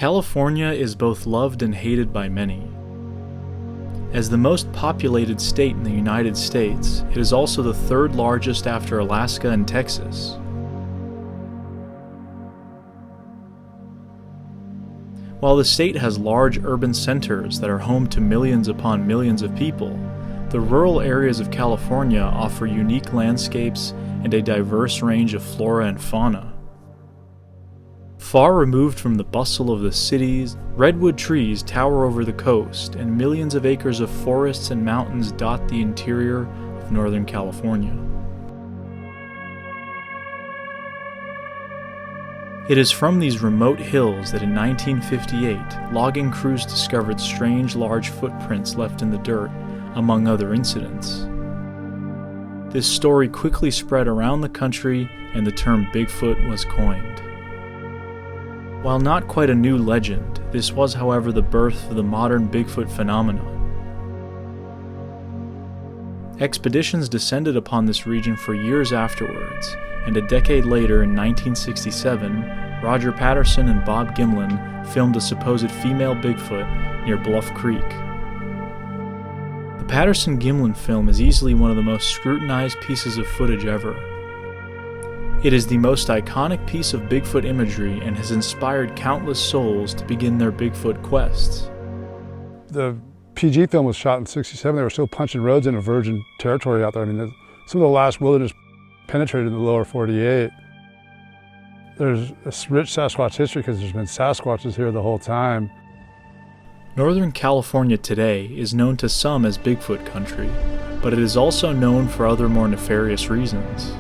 California is both loved and hated by many. As the most populated state in the United States, it is also the third largest after Alaska and Texas. While the state has large urban centers that are home to millions upon millions of people, the rural areas of California offer unique landscapes and a diverse range of flora and fauna. Far removed from the bustle of the cities, redwood trees tower over the coast, and millions of acres of forests and mountains dot the interior of Northern California. It is from these remote hills that in 1958, logging crews discovered strange large footprints left in the dirt, among other incidents. This story quickly spread around the country, and the term Bigfoot was coined. While not quite a new legend, this was, however, the birth of the modern Bigfoot phenomenon. Expeditions descended upon this region for years afterwards, and a decade later, in 1967, Roger Patterson and Bob Gimlin filmed a supposed female Bigfoot near Bluff Creek. The Patterson-Gimlin film is easily one of the most scrutinized pieces of footage ever. It is the most iconic piece of Bigfoot imagery and has inspired countless souls to begin their Bigfoot quests. The PG film was shot in '67. They were still punching roads into virgin territory out there. I mean, some of the last wilderness penetrated in the lower 48. There's a rich Sasquatch history because there's been Sasquatches here the whole time. Northern California today is known to some as Bigfoot country, but it is also known for other more nefarious reasons.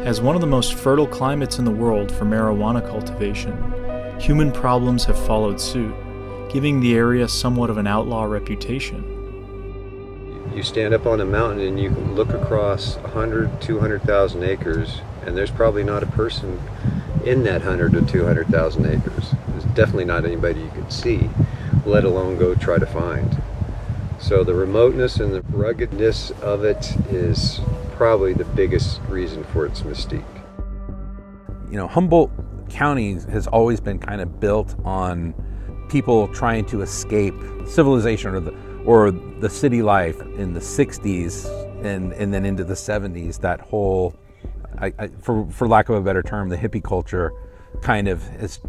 As one of the most fertile climates in the world for marijuana cultivation, human problems have followed suit, giving the area somewhat of an outlaw reputation. You stand up on a mountain and you can look across 100, 200,000 acres, and there's probably not a person in that 100 to 200,000 acres. There's definitely not anybody you could see, let alone go try to find. So the remoteness and the ruggedness of it is probably the biggest reason for its mystique. You know, Humboldt County has always been kind of built on people trying to escape civilization or the city life in the 60s and then into the 70s. That whole, for lack of a better term, the hippie culture is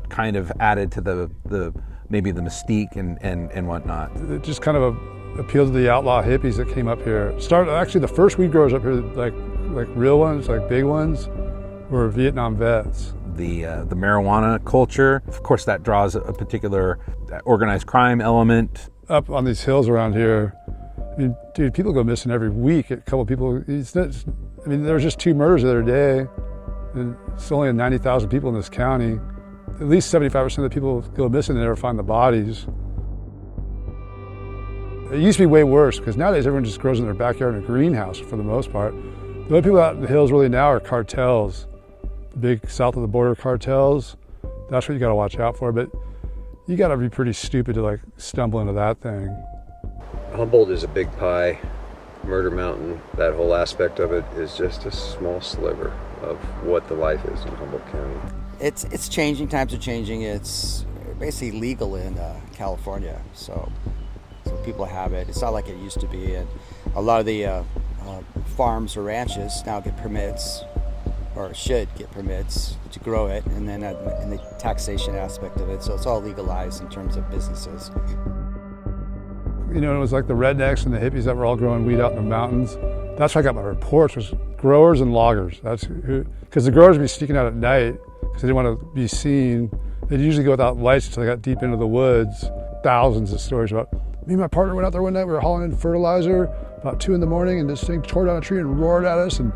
added to the maybe the mystique and whatnot. It just kind of appealed to the outlaw hippies that came up here. Actually, the first weed growers up here, like real ones, like big ones, were Vietnam vets. The marijuana culture, of course, that draws a particular organized crime element. Up on these hills around here, I mean, dude, people go missing every week. A couple of people, there was just 2 murders the other day, and it's only 90,000 people in this county. At least 75% of the people go missing and never find the bodies. It used to be way worse, because nowadays everyone just grows in their backyard in a greenhouse for the most part. The only people out in the hills really now are cartels. The big south of the border cartels. That's what you gotta watch out for, but you gotta be pretty stupid to stumble into that thing. Humboldt is a big pie. Murder Mountain, that whole aspect of it is just a small sliver of what the life is in Humboldt County. It's changing, times are changing. It's basically legal in California, so people have it. It's not like it used to be, and a lot of the farms or ranches now get permits, or should get permits to grow it, and then in the taxation aspect of it, so it's all legalized in terms of businesses. You know, it was like the rednecks and the hippies that were all growing weed out in the mountains. That's why I got my reports, was growers and loggers. That's who, because the growers would be sneaking out at night because they didn't want to be seen. They'd usually go without lights until they got deep into the woods. Thousands of stories about, me and my partner went out there one night, we were hauling in fertilizer about 2 a.m, and this thing tore down a tree and roared at us and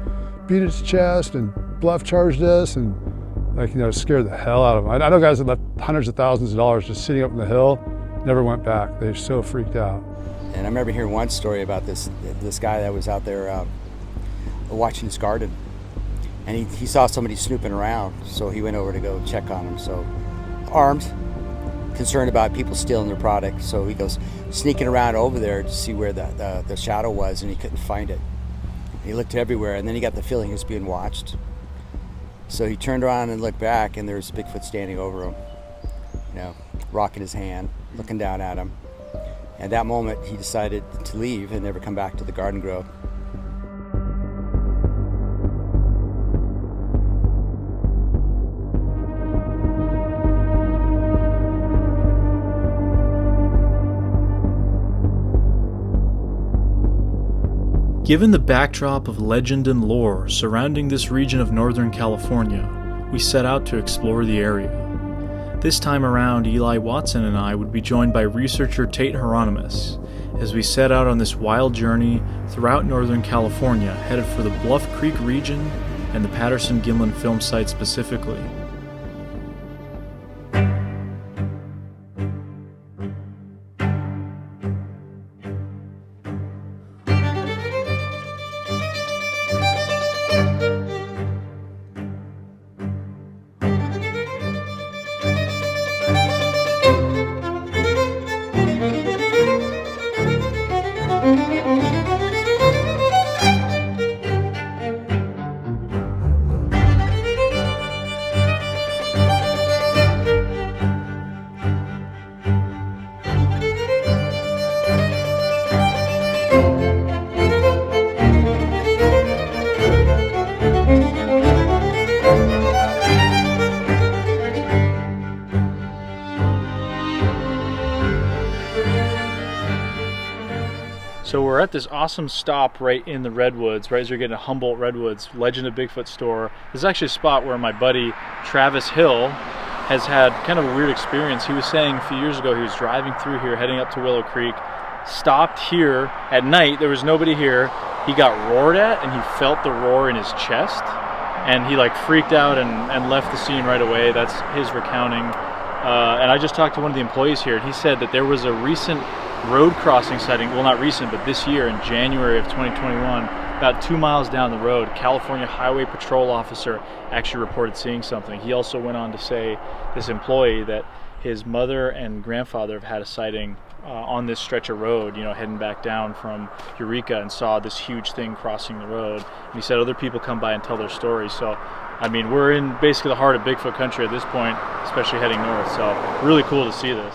beat its chest and bluff charged us and scared the hell out of them. I know guys that left hundreds of thousands of dollars just sitting up in the hill, never went back. They're so freaked out. And I remember hearing one story about this guy that was out there watching his garden, and he saw somebody snooping around, so he went over to go check on him. So armed, concerned about people stealing their product, so he goes sneaking around over there to see where the shadow was, and he couldn't find it. He looked everywhere, and then he got the feeling he was being watched. So he turned around and looked back, and there was Bigfoot standing over him. rock in his hand, looking down at him. And that moment, he decided to leave and never come back to the garden grove. Given the backdrop of legend and lore surrounding this region of Northern California, we set out to explore the area. This time around, Eli Watson and I would be joined by researcher Tate Hieronymus as we set out on this wild journey throughout Northern California, headed for the Bluff Creek region and the Patterson-Gimlin film site specifically. So we're at this awesome stop right in the Redwoods, right as you're getting to Humboldt Redwoods, Legend of Bigfoot store. This is actually a spot where my buddy Travis Hill has had kind of a weird experience. He was saying a few years ago he was driving through here, heading up to Willow Creek, stopped here at night, there was nobody here. He got roared at and he felt the roar in his chest, and he like freaked out and left the scene right away. That's his recounting. And I just talked to one of the employees here, and he said that there was a recent road crossing sighting, well not recent, but this year in January of 2021, about 2 miles down the road, California Highway Patrol officer actually reported seeing something. He also went on to say, this employee, that his mother and grandfather have had a sighting on this stretch of road, you know, heading back down from Eureka, and saw this huge thing crossing the road. And he said other people come by and tell their stories. So I mean, we're in basically the heart of Bigfoot country at this point, especially heading north, so really cool to see this.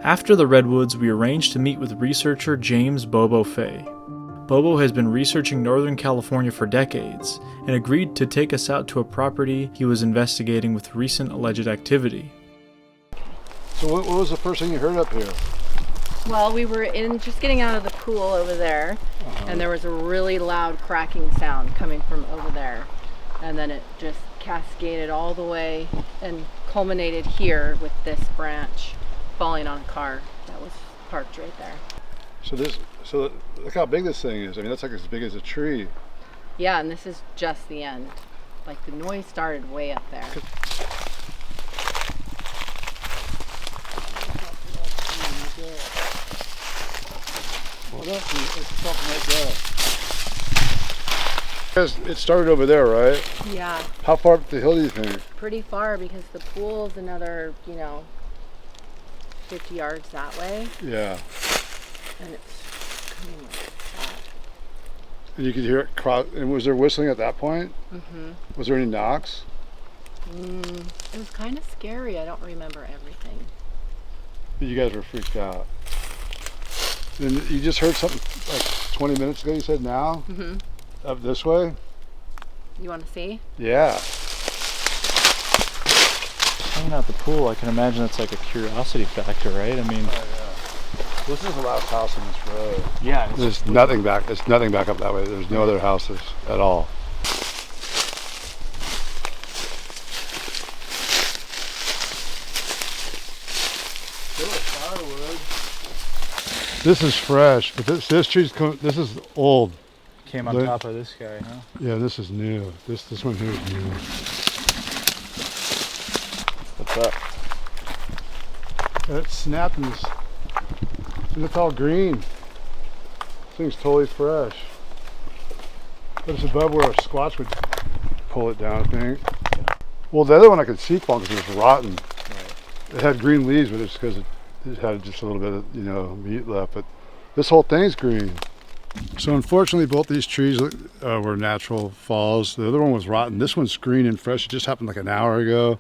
After the Redwoods, we arranged to meet with researcher James Bobo Fay. Bobo has been researching Northern California for decades and agreed to take us out to a property he was investigating with recent alleged activity. So what was the first thing you heard up here? Well, we were just getting out of the pool over there, and there was a really loud cracking sound coming from over there. And then it just cascaded all the way and culminated here with this branch falling on a car that was parked right there. So look how big this thing is. I mean, that's like as big as a tree. Yeah, and this is just the end. Like the noise started way up there. Well, that's something right there. It started over there, right? Yeah. How far up the hill do you think? Pretty far, because the pool's another, 50 yards that way. Yeah. And it's coming like that. And you could hear it cross. And was there whistling at that point? Mm-hmm. Was there any knocks? It was kind of scary. I don't remember everything. You guys were freaked out. And you just heard something like 20 minutes ago, you said now? Mm-hmm. Up this way? You want to see? Yeah. Hanging out the pool, I can imagine it's like a curiosity factor, right? I mean, This is the last house on this road. yeah. There's nothing back. It's nothing back up that way. There's no other houses at all. This is fresh, but this tree's this is old. Came on top of this guy, huh? Yeah, this is new. This one here is new. What's up? It's snapping this, and it's all green. This thing's totally fresh. But it's above where a Squatch would pull it down, I think. Well, the other one I could see falling because it was rotten. Right. It had green leaves, but it's because it had just a little bit of, meat left. But this whole thing's green. So unfortunately, both these trees were natural falls. The other one was rotten. This one's green and fresh. It just happened like an hour ago.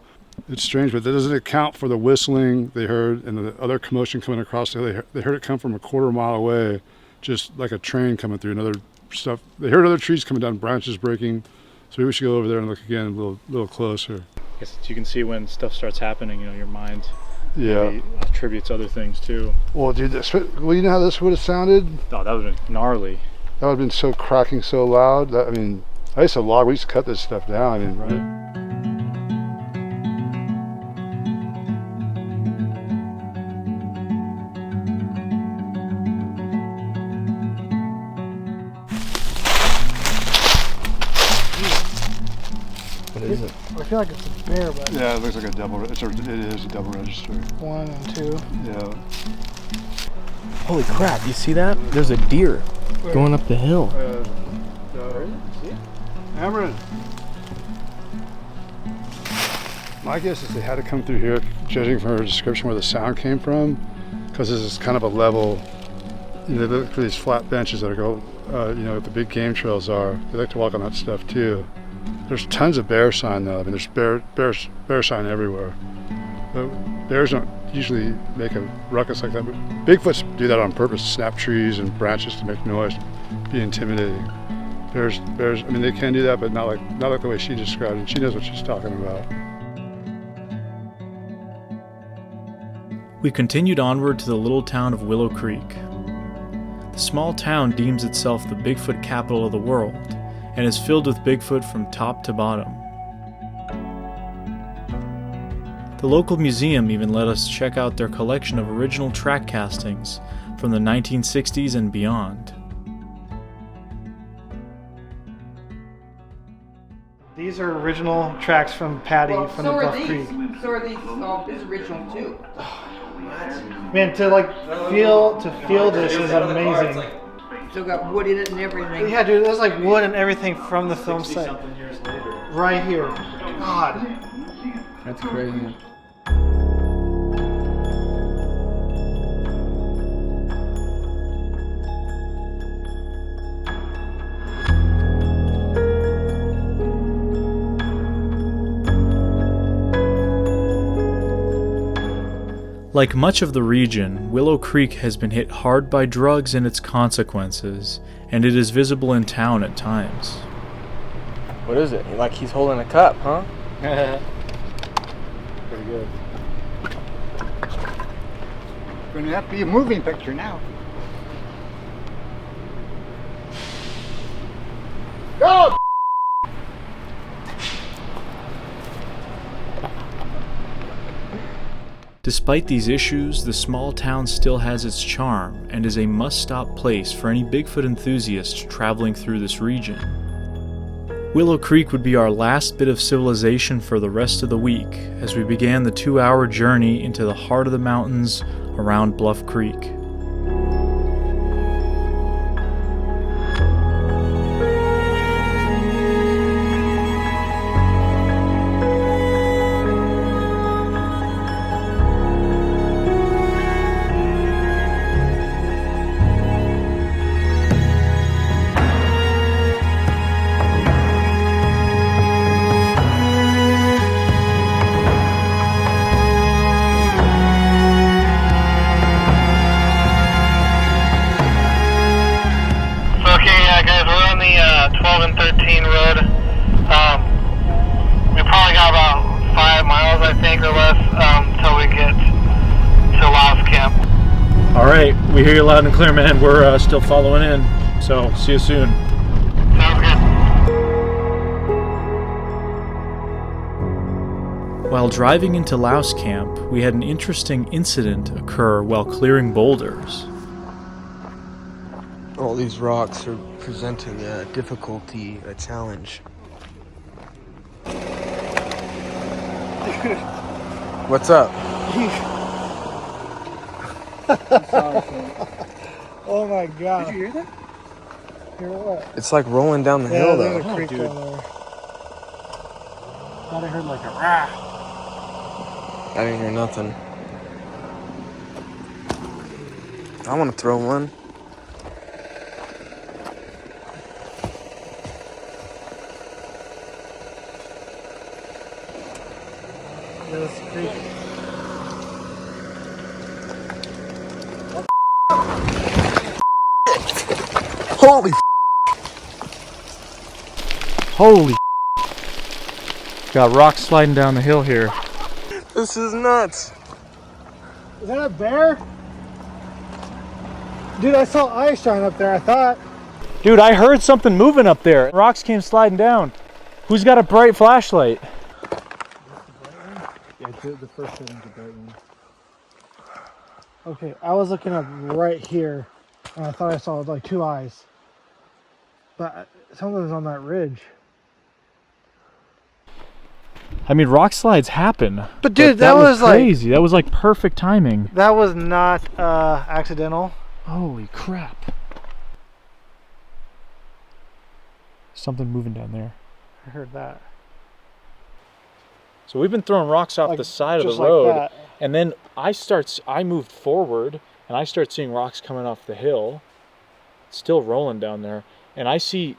It's strange, but that doesn't account for the whistling they heard and the other commotion coming across. They heard it come from a quarter mile away, just like a train coming through and other stuff. They heard other trees coming down, branches breaking. So maybe we should go over there and look again a little closer. I guess you can see when stuff starts happening, your mind Yeah. attributes other things too. Well, dude, you know how this would have sounded? Oh, that would have been gnarly. That would have been so cracking so loud. I used to log, we used to cut this stuff down. Right. What is it? I feel like it's a bear, but Yeah, it looks like it is a double register. 1 and 2. Yeah. Holy crap, you see that? There's a deer going up the hill. Cameron. My guess is they had to come through here, judging from her description where the sound came from, because this is kind of a level. They look for these flat benches that go, the big game trails are. They like to walk on that stuff too. There's tons of bear sign though. There's bear sign everywhere. But bears don't usually make a ruckus like that. But Bigfoots do that on purpose, snap trees and branches to make noise, be intimidating. Bears, they can do that, but not like the way she described it. She knows what she's talking about. We continued onward to the little town of Willow Creek. The small town deems itself the Bigfoot capital of the world, and is filled with Bigfoot from top to bottom. The local museum even let us check out their collection of original track castings from the 1960s and beyond. These are original tracks from Patty from the Bluff Creek. So are these all his original too? Man, to feel this is amazing. Still got wood in it and everything. Yeah, dude, there's like wood and everything from the film set. Years later. Right here. God. That's crazy. Like much of the region, Willow Creek has been hit hard by drugs and its consequences, and it is visible in town at times. What is it? Like he's holding a cup, huh? Pretty good. Going to have to be a moving picture now. Go! Despite these issues, the small town still has its charm and is a must-stop place for any Bigfoot enthusiasts traveling through this region. Willow Creek would be our last bit of civilization for the rest of the week as we began the 2-hour journey into the heart of the mountains around Bluff Creek. Alright, we hear you loud and clear, man. We're still following in, so see you soon. Sounds good. While driving into Louse Camp, we had an interesting incident occur while clearing boulders. All these rocks are presenting a difficulty, a challenge. What's up? Oh my god. Did you hear that? Hear what? It's like rolling down the hill, there's though. a creek dude. down there. Thought I heard like a rah. I didn't hear nothing. I want to throw one. Yeah, that's a creek. Holy Holy got rocks sliding down the hill here. This is nuts. Is that a bear? Dude, I saw eyes shine up there, I thought. Dude, I heard something moving up there. Rocks came sliding down. Who's got a bright flashlight? Yeah, the first setting's a bright one. Okay, I was looking up right here, and I thought I saw like two eyes. But something was on that ridge. I mean, rock slides happen. But dude, that was like crazy. That was like perfect timing. that was not accidental. Holy crap. Something moving down there. I heard that. So we've been throwing rocks off Like, the side of just the like road, that. and then I moved forward, and I start seeing rocks coming off the hill, still rolling down there, and I see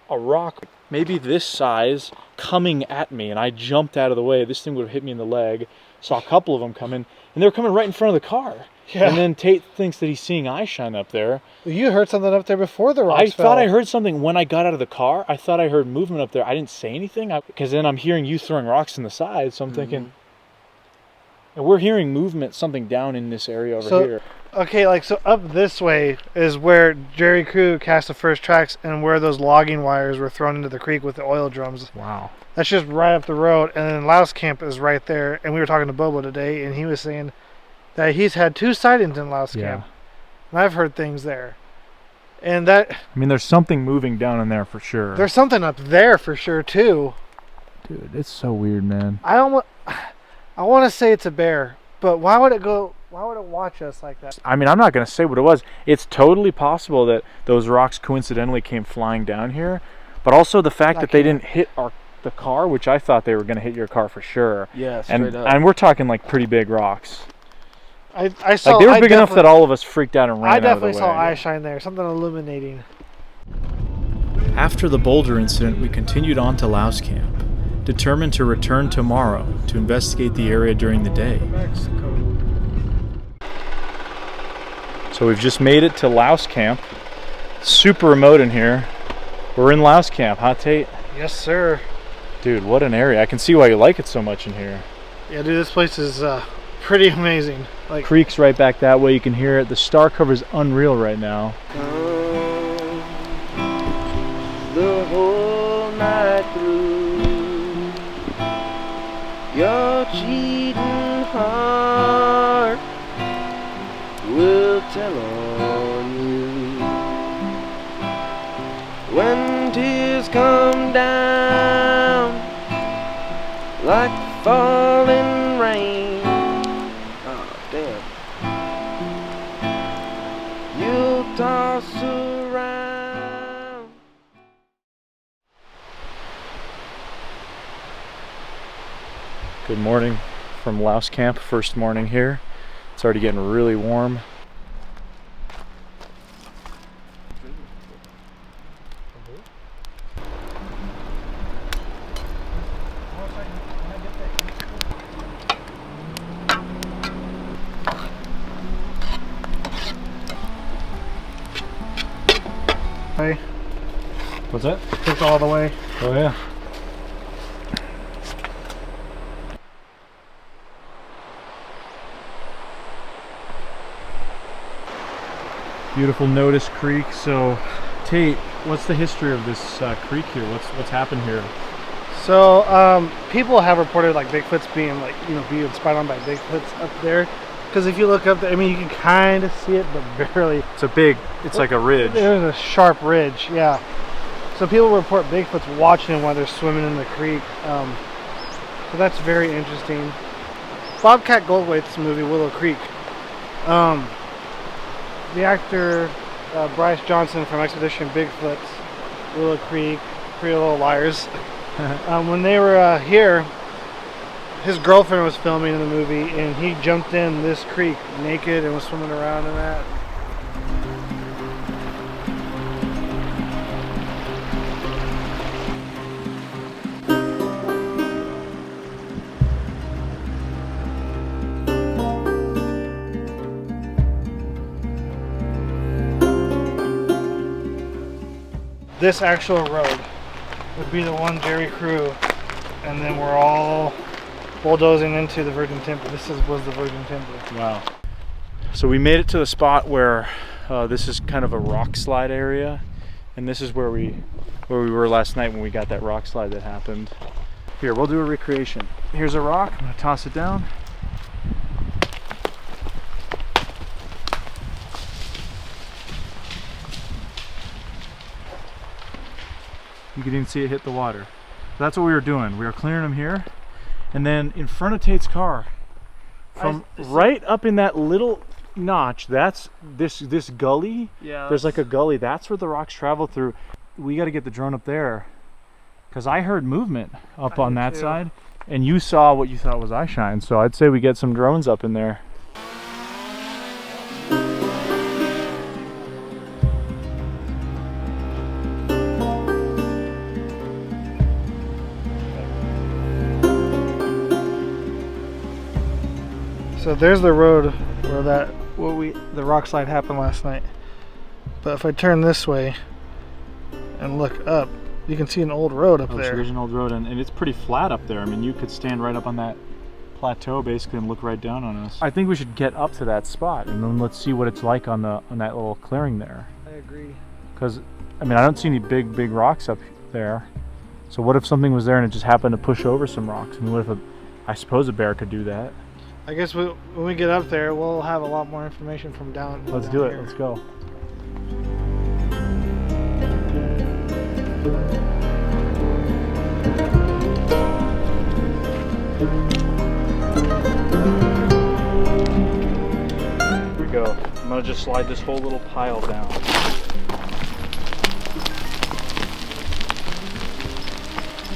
a rock maybe this size coming at me, and I jumped out of the way. This thing would have hit me in the leg. Saw a couple of them coming, and they were coming right in front of the car. Yeah. And then Tate thinks that he's seeing eye shine up there. Well, you heard something up there before the rocks I fell. thought I heard something when I got out of the car. I thought I heard movement up there. I didn't say anything because then I'm hearing you throwing rocks in the side. So I'm thinking, and we're hearing movement, something down in this area over here. Okay, like so up this way is where Jerry Crew cast the first tracks and where those logging wires were thrown into the creek with the oil drums. Wow. That's just right up the road, and then Louse Camp is right there. And we were talking to Bobo today, and he was saying that he's had 2 sightings in Louse Camp, and I've heard things there. And that, I mean, there's something moving down in there for sure. there's something up there for sure too. Dude, it's so weird, man. I want to say it's a bear, but why would it go? Why would it watch us like that? I mean, I'm not going to say what it was. It's totally possible that those rocks coincidentally came flying down here, but also the fact that they didn't hit the car, which I thought they were going to hit your car for sure. Yeah, straight up. And we're talking like pretty big rocks. I saw. Like they were big enough that all of us freaked out and ran I out of the way. definitely saw eye shine there. Something illuminating. After the boulder incident, we continued on to Louse Camp, determined to return tomorrow to investigate the area during the day. So we've just made it to Louse Camp. Super remote in here. We're in Louse Camp, huh, Tate? Yes, sir. Dude, what an area. I can see why you like it so much in here. Yeah, dude, this place is pretty amazing. Like, Creek's right back that way. You can hear it. The star cover's unreal right now. The whole night through, your cheating heart will tell on you when tears come down like falling rain. Oh, damn. You'll toss around. Good morning from Louse Camp. First morning here. It's already getting really warm. hey, What's that? took all the way. Oh yeah. Beautiful Notice Creek. So, Tate, what's the history of this creek here? What's happened here? So people have reported like Bigfoot's being like, being spied on by Bigfoots up there. Because if you look up there, I mean, you can kind of see it, but barely. It's like a ridge. There's a sharp ridge, yeah. So people report Bigfoot's watching them while they're swimming in the creek. So that's very interesting. Bobcat Goldthwait's movie Willow Creek. The actor Bryce Johnson from Expedition Bigfoot, Willow Creek, Pretty Little Liars. When they were here, his girlfriend was filming in the movie, and he jumped in this creek naked and was swimming around in that. This actual road would be the one Jerry Crew, and then we're all bulldozing into the Virgin Temple. Was the Virgin Temple. Wow. So we made it to the spot where this is kind of a rock slide area, and this is where we were last night when we got that rock slide that happened. Here, we'll do a recreation. Here's a rock. I'm gonna toss it down. You can even see it hit the water. So that's what we were doing. We were clearing them here. And then in front of Tate's car, from right up in that little notch, that's this gully. Yeah. There's like a gully. That's where the rocks travel through. We got to get the drone up there, because I heard movement up on that side, and you saw what you thought was eye shine. So I'd say we get some drones up in there. So there's the road where the rock slide happened last night. But if I turn this way and look up, you can see an old road up there. So there's an old road, and it's pretty flat up there. I mean, you could stand right up on that plateau basically and look right down on us. I think we should get up to that spot, and then let's see what it's like on that little clearing there. I agree. Because I mean, I don't see any big rocks up there. So what if something was there and it just happened to push over some rocks? I mean, what if I suppose a bear could do that. I guess when we get up there, we'll have a lot more information from down. Let's do it. Let's go. Here we go. I'm gonna just slide this whole little pile down.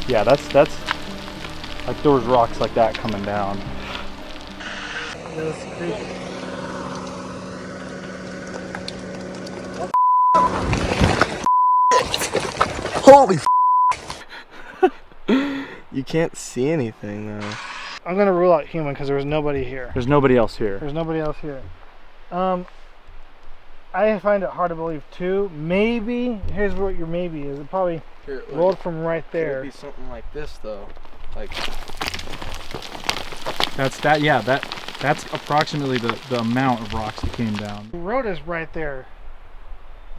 Yeah, that's like there was rocks like that coming down. Holy You can't see anything though. I'm gonna rule out human because there was nobody here. There's nobody else here. There's nobody else here. I find it hard to believe too. Maybe, here's what your maybe is. It probably rolled from right there. Could it be something like this though? Like that's approximately the amount of rocks that came down. The road is right there.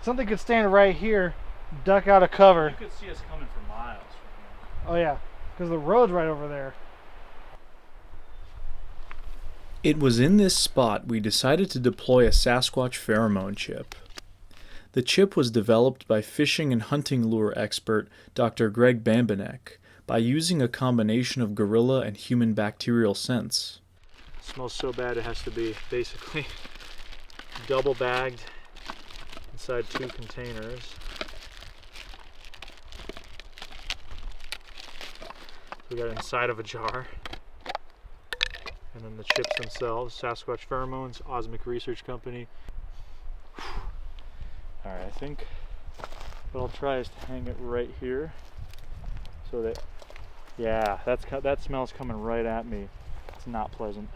Something could stand right here, duck out of cover. You could see us coming for miles from here. Oh yeah, because the road's right over there. It was in this spot we decided to deploy a Sasquatch pheromone chip. The chip was developed by fishing and hunting lure expert Dr. Greg Bambanek by using a combination of gorilla and human bacterial scents. It smells so bad it has to be basically double bagged inside 2 containers. We got it inside of a jar. And then the chips themselves, Sasquatch Pheromones, Osmic Research Company. Alright, I think what I'll try is to hang it right here. So that, yeah, that smell's coming right at me. It's not pleasant.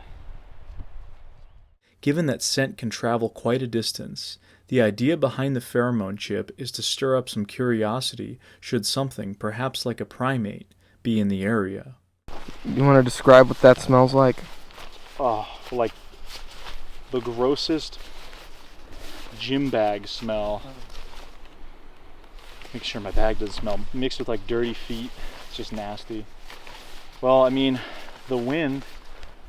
Given that scent can travel quite a distance, the idea behind the pheromone chip is to stir up some curiosity should something, perhaps like a primate, be in the area. You want to describe what that smells like? Oh, like the grossest gym bag smell. Make sure my bag doesn't smell. Mixed with like dirty feet. It's just nasty. Well, I mean, the wind,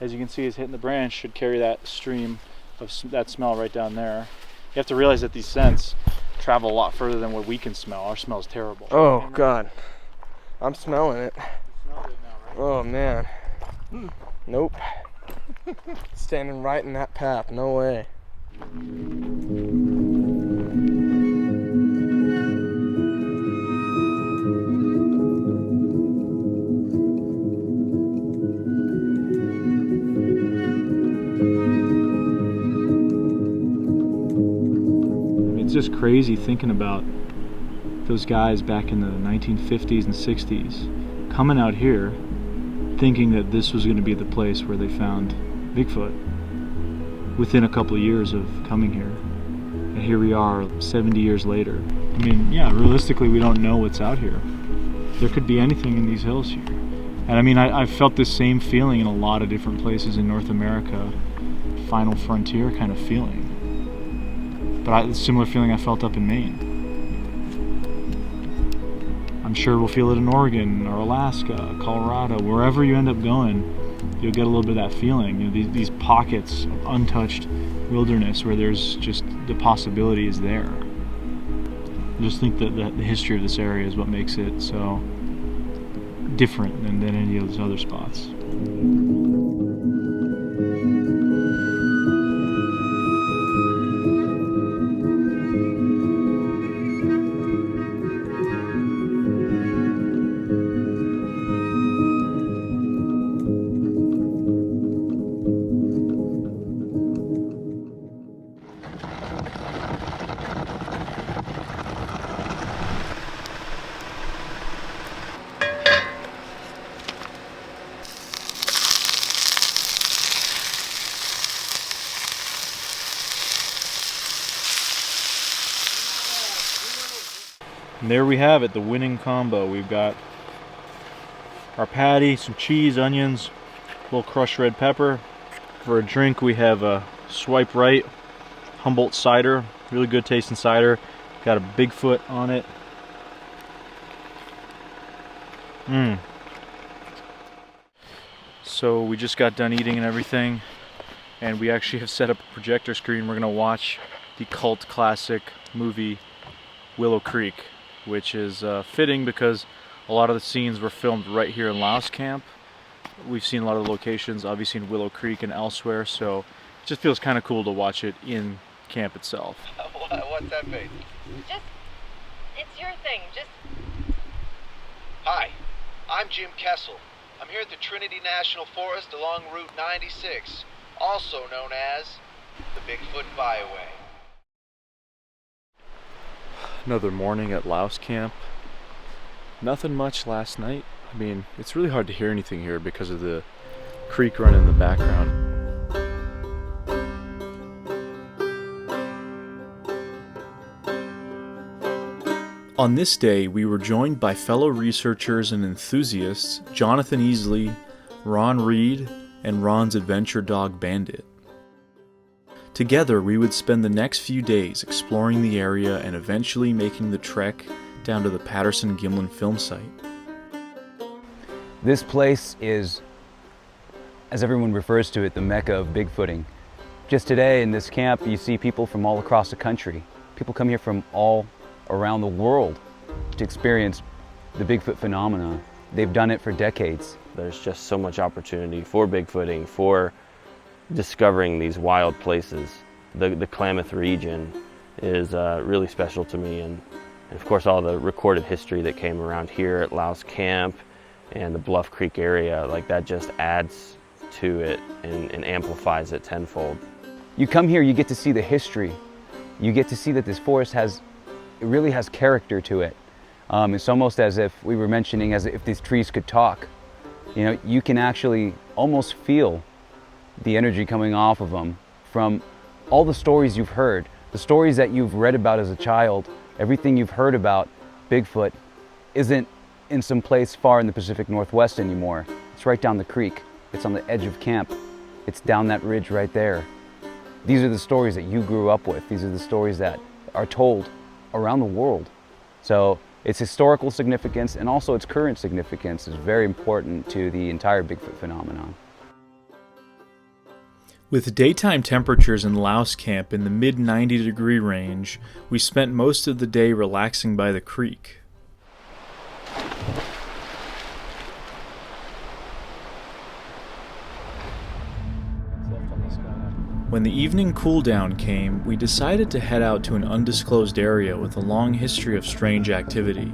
as you can see, is hitting the branch, should carry that stream of that smell right down there. You have to realize that these scents travel a lot further than what we can smell. Our smell is terrible. Oh God, I'm smelling it. You smelled it now, right? Oh man. Nope. Standing right in that path, no way. It's just crazy thinking about those guys back in the 1950s and 60s coming out here thinking that this was going to be the place where they found Bigfoot within a couple of years of coming here. And here we are 70 years later. I mean, yeah, realistically we don't know what's out here. There could be anything in these hills here. And I mean, I've felt this same feeling in a lot of different places in North America, final frontier kind of feeling. But a similar feeling I felt up in Maine. I'm sure we'll feel it in Oregon or Alaska, Colorado, wherever you end up going, you'll get a little bit of that feeling. You know, these pockets of untouched wilderness where there's just the possibility is there. I just think that the history of this area is what makes it so different than any of those other spots. And there we have it, the winning combo. We've got our patty, some cheese, onions, a little crushed red pepper. For a drink, we have a Swipe Right Humboldt cider, really good tasting cider. Got a Bigfoot on it. So we just got done eating and everything, and we actually have set up a projector screen. We're gonna watch the cult classic movie Willow Creek, which is fitting because a lot of the scenes were filmed right here in Laos Camp. We've seen a lot of the locations, obviously in Willow Creek and elsewhere, so it just feels kind of cool to watch it in camp itself. What's that face? Just, it's your thing. Just. Hi, I'm Jim Kessel. I'm here at the Trinity National Forest along Route 96, also known as the Bigfoot Byway. Another morning at Laos Camp. Nothing much last night. I mean, it's really hard to hear anything here because of the creek running in the background. On this day, we were joined by fellow researchers and enthusiasts Jonathan Easley, Ron Reed, and Ron's adventure dog Bandit. Together, we would spend the next few days exploring the area and eventually making the trek down to the Patterson-Gimlin film site. This place is, as everyone refers to it, the mecca of Bigfooting. Just today in this camp, you see people from all across the country. People come here from all around the world to experience the Bigfoot phenomena. They've done it for decades. There's just so much opportunity for Bigfooting, for discovering these wild places. The Klamath region is really special to me, and of course all the recorded history that came around here at Laos Camp and the Bluff Creek area, like that just adds to it and amplifies it tenfold. You come here, you get to see the history. You get to see that this forest it really has character to it. It's almost as if we were mentioning, as if these trees could talk. You know, you can actually almost feel the energy coming off of them from all the stories you've heard, the stories that you've read about as a child. Everything you've heard about Bigfoot isn't in some place far in the Pacific Northwest anymore. It's right down the creek. It's on the edge of camp. It's down that ridge right there. These are the stories that you grew up with. These are the stories that are told around the world. So its historical significance and also its current significance is very important to the entire Bigfoot phenomenon. With daytime temperatures in Louse Camp in the mid-90-degree range, we spent most of the day relaxing by the creek. When the evening cool-down came, we decided to head out to an undisclosed area with a long history of strange activity.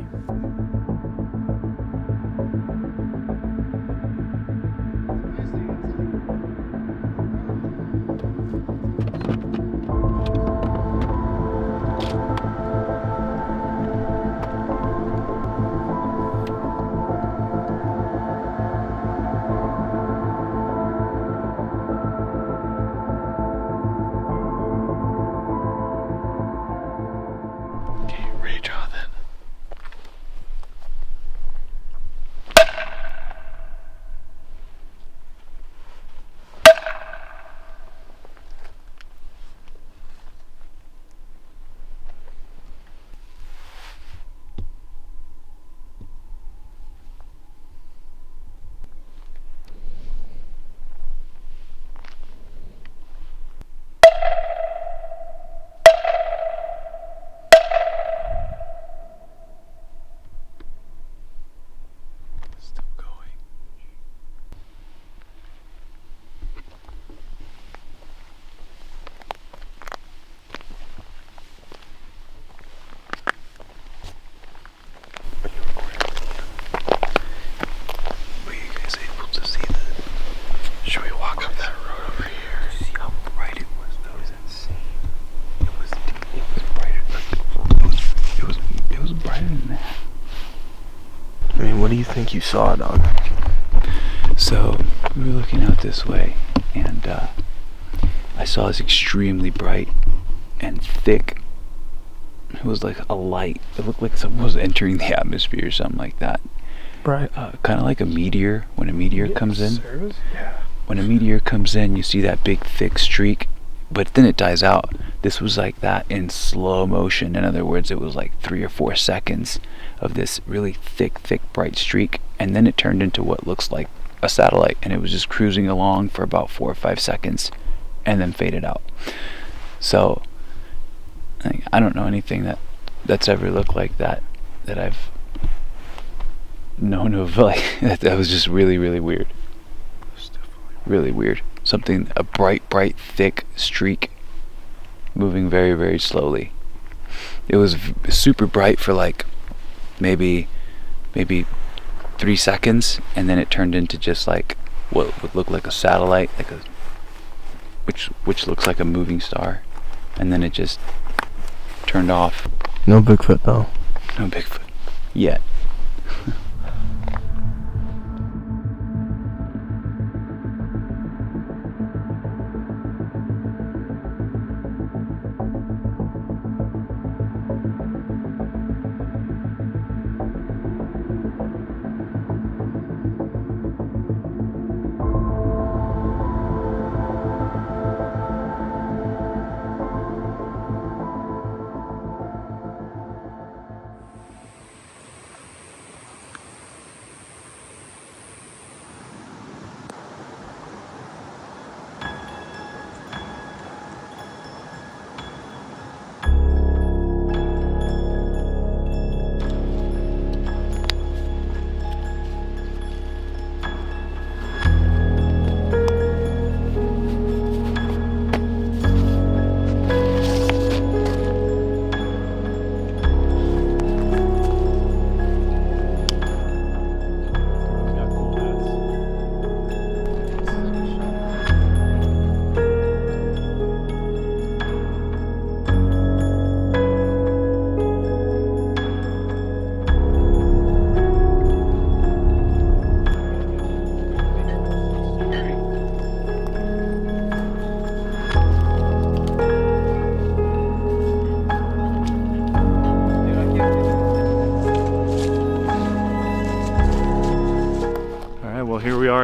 What do you think you saw, dog? So we were looking out this way, and I saw this extremely bright and thick. It was like a light. It looked like something was entering the atmosphere or something like that. Right. Kind of like a meteor. When a meteor comes in, Yeah. when a meteor comes in, you see that big thick streak, but then it dies out. This was like that in slow motion. In other words, it was like 3 or 4 seconds of this really thick, bright streak, and then it turned into what looks like a satellite, and it was just cruising along for about 4 or 5 seconds and then faded out. So I don't know anything that's ever looked like that I've known of. Like that was just really weird. Really weird. Something, a bright thick streak moving very slowly. It was super bright for like maybe 3 seconds, and then it turned into just like what would look like a satellite, like a which looks like a moving star, and then it just turned off. No Bigfoot though. No Bigfoot yet.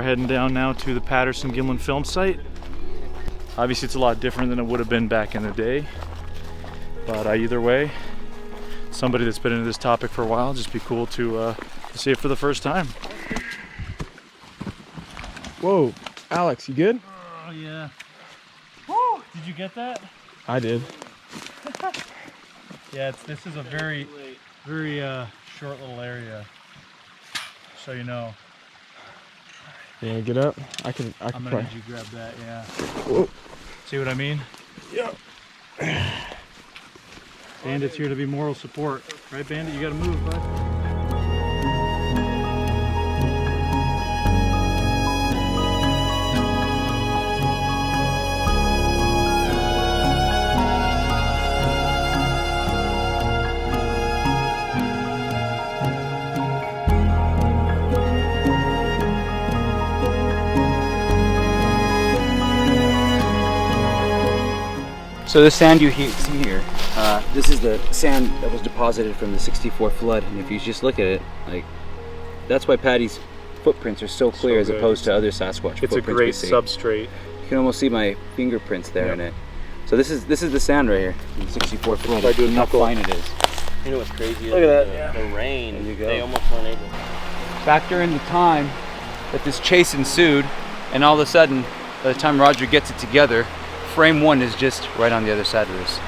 Heading down now to the Patterson-Gimlin film site. Obviously it's a lot different than it would have been back in the day, but either way, somebody that's been into this topic for a while, just be cool to see it for the first time. Whoa, Alex, you good? Oh yeah. Woo! Did you get that? I did. Yeah, this is a very short little area. So you know. Yeah, get up. I can I'm gonna probably... need you to grab that. Yeah. Whoa. See what I mean? Yep. Bandit's here to be moral support, right, Bandit? You gotta move, bud. So the sand you see here, this is the sand that was deposited from the '64 flood, and if you just look at it, like, that's why Patty's footprints are so clear as opposed to other Sasquatch footprints. It's a great substrate. You can almost see my fingerprints there in it. So this is the sand right here, the '64 flood. If I do a How knuckle. fine it is. You know what's crazy? Look at that. The rain. There you go. They almost weren't able. Factor in the time that this chase ensued, and all of a sudden, by the time Roger gets it together, frame one is just right on the other side of this.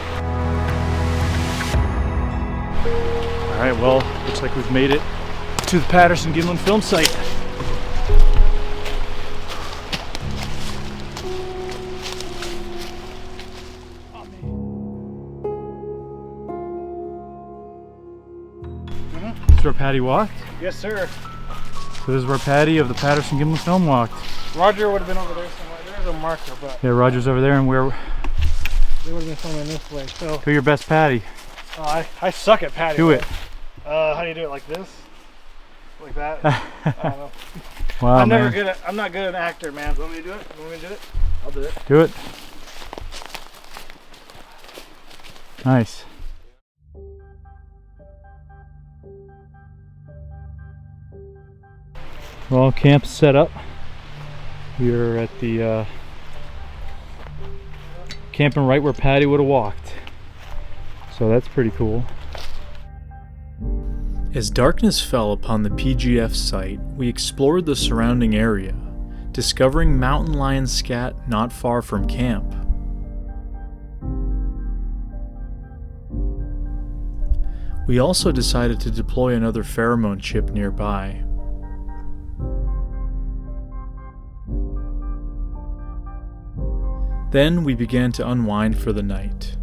All right, well, looks like we've made it to the Patterson-Gimlin film site. This is where Patty walked. Yes, sir. So this is where Patty of the Patterson-Gimlin film walked. Roger would have been over there somewhere. There's a marker, but Yeah, Roger's over there, and where? they would have been somewhere this way. So Do your best, Patty. I suck at patio. Do it. How do you do it? Like this? Like that? I don't know. Wow, I'm man. I'm not good at an actor, man. You want me to do it? You want me to do it? I'll do it. Do it. Nice. Well, camp's set up. We are at the camping right where Patty would have walked. So that's pretty cool. As darkness fell upon the PGF site, we explored the surrounding area, discovering mountain lion scat not far from camp. We also decided to deploy another pheromone chip nearby. Then we began to unwind for the night.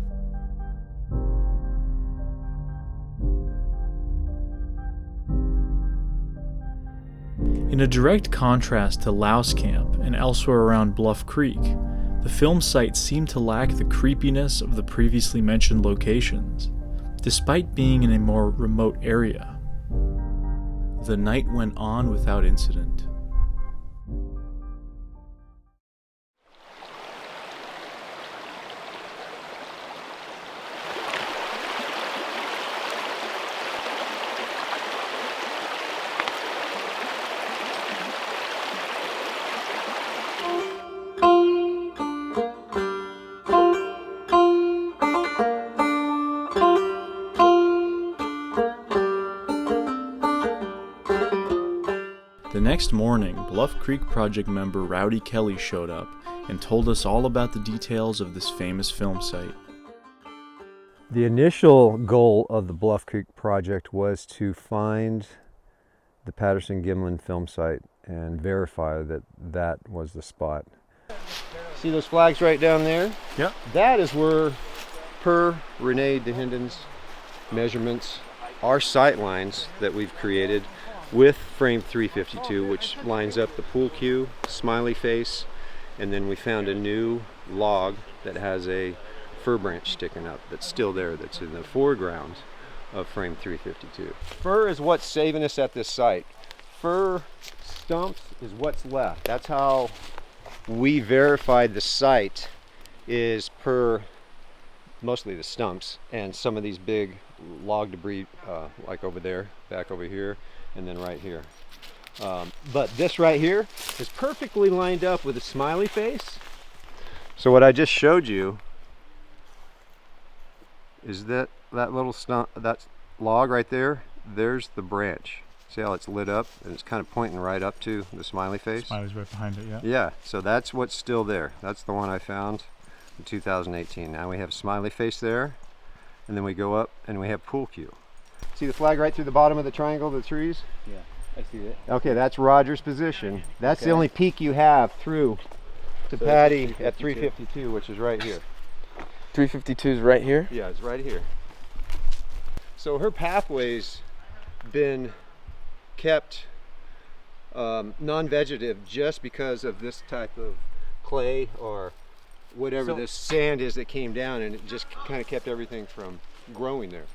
In a direct contrast to Louse Camp and elsewhere around Bluff Creek, the film site seemed to lack the creepiness of the previously mentioned locations, despite being in a more remote area. The night went on without incident. The next morning, Bluff Creek Project member Rowdy Kelly showed up and told us all about the details of this famous film site. The initial goal of the Bluff Creek Project was to find the Patterson-Gimlin film site and verify that that was the spot. See those flags right down there? Yep. That is where, per Renee DeHinden's measurements, our sight lines that we've created with frame 352, which lines up the pool cue, smiley face, and then we found a new log that has a fir branch sticking up that's still there, that's in the foreground of frame 352. Fir is what's saving us at this site. Fir stumps is what's left. That's how we verified the site, is per mostly the stumps and some of these big log debris, like over there, back over here, and then right here. But this right here is perfectly lined up with a smiley face. So what I just showed you is that little stump, that log right there, there's the branch. See how it's lit up and it's kind of pointing right up to the smiley face? Smiley's right behind it, yeah. Yeah, so that's what's still there. That's the one I found in 2018. Now we have smiley face there, and then we go up and we have pool cue. See the flag right through the bottom of the triangle of the trees? Yeah, I see it. Okay, that's Roger's position. That's the only peak you have through to Patty at 352, which is right here. 352 is right here? Yeah, it's right here. So her pathway's been kept non-vegetative just because of this type of clay or whatever this sand is that came down, and it just kind of kept everything from growing there.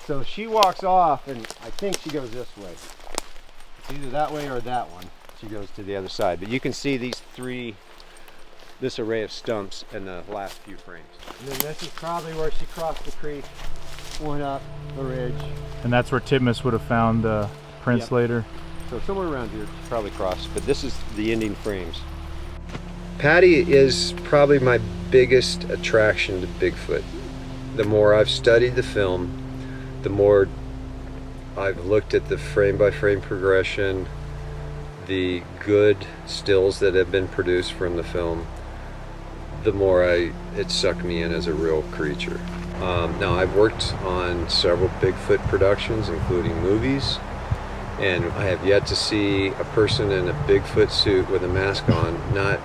So she walks off, and I think she goes this way. It's either that way or that one. She goes to the other side, but you can see this array of stumps in the last few frames. And then this is probably where she crossed the creek, went up the ridge. And that's where Titmus would have found the prints later. So somewhere around here, she probably crossed, but this is the ending frames. Patty is probably my biggest attraction to Bigfoot. The more I've studied the film, the more I've looked at the frame-by-frame progression, the good stills that have been produced from the film, the more it sucked me in as a real creature. Now I've worked on several Bigfoot productions, including movies, and I have yet to see a person in a Bigfoot suit with a mask on not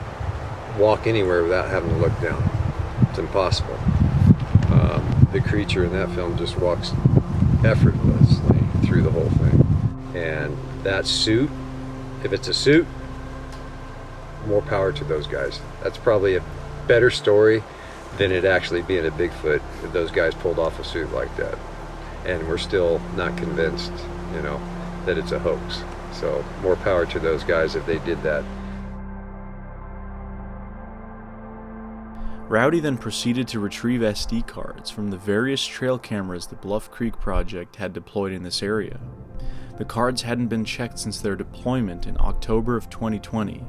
walk anywhere without having to look down. It's impossible. The creature in that film just walks effortlessly through the whole thing. And that suit, if it's a suit, more power to those guys. That's probably a better story than it actually being a Bigfoot if those guys pulled off a suit like that. And we're still not convinced, that it's a hoax. So more power to those guys if they did that. Rowdy then proceeded to retrieve SD cards from the various trail cameras the Bluff Creek Project had deployed in this area. The cards hadn't been checked since their deployment in October of 2020,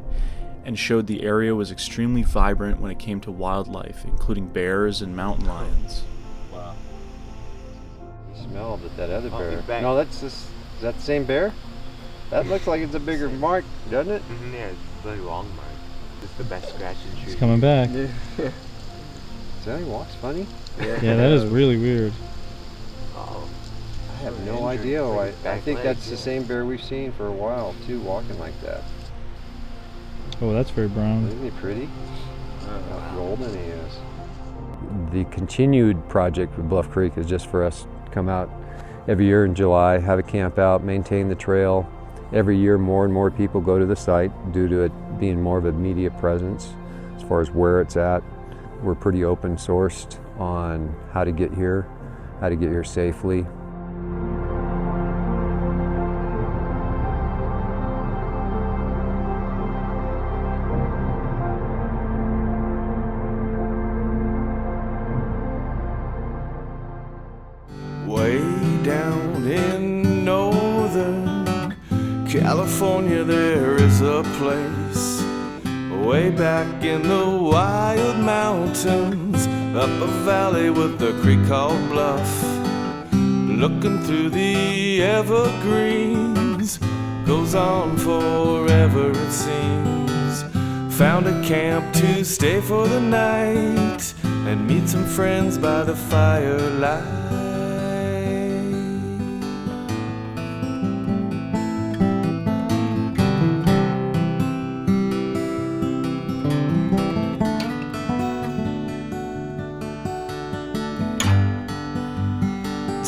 and showed the area was extremely vibrant when it came to wildlife, including bears and mountain lions. Wow. Smell that other bear. No, is that the same bear? That looks like it's a bigger mark, doesn't it? Yeah, it's a very long mark. It's the best scratch and shoot. It's coming back. Yeah. See how he walks funny? Yeah, that is really weird. Oh, I have no idea why. I think that's the same bear we've seen for a while too, walking like that. Oh, that's very brown. Isn't he pretty? How golden he is. The continued project with Bluff Creek is just for us to come out every year in July, have a camp out, maintain the trail. Every year more and more people go to the site due to it being more of a media presence as far as where it's at. We're pretty open sourced on how to get here safely. Way down in northern California there is a place, way back in the wild mountains, up a valley with a creek called Bluff. Looking through the evergreens, goes on forever it seems. Found a camp to stay for the night, and meet some friends by the firelight.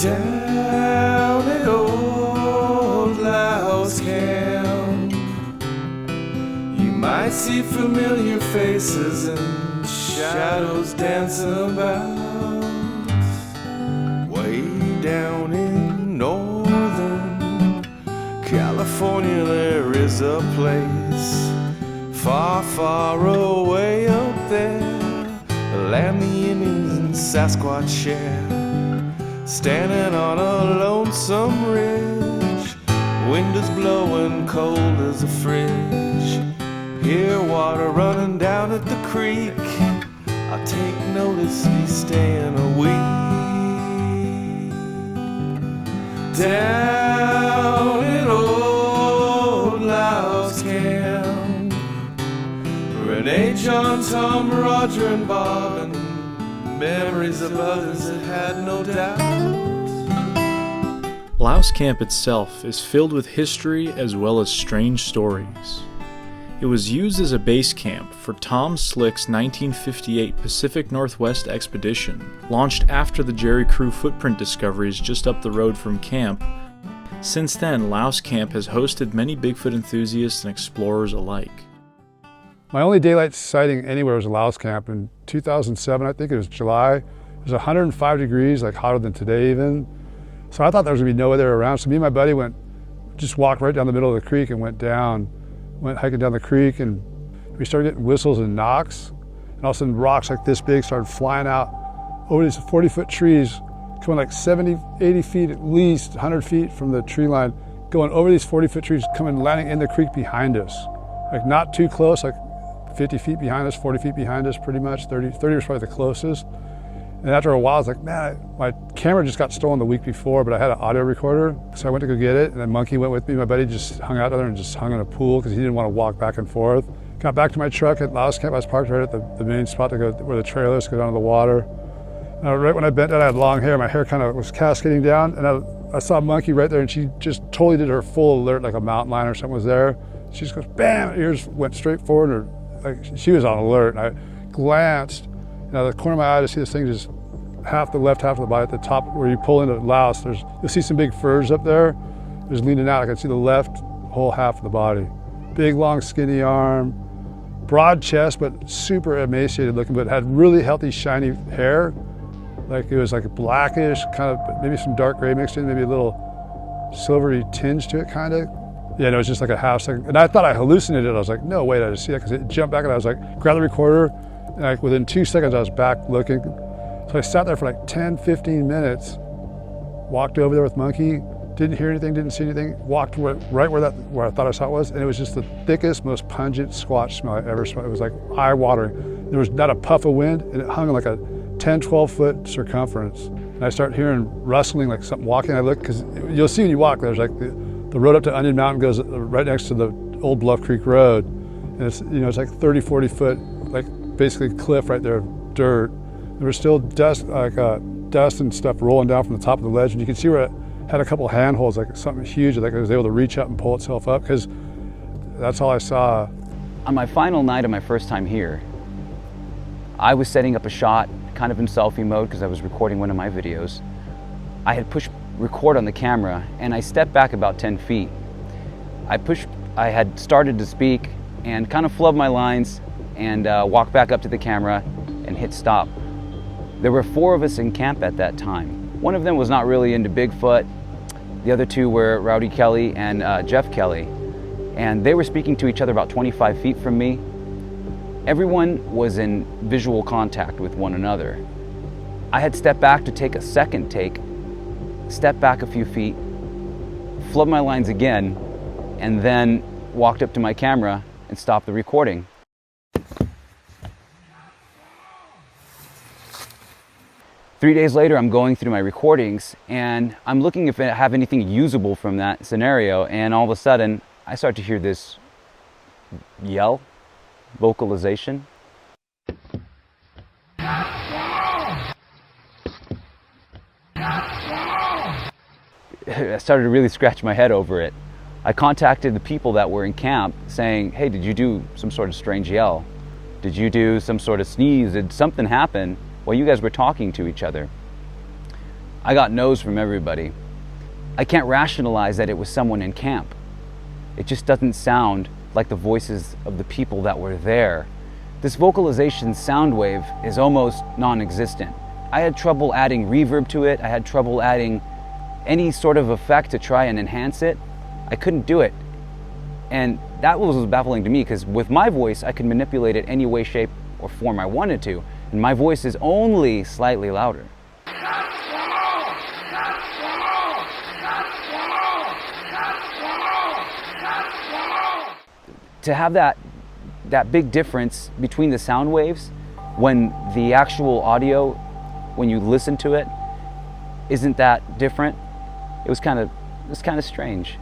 Down at old Laos Camp, you might see familiar faces and shadows dancing about. Way down in northern California there is a place, far, far away up there, a land the Indians and Sasquatch share. Standing on a lonesome ridge, wind is blowing cold as a fridge. Hear water running down at the creek, I'll take notice he's staying a week. down in old Laos camp. Renee, John, Tom, Roger, and Bob, and memories of others that had no doubt. Laos Camp itself is filled with history as well as strange stories. It was used as a base camp for Tom Slick's 1958 Pacific Northwest expedition, launched after the Jerry Crew footprint discoveries just up the road from camp. Since then, Laos Camp has hosted many Bigfoot enthusiasts and explorers alike. My only daylight sighting anywhere was Laos Camp in 2007, I think it was July. It was 105 degrees, like hotter than today even. So I thought there was gonna be no other around. So me and my buddy just walked right down the middle of the creek and went hiking down the creek, and we started getting whistles and knocks. And all of a sudden rocks like this big started flying out over these 40-foot trees, coming like 70, 80 feet at least, 100 feet from the tree line, going over these 40-foot trees, coming landing in the creek behind us. Like not too close, like 50 feet behind us, 40 feet behind us pretty much, 30 was probably the closest. And after a while, I was like, man, my camera just got stolen the week before, but I had an audio recorder. So I went to go get it, and then Monkey went with me. My buddy just hung out there and just hung in a pool because he didn't want to walk back and forth. Got back to my truck at Laos Camp. I was parked right at the main spot to go where the trail is to go down to the water. Right when I bent down, I had long hair. My hair kind of was cascading down, and I saw Monkey right there, and she just totally did her full alert, like a mountain lion or something was there. She just goes, bam, ears went straight forward, and like she was on alert. And I glanced, and out of the corner of my eye to see this thing just half the left, half of the body at the top where you pull into Laos. You'll see some big firs up there. There's leaning out. I can see the left whole half of the body. Big, long, skinny arm, broad chest, but super emaciated looking, but had really healthy, shiny hair. Like it was like blackish, kind of maybe some dark gray mixed in, maybe a little silvery tinge to it, kind of. Yeah, no, it was just like a half second. And I thought I hallucinated. I was like, no, wait, I just see that, because it jumped back, and I was like, grabbed the recorder, and like within 2 seconds I was back looking. So I sat there for like 10, 15 minutes, walked over there with Monkey, didn't hear anything, didn't see anything, walked right where I thought I saw it was, and it was just the thickest, most pungent Squatch smell I ever smelled. It was like eye-watering. There was not a puff of wind, and it hung like a 10, 12-foot circumference. And I start hearing rustling, like something walking. I look, because you'll see when you walk, there's like the road up to Onion Mountain goes right next to the old Bluff Creek Road. And it's, it's like 30, 40 foot, like basically cliff right there of dirt. There was still dust, dust and stuff rolling down from the top of the ledge, and you could see where it had a couple handholds, like something huge, like it was able to reach up and pull itself up, because that's all I saw. On my final night of my first time here, I was setting up a shot, kind of in selfie mode, because I was recording one of my videos. I had pushed record on the camera, and I stepped back about 10 feet. I had started to speak, and kind of flubbed my lines, and walked back up to the camera, and hit stop. There were 4 of us in camp at that time. One of them was not really into Bigfoot. The other 2 were Rowdy Kelly and Jeff Kelly. And they were speaking to each other about 25 feet from me. Everyone was in visual contact with one another. I had stepped back to take a second take, stepped back a few feet, flubbed my lines again, and then walked up to my camera and stopped the recording. Three days later, I'm going through my recordings, and I'm looking if I have anything usable from that scenario, and all of a sudden, I start to hear this yell, vocalization. I started to really scratch my head over it. I contacted the people that were in camp saying, hey, did you do some sort of strange yell? Did you do some sort of sneeze? Did something happen while you guys were talking to each other? I got no's from everybody. I can't rationalize that it was someone in camp. It just doesn't sound like the voices of the people that were there. This vocalization sound wave is almost non-existent. I had trouble adding reverb to it. I had trouble adding any sort of effect to try and enhance it. I couldn't do it. And that was baffling to me, because with my voice, I could manipulate it any way, shape, or form I wanted to. And my voice is only slightly louder. To have that big difference between the sound waves, when the actual audio, when you listen to it, isn't that different, was kind of strange.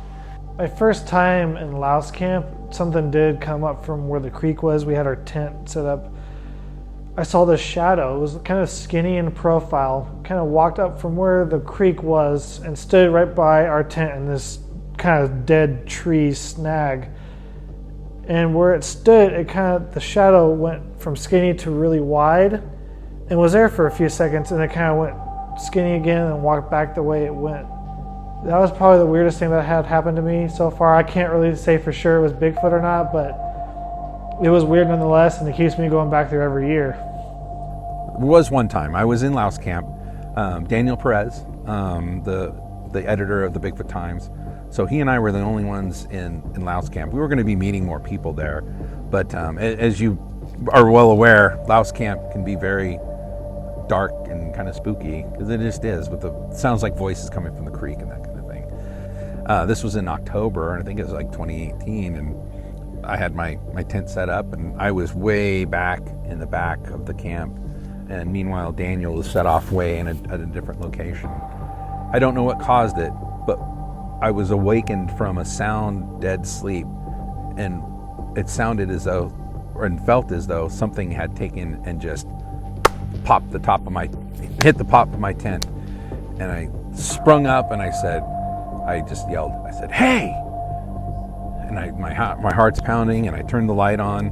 My first time in Louse camp, something did come up from where the creek was. We had our tent set up. I saw this shadow. It was kind of skinny in profile, kind of walked up from where the creek was and stood right by our tent in this kind of dead tree snag. And where it stood, the shadow went from skinny to really wide and was there for a few seconds, and it kind of went skinny again and walked back the way it went. That was probably the weirdest thing that had happened to me so far. I can't really say for sure it was Bigfoot or not, but it was weird nonetheless, and it keeps me going back there every year. There was one time I was in Louse camp. Daniel Perez, the editor of the Bigfoot Times, so he and I were the only ones in Louse camp. We were going to be meeting more people there, but as you are well aware, Louse camp can be very dark and kind of spooky, because it just is, with the sounds like voices coming from the creek and that kind of thing. This was in October, and I think it was like 2018, and I had my tent set up, and I was way back in the back of the camp, and meanwhile Daniel was set off way at a different location. I don't know what caused it, but I was awakened from a sound dead sleep, and it sounded as though, and felt as though something had taken and just hit the top of my tent. And I sprung up and I just yelled, I said, "Hey!" And my heart's pounding, and I turned the light on.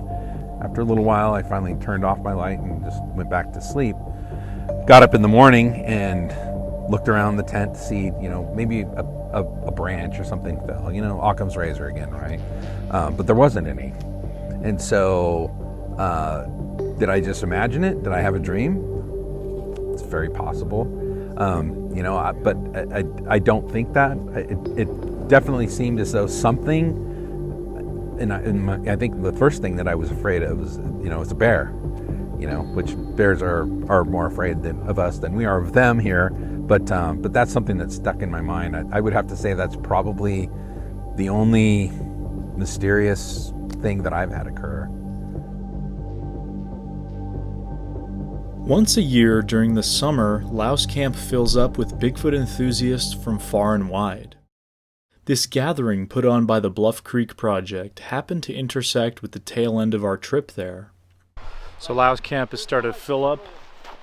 After a little while, I finally turned off my light and just went back to sleep. Got up in the morning and looked around the tent to see, maybe a branch or something fell, Occam's razor again, right? But there wasn't any. And so, did I just imagine it? Did I have a dream? It's very possible. But I don't think that. It definitely seemed as though something, I think the first thing that I was afraid of was, it's a bear, which bears are more afraid of us than we are of them here. But that's something that's stuck in my mind. I would have to say that's probably the only mysterious thing that I've had occur. Once a year during the summer, Louse Camp fills up with Bigfoot enthusiasts from far and wide. This gathering put on by the Bluff Creek Project happened to intersect with the tail end of our trip there. So Louse Camp has started to fill up.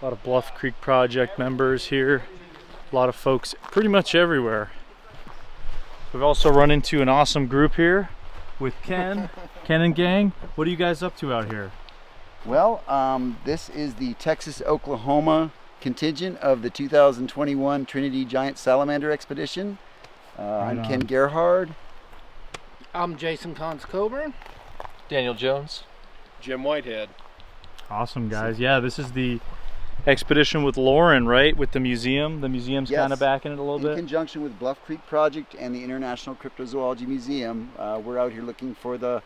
A lot of Bluff Creek Project members here. A lot of folks pretty much everywhere. We've also run into an awesome group here with Ken and gang. What are you guys up to out here? Well, this is the Texas-Oklahoma contingent of the 2021 Trinity Giant Salamander Expedition. I'm Ken Gerhard. I'm Jason Cons-Coburn. Daniel Jones. Jim Whitehead. Awesome, guys. Yeah, this is the expedition with Lauren, right? With the museum. The museum's kind of backing it a little bit. In conjunction with Bluff Creek Project and the International Cryptozoology Museum, we're out here looking for the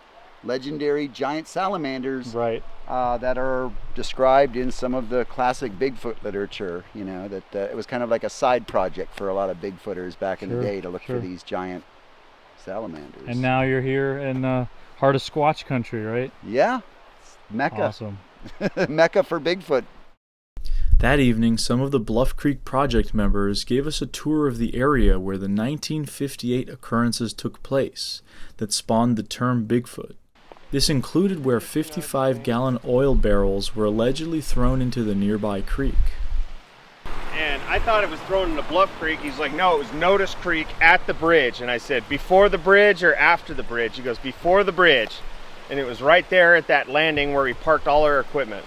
legendary giant salamanders, right? That are described in some of the classic Bigfoot literature. That it was kind of like a side project for a lot of Bigfooters back in the day to look for these giant salamanders. And now you're here in heart of Squatch country, right? Yeah, it's Mecca. Awesome. Mecca for Bigfoot. That evening, some of the Bluff Creek Project members gave us a tour of the area where the 1958 occurrences took place that spawned the term Bigfoot. This included where 55-gallon oil barrels were allegedly thrown into the nearby creek. And I thought it was thrown into Bluff Creek. He's like, no, it was Notice Creek at the bridge. And I said, before the bridge or after the bridge? He goes, before the bridge. And it was right there at that landing where we parked all our equipment.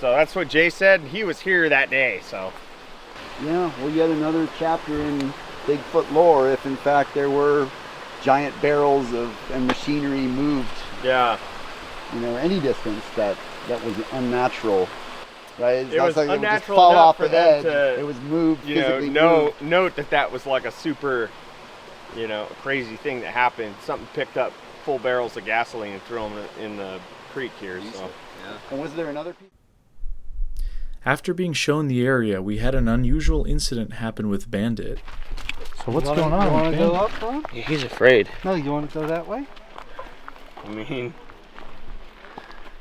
So that's what Jay said. He was here that day, so. Yeah, well, yet another chapter in Bigfoot lore, if in fact there were giant barrels and machinery moved. Yeah. Any distance that was unnatural, right? It was like unnatural fall enough off for the them edge. to, it was moved. Note that was like a super, crazy thing that happened. Something picked up full barrels of gasoline and threw them in the creek here. So. Yeah. And was there another piece? After being shown the area, we had an unusual incident happen with Bandit. So what's going on? You want to go up, Ron? Yeah, he's afraid. No, you want to go that way? I mean,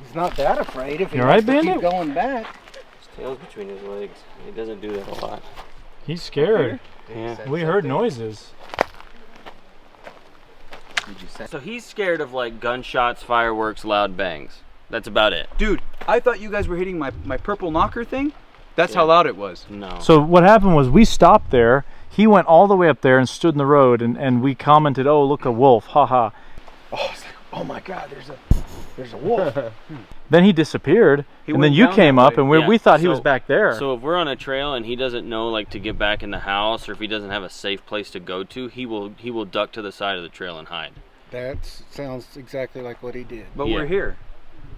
he's not that afraid if he You wants right, to keep Bandit? going back. his tail's between his legs. He doesn't do that a lot. He's scared. Yeah. We heard noises. So he's scared of like gunshots, fireworks, loud bangs. That's about it. Dude, I thought you guys were hitting my purple knocker thing. That's how loud it was. No. So what happened was we stopped there. He went all the way up there and stood in the road, and we commented, "Oh, look, a wolf, haha." Oh my God, there's a wolf. Then he disappeared, and then you came up, and we thought he was back there. So if we're on a trail and he doesn't know like to get back in the house, or if he doesn't have a safe place to go to, he will duck to the side of the trail and hide. That sounds exactly like what he did. But we're here.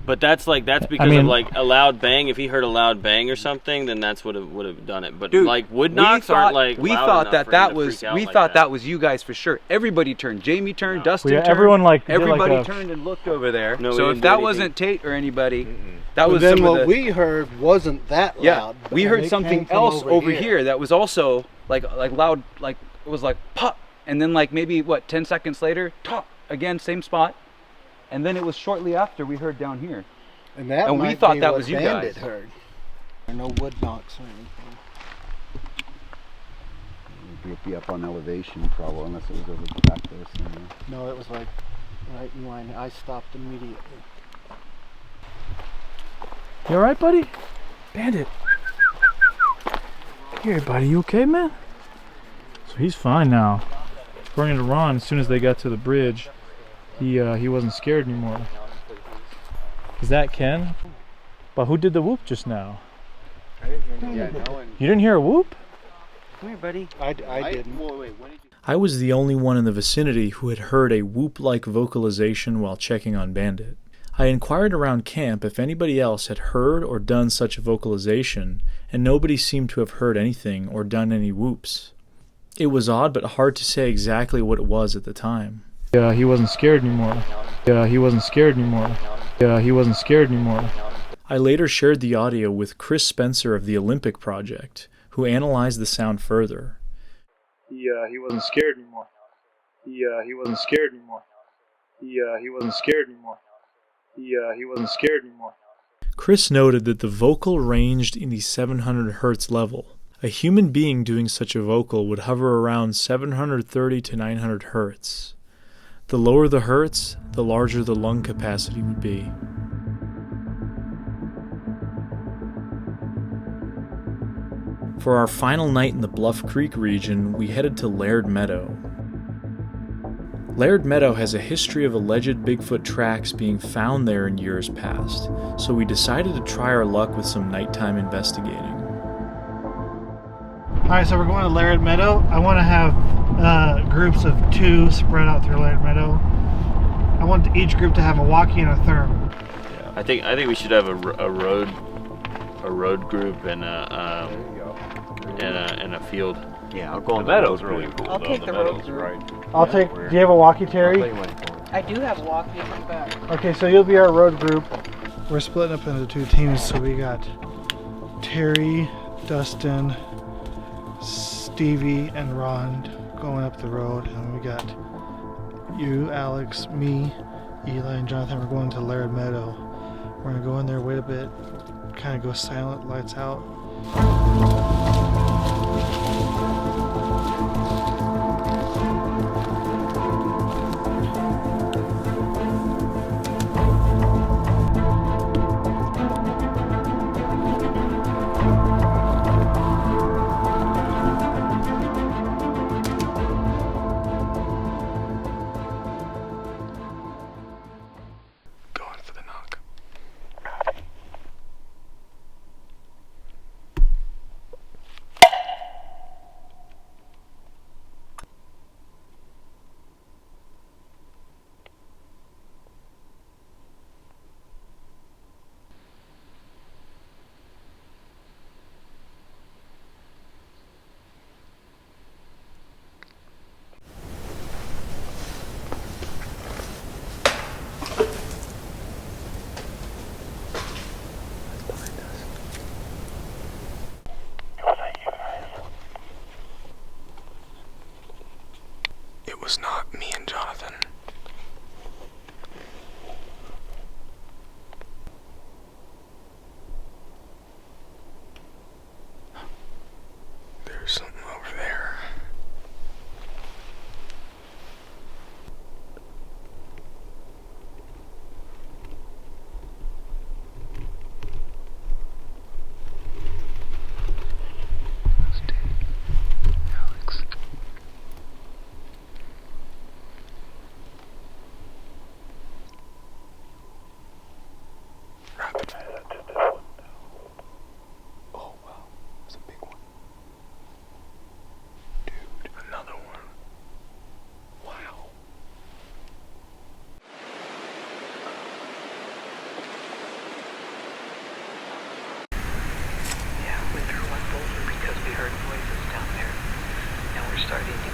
But that's because of like a loud bang. If he heard a loud bang or something, then that's what would have done it. But Dude, like wood knocks aren't like we loud thought enough for him to freak out we like thought that was you guys for sure. Everybody turned. Jamie turned. Dustin turned. Everyone did everybody like a... turned and looked over there. No, so if that wasn't Tate or anybody, that was then some of what the, we heard wasn't that loud. Yeah, we heard something else over here that was also like loud, like it was like pop, and then like maybe 10 seconds later, pop again, same spot, and then it was shortly after we heard down here. And we thought that was you guys. Heard. No wood knocks or anything. It'd be up on elevation probably, unless it was over back there somewhere. No, it was like right in line. I stopped immediately. You all right, buddy? Bandit. Here, buddy. You okay, man? So he's fine now. According to Ron, as soon as they got to the bridge, he wasn't scared anymore. Is that Ken? But who did the whoop just now? I didn't hear You didn't hear a whoop? Come here, buddy. I didn't. Wait, when did you... I was the only one in the vicinity who had heard a whoop-like vocalization while checking on Bandit. I inquired around camp if anybody else had heard or done such a vocalization, and nobody seemed to have heard anything or done any whoops. It was odd but hard to say exactly what it was at the time. Yeah, he wasn't scared anymore. Yeah, he wasn't scared anymore. Yeah, he wasn't scared anymore. I later shared the audio with Chris Spencer of the Olympic Project, who analyzed the sound further. He wasn't scared anymore. He wasn't scared anymore. He wasn't scared anymore. He wasn't scared anymore. Chris noted that the vocal ranged in the 700 hertz level. A human being doing such a vocal would hover around 730 to 900 hertz. The lower the hertz, the larger the lung capacity would be. For our final night in the Bluff Creek region, we headed to Laird Meadow. Laird Meadow has a history of alleged Bigfoot tracks being found there in years past, so we decided to try our luck with some nighttime investigating. Alright, so we're going to Laird Meadow. I want to have groups of 2 spread out through Laird Meadow. I want each group to have a walkie and a therm. Yeah. I think we should have a road group and a field. Yeah, I'll go on the meadow's really cool. I'll take the road group. Right. I'll take. Do you have a walkie, Terry? I do have a walkie in the back. Okay, so you'll be our road group. We're splitting up into 2 teams, so we got Terry, Dustin, Stevie, and Ron going up the road, and we got you, Alex, me, Eli, and Jonathan. We're going to Laird Meadow. We're gonna go in there, wait a bit, kind of go silent, lights out.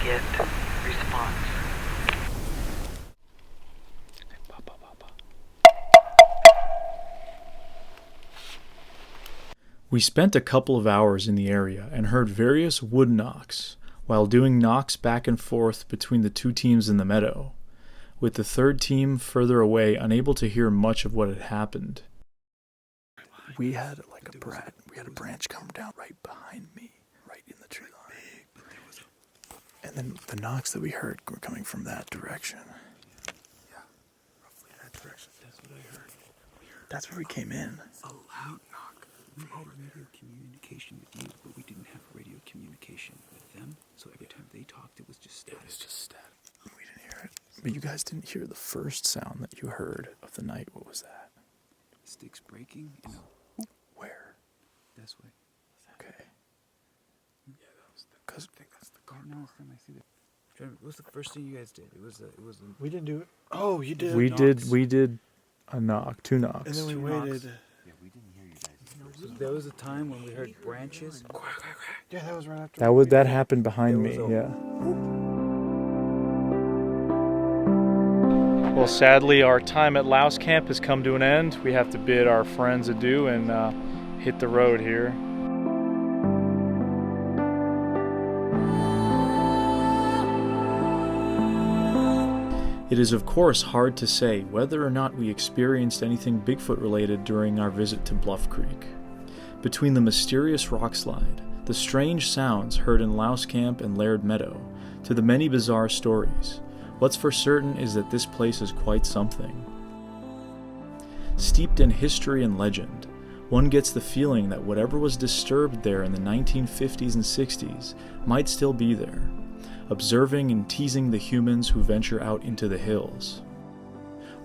get response. We spent a couple of hours in the area and heard various wood knocks, while doing knocks back and forth between the two teams in the meadow, with the third team further away unable to hear much of what had happened. We had a branch come down right behind me, right in the tree line. And then the knocks that we heard were coming from that direction. Yeah, roughly that direction. That's what I heard. That's where we came in. A loud knock. We had radio communication with you, but we didn't have radio communication with them. So every time they talked, it was just static. It was just static. We didn't hear it. But you guys didn't hear the first sound that you heard of the night. What was that? Sticks breaking? Where? This way. Okay. Yeah, that was the. Cause I think that's the car. No, time I see that. What was the first thing you guys did? It was. We didn't do it. Oh, you did. We did a knock, 2 knocks. And then we waited. Yeah, we didn't hear you guys. There was a time when we heard branches. Yeah, that was right after. That happened behind me. Yeah. Well, sadly, our time at Louse Camp has come to an end. We have to bid our friends adieu and hit the road here. It is, of course, hard to say whether or not we experienced anything Bigfoot related during our visit to Bluff Creek. Between the mysterious rock slide, the strange sounds heard in Louse Camp and Laird Meadow, to the many bizarre stories, what's for certain is that this place is quite something. Steeped in history and legend, one gets the feeling that whatever was disturbed there in the 1950s and 60s might still be there, observing and teasing the humans who venture out into the hills.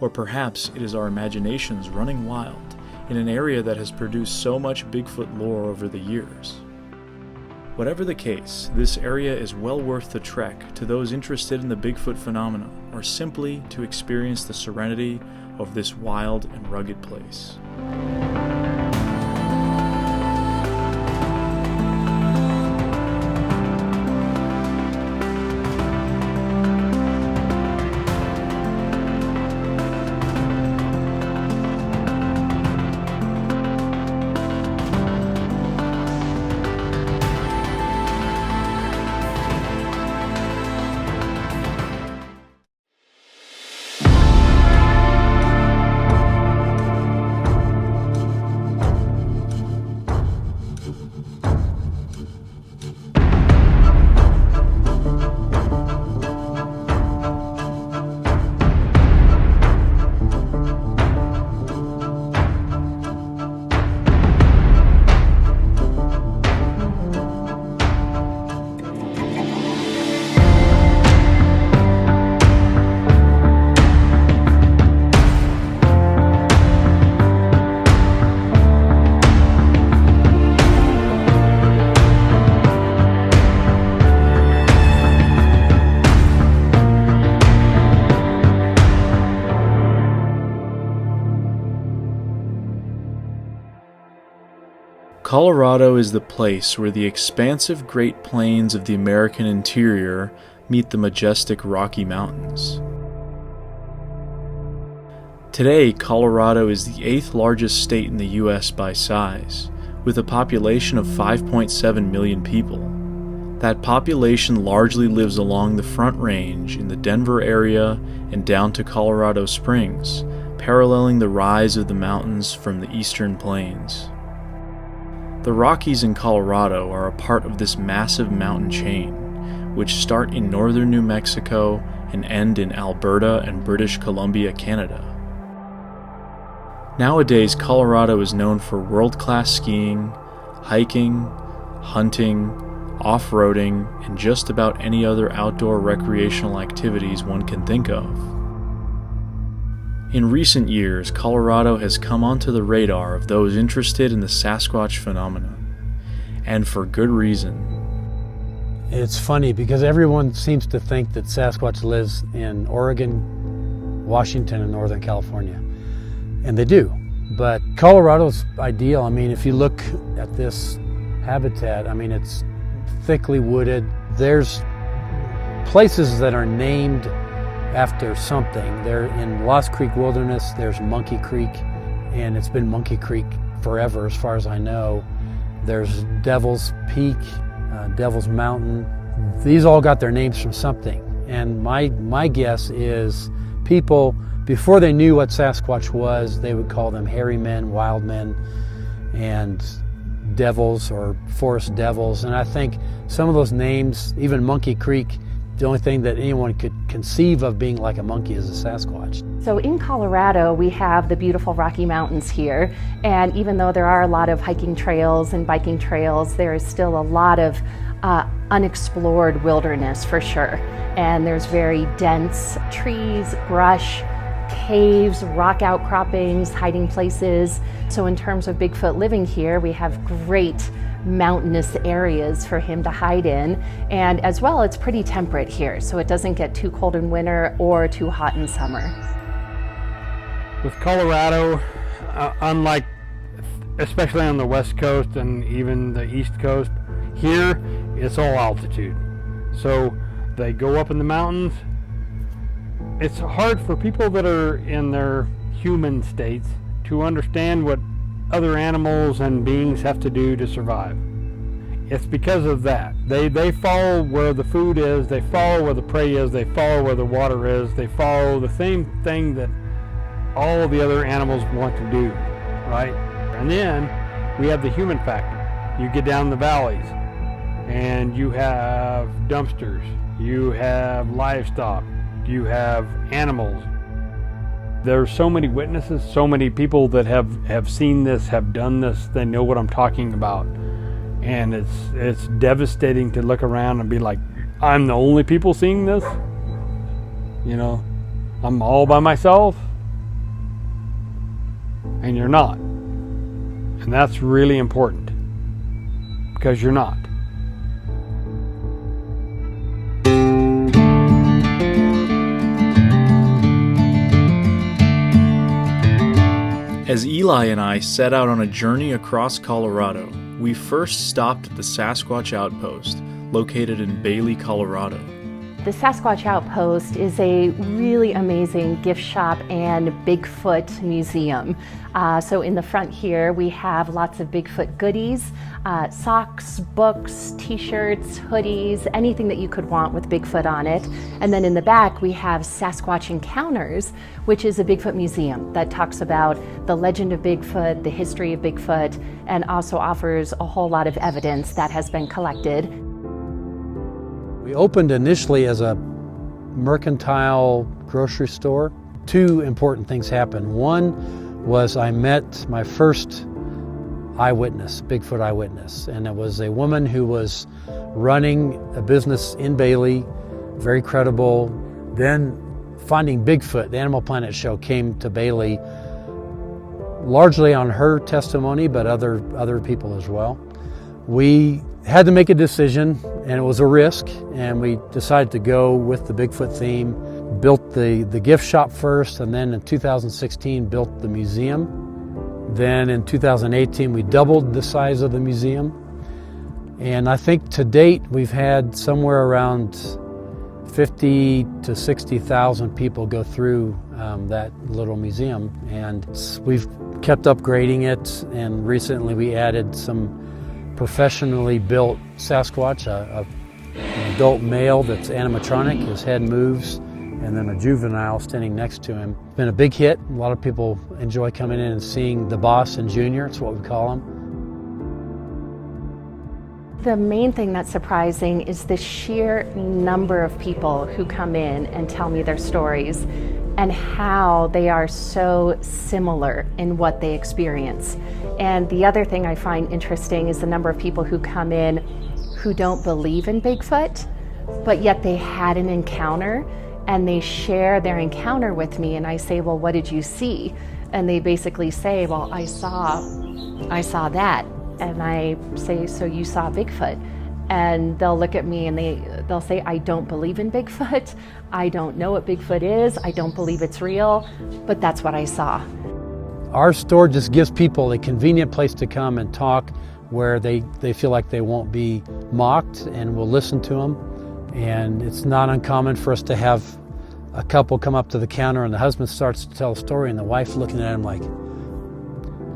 Or perhaps it is our imaginations running wild in an area that has produced so much Bigfoot lore over the years. Whatever the case, this area is well worth the trek to those interested in the Bigfoot phenomenon, or simply to experience the serenity of this wild and rugged place. Colorado is the place where the expansive Great Plains of the American interior meet the majestic Rocky Mountains. Today, Colorado is the 8th largest state in the U.S. by size, with a population of 5.7 million people. That population largely lives along the Front Range in the Denver area and down to Colorado Springs, paralleling the rise of the mountains from the eastern plains. The Rockies in Colorado are a part of this massive mountain chain, which start in northern New Mexico and end in Alberta and British Columbia, Canada. Nowadays, Colorado is known for world-class skiing, hiking, hunting, off-roading, and just about any other outdoor recreational activities one can think of. In recent years, Colorado has come onto the radar of those interested in the Sasquatch phenomenon, and for good reason. It's funny because everyone seems to think that Sasquatch lives in Oregon, Washington, and Northern California, and they do. But Colorado's ideal. I mean, if you look at this habitat, I mean, it's thickly wooded. There's places that are named after something. They're in Lost Creek Wilderness, there's Monkey Creek, and it's been Monkey Creek forever as far as I know. There's Devil's Peak, Devil's Mountain. These all got their names from something. And my guess is people, before they knew what Sasquatch was, they would call them hairy men, wild men, and devils or forest devils. And I think some of those names, even Monkey Creek, the only thing that anyone could conceive of being like a monkey is a Sasquatch. So in Colorado, we have the beautiful Rocky Mountains here, and even though there are a lot of hiking trails and biking trails, there is still a lot of unexplored wilderness for sure. And there's very dense trees, brush, caves, rock outcroppings, hiding places. So in terms of Bigfoot living here, we have great mountainous areas for him to hide in. And as well, it's pretty temperate here, so it doesn't get too cold in winter or too hot in summer. With Colorado, unlike, especially on the West Coast and even the East Coast, here it's all altitude. So they go up in the mountains. It's hard for people that are in their human states to understand what other animals and beings have to do to survive. It's because of that. They follow where the food is, they follow where the prey is, they follow where the water is, they follow the same thing that all of the other animals want to do, right? And then we have the human factor. You get down the valleys and you have dumpsters, you have livestock, you have animals. There's so many witnesses, so many people that have seen this, have done this, they know what I'm talking about. And it's devastating to look around and be like, I'm the only people seeing this? You know, I'm all by myself? And you're not. And that's really important, because you're not. As Eli and I set out on a journey across Colorado, we first stopped at the Sasquatch Outpost, located in Bailey, Colorado. The Sasquatch Outpost is a really amazing gift shop and Bigfoot museum. So in the front here, we have lots of Bigfoot goodies, socks, books, t-shirts, hoodies, anything that you could want with Bigfoot on it. And then in the back, we have Sasquatch Encounters, which is a Bigfoot museum that talks about the legend of Bigfoot, the history of Bigfoot, and also offers a whole lot of evidence that has been collected. We opened initially as a mercantile grocery store. Two important things happened. One was I met my first eyewitness, Bigfoot eyewitness, and it was a woman who was running a business in Bailey, very credible. Then Finding Bigfoot, the Animal Planet show, came to Bailey largely on her testimony, but other people as well. We had to make a decision, and it was a risk, and we decided to go with the Bigfoot theme. Built the gift shop first, and then in 2016 built the museum. Then in 2018 we doubled the size of the museum. And I think to date we've had somewhere around 50 to 60,000 people go through that little museum. And we've kept upgrading it, and recently we added some professionally built Sasquatch, an adult male that's animatronic, his head moves, and then a juvenile standing next to him. It's been a big hit. A lot of people enjoy coming in and seeing the boss and Junior, it's what we call him. The main thing that's surprising is the sheer number of people who come in and tell me their stories and how they are so similar in what they experience. And the other thing I find interesting is the number of people who come in who don't believe in Bigfoot, but yet they had an encounter and they share their encounter with me, and I say, well, what did you see? And they basically say, well, I saw that. And I say, so you saw Bigfoot? And they'll look at me and they'll say, I don't believe in Bigfoot. I don't know what Bigfoot is. I don't believe it's real, but that's what I saw. Our store just gives people a convenient place to come and talk where they feel like they won't be mocked, and we'll listen to them. And it's not uncommon for us to have a couple come up to the counter and the husband starts to tell a story and the wife looking at him like,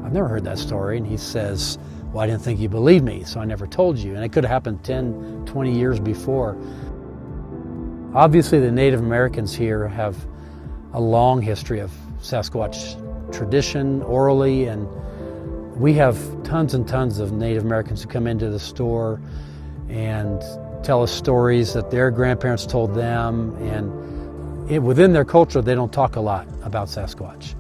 I've never heard that story. And he says, well, I didn't think you believed me, so I never told you. And it could have happened 10, 20 years before. Obviously, the Native Americans here have a long history of Sasquatch tradition, orally, and we have tons and tons of Native Americans who come into the store and tell us stories that their grandparents told them, and within their culture they don't talk a lot about Sasquatch.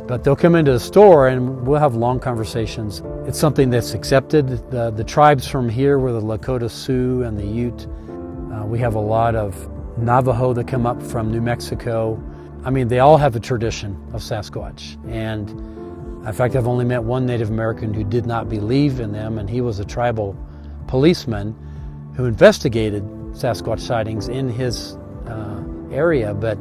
But they'll come into the store and we'll have long conversations. It's something that's accepted. The tribes from here were the Lakota Sioux and the Ute. We have a lot of Navajo that come up from New Mexico. I mean, they all have a tradition of Sasquatch. And in fact, I've only met one Native American who did not believe in them, and he was a tribal policeman who investigated Sasquatch sightings in his area, but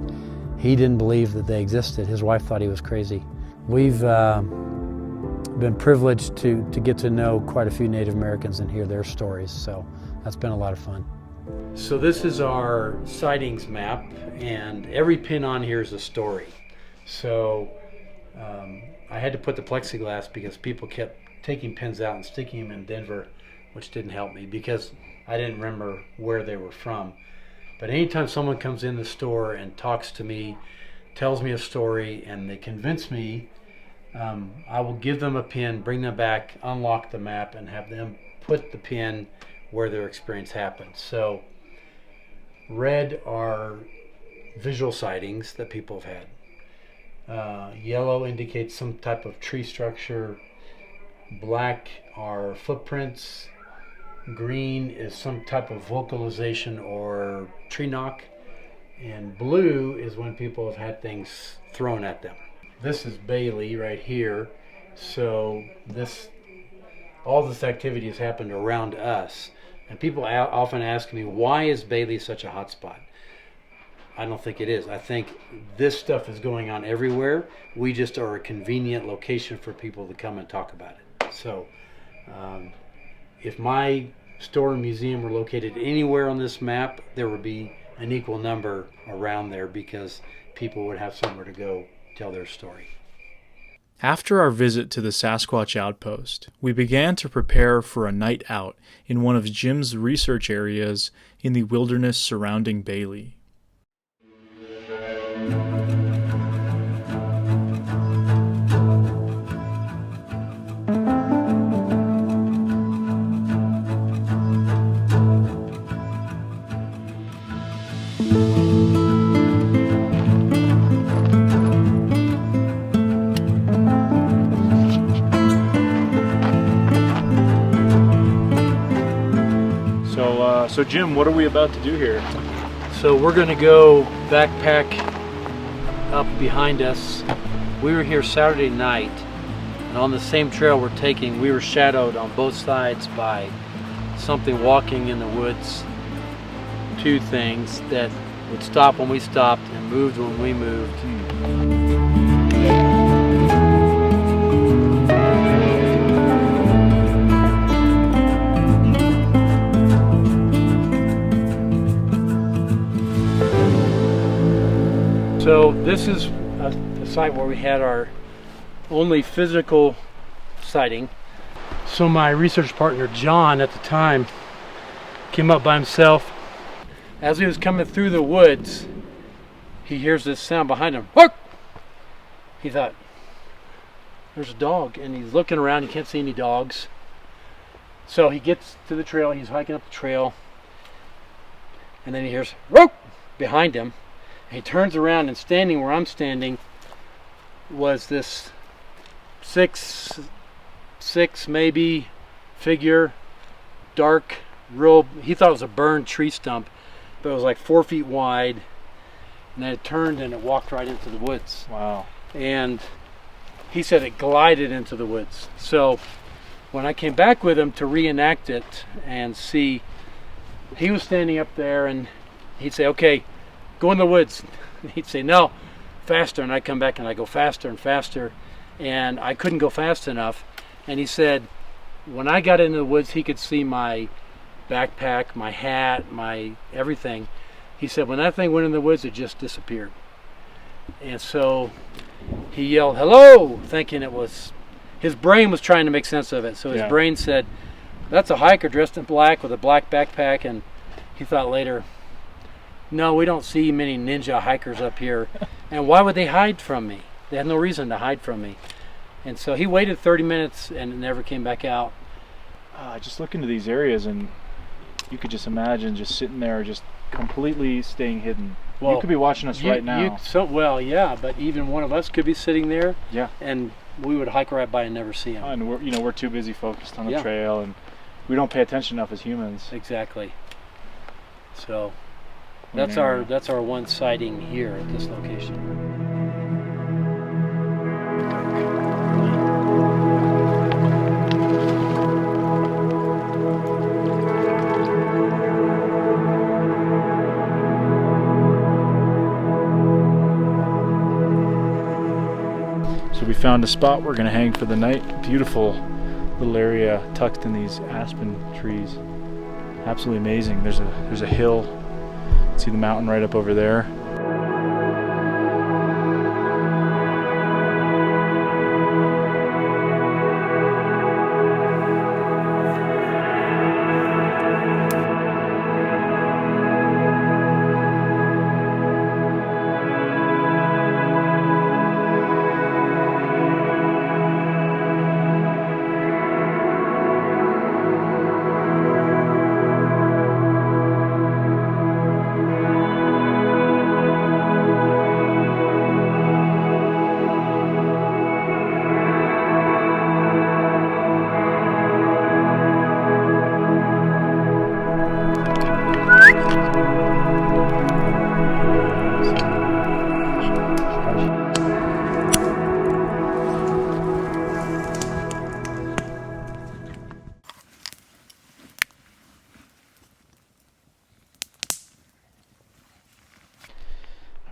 he didn't believe that they existed. His wife thought he was crazy. We've been privileged to get to know quite a few Native Americans and hear their stories, so that's been a lot of fun. So this is our sightings map, and every pin on here is a story. So I had to put the plexiglass because people kept taking pins out and sticking them in Denver, which didn't help me because I didn't remember where they were from. But anytime someone comes in the store and talks to me, tells me a story, and they convince me, I will give them a pin, bring them back, unlock the map, and have them put the pin where their experience happened. So red are visual sightings that people have had. Yellow indicates some type of tree structure. Black are footprints. Green is some type of vocalization or tree knock. And blue is when people have had things thrown at them. This is Bailey right here. So all this activity has happened around us. And people often ask me, why is Bailey such a hot spot? I don't think it is. I think this stuff is going on everywhere. We just are a convenient location for people to come and talk about it. So if my store and museum were located anywhere on this map, there would be an equal number around there because people would have somewhere to go tell their story. After our visit to the Sasquatch Outpost, we began to prepare for a night out in one of Jim's research areas in the wilderness surrounding Bailey. So Jim, what are we about to do here? So we're going to go backpack up behind us. We were here Saturday night, and on the same trail we're taking, we were shadowed on both sides by something walking in the woods. Two things that would stop when we stopped and moved when we moved. So this is a site where we had our only physical sighting. So my research partner John at the time came up by himself. As he was coming through the woods, he hears this sound behind him. Bark! He thought, there's a dog, and he's looking around, he can't see any dogs. So he gets to the trail, he's hiking up the trail, and then he hears "Rope!" behind him. He turns around, and standing where I'm standing was this six maybe figure, dark, real. He thought it was a burned tree stump, but it was like 4 feet wide, and then it turned and it walked right into the woods. Wow. And he said it glided into the woods. So when I came back with him to reenact it and see, he was standing up there and he'd say, okay, go in the woods. He'd say, no, faster. And I'd come back and I'd go faster and faster. And I couldn't go fast enough. And he said, when I got into the woods, he could see my backpack, my hat, my everything. He said when that thing went in the woods, it just disappeared. And so he yelled, "Hello!" thinking it was, his brain was trying to make sense of it. So his brain said, "That's a hiker dressed in black with a black backpack." And he thought later, no, we don't see many ninja hikers up here. And why would they hide from me? They had no reason to hide from me. And so he waited 30 minutes and never came back out. Just look into these areas and you could just imagine just sitting there, just completely staying hidden. Well, you could be watching us right now. Well, yeah, but even one of us could be sitting there. Yeah. And we would hike right by and never see him. And we're too busy focused on the trail, and we don't pay attention enough as humans. Exactly. So that's our one sighting here at this location. So we found a spot we're gonna hang for the night. Beautiful little area tucked in these aspen trees. Absolutely amazing. There's a hill. See the mountain right up over there.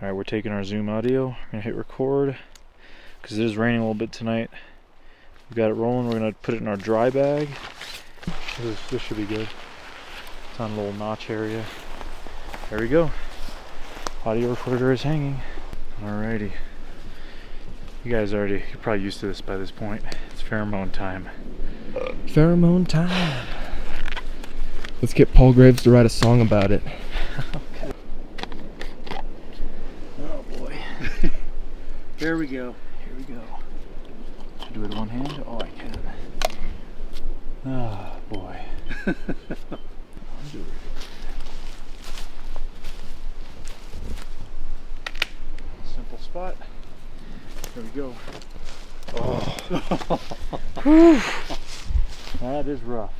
Alright, we're taking our Zoom audio. We're going to hit record because it is raining a little bit tonight. We've got it rolling. We're going to put it in our dry bag. This should be good. It's on a little notch area. There we go. Audio recorder is hanging. Alrighty. You're probably used to this by this point. It's pheromone time. Pheromone time. Let's get Paul Graves to write a song about it. Okay. Oh boy. Here we go. Here we go. Should I do it with one hand? Oh, I can. Oh boy. Simple spot. There we go. Oh. That is rough.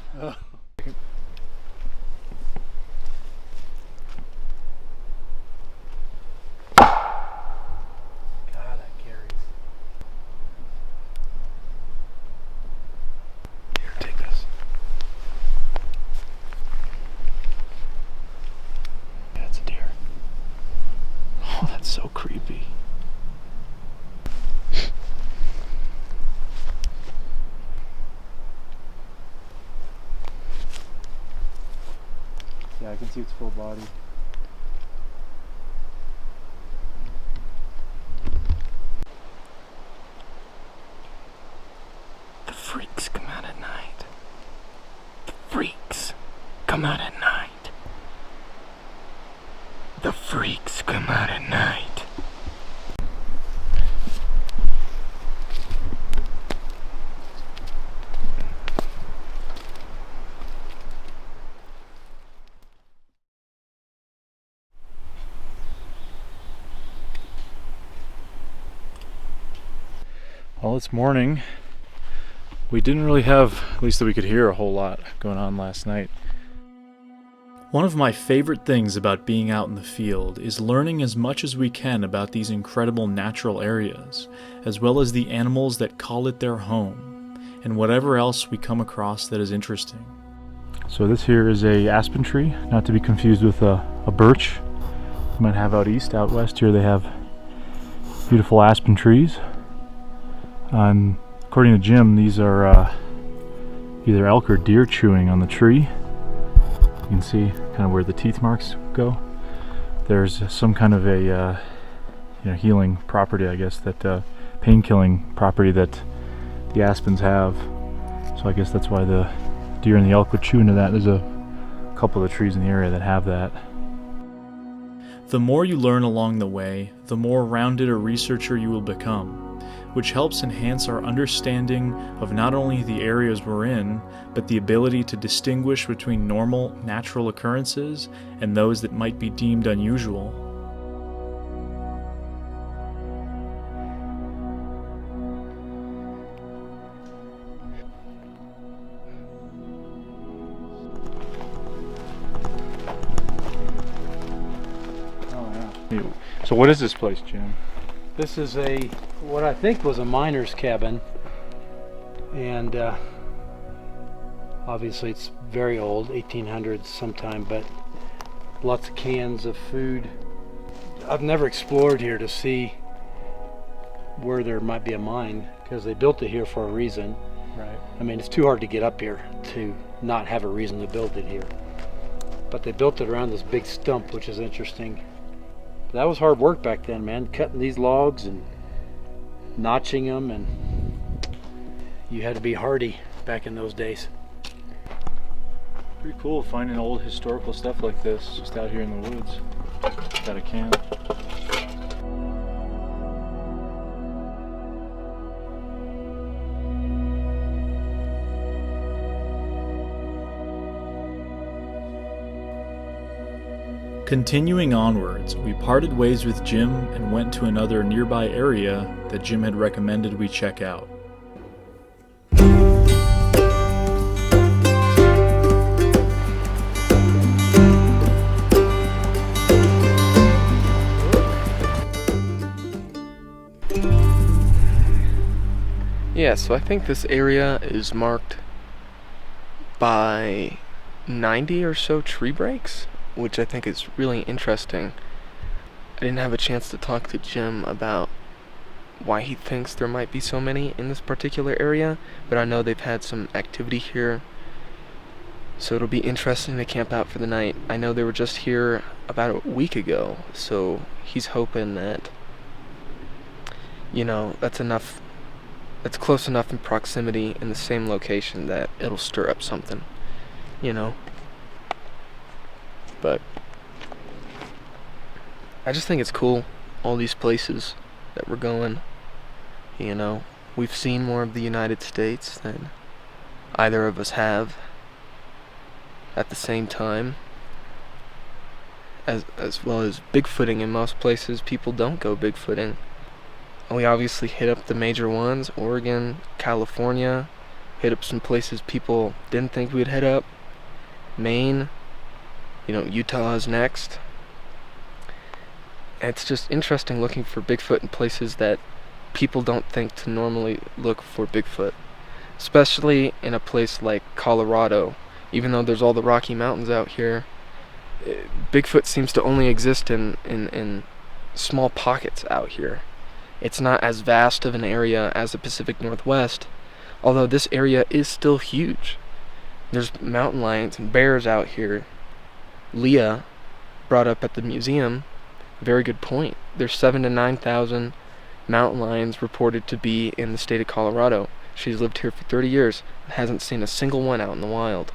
So creepy. Yeah, I can see its full body. The freaks come out at night. The freaks come out at night. The freaks come out at night. Well, it's morning. We didn't really have, at least that we could hear, a whole lot going on last night. One of my favorite things about being out in the field is learning as much as we can about these incredible natural areas, as well as the animals that call it their home, and whatever else we come across that is interesting. So this here is a aspen tree, not to be confused with a birch you might have out east. Out west here they have beautiful aspen trees. According to Jim, these are either elk or deer chewing on the tree. You can see kind of where the teeth marks go. There's some kind of a healing property, I guess, that pain-killing property that the aspens have. So I guess that's why the deer and the elk would chew into that. There's a couple of the trees in the area that have that. The more you learn along the way, the more rounded a researcher you will become, which helps enhance our understanding of not only the areas we're in, but the ability to distinguish between normal, natural occurrences and those that might be deemed unusual. So what is this place, Jim? This is what I think was a miner's cabin, and obviously it's very old, 1800s sometime, but lots of cans of food. I've never explored here to see where there might be a mine, because they built it here for a reason. Right. I mean, it's too hard to get up here to not have a reason to build it here. But they built it around this big stump, which is interesting. That was hard work back then, man, cutting these logs and notching them, and you had to be hardy back in those days. Pretty cool finding old historical stuff like this just out here in the woods. Got a can. Continuing onwards, we parted ways with Jim and went to another nearby area that Jim had recommended we check out. Yeah, so I think this area is marked by 90 or so tree breaks, which I think is really interesting. I didn't have a chance to talk to Jim about why he thinks there might be so many in this particular area, but I know they've had some activity here, so it'll be interesting to camp out for the night. I know they were just here about a week ago, so he's hoping that, that's enough, that's close enough in proximity in the same location that it'll stir up something, But I just think it's cool, all these places that we're going. We've seen more of the United States than either of us have at the same time. As well as bigfooting in most places, people don't go bigfooting. We obviously hit up the major ones, Oregon, California, hit up some places people didn't think we'd hit up, Maine. Utah is next. And it's just interesting looking for Bigfoot in places that people don't think to normally look for Bigfoot. Especially in a place like Colorado. Even though there's all the Rocky Mountains out here, Bigfoot seems to only exist in small pockets out here. It's not as vast of an area as the Pacific Northwest, although this area is still huge. There's mountain lions and bears out here. Leah brought up at the museum, very good point. There's 7,000 to 9,000 mountain lions reported to be in the state of Colorado. She's lived here for 30 years and hasn't seen a single one out in the wild.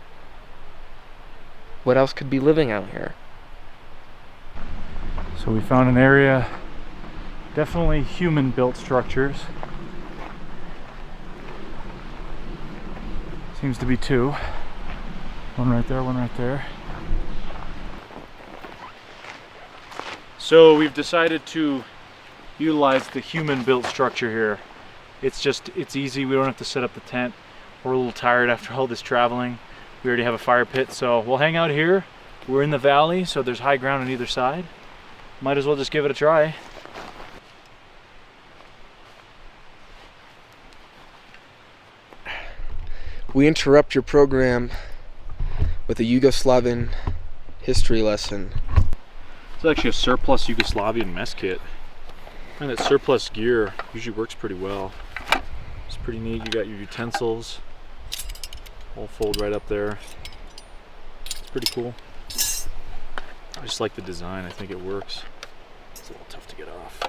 What else could be living out here? So we found an area, definitely human-built structures. Seems to be two. One right there, one right there. So we've decided to utilize the human-built structure here. It's easy, we don't have to set up the tent. We're a little tired after all this traveling. We already have a fire pit, so we'll hang out here. We're in the valley, so there's high ground on either side. Might as well just give it a try. We interrupt your program with a Yugoslavian history lesson. It's actually a surplus Yugoslavian mess kit. And that surplus gear usually works pretty well. It's pretty neat. You got your utensils all fold right up there. It's pretty cool. I just like the design. I think it works. It's a little tough to get off.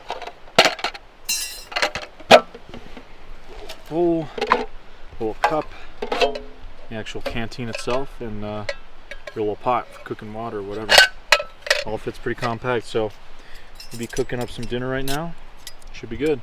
Bowl, little cup, the actual canteen itself, and your little pot for cooking water or whatever. All fits pretty compact, so we'll be cooking up some dinner right now. Should be good.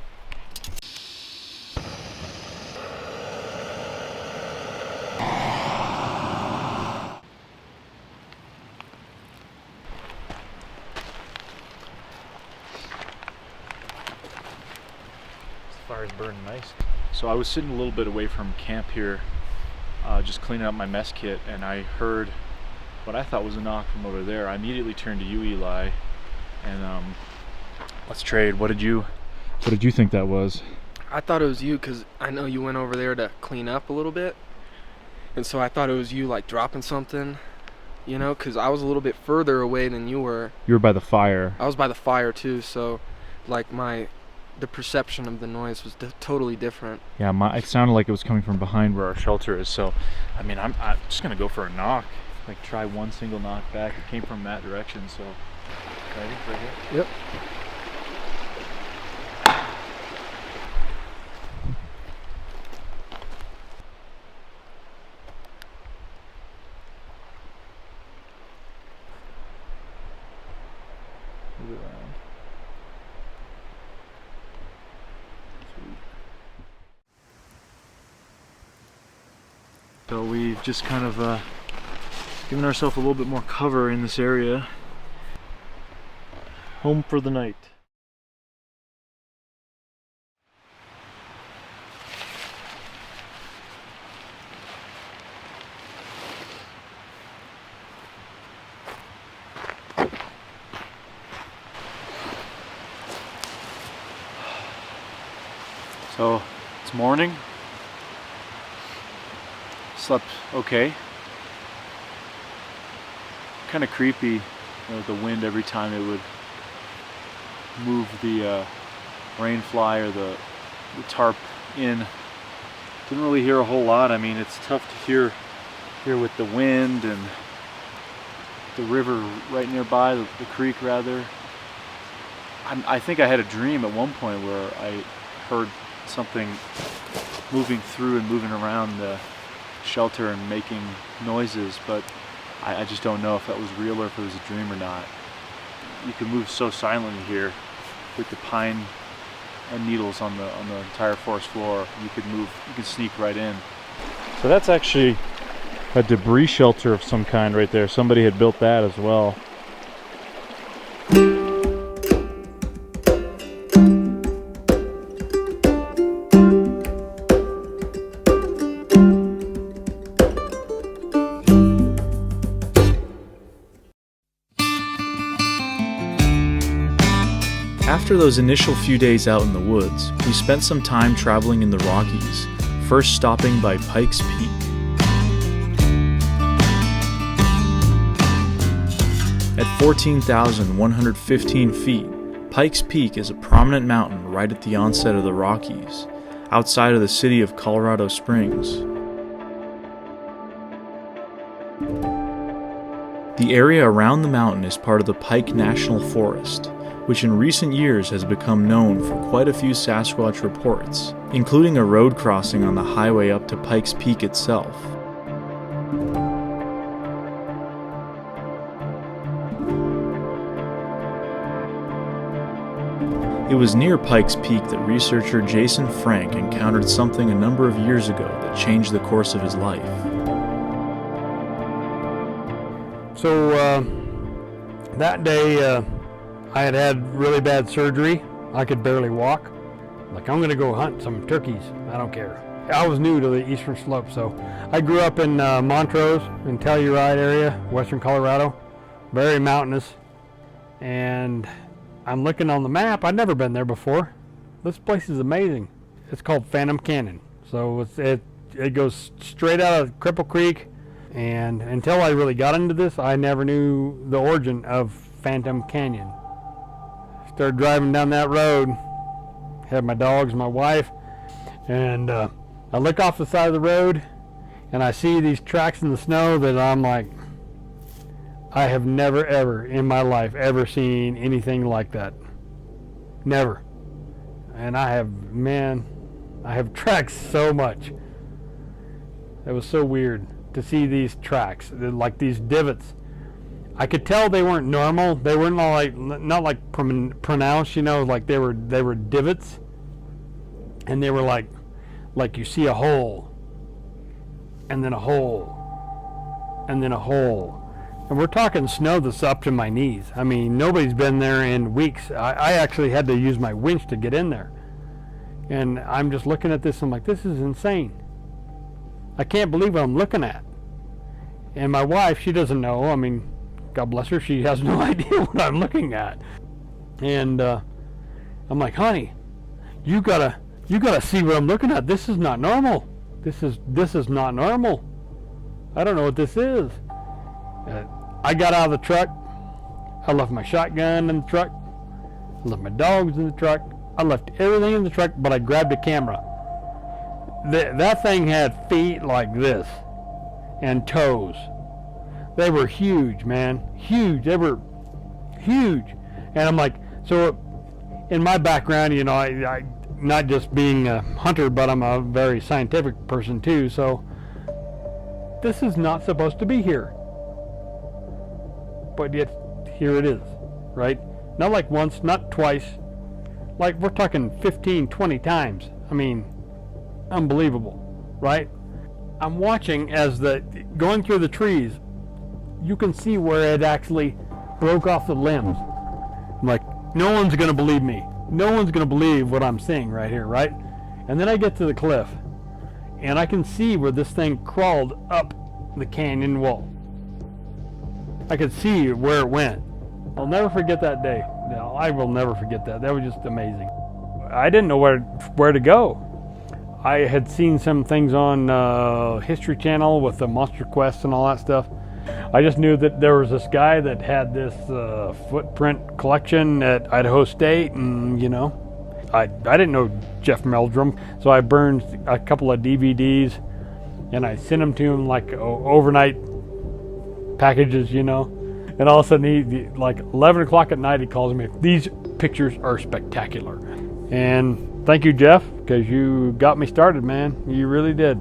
Fire's burning nice. So I was sitting a little bit away from camp here, just cleaning up my mess kit, and I heard what I thought was a knock from over there. I immediately turned to you, Eli, and let's trade. What did you think that was? I thought it was you because I know you went over there to clean up a little bit, and so I thought it was you like dropping something, you know, because I was a little bit further away than you were. You were by the fire. I was by the fire too, so like the perception of the noise was totally different. Yeah, it sounded like it was coming from behind where our shelter is. So, I mean, I'm just gonna go for a knock. Like try one single knock back. It came from that direction. So, ready? Right here. Yep. Move it around. So we've just kind of given ourselves a little bit more cover in this area. Home for the night. So it's morning. Slept okay. Kind of creepy, you know, the wind every time it would move the rain fly or the tarp in. Didn't really hear a whole lot. I mean, it's tough to hear here with the wind and the river right nearby, the creek rather. I think I had a dream at one point where I heard something moving through and moving around the shelter and making noises, but I just don't know if that was real or if it was a dream or not. You can move so silently here with the pine and needles on the entire forest floor. You can sneak right in. So that's actually a debris shelter of some kind right there. Somebody had built that as well. After those initial few days out in the woods, we spent some time traveling in the Rockies, first stopping by Pikes Peak. At 14,115 feet, Pikes Peak is a prominent mountain right at the onset of the Rockies, outside of the city of Colorado Springs. The area around the mountain is part of the Pike National Forest, which in recent years has become known for quite a few Sasquatch reports, including a road crossing on the highway up to Pikes Peak itself. It was near Pikes Peak that researcher Jason Frank encountered something a number of years ago that changed the course of his life. So that day, I had really bad surgery. I could barely walk. Like, I'm gonna go hunt some turkeys. I don't care. I was new to the Eastern Slope, so I grew up in Montrose, in Telluride area, Western Colorado. Very mountainous. And I'm looking on the map. I'd never been there before. This place is amazing. It's called Phantom Canyon. So it goes straight out of Cripple Creek. And until I really got into this, I never knew the origin of Phantom Canyon. Started driving down that road, had my dogs, my wife, and I look off the side of the road and I see these tracks in the snow that I'm like, I have never ever in my life ever seen anything like that. Never. And I have tracked so much. It was so weird to see these tracks, like these divots. I could tell they weren't normal. They were not like pronounced, you know, like they were divots, and they were like you see a hole, and then a hole, and then a hole. And we're talking snow that's up to my knees. I mean, nobody's been there in weeks. I actually had to use my winch to get in there. And I'm just looking at this, I'm like, this is insane. I can't believe what I'm looking at. And my wife, she doesn't know. I mean, God bless her, she has no idea what I'm looking at. And I'm like, honey, you gotta see what I'm looking at. This is not normal. This is not normal. I don't know what this is. I got out of the truck. I left my shotgun in the truck. I left my dogs in the truck. I left everything in the truck, but I grabbed a camera. That thing had feet like this and toes. They were huge, man. Huge. They were huge. And I'm like, so in my background, you know, I not just being a hunter, but I'm a very scientific person too, so this is not supposed to be here. But yet, here it is, right? Not like once, not twice. Like, we're talking 15, 20 times. I mean, unbelievable, right? I'm watching as going through the trees, you can see where it actually broke off the limbs. I'm like, no one's gonna believe me. No one's gonna believe what I'm seeing right here, right? And then I get to the cliff, and I can see where this thing crawled up the canyon wall. I could see where it went. I'll never forget that day. No, I will never forget that. That was just amazing. I didn't know where to go. I had seen some things on History Channel with the Monster Quest and all that stuff. I just knew that there was this guy that had this footprint collection at Idaho State, and you know, I didn't know Jeff Meldrum, so I burned a couple of DVDs and I sent them to him like overnight packages, you know. And all of a sudden, he like 11 o'clock at night, he calls me. These pictures are spectacular. And thank you, Jeff, because you got me started, man. You really did.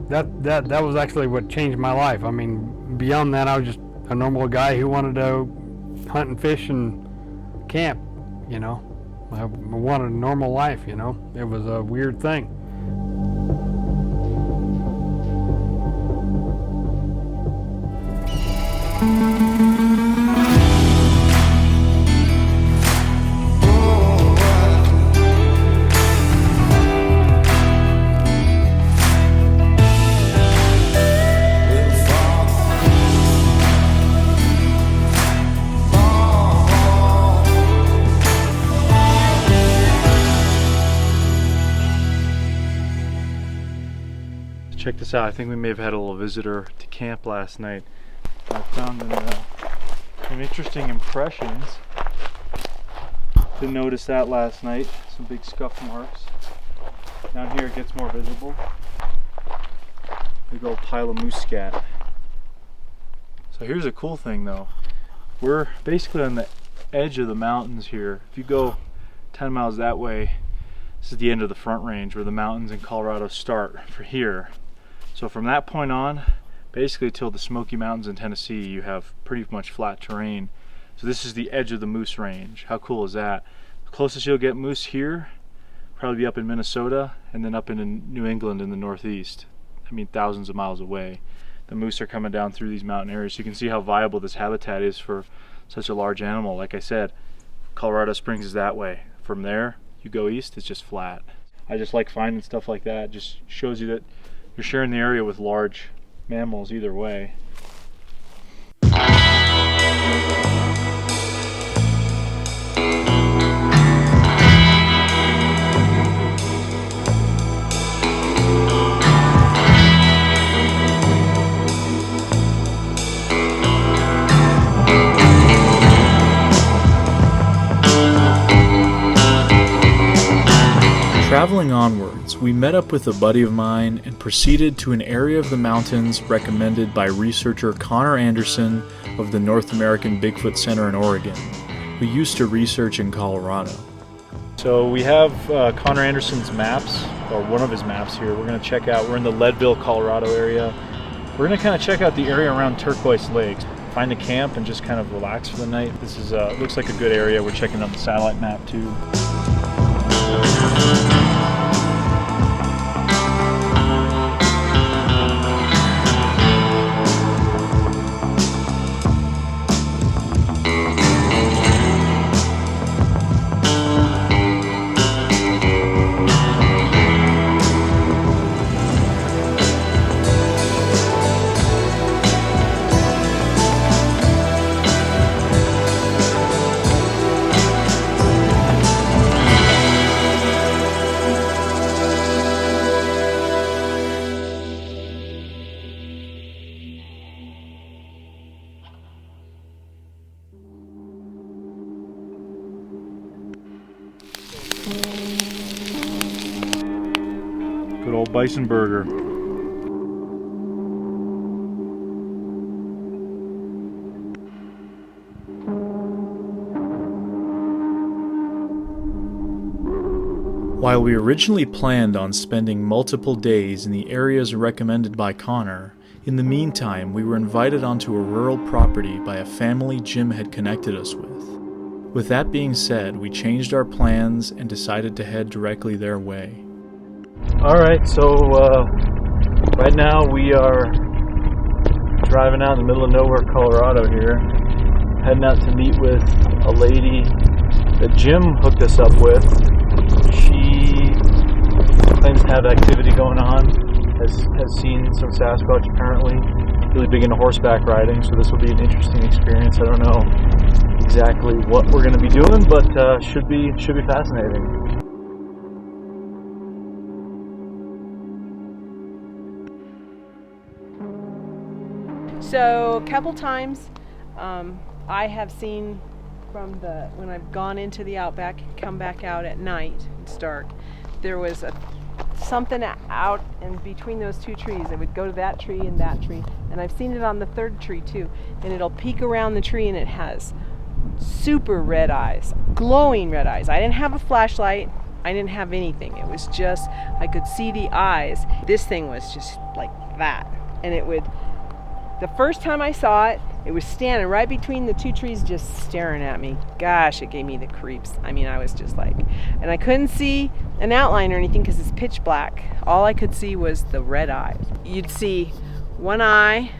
That was actually what changed my life. I mean, beyond that, I was just a normal guy who wanted to hunt and fish and camp, you know. I wanted a normal life, you know. It was a weird thing. Check this out. I think we may have had a little visitor to camp last night. I found some interesting impressions. Didn't notice that last night. Some big scuff marks. Down here it gets more visible. Big old pile of moose scat. So here's a cool thing though. We're basically on the edge of the mountains here. If you go 10 miles that way, this is the end of the Front Range where the mountains in Colorado start for here. So from that point on, basically till the Smoky Mountains in Tennessee, you have pretty much flat terrain. So this is the edge of the moose range. How cool is that? The closest you'll get moose here, probably be up in Minnesota, and then up in New England in the northeast. I mean, thousands of miles away. The moose are coming down through these mountain areas. So you can see how viable this habitat is for such a large animal. Like I said, Colorado Springs is that way. From there, you go east, it's just flat. I just like finding stuff like that. It just shows you that you're sharing the area with large mammals either way. Traveling onwards, we met up with a buddy of mine and proceeded to an area of the mountains recommended by researcher Connor Anderson of the North American Bigfoot Center in Oregon, who used to research in Colorado. So we have Connor Anderson's maps, or one of his maps here. We're going to check out, we're in the Leadville, Colorado area. We're going to kind of check out the area around Turquoise Lake, find a camp and just kind of relax for the night. This is looks like a good area. We're checking out the satellite map too. Good old bison burger. While we originally planned on spending multiple days in the areas recommended by Connor, in the meantime we were invited onto a rural property by a family Jim had connected us with. With that being said, we changed our plans and decided to head directly their way. Alright, so right now we are driving out in the middle of nowhere, Colorado here, heading out to meet with a lady that Jim hooked us up with. She claims to have activity going on, has seen some Sasquatch apparently, really big into horseback riding, so this will be an interesting experience. I don't know exactly what we're going to be doing, but should be fascinating. So a couple times I have seen from when I've gone into the outback, come back out at night, it's dark, there was something out in between those two trees. It would go to that tree and that tree, and I've seen it on the third tree too, and it'll peek around the tree and it has super red eyes, glowing red eyes. I didn't have a flashlight, I didn't have anything, it was just, I could see the eyes. This thing was just like that, and it would, the first time I saw it, it was standing right between the two trees just staring at me. Gosh, it gave me the creeps. I mean, I was just like, and I couldn't see an outline or anything because it's pitch black. All I could see was the red eyes. You'd see one eye,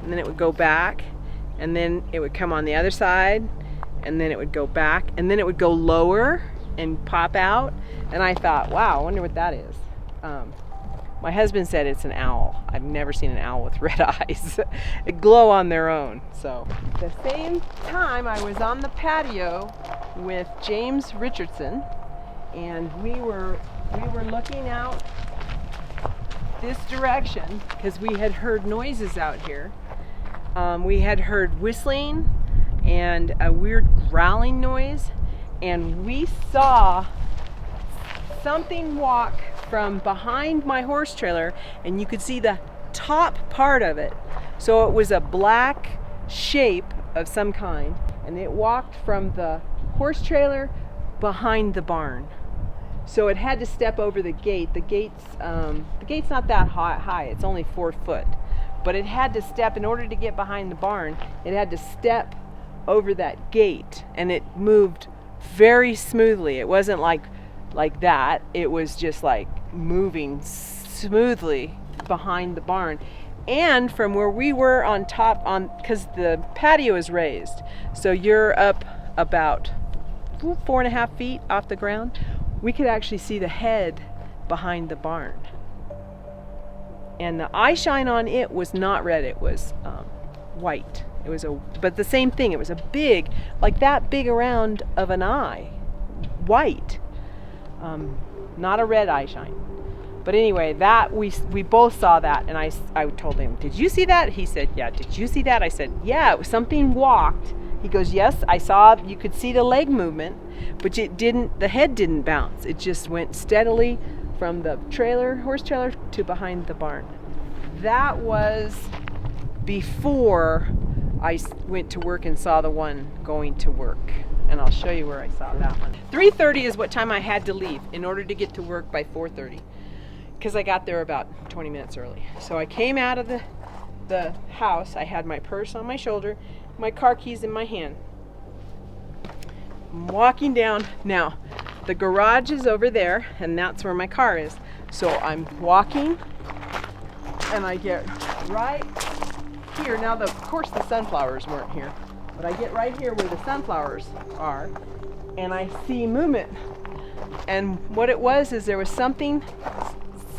and then it would go back, and then it would come on the other side, and then it would go back, and then it would go lower and pop out. And I thought, wow, I wonder what that is. My husband said it's an owl. I've never seen an owl with red eyes. They glow on their own. So the same time I was on the patio with James Richardson, and we were looking out this direction because we had heard noises out here. We had heard whistling and a weird growling noise, and we saw something walk from behind my horse trailer, and you could see the top part of it. So it was a black shape of some kind, and it walked from the horse trailer behind the barn. So it had to step over the gate. The gate's not that high, it's only 4 foot. But it had to step, in order to get behind the barn, it had to step over that gate, and it moved very smoothly. It wasn't like that, it was just like moving smoothly behind the barn. And from where we were on top, because the patio is raised, so you're up about 4.5 feet off the ground, we could actually see the head behind the barn. And the eye shine on it was not red, it was white. It was but the same thing, it was a big, like that big around of an eye, white. Not a red eye shine. But anyway, that we both saw that, and I told him, did you see that? He said, yeah. Did you see that? I said, yeah, it was something walked. He goes, yes, I saw, you could see the leg movement, but the head didn't bounce. It just went steadily from the horse trailer to behind the barn. That was before I went to work and saw the one going to work. And I'll show you where I saw that one. 3:30 is what time I had to leave in order to get to work by 4:30. Because I got there about 20 minutes early. So I came out of the house. I had my purse on my shoulder, my car keys in my hand. I'm walking down. Now, the garage is over there, and that's where my car is. So I'm walking, and I get right here. Now, of course, the sunflowers weren't here, but I get right here where the sunflowers are, and I see movement. And what it was is there was something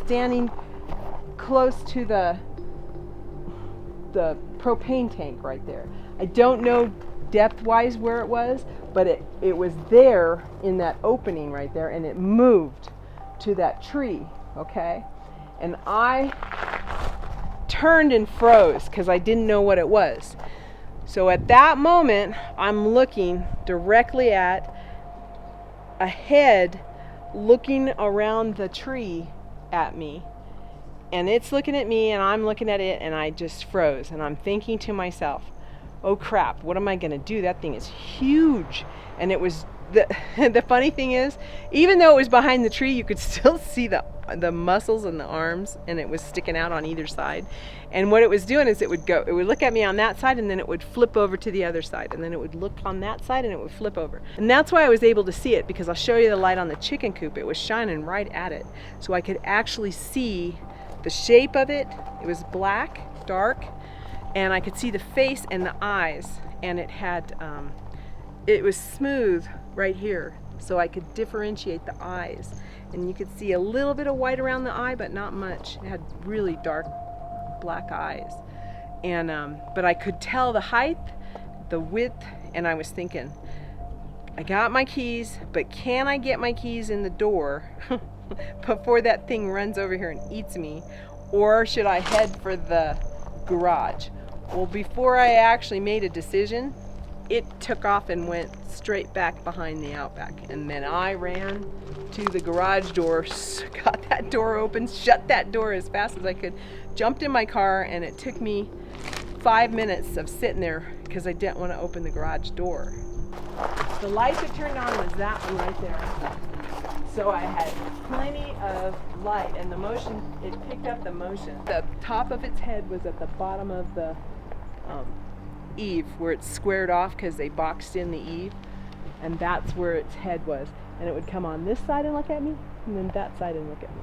standing close to the propane tank right there. I don't know depth-wise where it was, but it was there in that opening right there, and it moved to that tree, okay? And I turned and froze because I didn't know what it was. So at that moment, I'm looking directly at a head looking around the tree at me, and it's looking at me and I'm looking at it, and I just froze, and I'm thinking to myself, oh crap, what am I gonna do? That thing is huge. And it was the funny thing is, even though it was behind the tree, you could still see the muscles and the arms, and it was sticking out on either side. And what it was doing is it would look at me on that side, and then it would flip over to the other side, and then it would look on that side, and it would flip over. And that's why I was able to see it, because I'll show you the light on the chicken coop. It was shining right at it, so I could actually see the shape of it. It was black, dark, and I could see the face and the eyes, and it had it was smooth right here, so I could differentiate the eyes, and you could see a little bit of white around the eye, but not much. It had really dark black eyes, and but I could tell the height, the width, and I was thinking, I got my keys, but can I get my keys in the door before that thing runs over here and eats me, or should I head for the garage? Well, before I actually made a decision, it took off and went straight back behind the Outback. And then I ran to the garage door, got that door open, shut that door as fast as I could, jumped in my car, and it took me 5 minutes of sitting there because I didn't want to open the garage door. The light that turned on was that one right there. So I had plenty of light, and the motion, it picked up the motion. The top of its head was at the bottom of the eave, where it's squared off because they boxed in the eave, and that's where its head was. And it would come on this side and look at me, and then that side and look at me,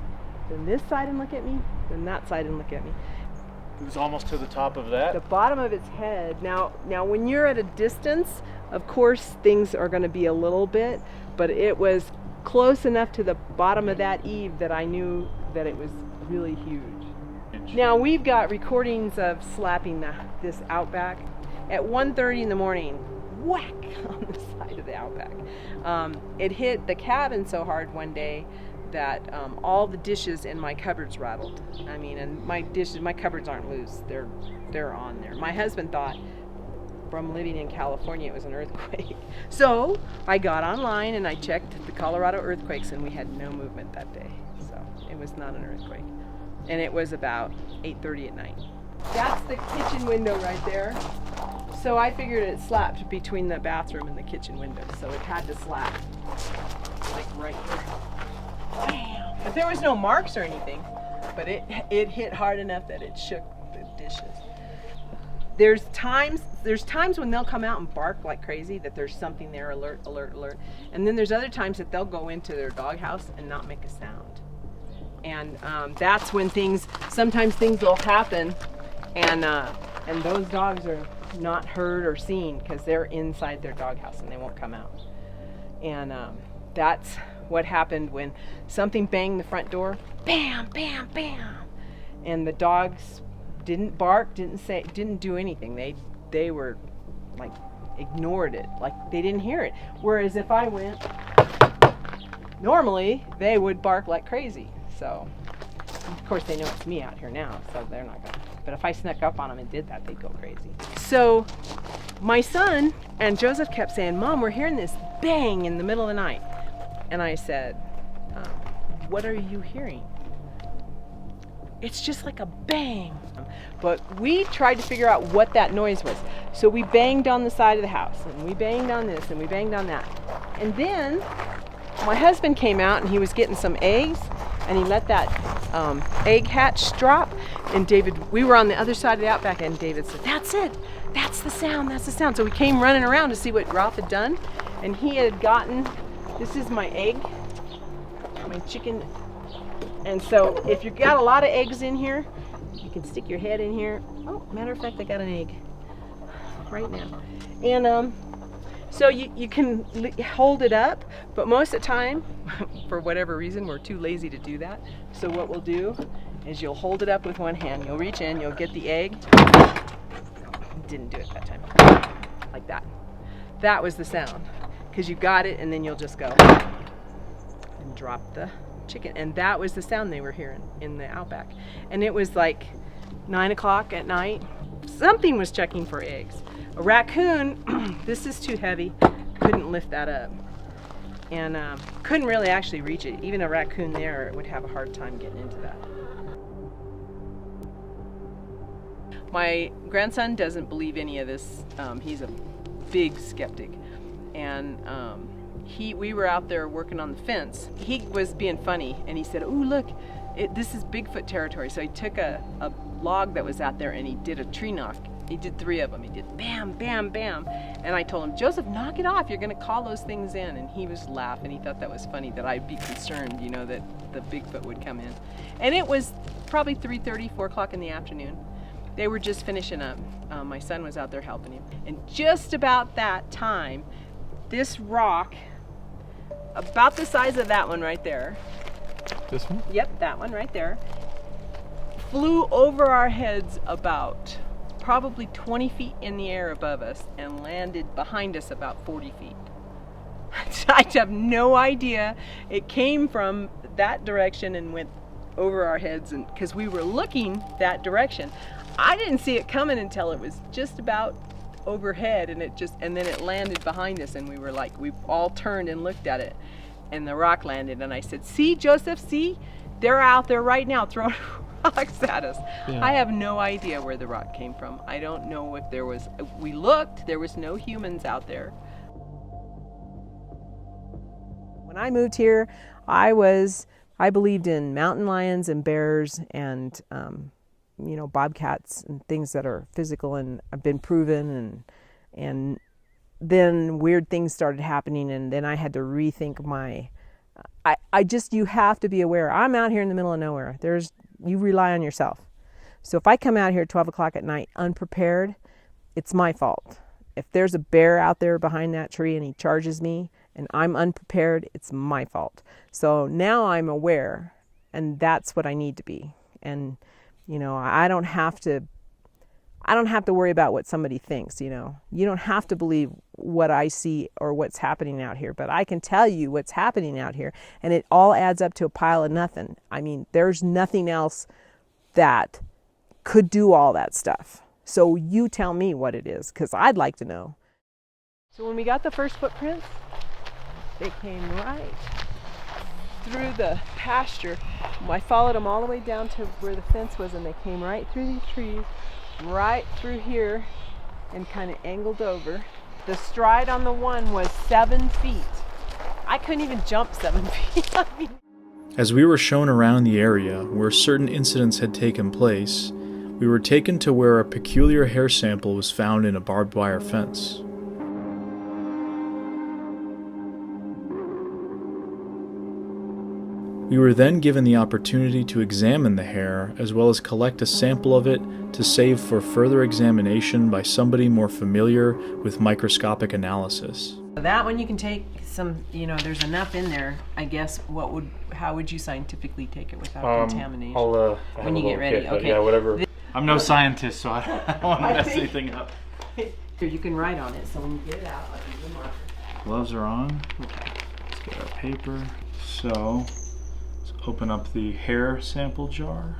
then this side and look at me, then that side and look at me. It was almost to the top of that? The bottom of its head. Now when you're at a distance, of course things are going to be a little bit, but it was close enough to the bottom of that eave that I knew that it was really huge. Now we've got recordings of slapping this Outback at 1:30 in the morning. Whack on the side of the Outback. It hit the cabin so hard one day that all the dishes in my cupboards rattled. I mean, and my cupboards aren't loose. They're on there. My husband thought from living in California it was an earthquake. So I got online and I checked the Colorado earthquakes, and we had no movement that day. So it was not an earthquake. And it was about 8:30 at night. That's the kitchen window right there. So I figured it slapped between the bathroom and the kitchen window, so it had to slap like right here. Bam! But there was no marks or anything, but it hit hard enough that it shook the dishes. There's times when they'll come out and bark like crazy, that there's something there, alert, alert, alert. And then there's other times that they'll go into their doghouse and not make a sound. And that's when sometimes things will happen, and those dogs are not heard or seen because they're inside their doghouse and they won't come out. And that's what happened when something banged the front door. Bam, bam, bam. And the dogs didn't bark, didn't do anything. They were like ignored it, like they didn't hear it. Whereas if I went, normally they would bark like crazy. So of course they know it's me out here now, so they're not gonna. But if I snuck up on them and did that, they'd go crazy. So my son and Joseph kept saying, "Mom, we're hearing this bang in the middle of the night." And I said, "What are you hearing?" It's just like a bang. But we tried to figure out what that noise was. So we banged on the side of the house, and we banged on this, and we banged on that. And then my husband came out, and he was getting some eggs, and he let that egg hatch drop. And David, we were on the other side of the outback, and David said, "That's it. That's the sound. That's the sound." So we came running around to see what Ralph had done, and he had gotten, this is my egg, my chicken. And so if you've got a lot of eggs in here, you can stick your head in here. Oh, matter of fact, I got an egg right now. And so you can hold it up, but most of the time, for whatever reason, we're too lazy to do that. So what we'll do is you'll hold it up with one hand. You'll reach in, you'll get the egg. Didn't do it that time. Like that. That was the sound. Because you got it, and then you'll just go and drop the chicken. And that was the sound they were hearing in the outback. And it was like 9 o'clock at night. Something was checking for eggs. A raccoon, this is too heavy, couldn't lift that up. And couldn't really actually reach it. Even a raccoon there would have a hard time getting into that. My grandson doesn't believe any of this. He's a big skeptic. And we were out there working on the fence. He was being funny, and he said, "Ooh, look, this is Bigfoot territory." So he took a log that was out there, and he did a tree knock. He did 3 of them. He did bam, bam, bam. And I told him, "Joseph, knock it off. You're going to call those things in." And he was laughing. He thought that was funny, that I'd be concerned, you know, that the Bigfoot would come in. And it was probably 3:30, 4 o'clock in the afternoon. They were just finishing up. My son was out there helping him. And just about that time, this rock, about the size of that one right there. This one? Yep, that one right there. Flew over our heads about probably 20 feet in the air above us and landed behind us about 40 feet. I have no idea. It came from that direction and went over our heads, and because we were looking that direction. I didn't see it coming until it was just about overhead, and then it landed behind us, and we were like, we all turned and looked at it, and the rock landed, and I said, "See, Joseph, see? They're out there right now throwing rocks at us." Yeah. I have no idea where the rock came from. I don't know if there was, we looked, there was no humans out there. When I moved here, I believed in mountain lions and bears and bobcats and things that are physical and have been proven, and then weird things started happening, and then I had to rethink you have to be aware. I'm out here in the middle of nowhere. You rely on yourself. So if I come out here at 12 o'clock at night unprepared, it's my fault. If there's a bear out there behind that tree and he charges me and I'm unprepared, it's my fault. So now I'm aware, and that's what I need to be. And I don't have to worry about what somebody thinks, You don't have to believe what I see or what's happening out here, but I can tell you what's happening out here, and it all adds up to a pile of nothing. I mean, there's nothing else that could do all that stuff. So you tell me what it is, because I'd like to know. So when we got the first footprints, they came right through the pasture. I followed them all the way down to where the fence was, and they came right through these trees, right through here, and kind of angled over. The stride on the one was 7 feet. I couldn't even jump 7 feet. As we were shown around the area where certain incidents had taken place, we were taken to where a peculiar hair sample was found in a barbed wire fence. We were then given the opportunity to examine the hair as well as collect a sample of it to save for further examination by somebody more familiar with microscopic analysis. That one you can take some, there's enough in there, I guess. How would you scientifically take it without contamination? When you get ready, kit, okay. Yeah, whatever. I'm no scientist, so I don't want to mess anything up. Here, you can write on it, so when you get it out, I'll give you a marker. Gloves are on. Okay. Let's get our paper. So, let's open up the hair sample jar.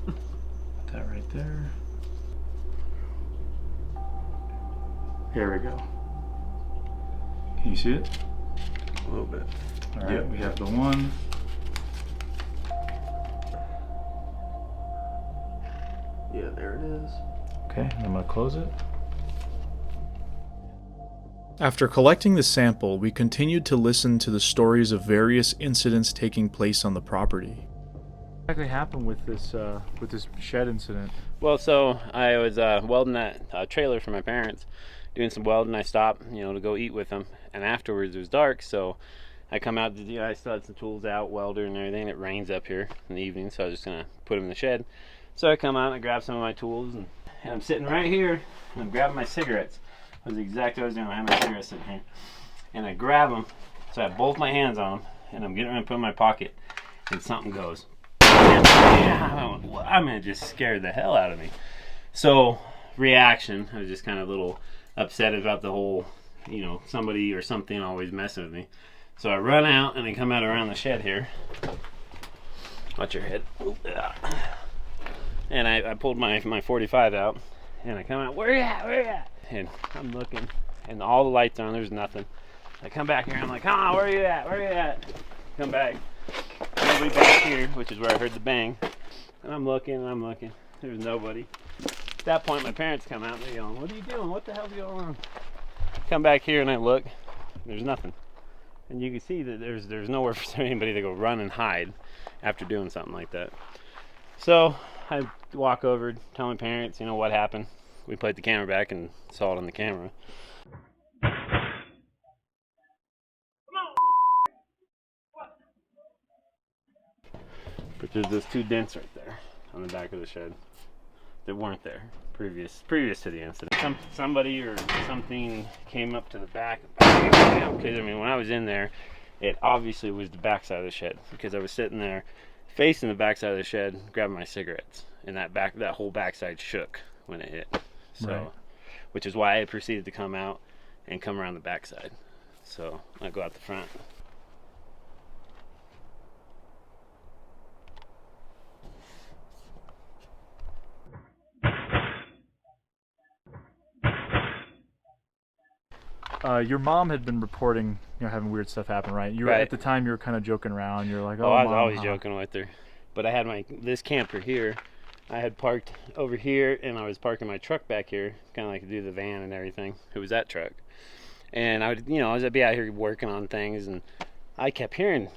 Put that right there. Here we go. Can you see it? A little bit. All right, we have the one. there it is. Okay, I'm going to close it. After collecting the sample, we continued to listen to the stories of various incidents taking place on the property. What exactly happened with this shed incident? Well, so I was welding that trailer for my parents, doing some welding. I stopped, to go eat with them, and afterwards it was dark, so I come out to, I still had some tools out, welder and everything. It rains up here in the evening, so I was just gonna put them in the shed. So I come out and I grab some of my tools, and I'm sitting right here, and I'm grabbing my cigarettes. That's exactly what I was doing. I had my cigarettes sitting here, and I grab them, so I have both my hands on them, and I'm getting ready to put them in my pocket, and something goes. I mean, it just scared the hell out of me. So, reaction, I was just kind of a little upset about the whole, somebody or something always messing with me. So I run out, and I come out around the shed here. Watch your head. And I pulled my 45 out, and I come out, where you at, where you at? And I'm looking, and all the lights are on, there's nothing. I come back here, I'm like, come on, where you at, where you at? Come back. Nobody back here, which is where I heard the bang. And I'm looking, there's nobody. At that point, my parents come out, and they're yelling, what are you doing, what the hell's going on? Come back here, and I look, there's nothing. And you can see that there's nowhere for anybody to go run and hide after doing something like that. So I walk over, tell my parents, what happened. We played the camera back and saw it on the camera. But there's those 2 dents right there on the back of the shed that weren't there previous to the incident. Somebody or something came up to the back. Because when I was in there, it obviously was the backside of the shed, because I was sitting there facing the backside of the shed, grabbing my cigarettes, and that whole backside shook when it hit. So, right. Which is why I proceeded to come out and come around the backside. So I go out the front. Your mom had been reporting, having weird stuff happen, right? You were Right. At the time, you were kind of joking around. You're like, I was Mom, always joking with her. But I had this camper here. I had parked over here, and I was parking my truck back here, kind of like to do the van and everything. It was that truck. And I'd be out here working on things, and I kept hearing,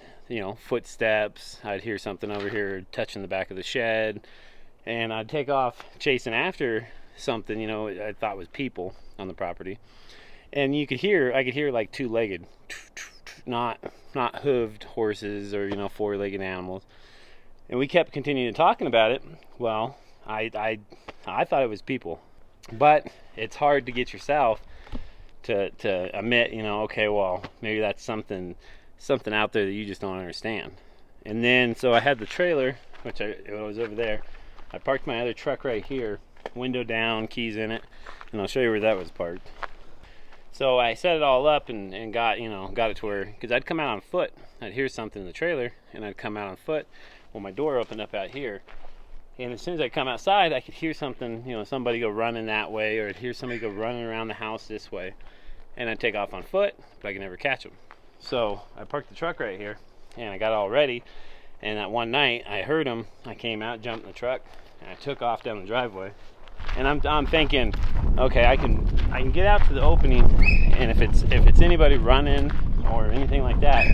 footsteps. I'd hear something over here touching the back of the shed, and I'd take off chasing after something, I thought was people on the property. And I could hear like 2-legged, not hooved horses or, 4-legged animals. And we kept continuing talking about it. Well, I thought it was people, but it's hard to get yourself to admit, okay, well, maybe that's something out there that you just don't understand. And then, so I had the trailer, which it was over there. I parked my other truck right here, window down, keys in it, and I'll show you where that was parked. So I set it all up and got it to where, because I'd come out on foot. I'd hear something in the trailer, and I'd come out on foot. Well, my door opened up out here, and as soon as I come outside, I could hear something, somebody go running that way, or I'd hear somebody go running around the house this way, and I'd take off on foot, but I could never catch them. So I parked the truck right here, and I got it all ready, and that one night I heard them. I came out, jumped in the truck, and I took off down the driveway. And I'm thinking, okay, I can get out to the opening, and if it's anybody running or anything like that,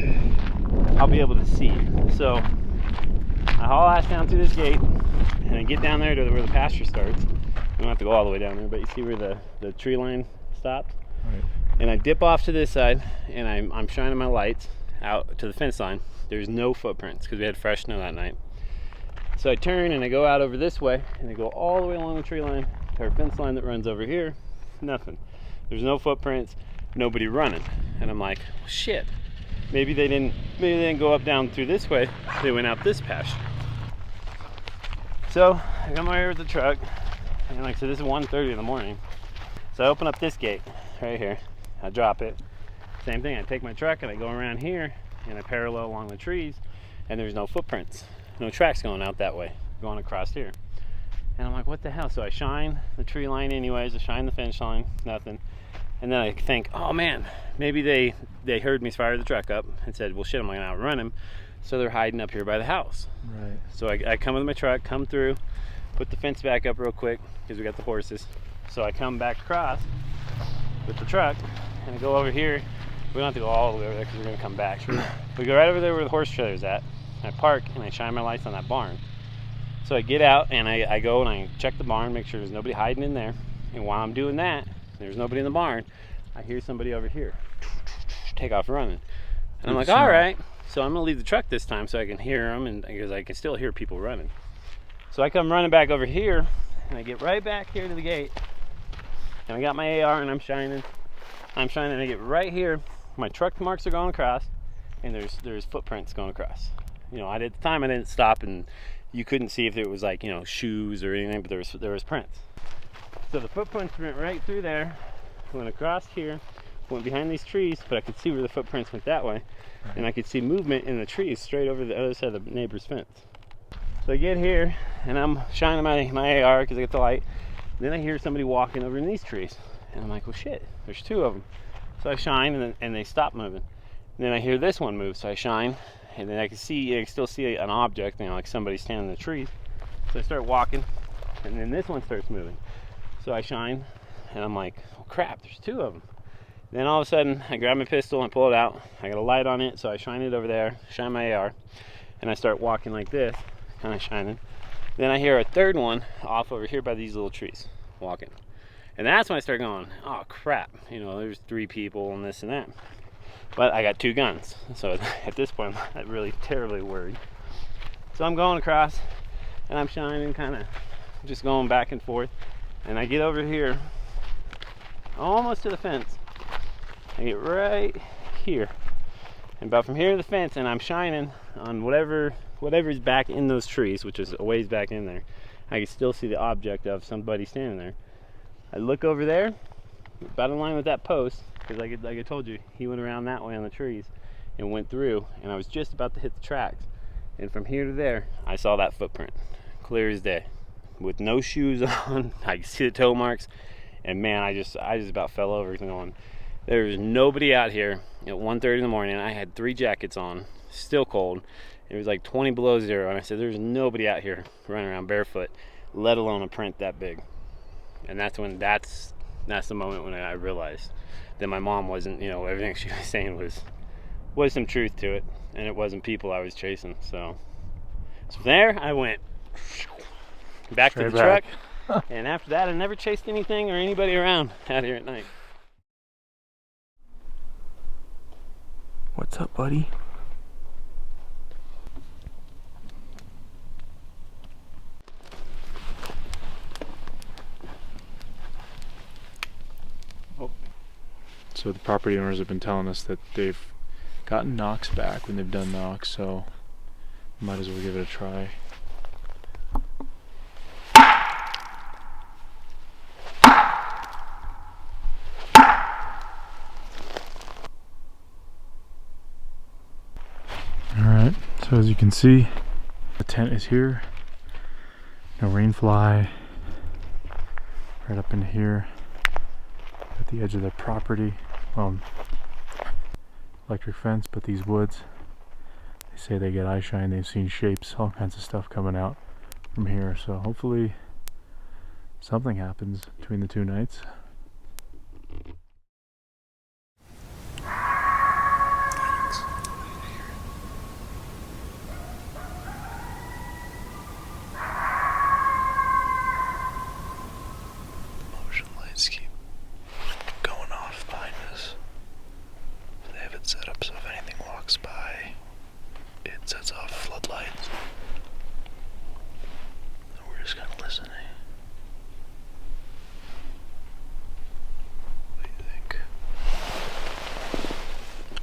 I'll be able to see. So I haul ass down through this gate, and I get down there to where the pasture starts. We don't have to go all the way down there, but you see where the tree line stopped? Right. And I dip off to this side, and I'm shining my lights out to the fence line. There's no footprints because we had fresh snow that night. So I turn and I go out over this way, and I go all the way along the tree line to our fence line that runs over here. Nothing. There's no footprints, nobody running. And I'm like, well, shit. Maybe they didn't go up down through this way. They went out this pasture. So I come over here with the truck, and like I said, this is 1:30 in the morning. So I open up this gate right here. I drop it. Same thing. I take my truck and I go around here, and I parallel along the trees, and there's no footprints. No tracks going out that way, going across here. And I'm like, what the hell? So I shine the tree line anyways, I shine the fence line, nothing. And then I think, oh man, maybe they heard me fire the truck up and said, well shit, I'm gonna outrun him. So they're hiding up here by the house. Right. So I come with my truck, come through, put the fence back up real quick because we got the horses. So I come back across with the truck and I go over here. We don't have to go all the way over there because we're going to come back. We go right over there where the horse trailer's at. I park and I shine my lights on that barn. So I get out and I go and I check the barn, make sure there's nobody hiding in there. And while I'm doing that, there's nobody in the barn, I hear somebody over here take off running. And I'm like, all right. So I'm going to leave the truck this time so I can hear them, and because I can still hear people running. So I come running back over here and I get right back here to the gate. And I got my AR and I'm shining. And I get right here. My truck marks are going across and there's footprints going across. You know, at the time I didn't stop and you couldn't see if it was like, you know, shoes or anything, but there was prints. So the footprints went right through there, went across here, went behind these trees, but I could see where the footprints went that way. And I could see movement in the trees straight over the other side of the neighbor's fence. So I get here and I'm shining my AR because I get the light. Then I hear somebody walking over in these trees. And I'm like, well shit, there's two of them. So I shine and they stop moving. And then I hear this one move, so I shine. And then I can still see an object, you know, like somebody standing in the trees. So I start walking and then this one starts moving. So I shine and I'm like, oh crap, there's two of them. Then all of a sudden I grab my pistol and pull it out. I got a light on it, so I shine it over there, shine my AR, and I start walking like this, kind of shining. Then I hear a third one off over here by these little trees, walking. And that's when I start going, oh crap, you know, there's three people and this and that. But I got two guns, so at this point I'm really terribly worried. So I'm going across and I'm shining, kind of just going back and forth. And I get over here, almost to the fence. I get right here. And about from here to the fence, and I'm shining on whatever's back in those trees, which is a ways back in there. I can still see the object of somebody standing there. I look over there, about in line with that post, because like I told you, he went around that way on the trees and went through, and I was just about to hit the tracks. And from here to there, I saw that footprint, clear as day, with no shoes on. I could see the toe marks, and man, I just about fell over going, there's nobody out here at 1:30 in the morning. I had 3 jackets on, still cold. It was like 20 below zero, and I said, there's nobody out here running around barefoot, let alone a print that big. And that's the moment when I realized that my mom wasn't, you know, everything she was saying was some truth to it, and it wasn't people I was chasing. So from there I went back to the truck, and after that I never chased anything or anybody around out here at night. What's up, buddy? So the property owners have been telling us that they've gotten knocks back when they've done knocks, so might as well give it a try. Alright, so as you can see, the tent is here. No rain fly. Right up in here at the edge of the property. Well, electric fence, but these woods, they say they get eye shine. They've seen shapes, all kinds of stuff coming out from here. So hopefully something happens between the 2 nights. Motion lights keep going off behind us. They have it set up so if anything walks by, it sets off floodlights. So we're just kind of listening. What do you think?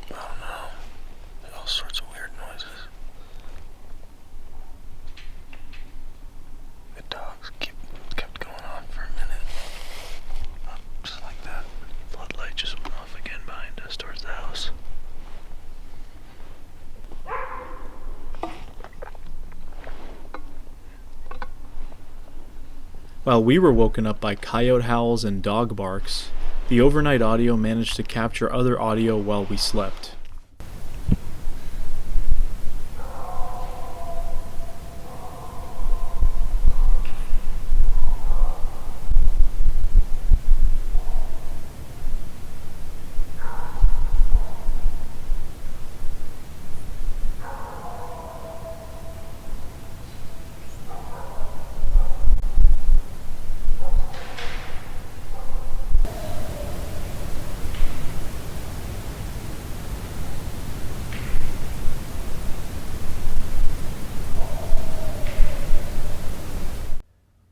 I don't know. All sorts of weird noises. The dogs kept going on for a minute. Just like that. Floodlight just went off again behind us towards the house. While we were woken up by coyote howls and dog barks, the overnight audio managed to capture other audio while we slept.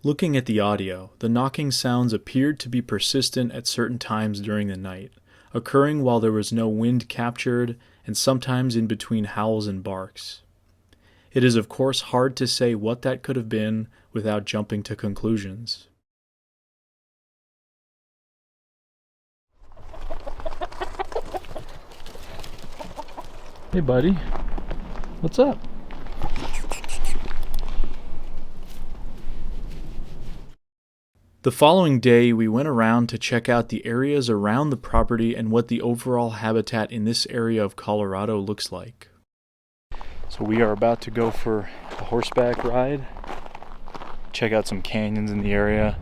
Looking at the audio, the knocking sounds appeared to be persistent at certain times during the night, occurring while there was no wind captured and sometimes in between howls and barks. It is of course hard to say what that could have been without jumping to conclusions. Hey buddy, what's up? The following day, we went around to check out the areas around the property and what the overall habitat in this area of Colorado looks like. So we are about to go for a horseback ride, check out some canyons in the area.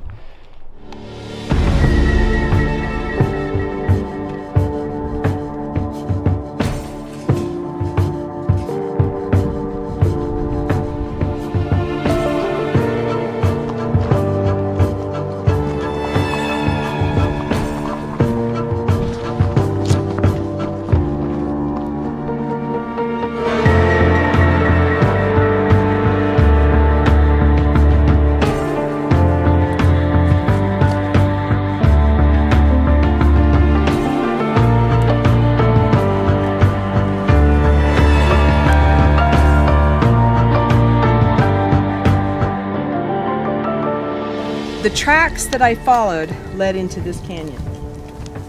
The tracks that I followed led into this canyon.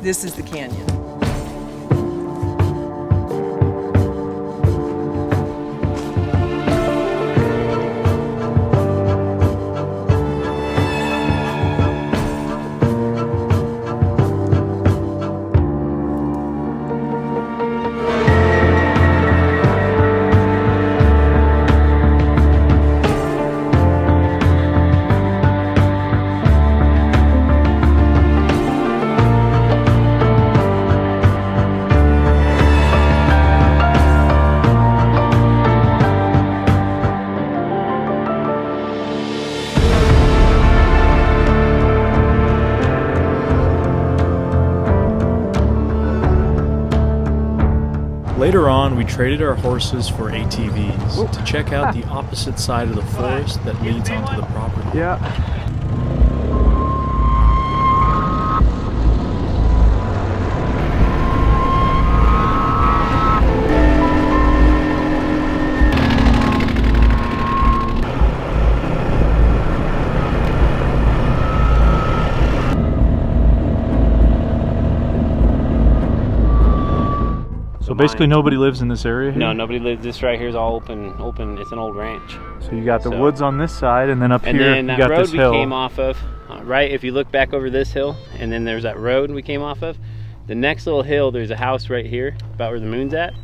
This is the canyon. Later on, we traded our horses for ATVs to check out the opposite side of the forest that leads onto the property. Yeah. So basically nobody lives in this area here? No, nobody lives. This right here is all open. It's an old ranch. So you got the woods on this side, and then up and here then you that got road this we hill. came off of, right? If you look back over this hill, and then there's that road we came off of. The next little hill, there's a house right here, about where the moon's at.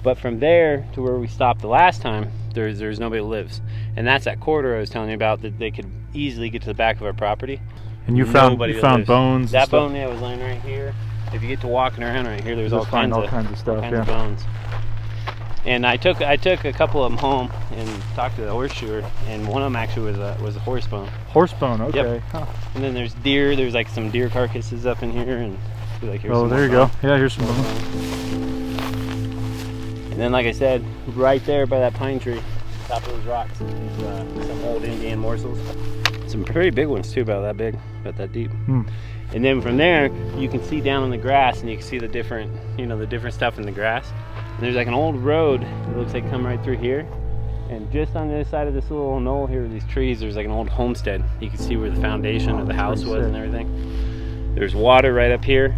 But from there to where we stopped the last time, there's nobody that lives. And that's that corridor I was telling you about, that they could easily get to the back of our property. And you found bones. That bone, yeah, was laying right here. If you get to walking around right here, there's all kinds of stuff, of bones. And I took a couple of them home and talked to the horseshoer, and one of them actually was a horse bone. Horse bone, okay. Yep. Huh. And then there's deer. There's like some deer carcasses up in here, and like here's oh, some there you bone. go. Yeah, here's some bone. And then, like I said, right there by that pine tree, top of those rocks, is some old Indian morsels. Some pretty big ones too, about that big, about that deep. And then from there, you can see down on the grass, and you can see the different, the different stuff in the grass. And there's like an old road that looks like come right through here. And just on the other side of this little knoll here with these trees, there's like an old homestead. You can see where the foundation of the house was and everything. There's water right up here,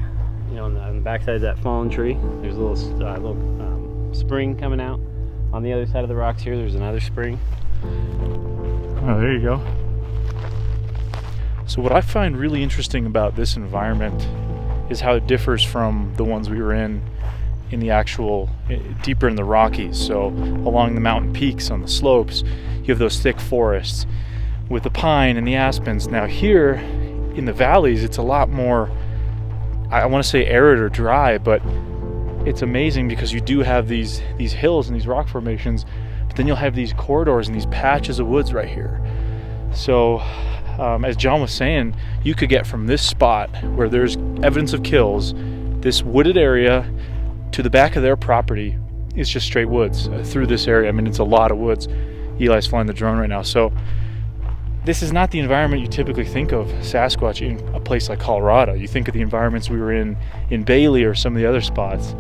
on the backside of that fallen tree. There's a little spring coming out. On the other side of the rocks here, there's another spring. Oh, there you go. So what I find really interesting about this environment is how it differs from the ones we were in the actual, deeper in the Rockies. So along the mountain peaks on the slopes, you have those thick forests with the pine and the aspens. Now here in the valleys, it's a lot more, I want to say arid or dry, but it's amazing because you do have these hills and these rock formations, but then you'll have these corridors and these patches of woods right here. So as John was saying, you could get from this spot where there's evidence of kills, this wooded area, to the back of their property is just straight woods through this area. I mean, it's a lot of woods. Eli's flying the drone right now. So this is not the environment you typically think of Sasquatch in a place like Colorado. You think of the environments we were in Bailey or some of the other spots.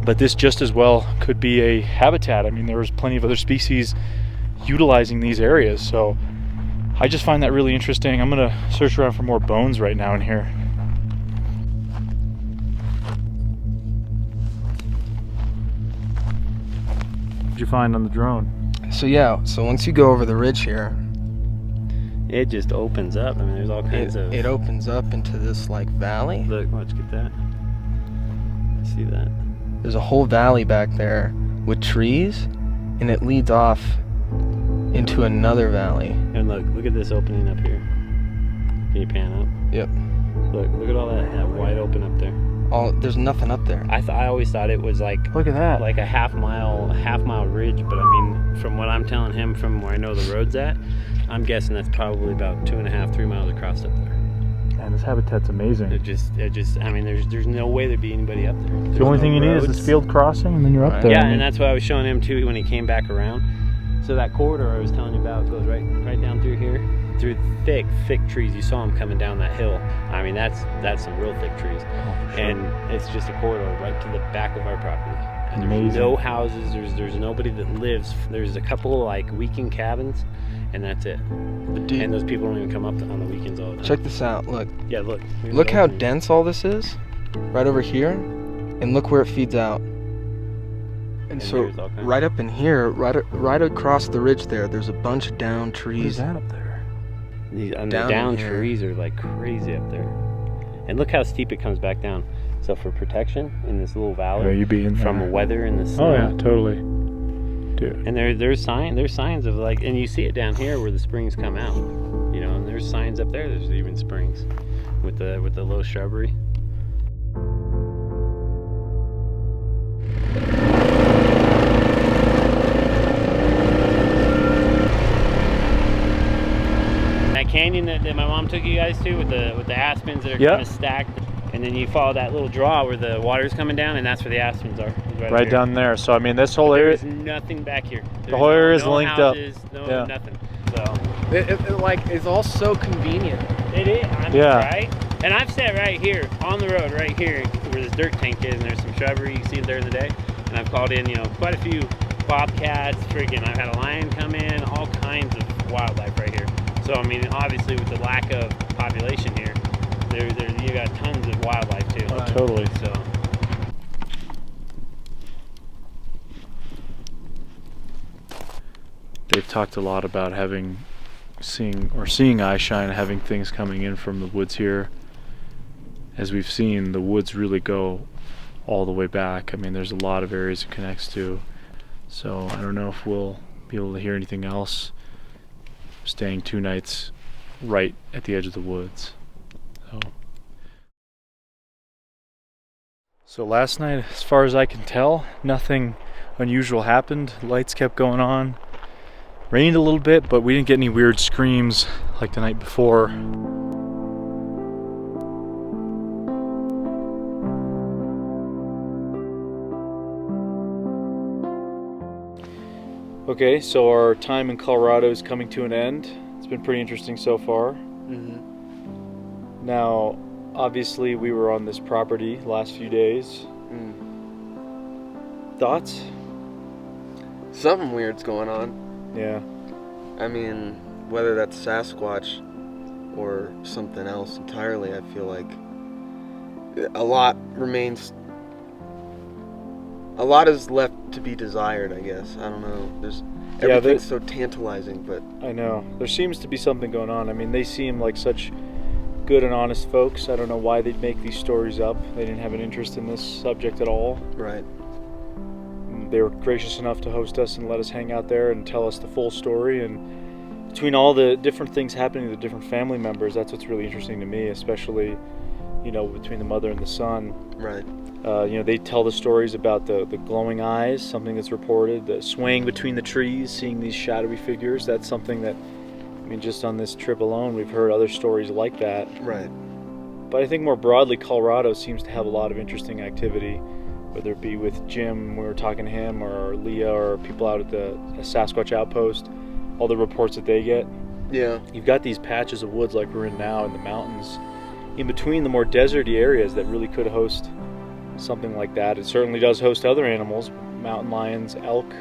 But this just as well could be a habitat. I mean, there was plenty of other species utilizing these areas. So I just find that really interesting. I'm gonna search around for more bones right now in here. What'd you find on the drone? So yeah, so once you go over the ridge here, it just opens up. I mean, there's all kinds of... It opens up into this like valley. Look, watch, get that. See that? There's a whole valley back there with trees, and it leads off into another valley. And look at this opening up here. Can you pan up? Yep. Look at all that wide open up there. There's nothing up there. I always thought it was like, look at that, like a half mile ridge. But I mean, from what I'm telling him, from where I know the road's at, I'm guessing that's probably about 2.5, 3 miles across up there. Man, this habitat's amazing. It just. I mean, there's no way there'd be anybody up there. The only thing you need is this field crossing, and then you're up there. Yeah, and that's what I was showing him too when he came back around. So that corridor I was telling you about goes right down through here, through thick trees. You saw him coming down that hill. I mean, that's some real thick trees. Oh, for sure. And it's just a corridor right to the back of our property. And amazing. There's no houses. There's nobody that lives. There's a couple like weekend cabins, and that's it. Dude, and those people don't even come up on the weekends all the time. Check this out. Look. Yeah, look. Look how dense all this is, right over here, and look where it feeds out. And so right up in here, right across the ridge there's a bunch of down trees. What is that up there? The down trees are like crazy up there. And look how steep it comes back down. So for protection in this little valley, yeah, you be in from there. Weather and the snow. Oh yeah, totally. Dude. And there's signs of like, and you see it down here where the springs come out. You know, and there's signs up there. There's even springs with the low shrubbery. That canyon that my mom took you guys to with the aspens that are kind of stacked, and then you follow that little draw where the water's coming down, and that's where the aspens are. Right down there. So I mean, this whole area. There's nothing back here. The whole area is linked houses, up. Nothing. So it like it's all so convenient. It is. I mean, right. And I've sat right here on the road, right here where this dirt tank is, and there's some shrubbery you can see there in the day. And I've called in, quite a few bobcats. Freaking, I've had a lion come in, all kinds of wildlife right here. So I mean, obviously with the lack of population here, you got tons of wildlife too. Oh, totally. So. They've talked a lot about seeing eyeshine, having things coming in from the woods here. As we've seen, the woods really go all the way back. I mean, there's a lot of areas it connects to. So I don't know if we'll be able to hear anything else. Staying 2 nights right at the edge of the woods. So last night, as far as I can tell, nothing unusual happened. Lights kept going on. Rained a little bit, but we didn't get any weird screams like the night before. Okay, so our time in Colorado is coming to an end. It's been pretty interesting so far. Mm-hmm. Now, obviously we were on this property the last few days. Thoughts? Something weird's going on. Yeah. I mean, whether that's Sasquatch or something else entirely, I feel like a lot is left to be desired, I guess. I don't know. Everything's so tantalizing, but I know. There seems to be something going on. I mean, they seem like such good and honest folks. I don't know why they'd make these stories up. They didn't have an interest in this subject at all. Right. They were gracious enough to host us and let us hang out there and tell us the full story. And between all the different things happening to the different family members, that's what's really interesting to me, especially, between the mother and the son. Right. They tell the stories about the glowing eyes, something that's reported, the swaying between the trees, seeing these shadowy figures. That's something that, just on this trip alone, we've heard other stories like that. Right. But I think more broadly, Colorado seems to have a lot of interesting activity, whether it be with Jim, we were talking to him, or Leah, or people out at the Sasquatch outpost, all the reports that they get. Yeah. You've got these patches of woods like we're in now in the mountains, in between the more deserty areas that really could host something like that. It certainly does host other animals, mountain lions, elk,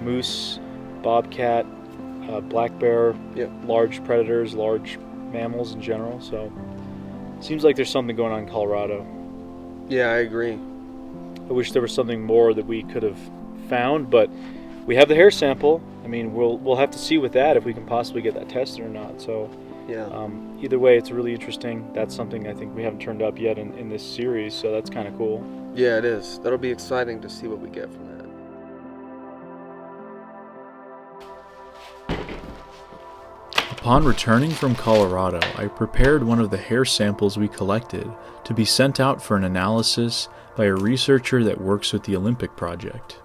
moose, bobcat, black bear, large predators, large mammals in general. So it seems like there's something going on in Colorado. Yeah, I agree. I wish there was something more that we could have found, but we have the hair sample. I mean, we'll have to see with that if we can possibly get that tested or not. So either way, it's really interesting. That's something I think we haven't turned up yet in this series, so that's kind of cool. Yeah, it is. That'll be exciting to see what we get from that. Upon returning from Colorado, I prepared one of the hair samples we collected to be sent out for an analysis by a researcher that works with the Olympic Project.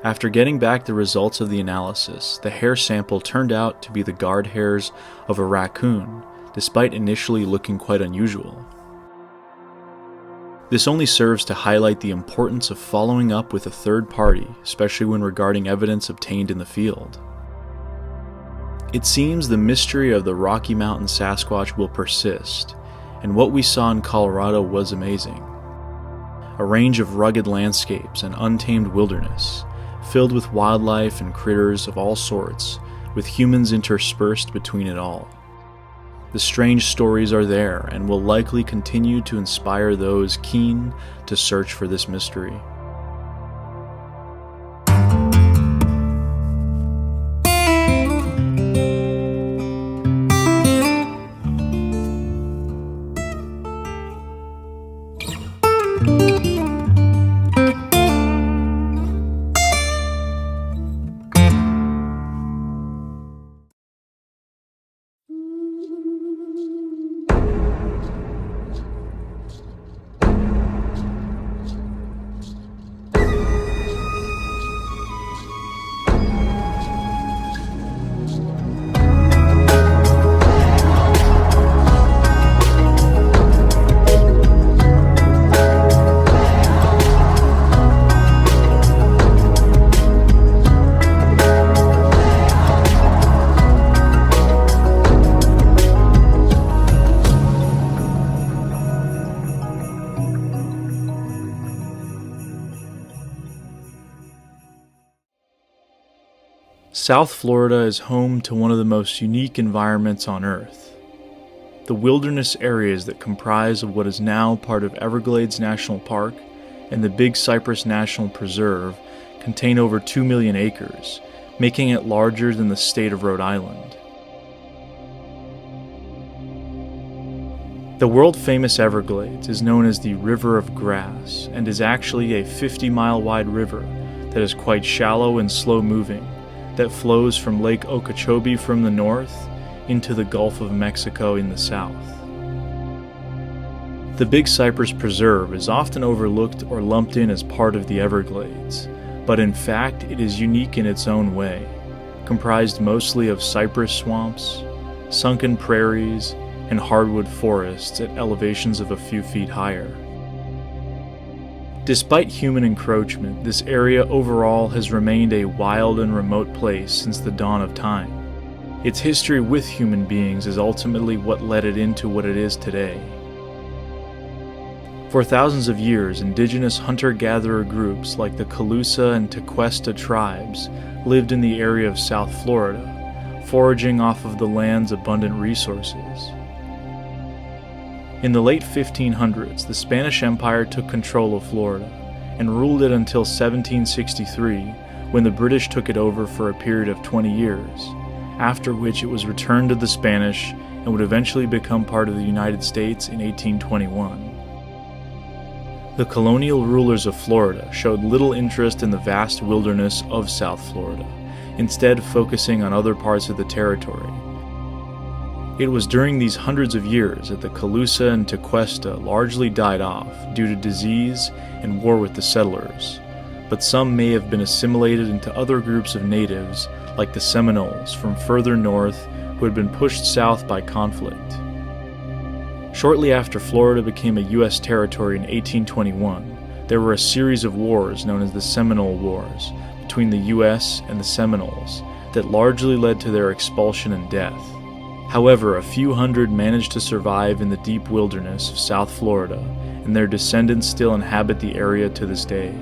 After getting back the results of the analysis, the hair sample turned out to be the guard hairs of a raccoon, despite initially looking quite unusual. This only serves to highlight the importance of following up with a third party, especially when regarding evidence obtained in the field. It seems the mystery of the Rocky Mountain Sasquatch will persist, and what we saw in Colorado was amazing. A range of rugged landscapes and untamed wilderness, filled with wildlife and critters of all sorts, with humans interspersed between it all. The strange stories are there and will likely continue to inspire those keen to search for this mystery. South Florida is home to one of the most unique environments on Earth. The wilderness areas that comprise of what is now part of Everglades National Park and the Big Cypress National Preserve contain over 2 million acres, making it larger than the state of Rhode Island. The world-famous Everglades is known as the River of Grass and is actually a 50-mile wide river that is quite shallow and slow-moving, that flows from Lake Okeechobee from the north into the Gulf of Mexico in the south. The Big Cypress Preserve is often overlooked or lumped in as part of the Everglades, but in fact it is unique in its own way, comprised mostly of cypress swamps, sunken prairies, and hardwood forests at elevations of a few feet higher. Despite human encroachment, this area overall has remained a wild and remote place since the dawn of time. Its history with human beings is ultimately what led it into what it is today. For thousands of years, indigenous hunter-gatherer groups like the Calusa and Tequesta tribes lived in the area of South Florida, foraging off of the land's abundant resources. In the late 1500s, the Spanish Empire took control of Florida and ruled it until 1763, when the British took it over for a period of 20 years, after which it was returned to the Spanish and would eventually become part of the United States in 1821. The colonial rulers of Florida showed little interest in the vast wilderness of South Florida, instead focusing on other parts of the territory. It was during these hundreds of years that the Calusa and Tequesta largely died off due to disease and war with the settlers, but some may have been assimilated into other groups of natives like the Seminoles from further north who had been pushed south by conflict. Shortly after Florida became a U.S. territory in 1821, there were a series of wars known as the Seminole Wars between the U.S. and the Seminoles that largely led to their expulsion and death. However, a few hundred managed to survive in the deep wilderness of South Florida, and their descendants still inhabit the area to this day.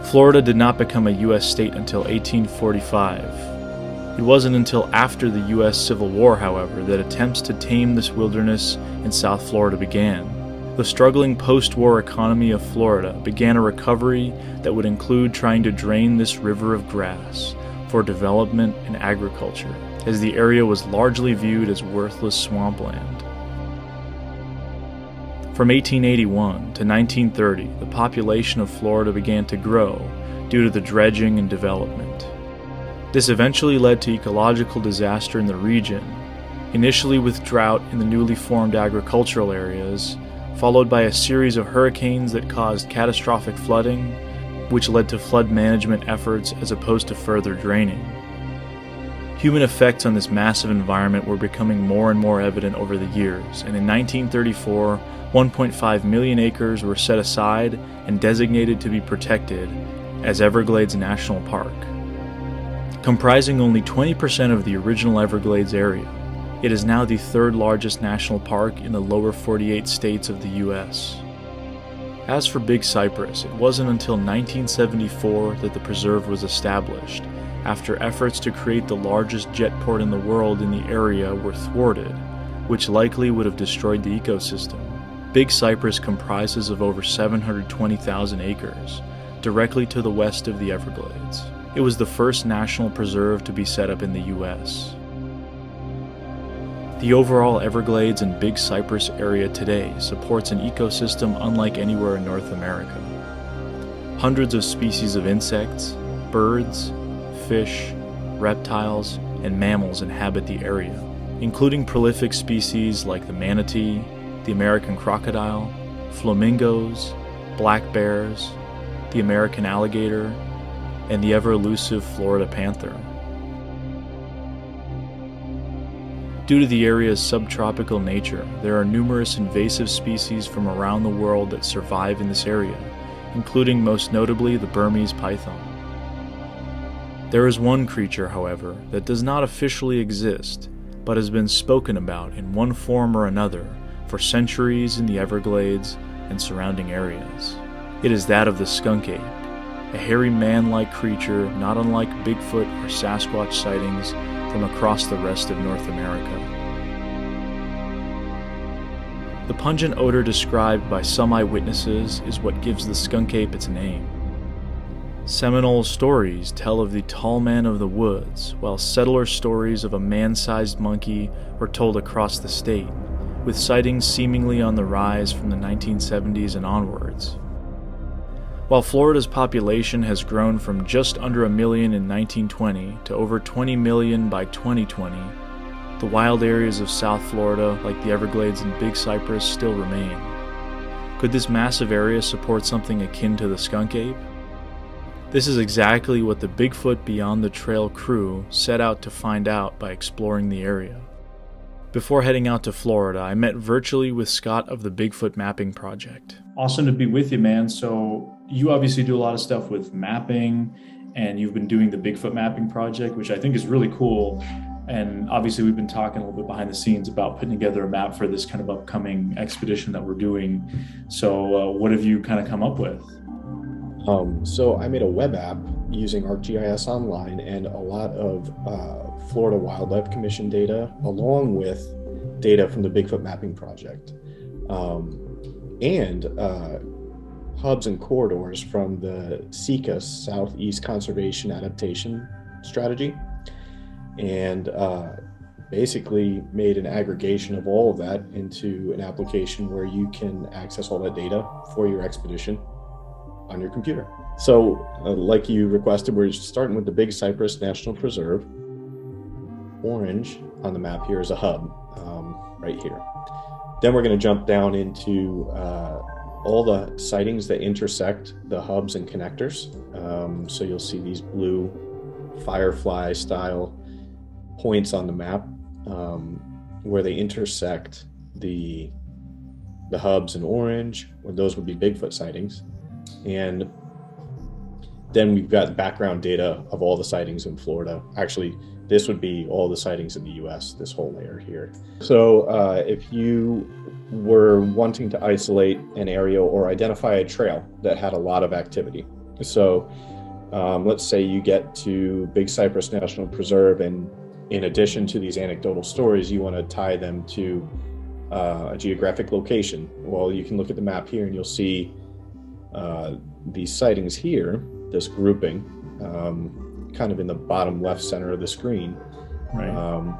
Florida did not become a U.S. state until 1845. It wasn't until after the U.S. Civil War, however, that attempts to tame this wilderness in South Florida began. The struggling post-war economy of Florida began a recovery that would include trying to drain this river of grass for development and agriculture, as the area was largely viewed as worthless swampland. From 1881 to 1930, the population of Florida began to grow due to the dredging and development. This eventually led to ecological disaster in the region, initially with drought in the newly formed agricultural areas, followed by a series of hurricanes that caused catastrophic flooding, which led to flood management efforts as opposed to further draining. Human effects on this massive environment were becoming more and more evident over the years, and in 1934, 1.5 million acres were set aside and designated to be protected as Everglades National Park. Comprising only 20% of the original Everglades area, it is now the third largest national park in the lower 48 states of the U.S. As for Big Cypress, it wasn't until 1974 that the preserve was established, after efforts to create the largest jetport in the world in the area were thwarted, which likely would have destroyed the ecosystem. Big Cypress comprises of over 720,000 acres, directly to the west of the Everglades. It was the first national preserve to be set up in the U.S. The overall Everglades and Big Cypress area today supports an ecosystem unlike anywhere in North America. Hundreds of species of insects, birds, fish, reptiles, and mammals inhabit the area, including prolific species like the manatee, the American crocodile, flamingos, black bears, the American alligator, and the ever-elusive Florida panther. Due to the area's subtropical nature, there are numerous invasive species from around the world that survive in this area, including most notably the Burmese python. There is one creature, however, that does not officially exist, but has been spoken about in one form or another for centuries in the Everglades and surrounding areas. It is that of the skunk ape, a hairy man-like creature not unlike Bigfoot or Sasquatch sightings from across the rest of North America. The pungent odor described by some eyewitnesses is what gives the skunk ape its name. Seminole stories tell of the tall man of the woods, while settler stories of a man-sized monkey were told across the state, with sightings seemingly on the rise from the 1970s and onwards. While Florida's population has grown from just under 1 million in 1920 to over 20 million by 2020, the wild areas of South Florida, like the Everglades and Big Cypress, still remain. Could this massive area support something akin to the skunk ape? This is exactly what the Bigfoot Beyond the Trail crew set out to find out by exploring the area. Before heading out to Florida, I met virtually with Scott of the Bigfoot Mapping Project. Awesome to be with you, man. So you obviously do a lot of stuff with mapping, and you've been doing the Bigfoot Mapping Project, which I think is really cool. And obviously we've been talking a little bit behind the scenes about putting together a map for this kind of upcoming expedition that we're doing. So what have you kind of come up with? So I made a web app using ArcGIS Online and a lot of Florida Wildlife Commission data, along with data from the Bigfoot Mapping Project, and hubs and corridors from the SECA, Southeast Conservation Adaptation Strategy, and basically made an aggregation of all of that into an application where you can access all that data for your expedition on your computer. So like you requested, we're starting with the Big Cypress National Preserve. Orange on the map here is a hub, right here. Then we're going to jump down into all the sightings that intersect the hubs and connectors. So you'll see these blue firefly style points on the map where they intersect the hubs in orange, or those would be Bigfoot sightings. And then we've got background data of all the sightings in Florida. Actually, this would be all the sightings in the US, this whole layer here. So if you were wanting to isolate an area or identify a trail that had a lot of activity. So let's say you get to Big Cypress National Preserve, and in addition to these anecdotal stories, you want to tie them to a geographic location. Well, you can look at the map here and you'll see these sightings here, this grouping, kind of in the bottom left center of the screen. Right.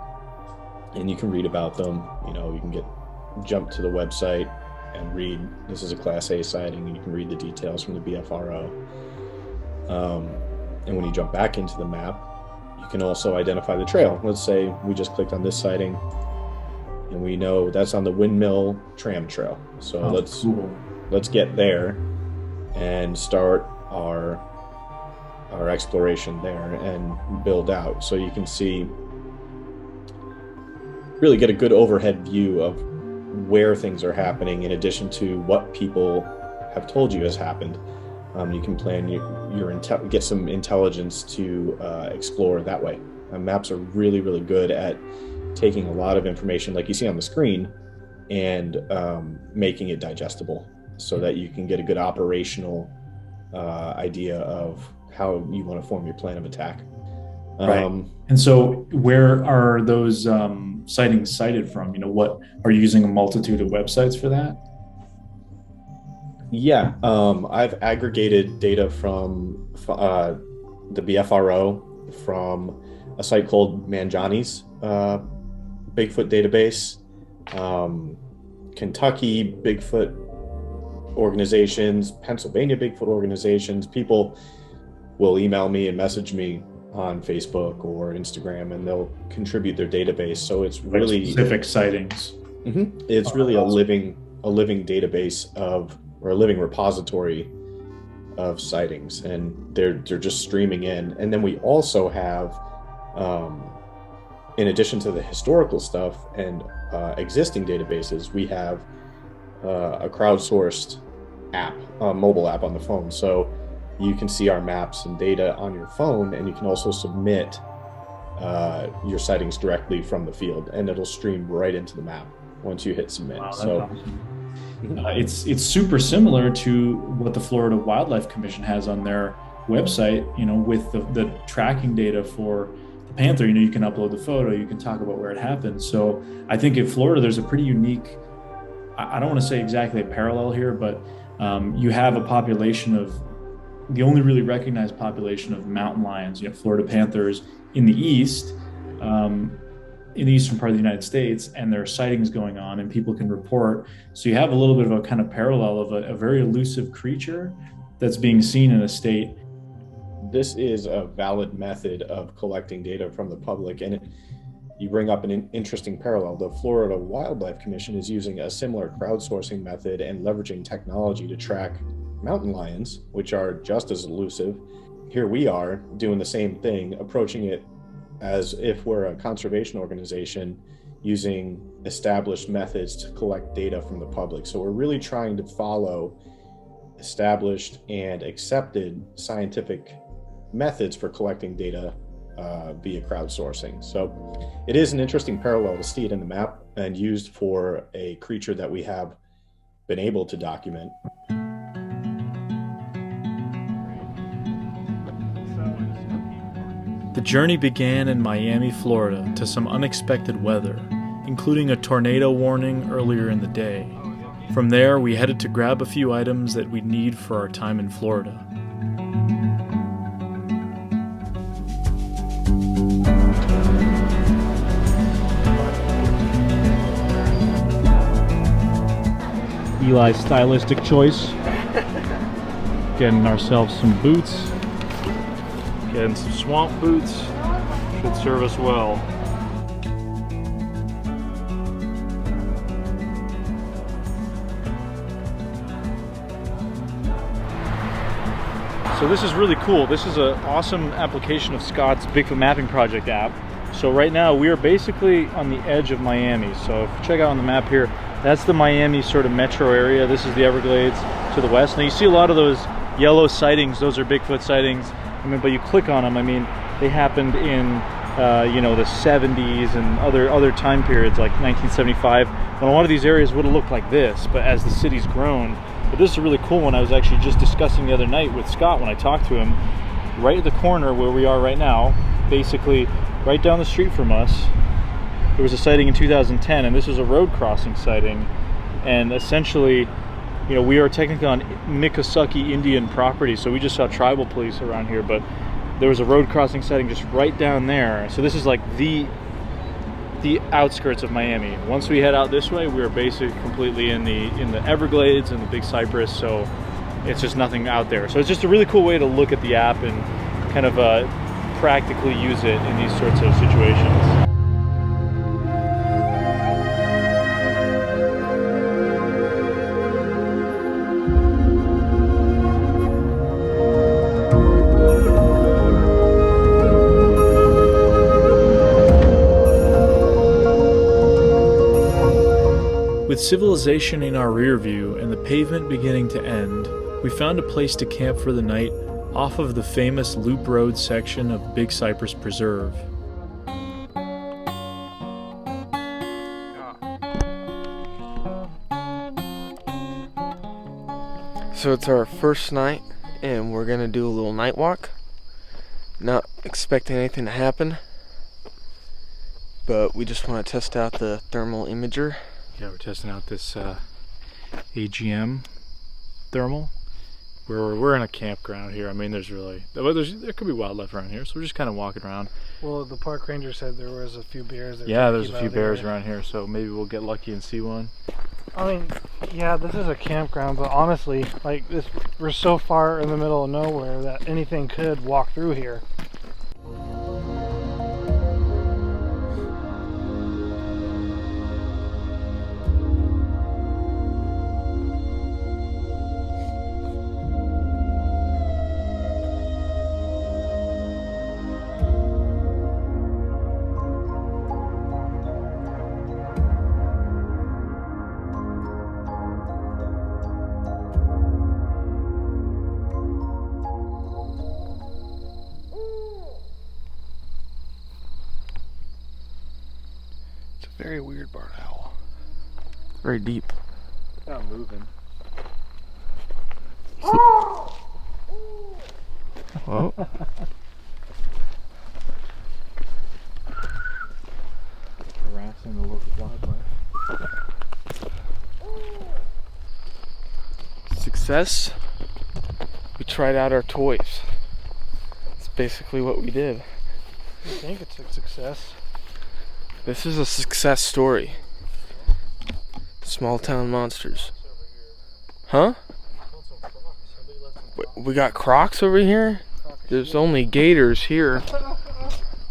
And you can read about them. You know, you can jump to the website and read, this is a Class A sighting, and you can read the details from the BFRO. And when you jump back into the map, you can also identify the trail. Let's say we just clicked on this sighting, and we know that's on the Windmill Tram Trail. So let's get there and start our exploration there and build out. So you can see, really get a good overhead view of where things are happening in addition to what people have told you has happened. You can plan get some intelligence to explore that way. Maps are really, really good at taking a lot of information like you see on the screen and making it digestible so that you can get a good operational idea of how you want to form your plan of attack. Right. And so where are those sightings cited from? You know, what are you using a multitude of websites for that? Yeah, I've aggregated data from the BFRO, from a site called Manjani's Bigfoot database, Kentucky Bigfoot organizations, Pennsylvania Bigfoot organizations. People will email me and message me on Facebook or Instagram, and they'll contribute their database. So it's really specific sightings. Mm-hmm. It's really a living database or a living repository of sightings, and they're just streaming in. And then we also have, in addition to the historical stuff and existing databases, we have a crowdsourced app, a mobile app on the phone. So you can see our maps and data on your phone, and you can also submit your sightings directly from the field, and it'll stream right into the map once you hit submit. Wow, that's awesome. It's super similar to what the Florida Wildlife Commission has on their website, you know, with the tracking data for the panther. You know, you can upload the photo, you can talk about where it happened. So I think in Florida, there's a pretty unique, I don't want to say exactly a parallel here, but you have a population of, the only really recognized population of mountain lions, you know, Florida panthers in the east, in the eastern part of the United States, and there are sightings going on and people can report. So you have a little bit of a kind of parallel of a very elusive creature that's being seen in a state. This is a valid method of collecting data from the public, and you bring up an interesting parallel. The Florida Wildlife Commission is using a similar crowdsourcing method and leveraging technology to track mountain lions, which are just as elusive. Here we are doing the same thing, approaching it as if we're a conservation organization using established methods to collect data from the public. So we're really trying to follow established and accepted scientific methods for collecting data via crowdsourcing. So it is an interesting parallel to see it in the map and used for a creature that we have been able to document. The journey began in Miami, Florida, to some unexpected weather, including a tornado warning earlier in the day. From there, we headed to grab a few items that we'd need for our time in Florida. Eli's stylistic choice. Getting ourselves some boots. Getting some swamp boots. Should serve us well. So this is really cool. This is an awesome application of Scott's Bigfoot Mapping Project app. So right now we are basically on the edge of Miami. So if you check out on the map here, that's the Miami sort of metro area. This is the Everglades to the west. Now you see a lot of those yellow sightings, those are Bigfoot sightings. I mean, but you click on them, I mean, they happened in you know, the 70s and other time periods, like 1975, when a lot of these areas would have looked like this, but as the city's grown. But this is a really cool one I was actually just discussing the other night with Scott when I talked to him. Right at the corner where we are right now, basically right down the street from us, there was a sighting in 2010, and this was a road crossing sighting. And essentially, you know, we are technically on Miccosukee Indian property, so we just saw tribal police around here, but there was a road crossing sighting just right down there. So this is like the outskirts of Miami. Once we head out this way, we are basically completely in the Everglades and the big cypress, so it's just nothing out there. So it's just a really cool way to look at the app and kind of practically use it in these sorts of situations. With civilization in our rear view and the pavement beginning to end, we found a place to camp for the night off of the famous Loop Road section of Big Cypress Preserve. So it's our first night and we're gonna do a little night walk. Not expecting anything to happen, but we just want to test out the thermal imager. Yeah, we're testing out this AGM thermal. We're in a campground here. I mean, there could be wildlife around here, so we're just kind of walking around. Well, the park ranger said there was a few bears. Yeah, there's a few bears around here, so maybe we'll get lucky and see one. I mean, yeah, this is a campground, but honestly, like this, we're so far in the middle of nowhere that anything could walk through here. Very weird barn owl. Very deep. It's not moving. Whoa. Harassing the local wildlife. Success. We tried out our toys. That's basically what we did. I think it's a success. This is a success story. Small town monsters. Huh? We got crocs over here? There's only gators here.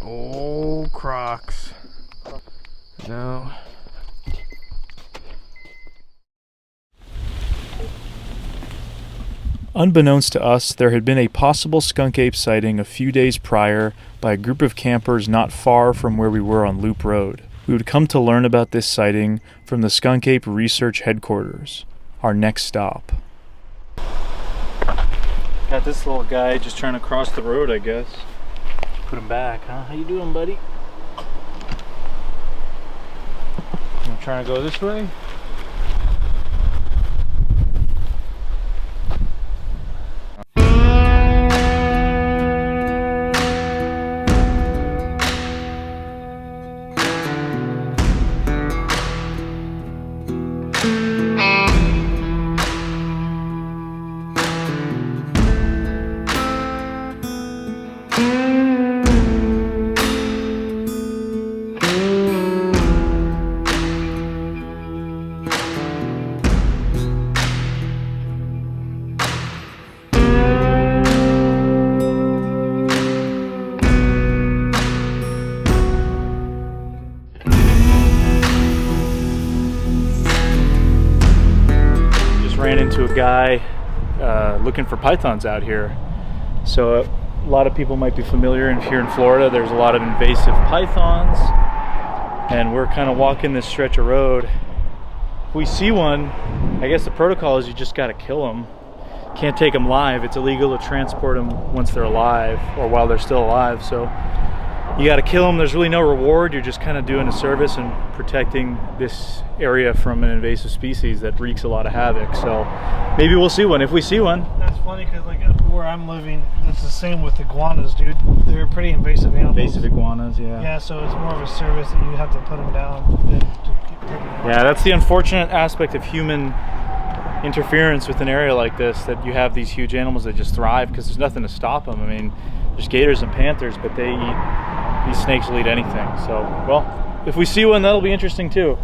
Oh, crocs. No. Unbeknownst to us, there had been a possible skunk ape sighting a few days prior by a group of campers not far from where we were on Loop Road. We would come to learn about this sighting from the Skunk Ape Research Headquarters, our next stop. Got this little guy just trying to cross the road, I guess. Put him back, huh? How you doing, buddy? I'm trying to go this way. Into a guy looking for pythons out here. So a lot of people might be familiar, and here in Florida there's a lot of invasive pythons, and we're kind of walking this stretch of road. If we see one, I guess the protocol is you just got to kill them. can't take them live. It's illegal to transport them once they're alive or while they're still alive. So you got to kill them. There's really no reward. You're just kind of doing a service and protecting this area from an invasive species that wreaks a lot of havoc. So maybe we'll see one if we see one. That's funny because like up where I'm living, it's the same with iguanas, dude. They're pretty invasive animals. Invasive iguanas, yeah. Yeah, so it's more of a service that you have to put them down than to keep taking them. Yeah, that's the unfortunate aspect of human interference with an area like this, that you have these huge animals that just thrive because there's nothing to stop them. I mean, there's gators and panthers, but these snakes will eat anything. So, well, if we see one, that'll be interesting too.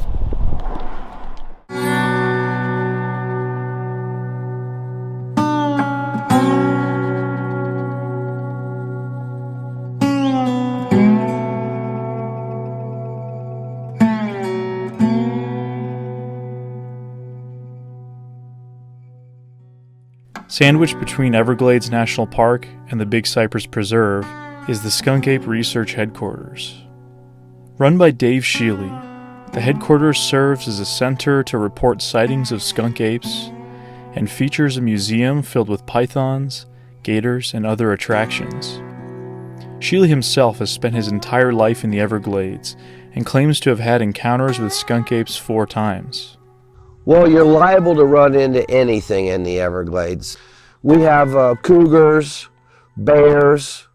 Sandwiched between Everglades National Park and the Big Cypress Preserve is the Skunk Ape Research Headquarters. Run by Dave Shealy, the headquarters serves as a center to report sightings of skunk apes and features a museum filled with pythons, gators, and other attractions. Shealy himself has spent his entire life in the Everglades and claims to have had encounters with skunk apes 4 times. Well, you're liable to run into anything in the Everglades. We have cougars, bears,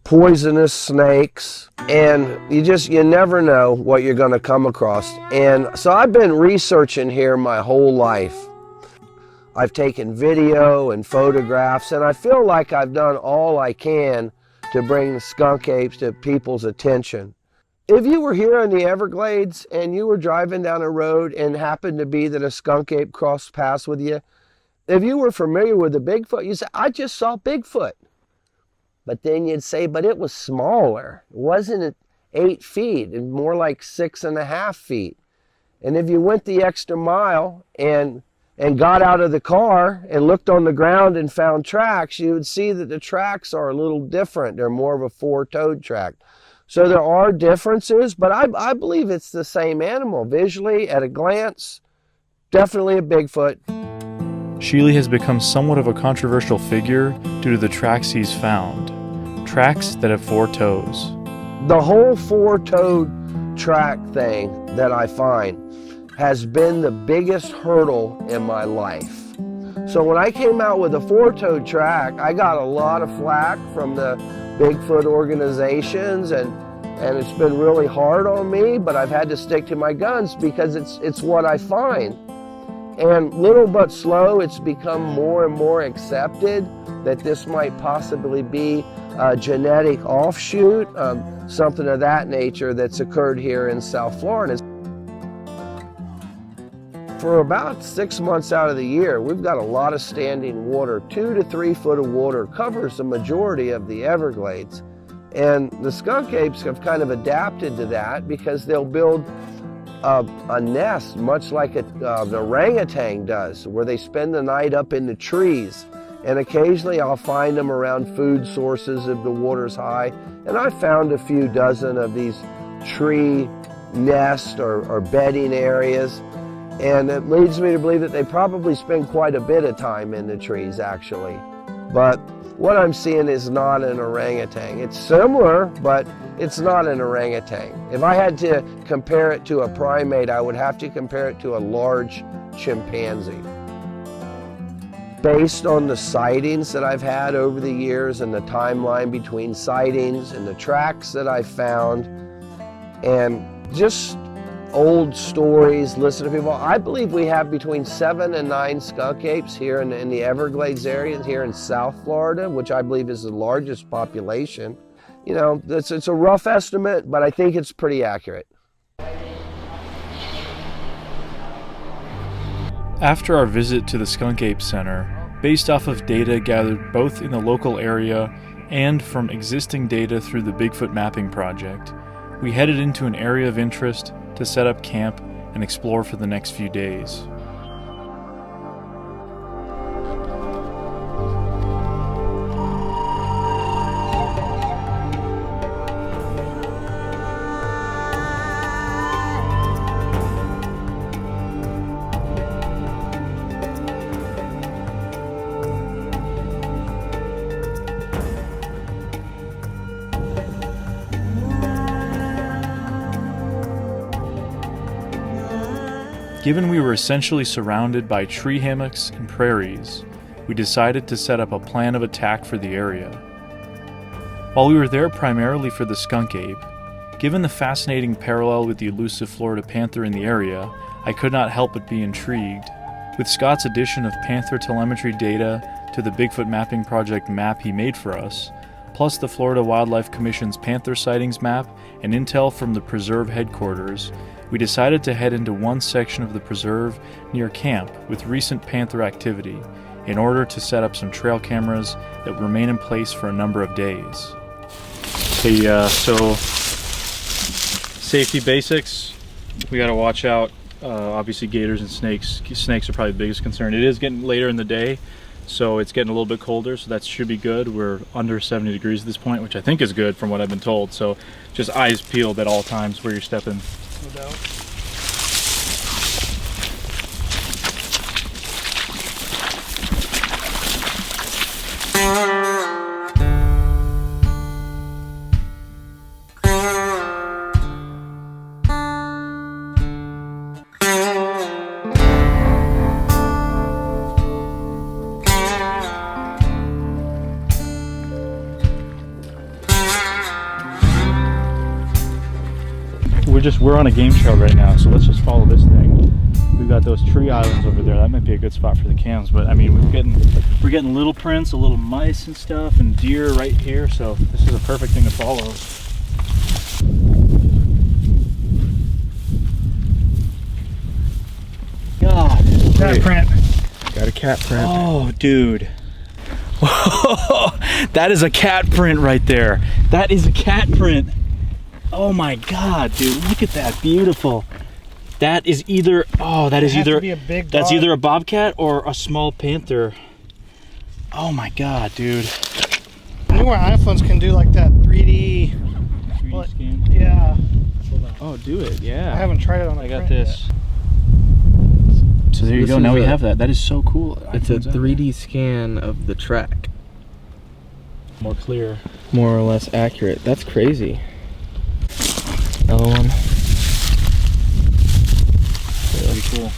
poisonous snakes, and you never know what you're going to come across. And so I've been researching here my whole life. I've taken video and photographs, and I feel like I've done all I can to bring the skunk apes to people's attention. If you were here in the Everglades and you were driving down a road and happened to be that a skunk ape crossed paths with you, if you were familiar with the Bigfoot, you'd say, I just saw Bigfoot. But then you'd say, but it was smaller. It wasn't 8 feet, and more like 6.5 feet. And if you went the extra mile and got out of the car and looked on the ground and found tracks, you would see that the tracks are a little different. They're more of a 4-toed track. So there are differences, but I believe it's the same animal. Visually, at a glance, definitely a Bigfoot. Shealy has become somewhat of a controversial figure due to the tracks he's found. Tracks that have 4 toes. The whole 4-toed track thing that I find has been the biggest hurdle in my life. So when I came out with a 4-toed track, I got a lot of flack from the Bigfoot organizations, and it's been really hard on me, but I've had to stick to my guns because it's what I find. And little but slow, it's become more and more accepted that this might possibly be a genetic offshoot, something of that nature that's occurred here in South Florida. For about 6 months out of the year, we've got a lot of standing water. 2 to 3 foot of water covers the majority of the Everglades. And the skunk apes have kind of adapted to that because they'll build a nest, much like an orangutan does, where they spend the night up in the trees. And occasionally I'll find them around food sources if the water's high. And I found a few dozen of these tree nests or bedding areas. And it leads me to believe that they probably spend quite a bit of time in the trees, actually. But what I'm seeing is not an orangutan. It's similar, but it's not an orangutan. If I had to compare it to a primate, I would have to compare it to a large chimpanzee. Based on the sightings that I've had over the years and the timeline between sightings and the tracks that I found, and just old stories, listen to people, I believe we have between 7 and 9 skunk apes here in the Everglades area, here in South Florida, which I believe is the largest population. You know, it's a rough estimate, but I think it's pretty accurate. After our visit to the Skunk Ape Center, based off of data gathered both in the local area and from existing data through the Bigfoot Mapping Project, we headed into an area of interest to set up camp and explore for the next few days. Given we were essentially surrounded by tree hammocks and prairies, we decided to set up a plan of attack for the area. While we were there primarily for the skunk ape, given the fascinating parallel with the elusive Florida panther in the area, I could not help but be intrigued. With Scott's addition of panther telemetry data to the Bigfoot mapping project map he made for us, plus the Florida Wildlife Commission's panther sightings map and intel from the preserve headquarters, we decided to head into one section of the preserve near camp with recent panther activity in order to set up some trail cameras that would remain in place for a number of days. Okay, so safety basics, we gotta watch out. Obviously gators and snakes. Snakes are probably the biggest concern. It is getting later in the day, so it's getting a little bit colder, so that should be good. We're under 70 degrees at this point, which I think is good from what I've been told. So just eyes peeled at all times where you're stepping. No doubt. We're on a game trail right now, so let's just follow this thing. We've got those tree islands over there. That might be a good spot for the cams, but I mean, we're getting little prints, a little mice and stuff, and deer right here, so this is a perfect thing to follow. God, cat print. Got a cat print. Oh, dude. That is a cat print right there. That is a cat print. Oh my God, dude, look at that, beautiful. That is either, that's either a bobcat or a small panther. Oh my God, dude. Newer iPhones can do like that 3D scan? Yeah. Oh, do it, yeah. I haven't tried it on I got this. So there you go, now we have that. That is so cool. It's a 3D scan of the track. More clear. More or less accurate. That's crazy. Another one. Pretty cool.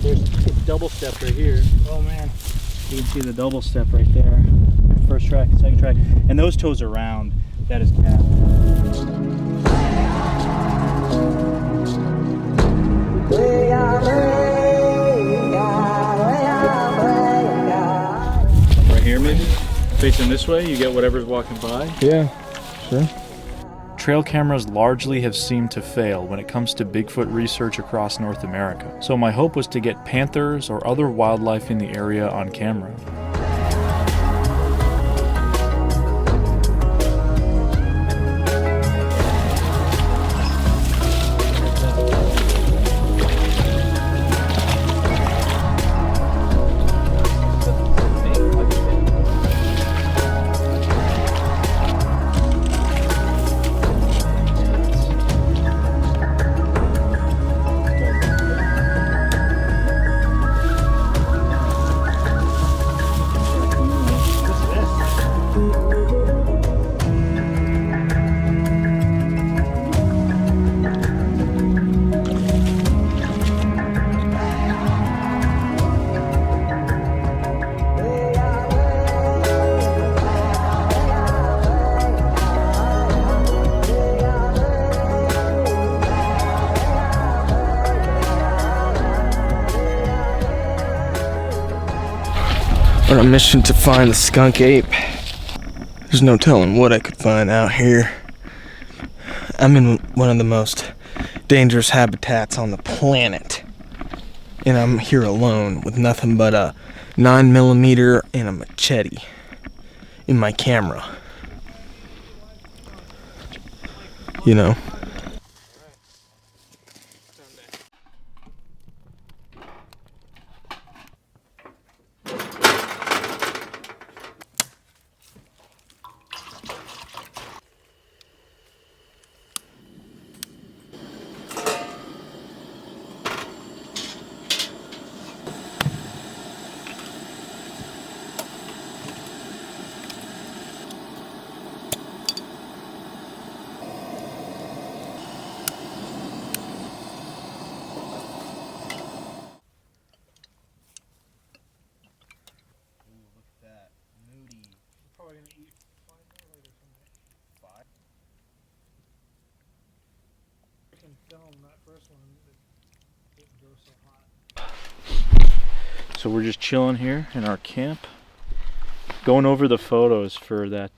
There's a double step right here. Oh man. You can see the double step right there. First track and second track. And those toes are round. That is cat. Right here maybe? Facing this way, you get whatever's walking by. Yeah, sure. Trail cameras largely have seemed to fail when it comes to Bigfoot research across North America. So my hope was to get panthers or other wildlife in the area on camera. On a mission to find the skunk ape. There's no telling what I could find out here. I'm in one of the most dangerous habitats on the planet. And I'm here alone with nothing but a 9mm and a machete in my camera. You know. can film that first one. It drove so hot. So we're just chilling here in our camp, going over the photos for that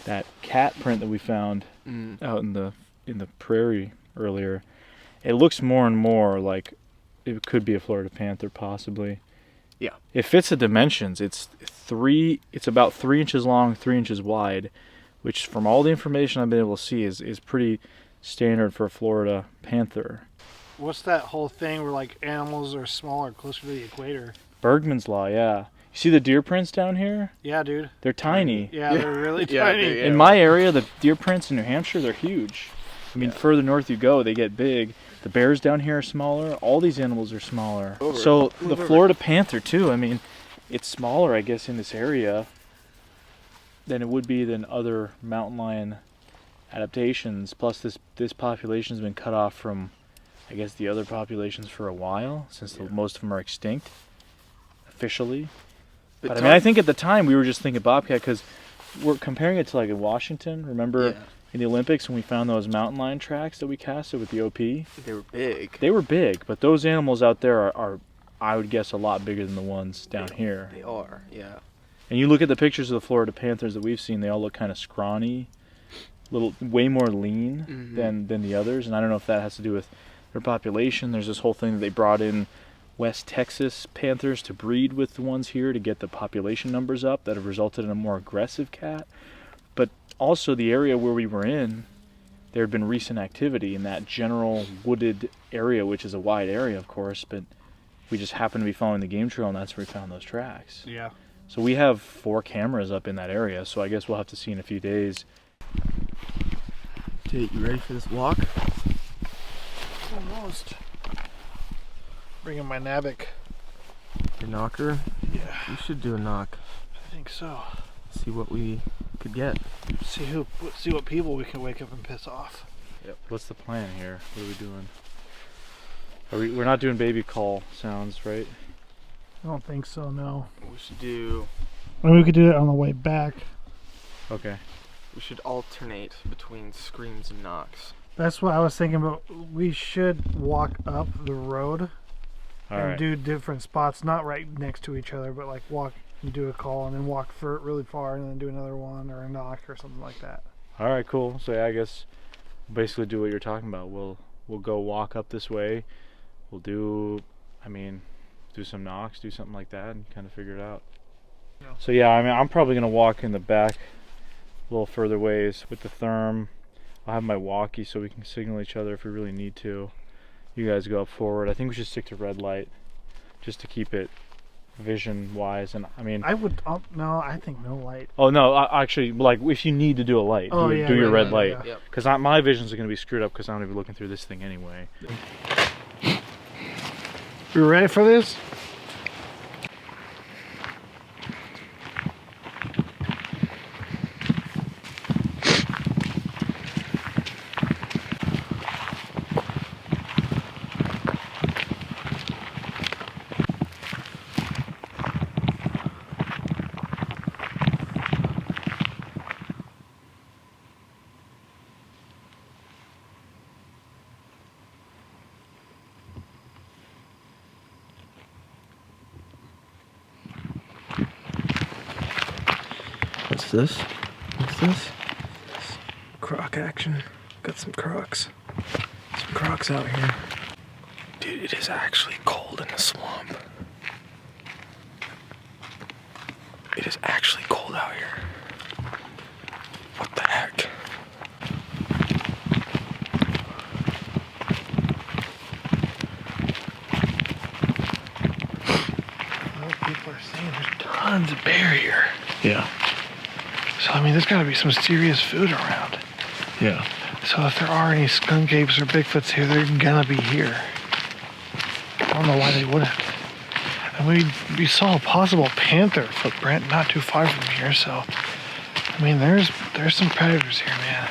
that cat print that we found out in the prairie earlier. It looks more and more like it could be a Florida panther, possibly. Yeah. It fits the dimensions. It's about 3 inches long, 3 inches wide, which from all the information I've been able to see is pretty standard for a Florida panther. What's that whole thing where like animals are smaller closer to the equator? Bergman's Law, yeah. You see the deer prints down here? Yeah, dude. They're tiny. Yeah, they're really tiny. In my area, the deer prints in New Hampshire, they're huge. I mean, further north you go, they get big. The bears down here are smaller. All these animals are smaller. So the Florida panther too, I mean, it's smaller, I guess, in this area than it would be than other mountain lion adaptations. Plus this population's been cut off from, I guess, the other populations for a while, since most of them are extinct, officially. But I mean, I think at the time we were just thinking bobcat because we're comparing it to like in Washington. Remember in the Olympics when we found those mountain lion tracks that we casted with the OP? They were big. They were big, but those animals out there are I would guess, a lot bigger than the ones down here. They are, yeah. And you look at the pictures of the Florida panthers that we've seen, they all look kind of scrawny, way more lean than the others. And I don't know if that has to do with their population. There's this whole thing that they brought in West Texas panthers to breed with the ones here to get the population numbers up that have resulted in a more aggressive cat. But also the area where we were in, there had been recent activity in that general wooded area, which is a wide area, of course, but we just happened to be following the game trail, and that's where we found those tracks. Yeah. So we have 4 cameras up in that area, so I guess we'll have to see in a few days. Jake, you ready for this walk? Almost. Bringing my Navic. Your knocker? Yeah. We should do a knock. I think so. See what we could get. See what people we can wake up and piss off. Yep. What's the plan here? What are we doing? We're not doing baby call sounds, right? I don't think so, no. We should do... I mean, we could do it on the way back. Okay. We should alternate between screams and knocks. That's what I was thinking about. We should walk up the road and do different spots, not right next to each other, but like walk and do a call and then walk for really far and then do another one or a knock or something like that. All right, cool. So yeah, I guess basically do what you're talking about. We'll go walk up this way. We'll do some knocks, do something like that, and kind of figure it out. Yeah. So yeah, I mean, I'm probably gonna walk in the back a little further ways with the therm. I'll have my walkie so we can signal each other if we really need to. You guys go up forward. I think we should stick to red light just to keep it vision wise. And I mean, I would no, I think no light. Oh no, actually, like if you need to do a light, do your red light. Because my visions are going to be screwed up because I'm going to be looking through this thing anyway. You ready for this? What's this? What's this? Croc action. Got some crocs. Some crocs out here. Dude, it is actually cold in the swamp. It is actually cold out here. What the heck? People are saying there's tons of bear here. Yeah. So, I mean, there's got to be some serious food around. Yeah. So if there are any skunk apes or Bigfoots here, they're gonna be here. I don't know why they wouldn't. And we saw a possible panther footprint not too far from here, so I mean there's some predators here, man.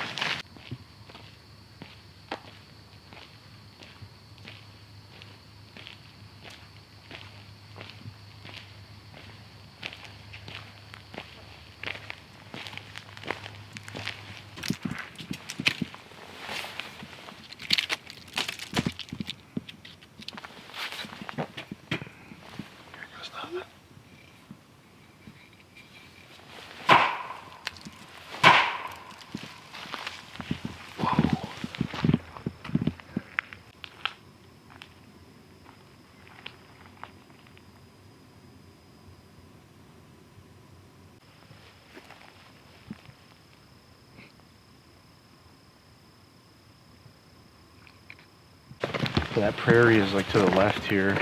That prairie is like to the left here,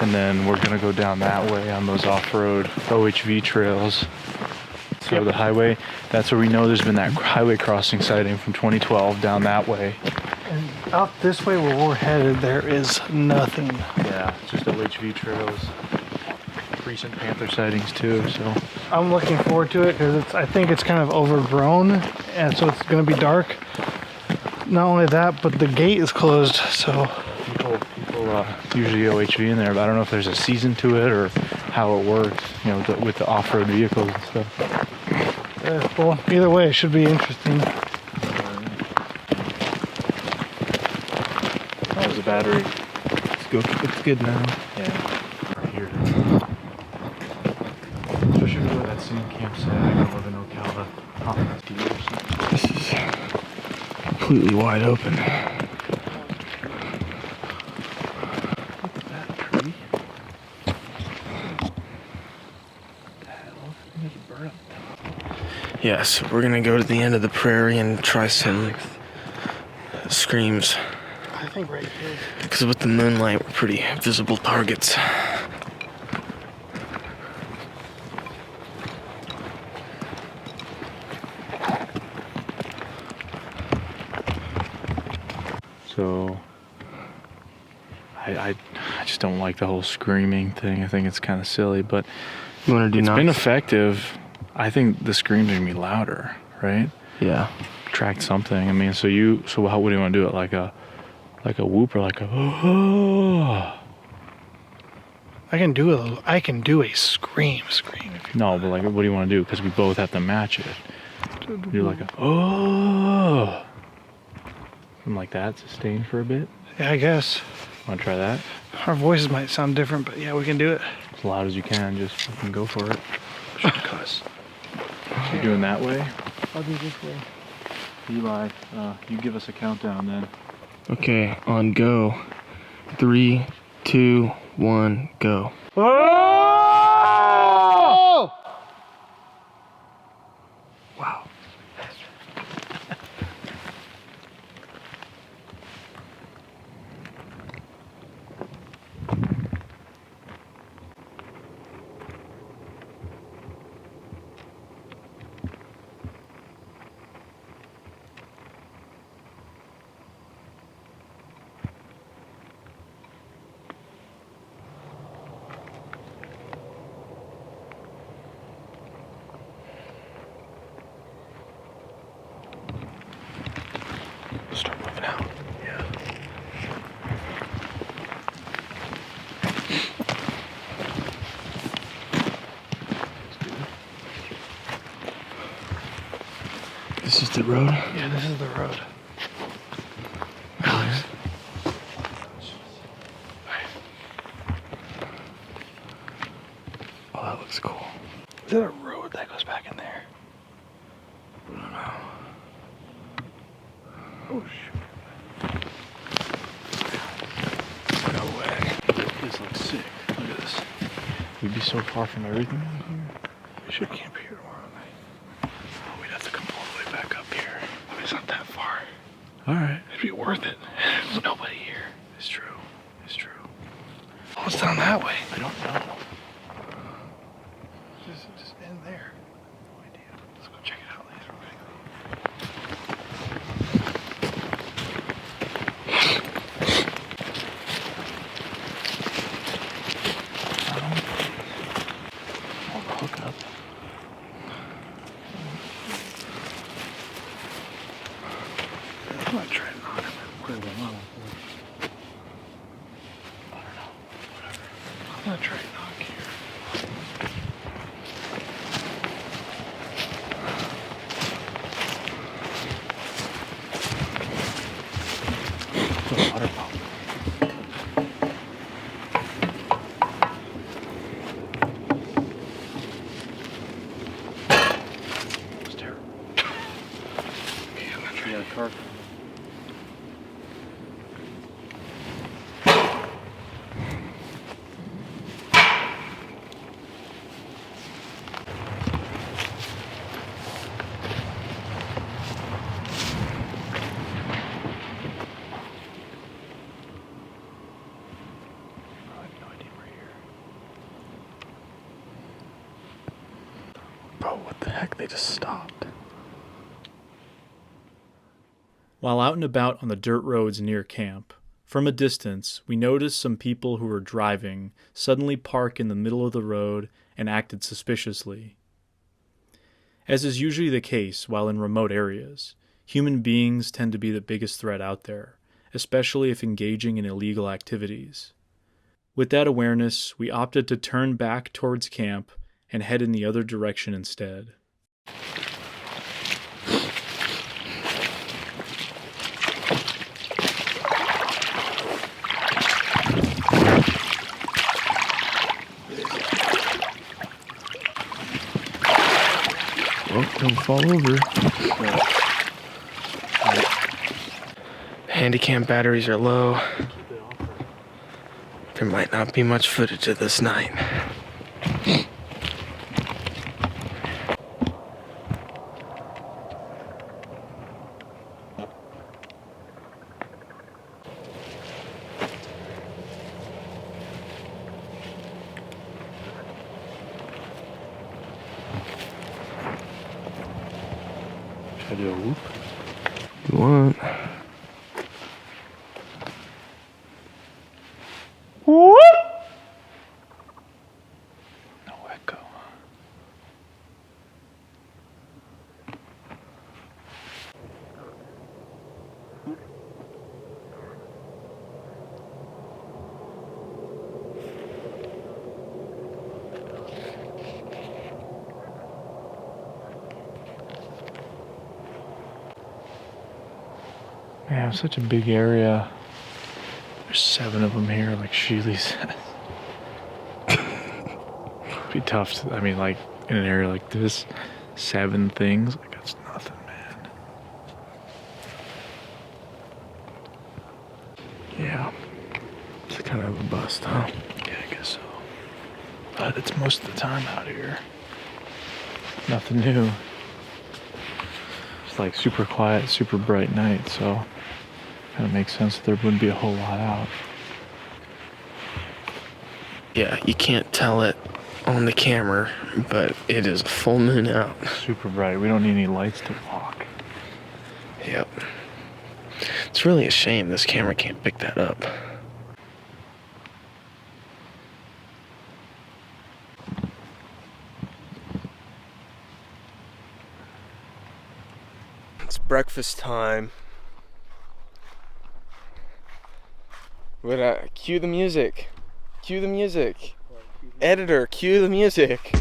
and then we're gonna go down that way on those off-road OHV trails. So the highway, that's where we know there's been that highway crossing sighting from 2012 down that way. And out this way where we're headed, there is nothing. Yeah, it's just OHV trails. Recent panther sightings too, so. I'm looking forward to it because I think it's kind of overgrown, and so it's going to be dark. Not only that, but the gate is closed, so. People usually OHV in there, but I don't know if there's a season to it or how it works, you know, with the off-road vehicles and stuff. Well, either way, it should be interesting. How's the battery? It's good now. Yeah. Right here. Especially for that same campsite, I can live in Ocala. This is completely wide open. Yes, we're gonna go to the end of the prairie and try some screams. I think right here. Because with the moonlight, we're pretty visible targets. So, I just don't like the whole screaming thing. I think it's kind of silly, but you want to do it's knocks? been effective. I think the screams are gonna be louder, right? Yeah. Attract something. I mean, so how would you want to do it? Like a whoop or like a oh? I can do a scream. No, but like, what do you want to do? Because we both have to match it. Do like a oh, something like that, sustained for a bit. Yeah, I guess. Want to try that? Our voices might sound different, but yeah, we can do it. As loud as you can, just fucking go for it. Should cuss. So you're doing that way? I'll do this way. Eli, you give us a countdown then. Okay, on go. 3, 2, 1, go. Oh! Wow. Start moving out. Yeah. This is the road? Yeah, this is the road. Alex. Oh, that looks cool. Is that a road that goes back in there? I don't know. Oh, shoot. No way. This looks sick. Look at this. We'd be so far from everything out here. We should camp here tomorrow night. Oh, we'd have to come all the way back up here. I mean, it's not that far. Alright. It'd be worth it. There's nobody here. It's true. It's true. Oh, it's down that way. I don't know. Just in there. No idea. Let's go check it out later. I'll hook up. I'm not trying to knock him. Put it on. I'm not trying to knock here. Put a water pump. It's terrible. You got a car. heck, they just stopped. While out and about on the dirt roads near camp, from a distance, we noticed some people who were driving suddenly park in the middle of the road and acted suspiciously. As is usually the case while in remote areas, human beings tend to be the biggest threat out there, especially if engaging in illegal activities. With that awareness, we opted to turn back towards camp and head in the other direction instead. Oh, don't fall over. Handycam batteries are low. There might not be much footage of this night. Should I do a whoop? You want? Whoop! No echo. Man, it's such a big area. There's 7 of them here, like Sheely said. It'd be tough to, I mean, like, in an area like this, 7 things, like, that's nothing, man. Yeah. It's kind of a bust, huh? Yeah, I guess so. But it's most of the time out here. Nothing new. It's like super quiet, super bright night, so kind of makes sense that there wouldn't be a whole lot out. Yeah, you can't tell it on the camera, but it is a full moon out. Super bright. We don't need any lights to walk. Yep. It's really a shame this camera can't pick that up. It's breakfast time. But cue the music. Cue the music. Editor, cue the music.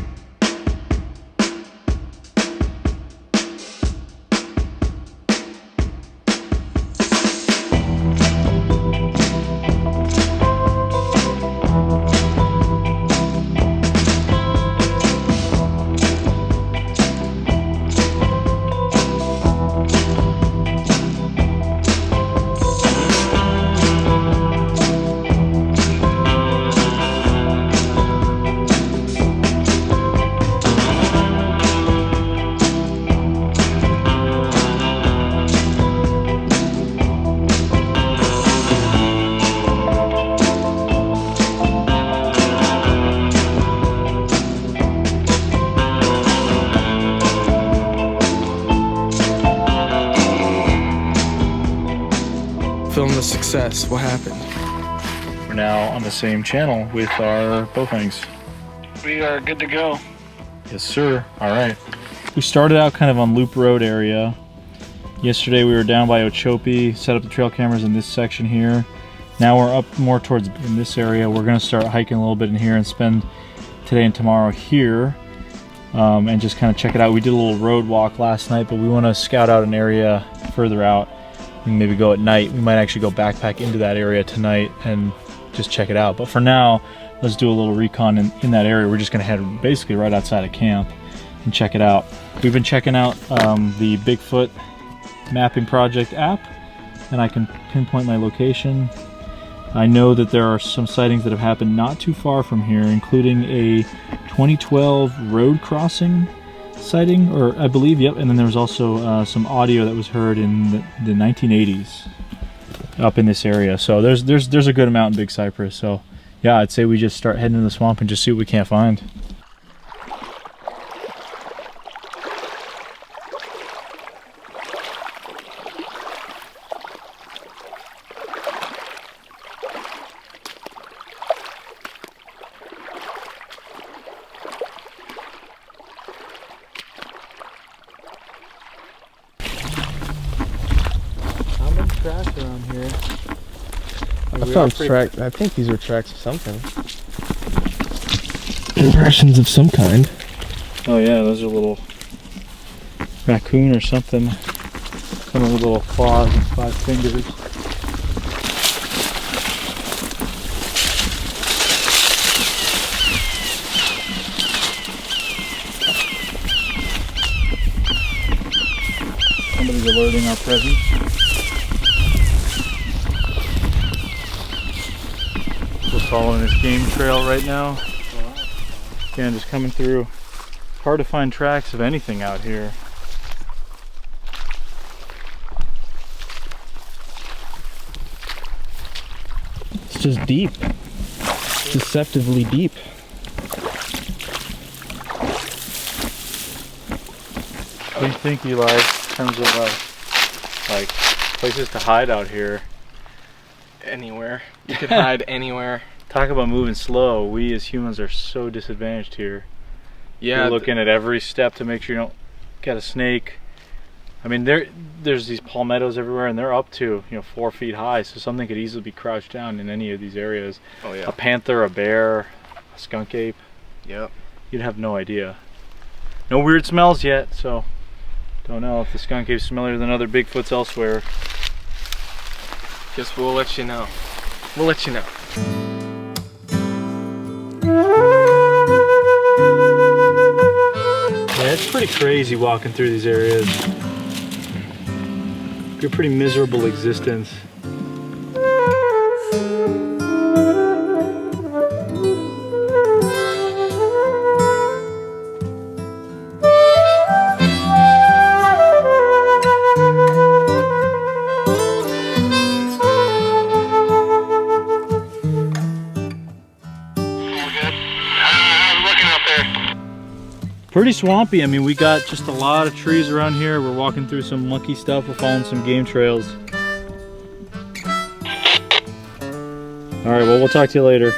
Film the success. What happened? We're now on the same channel with our bowfangs. We are good to go. Yes, sir. All right. We started out kind of on Loop Road area. Yesterday we were down by Ochope, set up the trail cameras in this section here. Now we're up more towards in this area. We're going to start hiking a little bit in here and spend today and tomorrow here and just kind of check it out. We did a little road walk last night, but we want to scout out an area further out and maybe go at night. We might actually go backpack into that area tonight and just check it out. But for now, let's do a little recon in that area. We're just going to head basically right outside of camp and check it out. We've been checking out the Bigfoot mapping project app, and I can pinpoint my location. I know that there are some sightings that have happened not too far from here, including a 2012 road crossing sighting, or I believe, yep, and then there was also some audio that was heard in the 1980s up in this area. So there's a good amount in Big Cypress. So yeah, I'd say we just start heading to the swamp and just see what we can't find. tracks around here. I found tracks. I think these are tracks of something. Impressions of some kind. Oh yeah, those are little raccoon or something. Some of the little claws and 5 fingers. Somebody's alerting our presence. We're following this game trail right now. Again, just coming through. Hard to find tracks of anything out here. It's just deep. Deceptively deep. What do you think, Eli, in terms of like places to hide out here? Anywhere. You could hide anywhere. Talk about moving slow. We as humans are so disadvantaged here. Yeah. You're looking at every step to make sure you don't get a snake. I mean, there's these palmettos everywhere, and they're up to 4 feet high, so something could easily be crouched down in any of these areas. Oh yeah. A panther, a bear, a skunk ape. Yep. You'd have no idea. No weird smells yet, so don't know if the skunk ape's smellier than other Bigfoots elsewhere. Guess we'll let you know. We'll let you know. Yeah, it's pretty crazy walking through these areas. It's a pretty miserable existence. Pretty swampy. I mean, we got just a lot of trees around here. We're walking through some mucky stuff. We're following some game trails. All right, well, we'll talk to you later.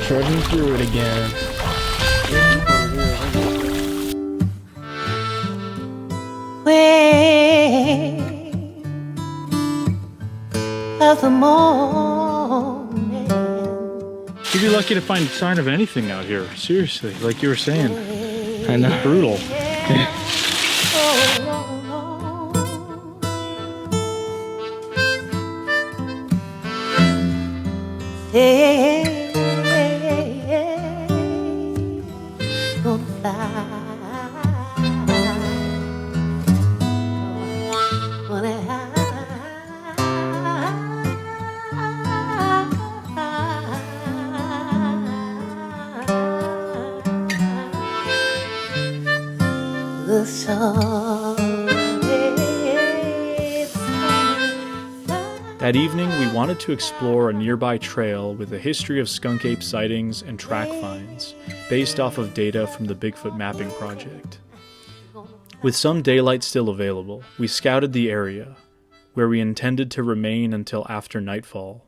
Trudging through it again. Of the morning. You'd be lucky to find a sign of anything out here. Seriously, like you were saying. I know. It's brutal. That evening, we wanted to explore a nearby trail with a history of skunk ape sightings and track finds, based off of data from the Bigfoot Mapping Project. With some daylight still available, we scouted the area, where we intended to remain until after nightfall.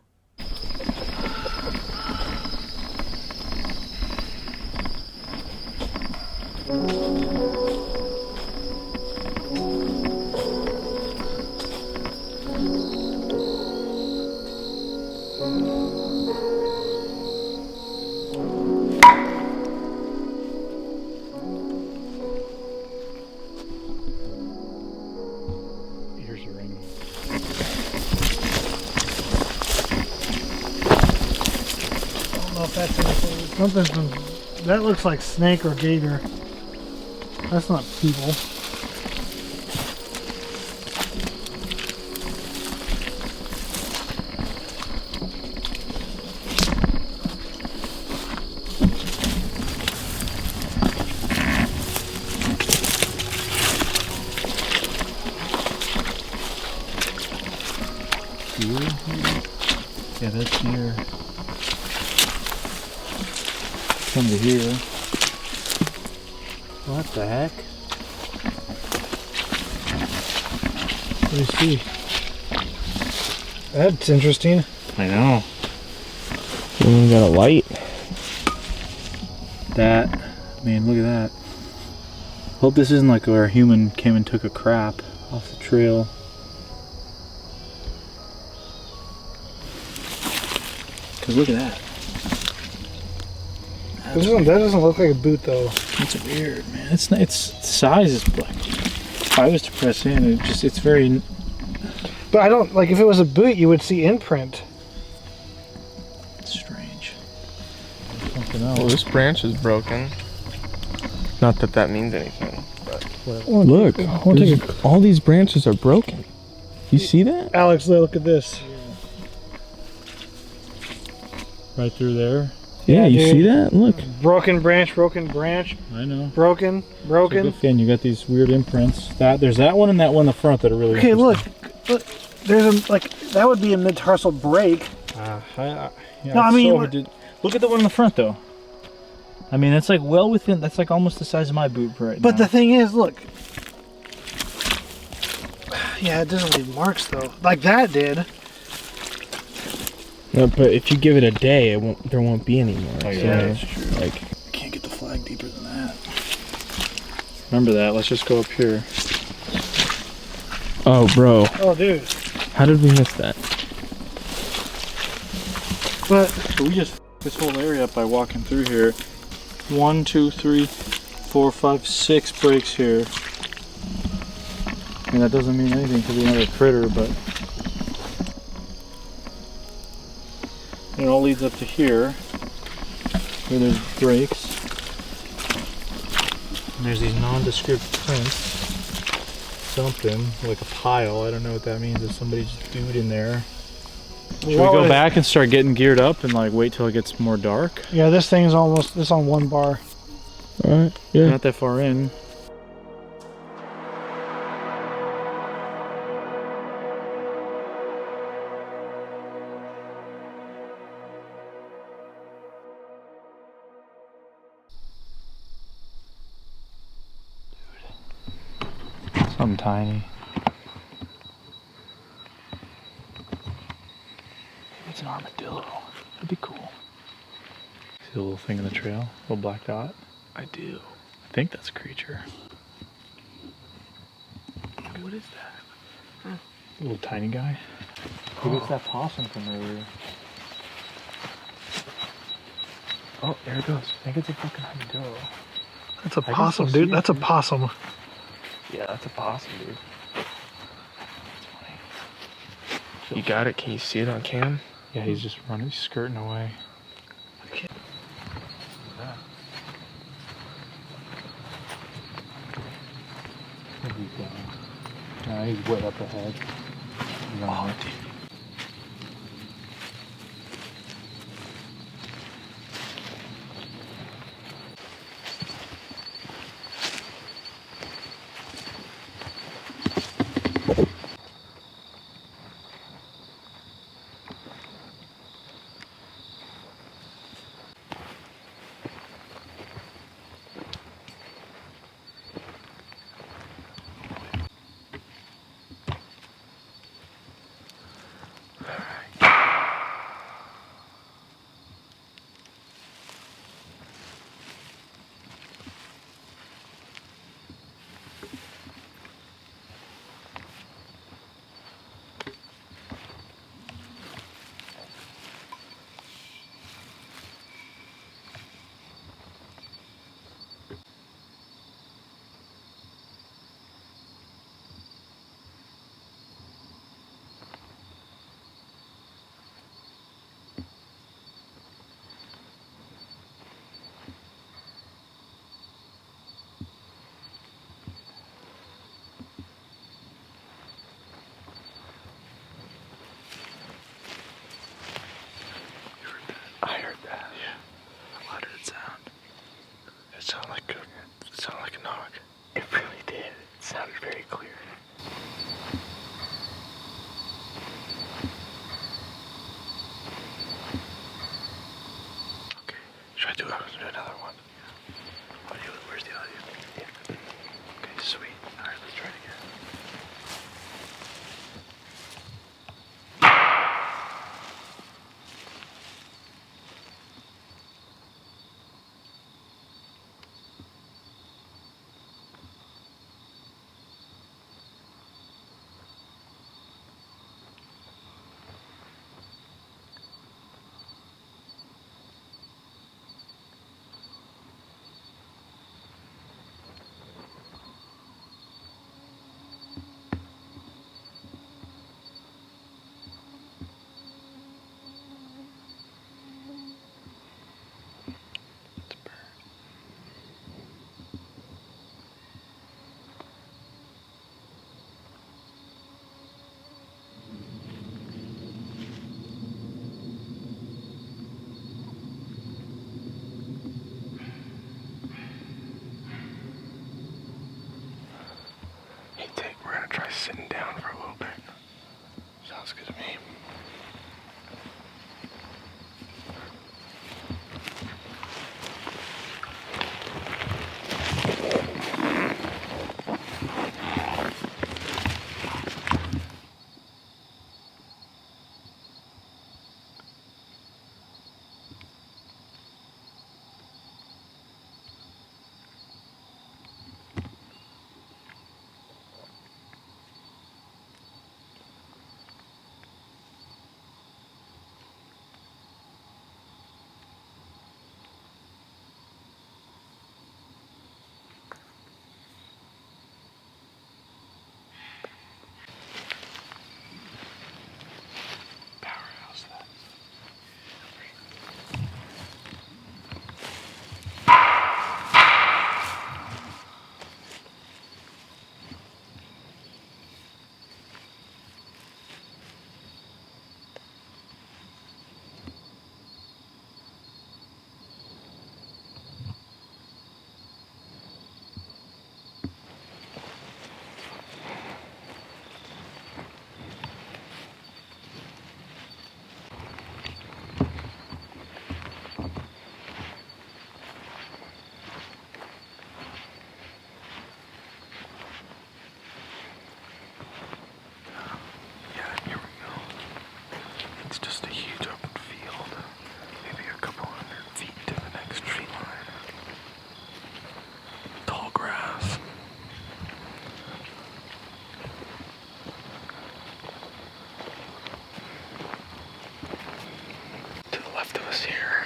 Something from that looks like snake or gator. That's not people. Yeah, that's deer. Come to here. What the heck? What do you see? That's interesting. I know. We got a light. That, man, look at that. Hope this isn't like where a human came and took a crap off the trail. Cause look at that. That doesn't look like a boot though. It's weird, man. Its size is like. If I was to press in, it's very. But I don't like if it was a boot, you would see imprint. It's strange. Something else. Well, this branch is broken. Not that that means anything, but look, all these branches are broken. You see that? Alex, look at this. Right through there. Yeah, you see that? Look. Broken branch, broken branch. I know. Broken. Again, you got these weird imprints. There's that one and that one in the front that are really okay, look. There's a, like, that would be a metatarsal break. Yeah, no, I mean, look at the one in the front though. I mean, that's like well within, that's like almost the size of my boot right now. But the thing is, look. Yeah, it doesn't leave marks though. Like that did. No, but if you give it a day, there won't be any more. Oh yeah, that's true. Like, can't get the flag deeper than that. Remember that. Let's just go up here. Oh, bro. Oh, dude. How did we miss that? But we just f***ed this whole area up by walking through here. 1, 2, 3, 4, 5, 6 breaks here. I mean, that doesn't mean anything to another critter, but it all leads up to here, where there's breaks. And there's these nondescript prints. Something, like a pile. I don't know what that means. If somebody just threw it in there. Should we go back and start getting geared up and like wait till it gets more dark? Yeah, this thing is almost this on one bar. Alright, yeah. Not that far in. Something tiny. Maybe it's an armadillo. That'd be cool. See the little thing in the trail? Little black dot? I do. I think that's a creature. What is that? A little tiny guy. Maybe it's that possum from earlier. Oh, there it goes. I think it's a fucking armadillo. That's a possum, dude. That's a possum. Yeah, that's a possum, dude. You got it? Can you see it on cam? Yeah, he's just running, he's skirting away. He's way up ahead. Oh, dude. sitting down for a little bit. Sounds good to me. It's just a huge open field, maybe a couple hundred feet to the next tree line. Tall grass. To the left of us here,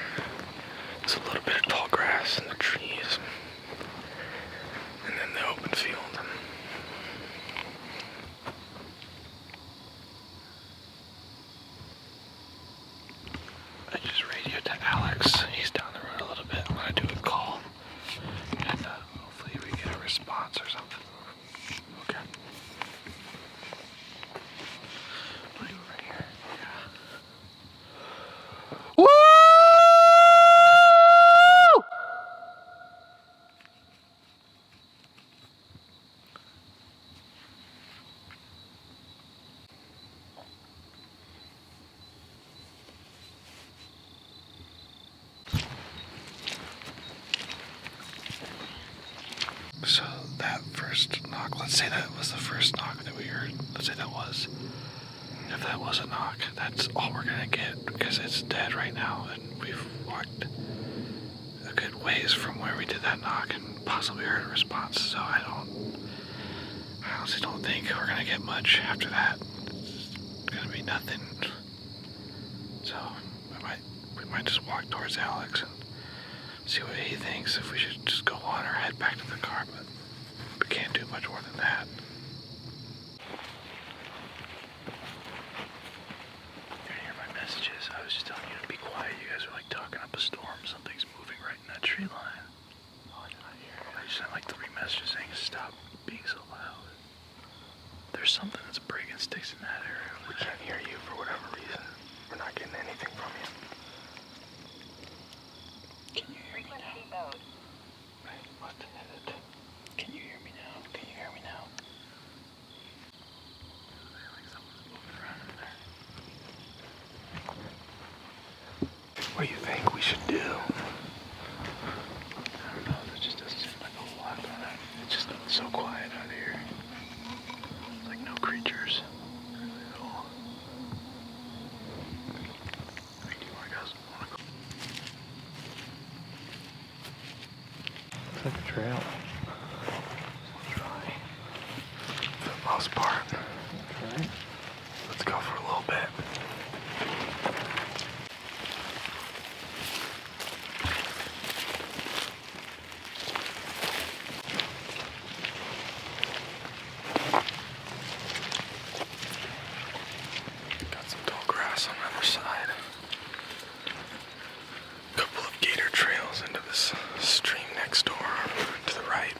there's a little bit of tall grass and the trees, and then the open field. I just radioed to Alex. He's down the road a little bit. I'm gonna do a call, and hopefully we get a response or something. Okay. I'll do it right here. Yeah. Woo! So that first knock, let's say that was the first knock that we heard. Let's say that was. If that was a knock, that's all we're gonna get because it's dead right now, and we've walked a good ways from where we did that knock and possibly heard a response. So I honestly don't think we're gonna get much after that. It's gonna be nothing. So we might just walk towards Alex and see what he thinks, if we should just go on or head back to the car, but we can't do much more than that. You hear my messages? I was just telling you to be quiet. You guys are like talking up a storm. Something's moving right in that tree line. Oh, I did not hear it. I just sent like 3 messages saying stop being so loud. There's something that's breaking sticks in that area. We can't hear you for whatever reason. We're not getting anything from you. Can you hear me now? What? Can you hear me now? Can you hear me now? Like someone's moving around in there. What do you think we should do? I don't know. There just doesn't seem like a whole lot going on. It's just so quiet out here. Like no creatures. Really at all. I mean, do you want to go? It's like a trail. We'll try. For the most part. We'll try. Let's go for a little bit. Got some tall grass on the other side. A couple of gator trails into this stream next door to the right.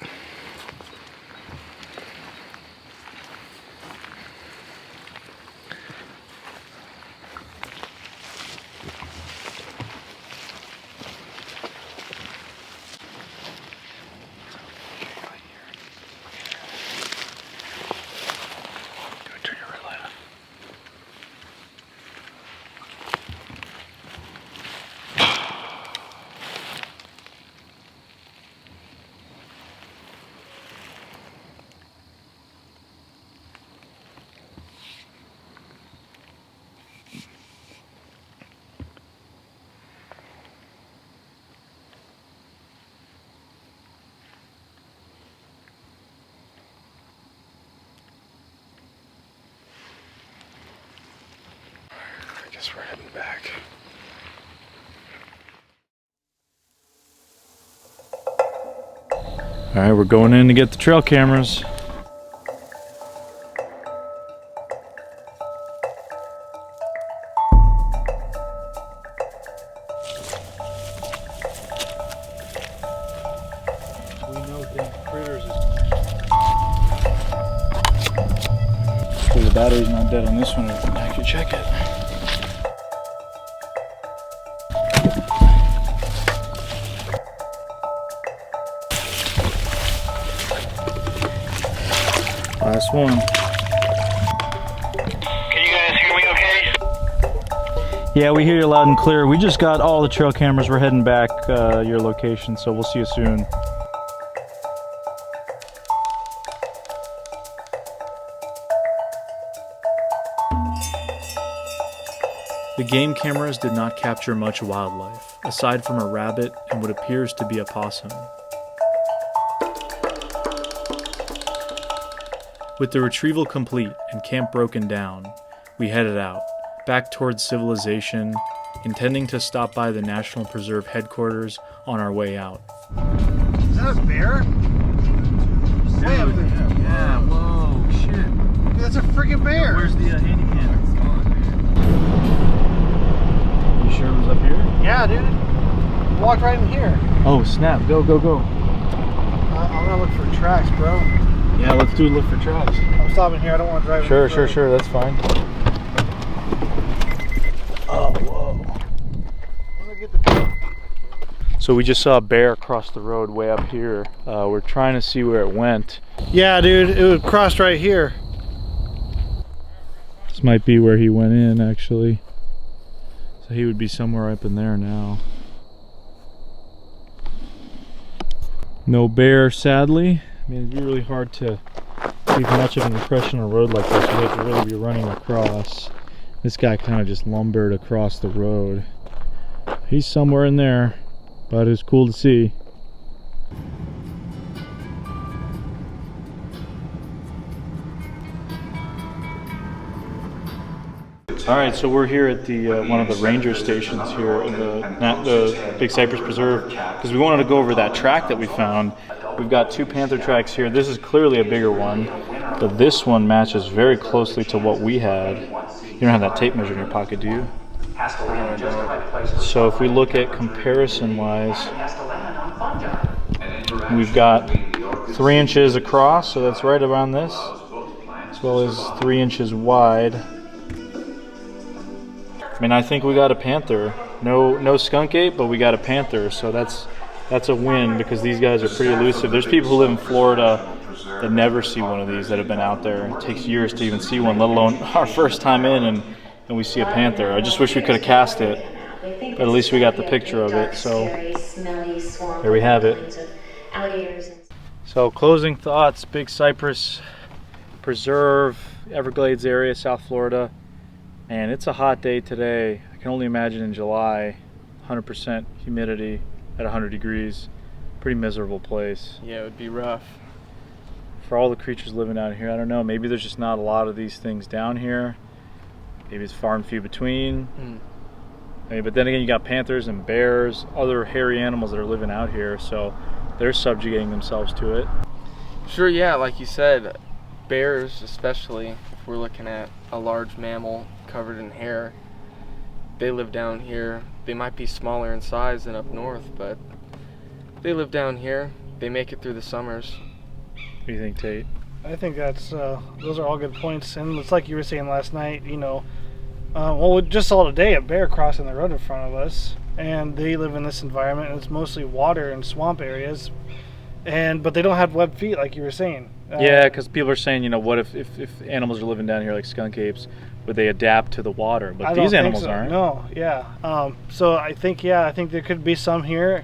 guess we're heading back. All right, we're going in to get the trail cameras. We know things, critters is... Hopefully the battery's not dead on this one. I can check it. Last one. Can you guys hear me okay? Yeah, we hear you loud and clear. We just got all the trail cameras. We're heading back your location, so we'll see you soon. The game cameras did not capture much wildlife, aside from a rabbit and what appears to be a possum. With the retrieval complete and camp broken down, we headed out, back towards civilization, intending to stop by the National Preserve headquarters on our way out. Is that a bear? Way up there. Yeah, whoa, shit. Dude, that's a freaking bear. Where's the handy cam? You sure it was up here? Yeah, dude. Walked right in here. Oh, snap. Go, go, go. I'm gonna look for tracks, bro. Yeah, let's do a look for tracks. I'm stopping here. I don't want to drive. Sure, that's fine. Oh, whoa. So we just saw a bear across the road way up here. We're trying to see where it went. Yeah, dude, it was crossed right here. This might be where he went in, actually. So he would be somewhere up in there now. No bear, sadly. I mean, it'd be really hard to leave much of an impression on a road like this. You have to really be running across. This guy kind of just lumbered across the road. He's somewhere in there, but it's cool to see. All right, so we're here at the one of the ranger stations here in the Big Cypress Preserve because we wanted to go over that track that we found. We've got two panther tracks here. This is clearly a bigger one, but this one matches very closely to what we had. You don't have that tape measure in your pocket, do you? So if we look at comparison-wise, we've got 3 inches across, so that's right around this, as well as 3 inches wide. I mean, I think we got a panther. No skunk ape, but we got a panther, so that's a win because these guys are pretty elusive. There's people who live in Florida that never see one of these that have been out there. It takes years to even see one, let alone our first time in and we see a panther. I just wish we could have cast it, but at least we got the picture of it. So there we have it. So closing thoughts, Big Cypress Preserve, Everglades area, South Florida. And it's a hot day today. I can only imagine in July, 100% humidity at 100 degrees. Pretty miserable place. Yeah, it would be rough. For all the creatures living out here, I don't know, maybe there's just not a lot of these things down here. Maybe it's far and few between. I mean, but then again, you got panthers and bears, other hairy animals that are living out here, so they're subjugating themselves to it. Sure, yeah, like you said, bears especially, if we're looking at a large mammal covered in hair, they live down here. They might be smaller in size than up north, but they live down here. They make it through the summers. What do you think, Tate? I think that's those are all good points, and it's like you were saying last night. You know, well, we just saw today a bear crossing the road in front of us, and they live in this environment, and it's mostly water and swamp areas, but they don't have webbed feet, like you were saying. Yeah, because people are saying, you know, what if animals are living down here like skunk apes, would they adapt to the water? But these animals aren't. No, yeah. So I think there could be some here,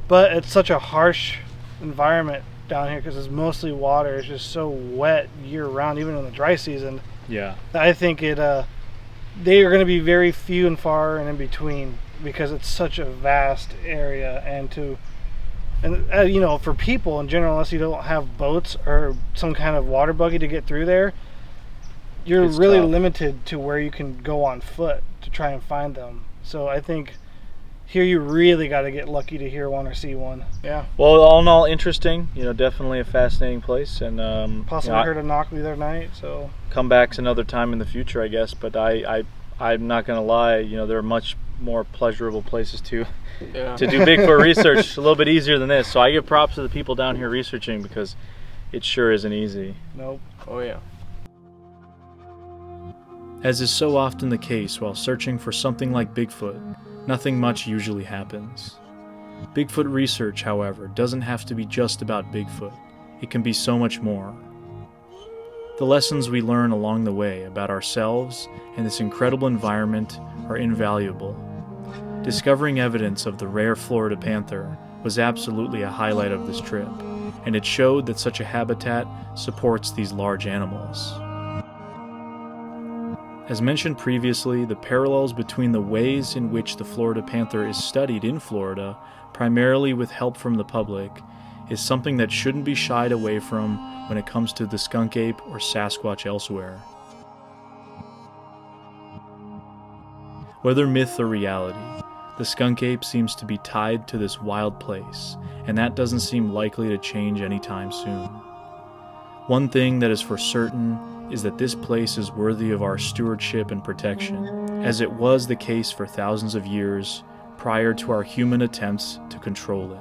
but it's such a harsh environment down here because it's mostly water. It's just so wet year round, even in the dry season. Yeah. I think they are going to be very few and far and in between because it's such a vast area, and you know, for people in general, unless you don't have boats or some kind of water buggy to get through there, you're It's really tough. limited to where you can go on foot to try and find them. So I think here you really got to get lucky to hear one or see one. Yeah. Well, all in all, interesting. Definitely a fascinating place, and Possibly heard a knock the other night. So comebacks another time in the future, I guess. But I'm not gonna lie. There are much more pleasurable places to do Bigfoot research. A little bit easier than this. So I give props to the people down here researching, because it sure isn't easy. Nope. Oh yeah. As is so often the case while searching for something like Bigfoot, nothing much usually happens. Bigfoot research, however, doesn't have to be just about Bigfoot. It can be so much more. The lessons we learn along the way about ourselves and this incredible environment are invaluable. Discovering evidence of the rare Florida panther was absolutely a highlight of this trip, and it showed that such a habitat supports these large animals. As mentioned previously, the parallels between the ways in which the Florida panther is studied in Florida, primarily with help from the public, is something that shouldn't be shied away from when it comes to the skunk ape or Sasquatch elsewhere. Whether myth or reality, the skunk ape seems to be tied to this wild place, and that doesn't seem likely to change anytime soon. One thing that is for certain is that this place is worthy of our stewardship and protection, as it was the case for thousands of years prior to our human attempts to control it.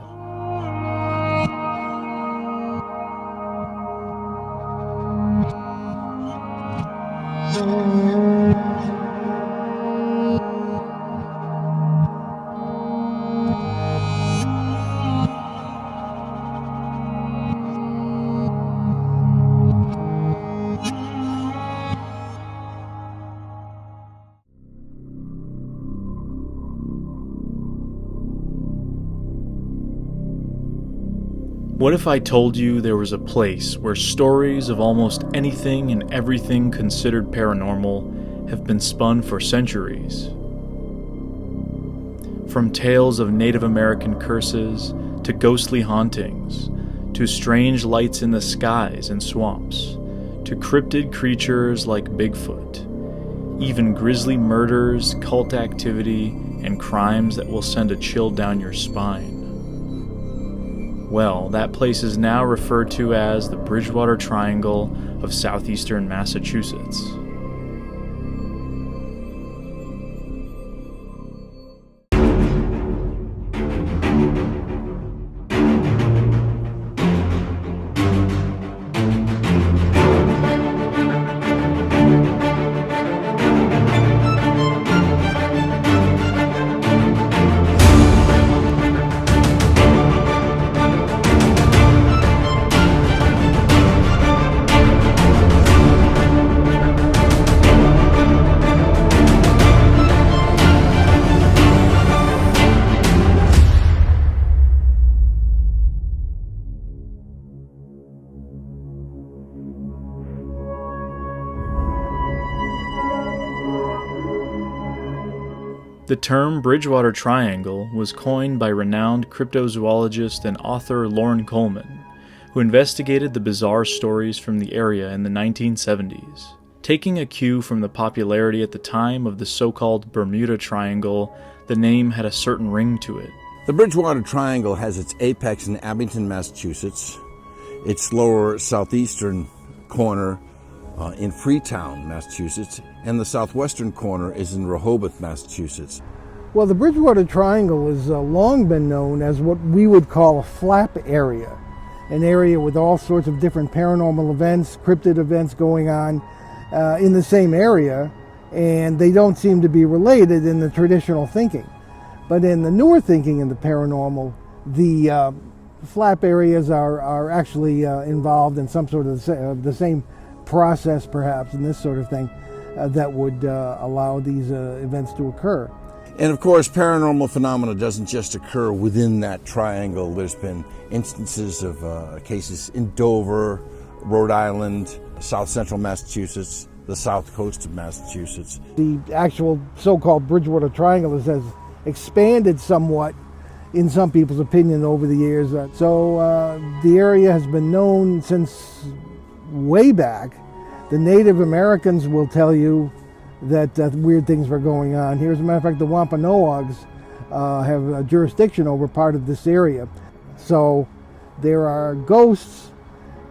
What if I told you there was a place where stories of almost anything and everything considered paranormal have been spun for centuries? From tales of Native American curses, to ghostly hauntings, to strange lights in the skies and swamps, to cryptid creatures like Bigfoot, even grisly murders, cult activity, and crimes that will send a chill down your spine. Well, that place is now referred to as the Bridgewater Triangle of southeastern Massachusetts. The term Bridgewater Triangle was coined by renowned cryptozoologist and author Loren Coleman, who investigated the bizarre stories from the area in the 1970s. Taking a cue from the popularity at the time of the so-called Bermuda Triangle, the name had a certain ring to it. The Bridgewater Triangle has its apex in Abington, Massachusetts, its lower southeastern corner in Freetown, Massachusetts, and the southwestern corner is in Rehoboth, Massachusetts. Well, the Bridgewater Triangle has long been known as what we would call a flap area, an area with all sorts of different paranormal events, cryptid events going on in the same area, and they don't seem to be related in the traditional thinking. But in the newer thinking in the paranormal, the flap areas are actually involved in some sort of the same process, perhaps, and this sort of thing that would allow these events to occur. And of course, paranormal phenomena doesn't just occur within that triangle. There's been instances of cases in Dover, Rhode Island, South Central Massachusetts, the south coast of Massachusetts. The actual so-called Bridgewater Triangle has expanded somewhat in some people's opinion over the years. So the area has been known since way back The Native Americans will tell you that weird things were going on here. As a matter of fact, the Wampanoags have a jurisdiction over part of this area. So there are ghosts,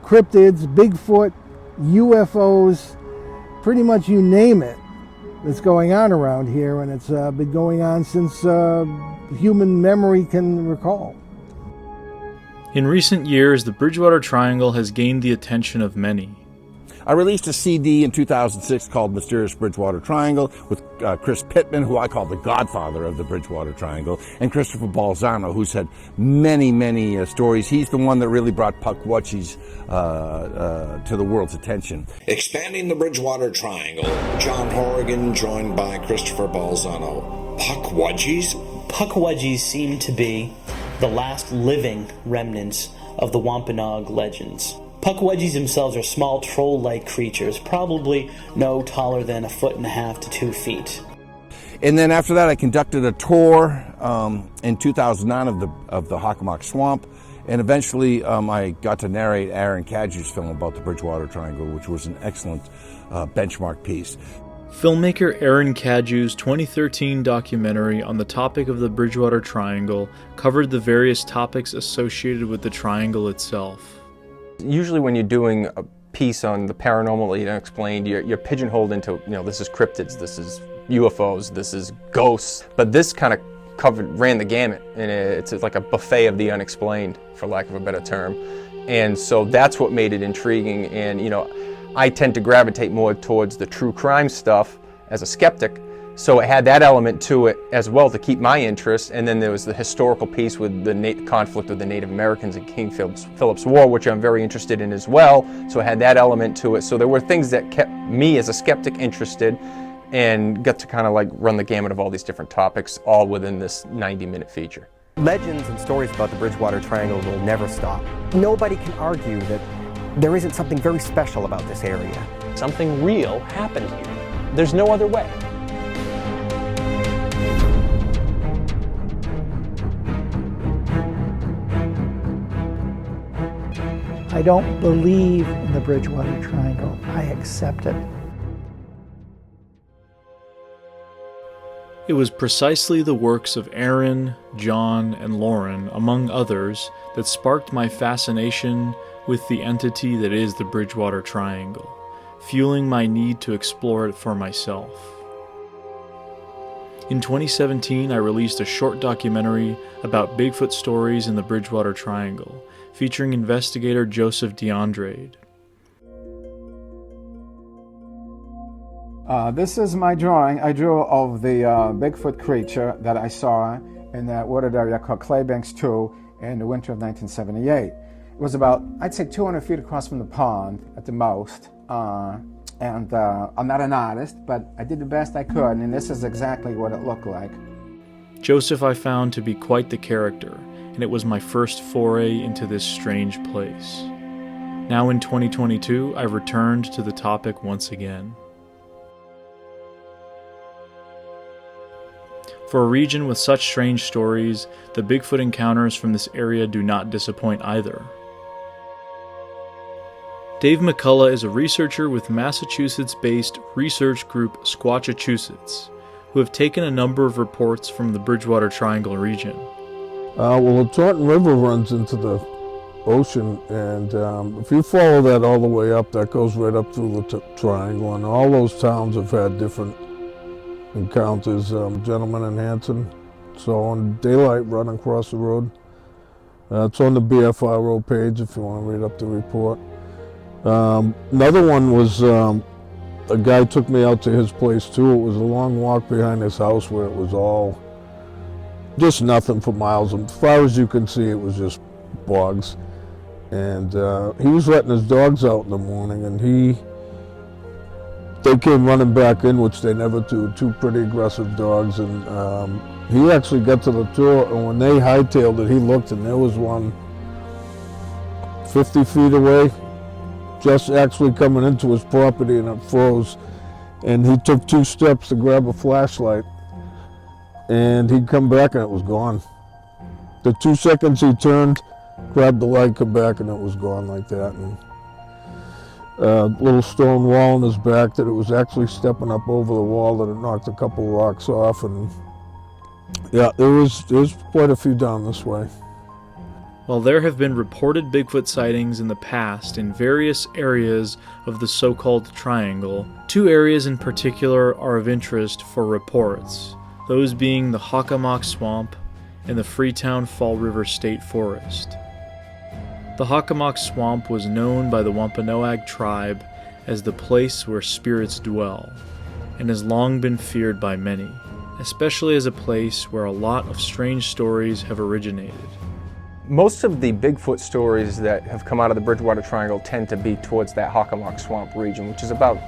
cryptids, Bigfoot, UFOs, pretty much you name it that's going on around here, and it's been going on since human memory can recall. In recent years, the Bridgewater Triangle has gained the attention of many. I released a CD in 2006 called Mysterious Bridgewater Triangle with Chris Pittman, who I call the godfather of the Bridgewater Triangle, and Christopher Balzano, who's had many, many stories. He's the one that really brought Pukwudgies to the world's attention. Expanding the Bridgewater Triangle, John Horrigan joined by Christopher Balzano. Pukwudgies? Pukwudgies seem to be the last living remnants of the Wampanoag legends. Pukwudgies themselves are small troll-like creatures, probably no taller than 1.5 to 2 feet. And then after that, I conducted a tour in 2009 of the Hockomock Swamp, and eventually I got to narrate Aaron Cadju's film about the Bridgewater Triangle, which was an excellent benchmark piece. Filmmaker Aaron Cadju's 2013 documentary on the topic of the Bridgewater Triangle covered the various topics associated with the triangle itself. Usually when you're doing a piece on the paranormal and unexplained, you're pigeonholed into, this is cryptids, this is UFOs, this is ghosts. But this kind of ran the gamut, and it's like a buffet of the unexplained, for lack of a better term. And so that's what made it intriguing. And, I tend to gravitate more towards the true crime stuff as a skeptic. So it had that element to it as well to keep my interest, and then there was the historical piece with the conflict with the Native Americans in King Philip's War, which I'm very interested in as well, so it had that element to it. So there were things that kept me as a skeptic interested and got to kind of like run the gamut of all these different topics, all within this 90-minute feature. Legends and stories about the Bridgewater Triangle will never stop. Nobody can argue that there isn't something very special about this area. Something real happened here. There's no other way. I don't believe in the Bridgewater Triangle. I accept it. It was precisely the works of Aaron, John, and Lauren, among others, that sparked my fascination with the entity that is the Bridgewater Triangle, fueling my need to explore it for myself. In 2017, I released a short documentary about Bigfoot stories in the Bridgewater Triangle, featuring investigator Joseph DeAndrade. This is my drawing I drew of the Bigfoot creature that I saw in that wooded area called Claybanks 2 in the winter of 1978. It was about, I'd say, 200 feet across from the pond at the most. And I'm not an artist, but I did the best I could, and this is exactly what it looked like. Joseph I found to be quite the character, and it was my first foray into this strange place. Now in 2022, I've returned to the topic once again. For a region with such strange stories, the Bigfoot encounters from this area do not disappoint either. Dave McCullough is a researcher with Massachusetts-based research group Squatchin, who have taken a number of reports from the Bridgewater Triangle region. Well, the Taunton River runs into the ocean, and if you follow that all the way up, that goes right up through the triangle, and all those towns have had different encounters. Gentleman in Hanson, so on daylight running across the road. It's on the BFRO page if you want to read up the report. Another one was a guy took me out to his place too. It was a long walk behind his house where it was all just nothing for miles. As far as you can see, it was just bogs. And he was letting his dogs out in the morning, and they came running back in, which they never do. Two pretty aggressive dogs, and he actually got to the door, and when they hightailed it, he looked, and there was one 50 feet away, just actually coming into his property, and it froze. And he took 2 steps to grab a flashlight, and he'd come back and it was gone. The 2 seconds he turned, grabbed the light, come back, and it was gone like that. And little stone wall in his back that it was actually stepping up over the wall, that it knocked a couple rocks off, and yeah, there was quite a few down this way. While there have been reported Bigfoot sightings in the past in various areas of the so-called Triangle, two areas in particular are of interest for reports, those being the Hockomock Swamp and the Freetown Fall River State Forest. The Hockomock Swamp was known by the Wampanoag tribe as the place where spirits dwell, and has long been feared by many, especially as a place where a lot of strange stories have originated. Most of the Bigfoot stories that have come out of the Bridgewater Triangle tend to be towards that Hockomock Swamp region, which is about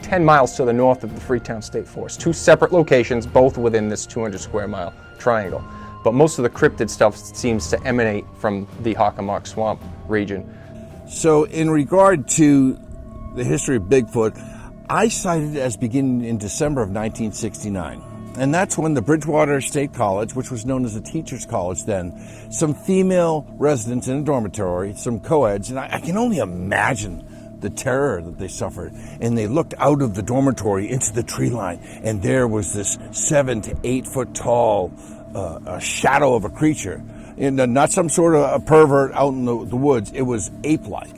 10 miles to the north of the Freetown State Forest. Two separate locations, both within this 200 square mile triangle. But most of the cryptid stuff seems to emanate from the Hockomock Swamp region. So in regard to the history of Bigfoot, I cited it as beginning in December of 1969. And that's when the Bridgewater State College, which was known as the Teachers College then, some female residents in a dormitory, some co-eds, and I can only imagine the terror that they suffered. And they looked out of the dormitory into the tree line, and there was this 7 to 8 foot tall a shadow of a creature. And not some sort of a pervert out in the woods. It was ape-like.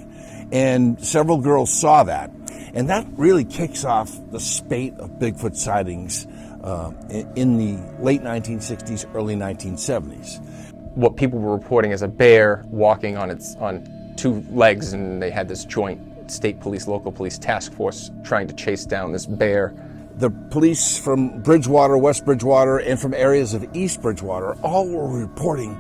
And several girls saw that. And that really kicks off the spate of Bigfoot sightings in the late 1960s, early 1970s. What people were reporting as a bear walking on two legs, and they had this joint state police, local police task force trying to chase down this bear. The police from Bridgewater, West Bridgewater, and from areas of East Bridgewater all were reporting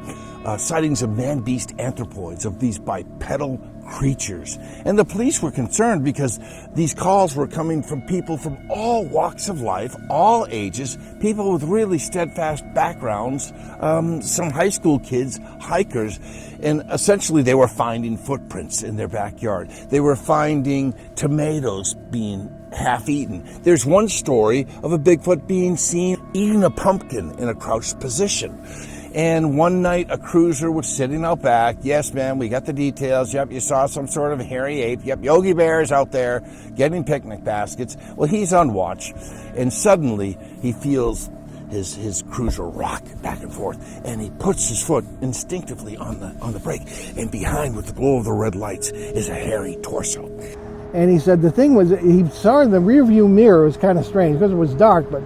sightings of man-beast anthropoids, of these bipedal creatures. And the police were concerned because these calls were coming from people from all walks of life, all ages, people with really steadfast backgrounds, some high school kids, hikers, and essentially they were finding footprints in their backyard. They were finding tomatoes being half-eaten. There's one story of a Bigfoot being seen eating a pumpkin in a crouched position. And one night, a cruiser was sitting out back. Yes, ma'am, we got the details. Yep, you saw some sort of hairy ape. Yep, Yogi Bear's out there getting picnic baskets. Well, he's on watch. And suddenly, he feels his cruiser rock back and forth. And he puts his foot instinctively on the brake. And behind, with the glow of the red lights, is a hairy torso. And he said the thing was, he saw in the rearview mirror, it was kind of strange because it was dark, but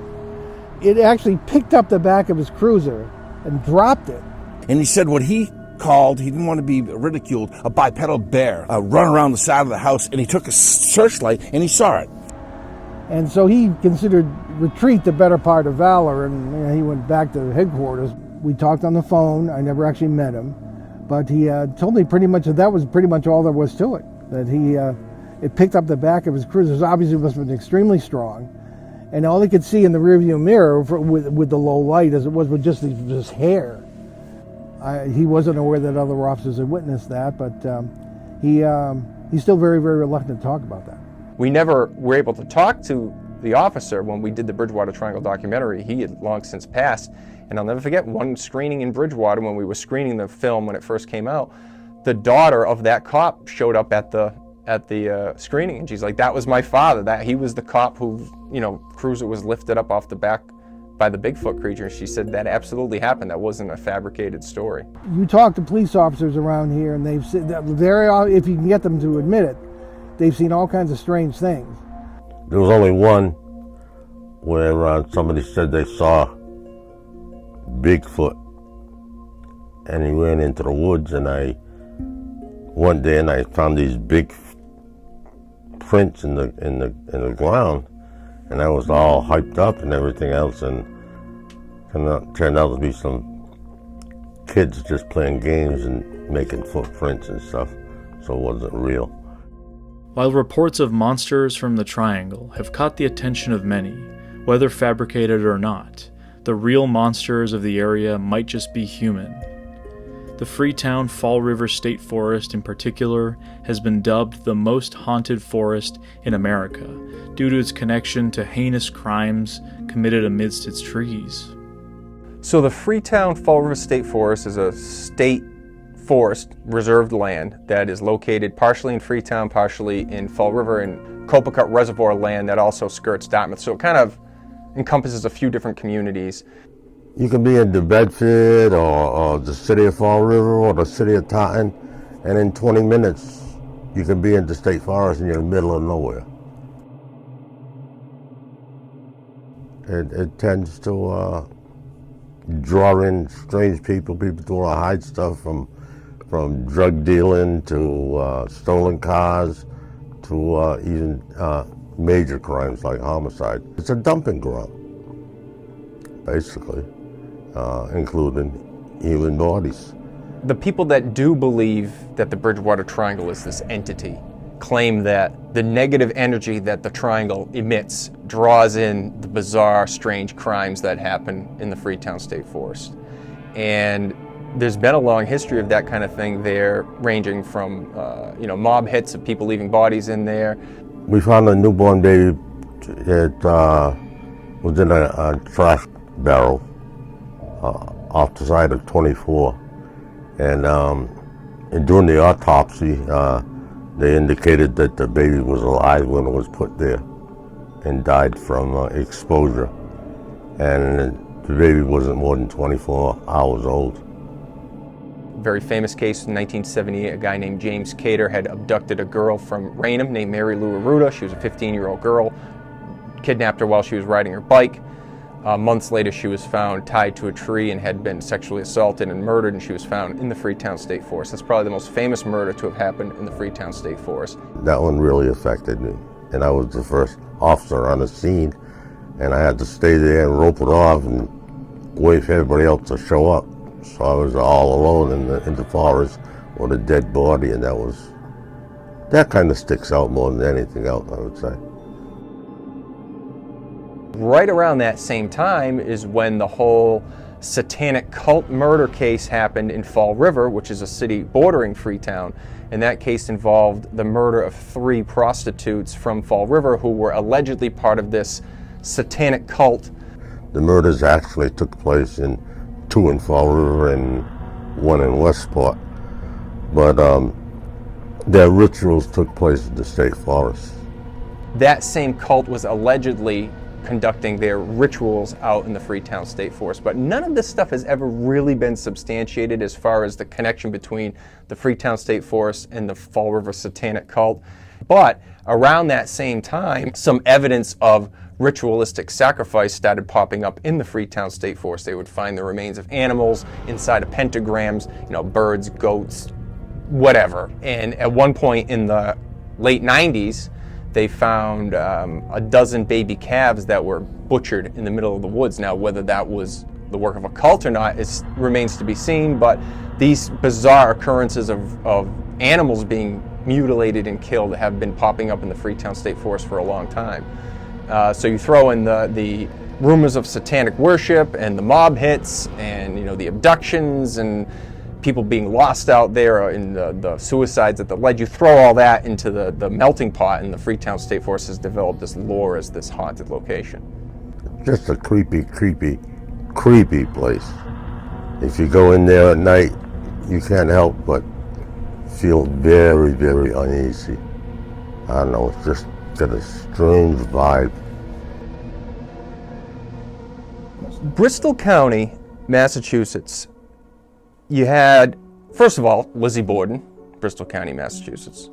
it actually picked up the back of his cruiser and dropped it. And he said what he called, he didn't want to be ridiculed, a bipedal bear run around the side of the house, and he took a searchlight and he saw it. And so he considered retreat the better part of valor, and he went back to headquarters. We talked on the phone. I never actually met him, but he told me pretty much that was pretty much all there was to it, that it picked up the back of his cruiser. Obviously it must have been extremely strong. And all he could see in the rearview mirror with the low light as it was with just this hair. He wasn't aware that other officers had witnessed that, but he's still very, very reluctant to talk about that. We never were able to talk to the officer when we did the Bridgewater Triangle documentary. He had long since passed. And I'll never forget one screening in Bridgewater when we were screening the film when it first came out. The daughter of that cop showed up at the screening, and she's like, that was my father, that he was the cop who, cruiser was lifted up off the back by the Bigfoot creature. She said that absolutely happened. That wasn't a fabricated story. You talk to police officers around here, and they've said that if you can get them to admit it, they've seen all kinds of strange things. There was only one where somebody said they saw Bigfoot, and he ran into the woods, and one day I found these big prints in the ground, and I was all hyped up and everything else, and turned out to be some kids just playing games and making footprints and stuff, so it wasn't real. While reports of monsters from the Triangle have caught the attention of many, whether fabricated or not, the real monsters of the area might just be human. The Freetown Fall River State Forest in particular has been dubbed the most haunted forest in America due to its connection to heinous crimes committed amidst its trees. So the Freetown Fall River State Forest is a state forest, reserved land, that is located partially in Freetown, partially in Fall River, and Copacut Reservoir land that also skirts Dartmouth. So it kind of encompasses a few different communities. You can be in New Bedford or the city of Fall River or the city of Taunton, and in 20 minutes you can be in the state forest and you're in the middle of nowhere. It tends to draw in strange people. People who want to hide stuff from drug dealing to stolen cars to even major crimes like homicide. It's a dumping ground, basically, including human bodies. The people that do believe that the Bridgewater Triangle is this entity claim that the negative energy that the triangle emits draws in the bizarre, strange crimes that happen in the Freetown State Forest. And there's been a long history of that kind of thing there, ranging from mob hits of people leaving bodies in there. We found a newborn baby. It was in a trash barrel off the side of 24. And during the autopsy, they indicated that the baby was alive when it was put there and died from exposure. And the baby wasn't more than 24 hours old. Very famous case in 1978, a guy named James Cater had abducted a girl from Raynham named Mary Lou Arruda. She was a 15-year-old girl, kidnapped her while she was riding her bike. Months later, she was found tied to a tree and had been sexually assaulted and murdered, and she was found in the Freetown State Forest. That's probably the most famous murder to have happened in the Freetown State Forest. That one really affected me, and I was the first officer on the scene, and I had to stay there and rope it off and wait for everybody else to show up. So I was all alone in the forest with a dead body, and that kind of sticks out more than anything else, I would say. Right around that same time is when the whole satanic cult murder case happened in Fall River, which is a city bordering Freetown. And that case involved the murder of 3 prostitutes from Fall River who were allegedly part of this satanic cult. The murders actually took place 2 in Fall River and 1 in Westport. But their rituals took place in the state forest. That same cult was allegedly conducting their rituals out in the Freetown State Forest. But none of this stuff has ever really been substantiated as far as the connection between the Freetown State Forest and the Fall River satanic cult. But around that same time, some evidence of ritualistic sacrifice started popping up in the Freetown State Forest. They would find the remains of animals inside of pentagrams, birds, goats, whatever. And at one point in the late 90s, they found a dozen baby calves that were butchered in the middle of the woods. Now, whether that was the work of a cult or not remains to be seen, but these bizarre occurrences of animals being mutilated and killed have been popping up in the Freetown State Forest for a long time. So you throw in the rumors of satanic worship and the mob hits and the abductions and people being lost out there in the suicides at the ledge. You throw all that into the melting pot, and the Freetown State Forest has developed this lore as this haunted location. Just a creepy place. If you go in there at night, you can't help but feel very, very uneasy. I don't know, it's just got a strange vibe. Bristol County, Massachusetts. You had, first of all, Lizzie Borden, Bristol County, Massachusetts.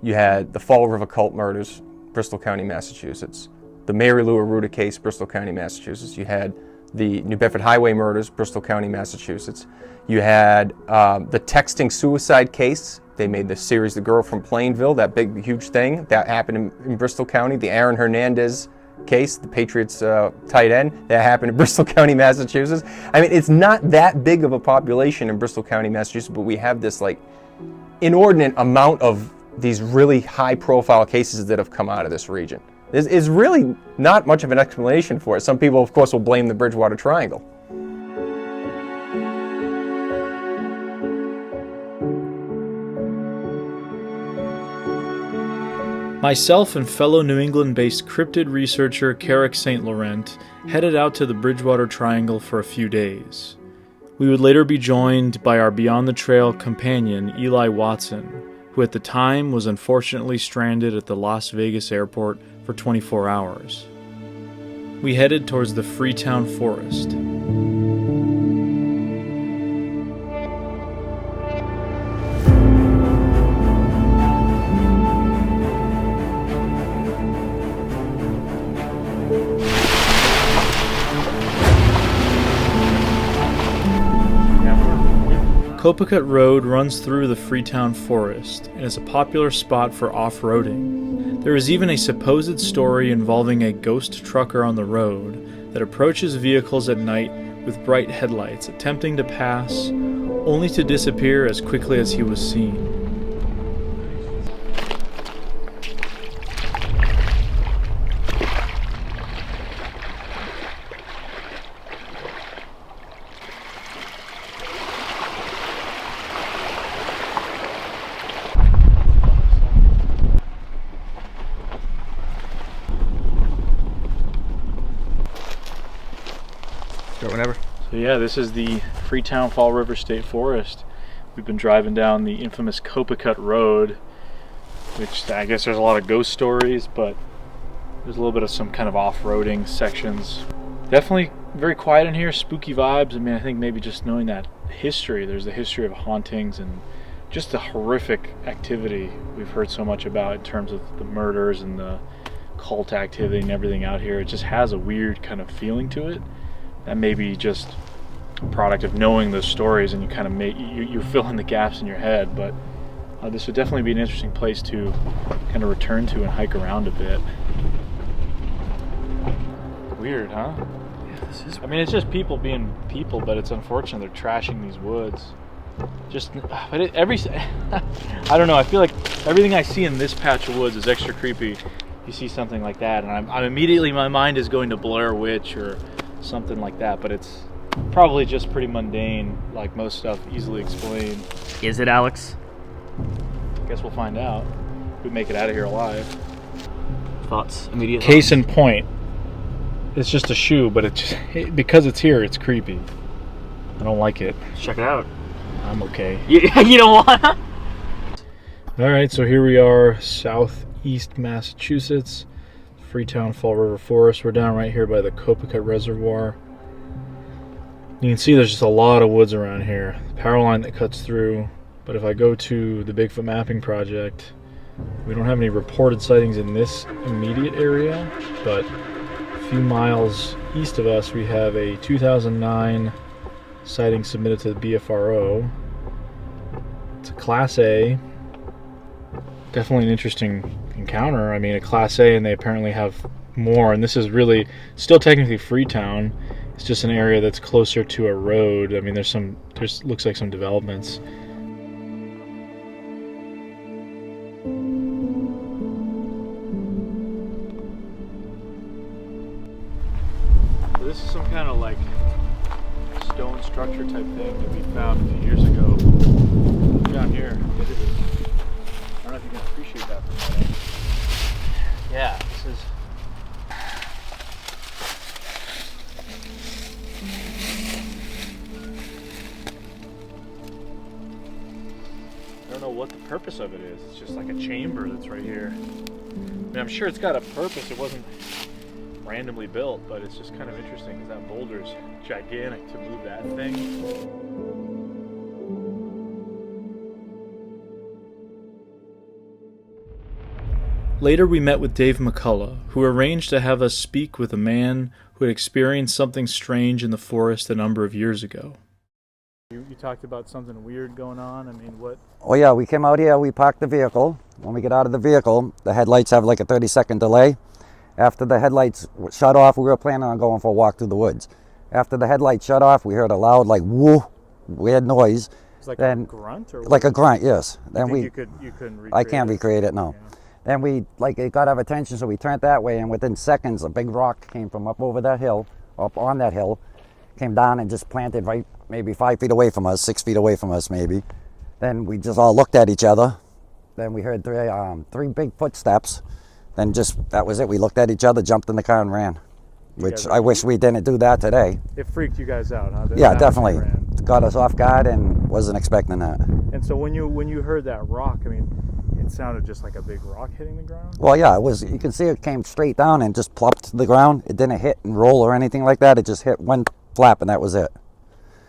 You had the Fall River cult murders, Bristol County, Massachusetts. The Mary Lou Arruda case, Bristol County, Massachusetts. You had the New Bedford Highway murders, Bristol County, Massachusetts. You had the texting suicide case. They made the series The Girl from Plainville, that big, huge thing. That happened in Bristol County. The Aaron Hernandez case, the Patriots tight end, that happened in Bristol County, Massachusetts. I mean, it's not that big of a population in Bristol County, Massachusetts, but we have this inordinate amount of these really high-profile cases that have come out of this region. There's really not much of an explanation for it. Some people, of course, will blame the Bridgewater Triangle. Myself and fellow New England-based cryptid researcher Carrick St. Laurent headed out to the Bridgewater Triangle for a few days. We would later be joined by our Beyond the Trail companion, Eli Watson, who at the time was unfortunately stranded at the Las Vegas airport for 24 hours. We headed towards the Freetown Forest. Copacut Road runs through the Freetown Forest and is a popular spot for off-roading. There is even a supposed story involving a ghost trucker on the road that approaches vehicles at night with bright headlights, attempting to pass, only to disappear as quickly as he was seen. Whenever. So yeah, this is the Freetown Fall River State Forest. We've been driving down the infamous Copacut Road, which I guess there's a lot of ghost stories, but there's a little bit of some kind of off-roading sections. Definitely very quiet in here, spooky vibes. I mean, I think maybe just knowing that history, there's the history of hauntings and just the horrific activity we've heard so much about in terms of the murders and the cult activity and everything out here. It just has a weird kind of feeling to it. That may be just a product of knowing those stories, and you kind of you fill in the gaps in your head. But this would definitely be an interesting place to kind of return to and hike around a bit. Weird, huh? Yeah, this is. I mean, it's just people being people, but it's unfortunate they're trashing these woods. Just, but I don't know. I feel like everything I see in this patch of woods is extra creepy. You see something like that, and I'm immediately, my mind is going to Blair Witch or something like that, but it's probably just pretty mundane, like most stuff, easily explained. Is it, Alex? Guess we'll find out if we make it out of here alive. Thoughts? Immediate Case thoughts? in point, it's just a shoe, but because it's here, it's creepy. I don't like it. Check it out. I'm okay. You don't want to? Alright, so here we are, southeast Massachusetts, Freetown Fall River Forest. We're down right here by the Copacut Reservoir. You can see there's just a lot of woods around here. The power line that cuts through. But if I go to the Bigfoot Mapping Project, we don't have any reported sightings in this immediate area, but a few miles east of us we have a 2009 sighting submitted to the BFRO. It's a Class A. Definitely an interesting encounter. I mean, a Class A, and they apparently have more, and this is really still technically Freetown. It's just an area that's closer to a road. I mean, there's looks like some developments. So this is some kind of like stone structure type thing that we found a few years ago down here. I don't know if you can appreciate that for a minute. Yeah, this is. I don't know what the purpose of it is. It's just like a chamber that's right here. I mean, I'm sure it's got a purpose. It wasn't randomly built, but it's just kind of interesting because that boulder's gigantic to move that thing. Later we met with Dave McCullough, who arranged to have us speak with a man who had experienced something strange in the forest a number of years ago. You talked about something weird going on. I mean, what? Oh yeah, we came out here, we parked the vehicle. When we get out of the vehicle, the headlights have like a 30-second delay. After the headlights shut off, we were planning on going for a walk through the woods. After the headlights shut off, we heard a loud, like, whoo, weird noise. It's like a grunt? Or like a grunt, yes. Then you couldn't recreate I can't recreate it, no. Yeah. Then it got our attention, so we turned that way, and within seconds, a big rock came from up over that hill, up on that hill, came down and just planted right maybe 5 feet away from us, 6 feet away from us maybe. Then we just all looked at each other. Then we heard three big footsteps. Then that was it. We looked at each other, jumped in the car and ran, which I wish we didn't do that today. It freaked you guys out, huh? Yeah, definitely. caught us off guard and wasn't expecting that. And so when you heard that rock, I mean, it sounded just like a big rock hitting the ground? Well, yeah, it was. You can see it came straight down and just plopped to the ground. It didn't hit and roll or anything like that. It just hit one flap and that was it.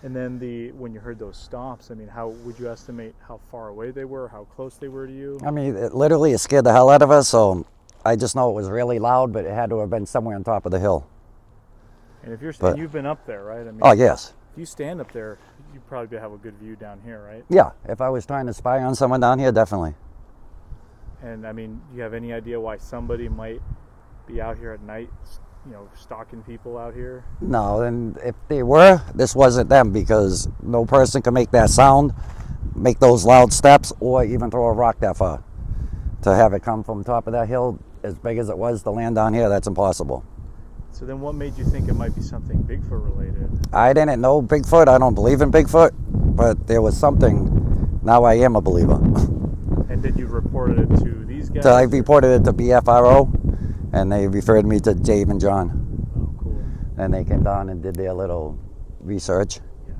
And then when you heard those stomps, I mean, how would you estimate how far away they were, how close they were to you? I mean, it scared the hell out of us, so I just know it was really loud, but it had to have been somewhere on top of the hill. And if you've been up there, right? I mean, oh, yes. If you stand up there, you probably have a good view down here, right? Yeah, if I was trying to spy on someone down here, definitely. And I mean, do you have any idea why somebody might be out here at night, stalking people out here? No, and if they were, this wasn't them, because no person can make that sound, make those loud steps, or even throw a rock that far. To have it come from top of that hill, as big as it was, to land down here, that's impossible. So then what made you think it might be something Bigfoot related? I didn't know Bigfoot. I don't believe in Bigfoot, but there was something. Now I am a believer. And did you report it to these guys? So I reported it to BFRO, and they referred me to Dave and John. Oh, cool. And they came down and did their little research. Yeah.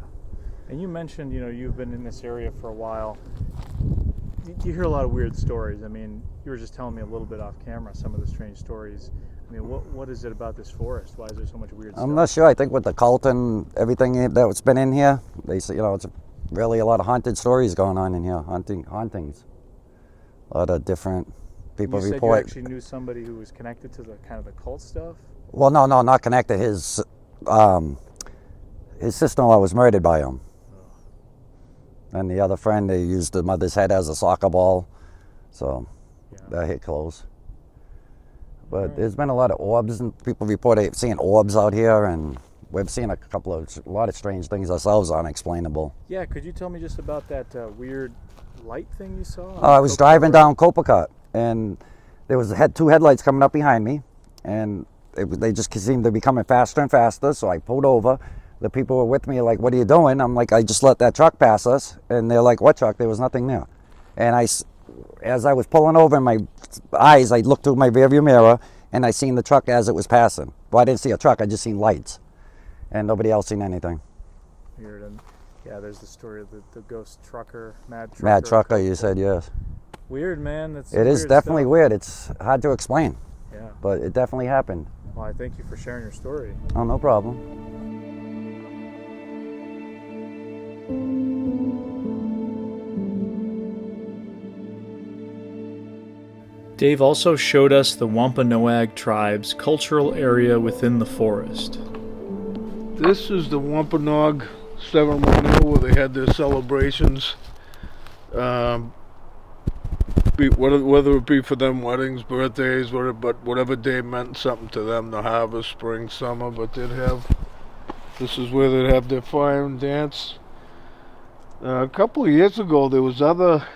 And you mentioned, you've been in this area for a while. You hear a lot of weird stories. I mean, you were just telling me a little bit off camera some of the strange stories. I mean, what is it about this forest? Why is there so much weird stuff? I'm not sure. I think with the cult and everything that's been in here, they say, it's really a lot of haunted stories going on in here, hauntings. A lot of different people you report. You actually knew somebody who was connected to the kind of the cult stuff? Well, no, not connected. His sister-in-law was murdered by him. And the other friend, they used the mother's head as a soccer ball, so that hit close. But there's been a lot of orbs, and people report seeing orbs out here, and we've seen a lot of strange things ourselves, unexplainable. Yeah, could you tell me just about that weird light thing you saw? I was driving down Copacabana, and there was two headlights coming up behind me, and they just seemed to be coming faster and faster, so I pulled over. The people were with me, like, what are you doing? I'm like, I just let that truck pass us. And they're like, what truck? There was nothing there. And as I was pulling over in my eyes, I looked through my rearview mirror, and I seen the truck as it was passing. Well, I didn't see a truck, I just seen lights. And nobody else seen anything. Weird. And yeah, there's the story of the ghost trucker, mad trucker. Mad trucker, you said, yes. Weird, man. It is definitely weird. It's hard to explain. Yeah. But it definitely happened. Well, I thank you for sharing your story. Oh, no problem. Dave also showed us the Wampanoag tribe's cultural area within the forest. This is the Wampanoag ceremonial where they had their celebrations. Whether it be for them weddings, birthdays, but whatever day meant something to them, the harvest, spring, summer, but this is where they'd have their fire and dance. A couple of years ago, there was other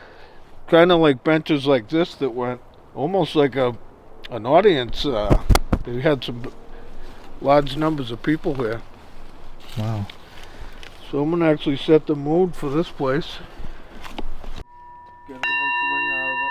kind of like benches like this that went almost like an audience. They had some large numbers of people here. Wow. So I'm gonna actually set the mood for this place. Get a nice ring out of it.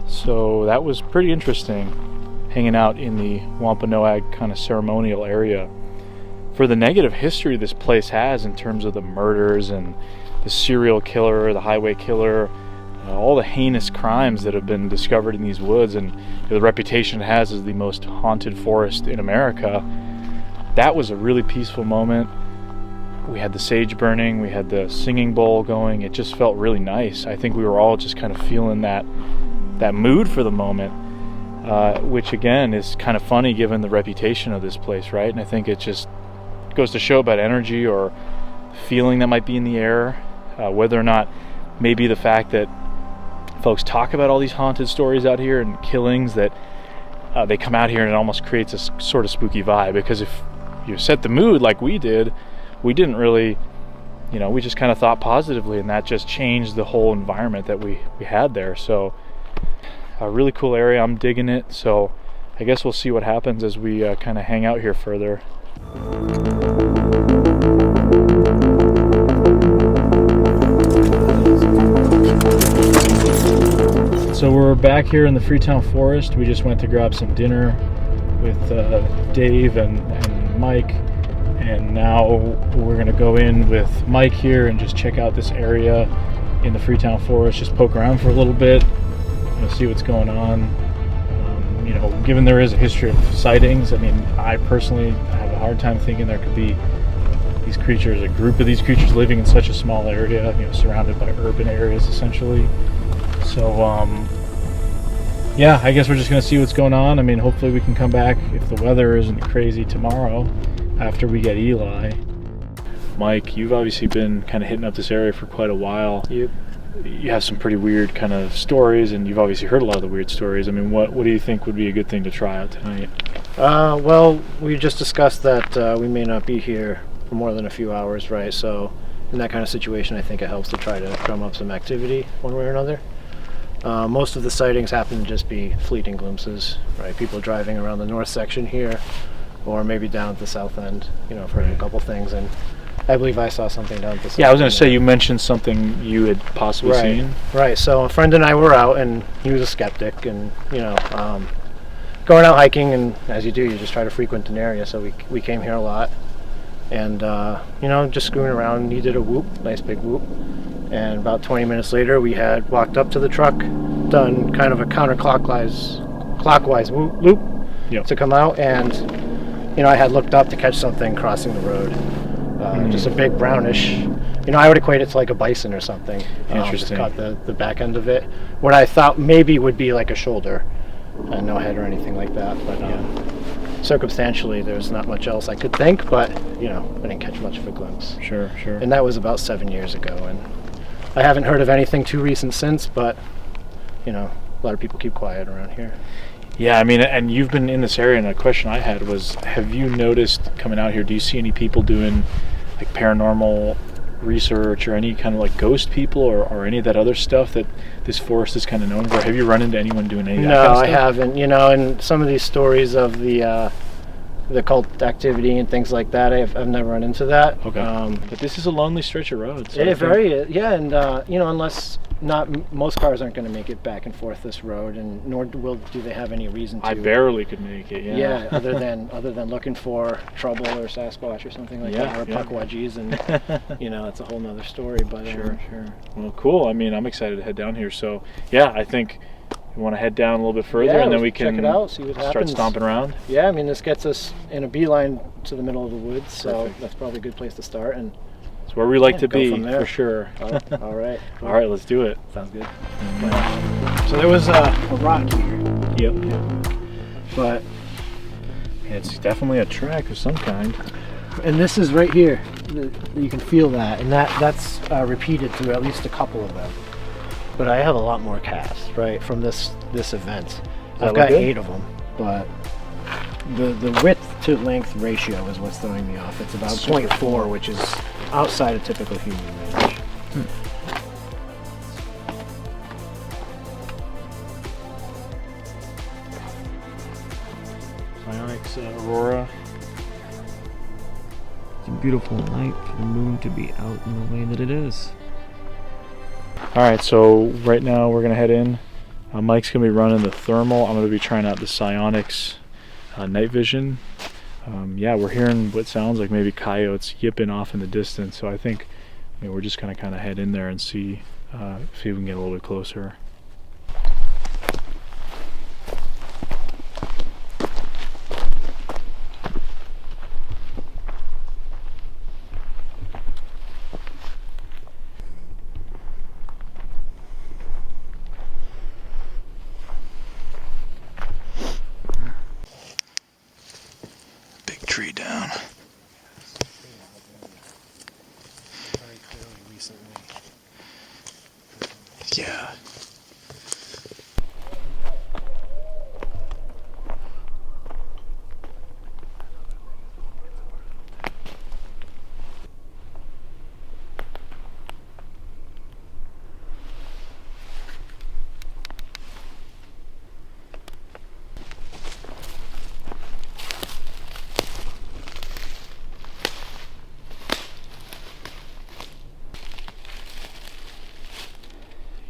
So that was pretty interesting, hanging out in the Wampanoag kind of ceremonial area. For the negative history this place has in terms of the murders and the serial killer, the highway killer, all the heinous crimes that have been discovered in these woods, and the reputation it has as the most haunted forest in America, that was a really peaceful moment. We had the sage burning, we had the singing bowl going. It just felt really nice. I think we were all just kind of feeling that mood for the moment, which again is kind of funny given the reputation of this place, right? And I think it just goes to show about energy or feeling that might be in the air, whether or not maybe the fact that folks talk about all these haunted stories out here and killings, that they come out here and it almost creates a sort of spooky vibe. Because if you set the mood like we did, we didn't really, we just kind of thought positively, and that just changed the whole environment that we had there. So a really cool area. I'm digging it. So I guess we'll see what happens as we kind of hang out here further. So we're back here in the Freetown Forest. We just went to grab some dinner with Dave and Mike, and now we're gonna go in with Mike here and just check out this area in the Freetown Forest, just poke around for a little bit, see what's going on. Given there is a history of sightings, I mean, I personally have a hard time thinking there could be these creatures, a group of these creatures living in such a small area, surrounded by urban areas essentially. So yeah, I guess we're just gonna see what's going on. I mean, hopefully we can come back if the weather isn't crazy tomorrow after we get Eli. Mike, you've obviously been kind of hitting up this area for quite a while. Yep. You have some pretty weird kind of stories, and you've obviously heard a lot of the weird stories. I mean, what do you think would be a good thing to try out tonight? Well, we just discussed that we may not be here for more than a few hours, right? So in that kind of situation, I think it helps to try to drum up some activity one way or another. Most of the sightings happen to just be fleeting glimpses, right? People driving around the north section here, or maybe down at the south end. I've heard a couple things, and I believe I saw something down at the south end. Yeah, I was going to say, you mentioned something you had possibly seen. Right, so a friend and I were out, and he was a skeptic, and, going out hiking, and as you do, you just try to frequent an area, so we came here a lot, and, just screwing around. He did a whoop, nice big whoop, and about 20 minutes later, we had walked up to the truck, done kind of a clockwise loop to come out, and, I had looked up to catch something crossing the road. Just a big brownish, I would equate it to like a bison or something. Interesting. Just caught the back end of it. What I thought maybe would be like a shoulder, no head or anything like that. But circumstantially, there's not much else I could think. But I didn't catch much of a glimpse. Sure. And that was about 7 years ago, and I haven't heard of anything too recent since. But a lot of people keep quiet around here. Yeah, I mean, and you've been in this area, and a question I had was, have you noticed coming out here, do you see any people doing like paranormal research or any kind of like ghost people or any of that other stuff that this forest is kind of known for? Have you run into anyone doing any of that kind of stuff? No, I haven't. And some of these stories of the cult activity and things like that, I've never run into that. Okay. But this is a lonely stretch of road. So and unless most cars aren't going to make it back and forth this road, and nor do they have any reason to. I barely could make it. Yeah. other than looking for trouble or Sasquatch or something like that, or Puckwudgies, and that's a whole nother story. But sure. Well, cool. I mean, I'm excited to head down here. So yeah, I think we want to head down a little bit further, and then we can check it out, see what start happens. stomping around. Yeah, I mean, this gets us in a beeline to the middle of the woods, so Perfect. that's probably a good place to start. And it's where we like to go be, from there. for sure. All right. All right, let's do it. Sounds good. So there was a rock here. Yep. But it's definitely a track of some kind. And this is right here. You can feel that, and that's repeated through at least a couple of them. But I have a lot more casts, right, from this event. I've got 8 of them, but the width to length ratio is what's throwing me off. It's about 0.4, which is outside of typical human range. Psionics Aurora. It's a beautiful night for the moon to be out in the way that it is. Alright, so right now we're going to head in. Mike's going to be running the thermal. I'm going to be trying out the psionics night vision. Yeah, we're hearing what sounds like maybe coyotes yipping off in the distance, so I think we're just going to kind of head in there and see if we can get a little bit closer. tree down. Yeah.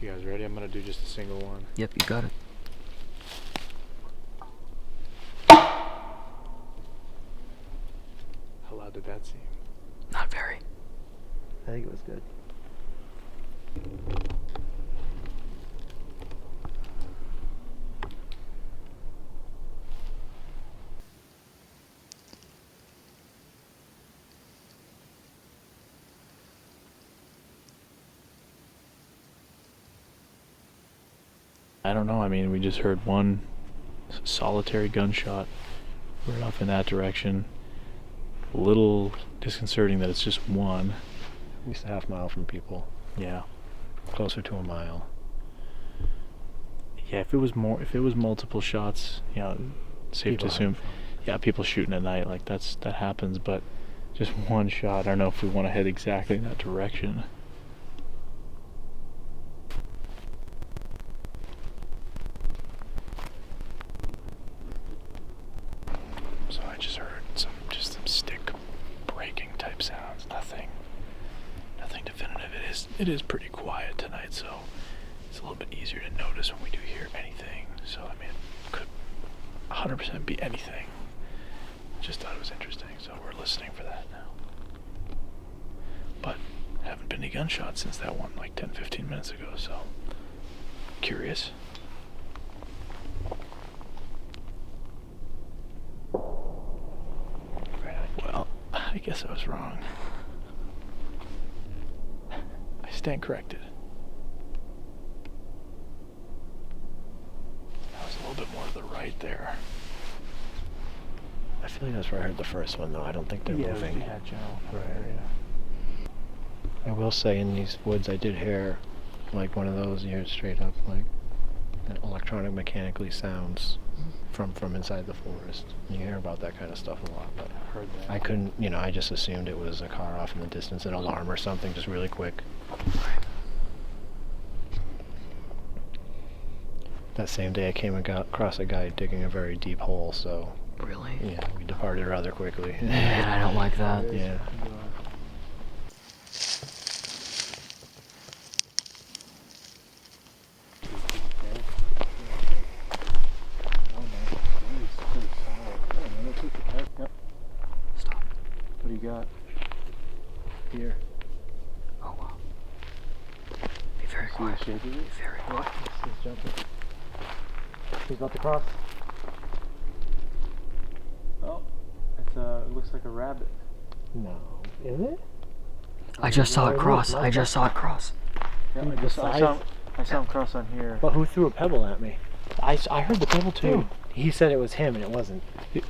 You guys ready? I'm gonna do just a single one. Yep, you got it. How loud did that seem? Not very. I think it was good. I don't know. I mean, we just heard one solitary gunshot right off in that direction. A little disconcerting that it's just one. At least a half mile from people. Yeah. Closer to a mile. Yeah, if it was multiple shots, you know, safe to assume. Yeah, people shooting at night, like that happens, but just one shot. I don't know if we want to head exactly in that direction. So I just heard some stick breaking type sounds. Nothing definitive. It is pretty quiet tonight, so it's a little bit easier to notice when we do hear anything. So I mean, it could 100% be anything. Just thought it was interesting, so we're listening for that now. But haven't been any gunshots since that one, like 10-15 minutes ago. So curious. Well, I guess I was wrong. I stand corrected. That was a little bit more to the right there. I feel like that's where I heard the first one, though. I don't think they're moving. Yeah, general Right. area. I will say, in these woods, I did hear like one of those. You hear straight up like electronic mechanically sounds from inside the forest. You hear about that kind of stuff a lot, but I heard that. I couldn't. I just assumed it was a car off in the distance, an alarm or something, just really quick. That same day, I came across a guy digging a very deep hole. So Really? yeah, we departed rather quickly. Man, I don't like that. Yeah. Stop. What do you got? Here. Oh wow. Be very quiet. Be very quiet. He's jumping. He's about to cross. Oh, it looks like a rabbit. No. Is it? I just saw it cross. I just saw it cross. Yeah, I saw him cross on here. Well, who threw a pebble at me? I heard the pebble too. Dude, he said it was him, and it wasn't.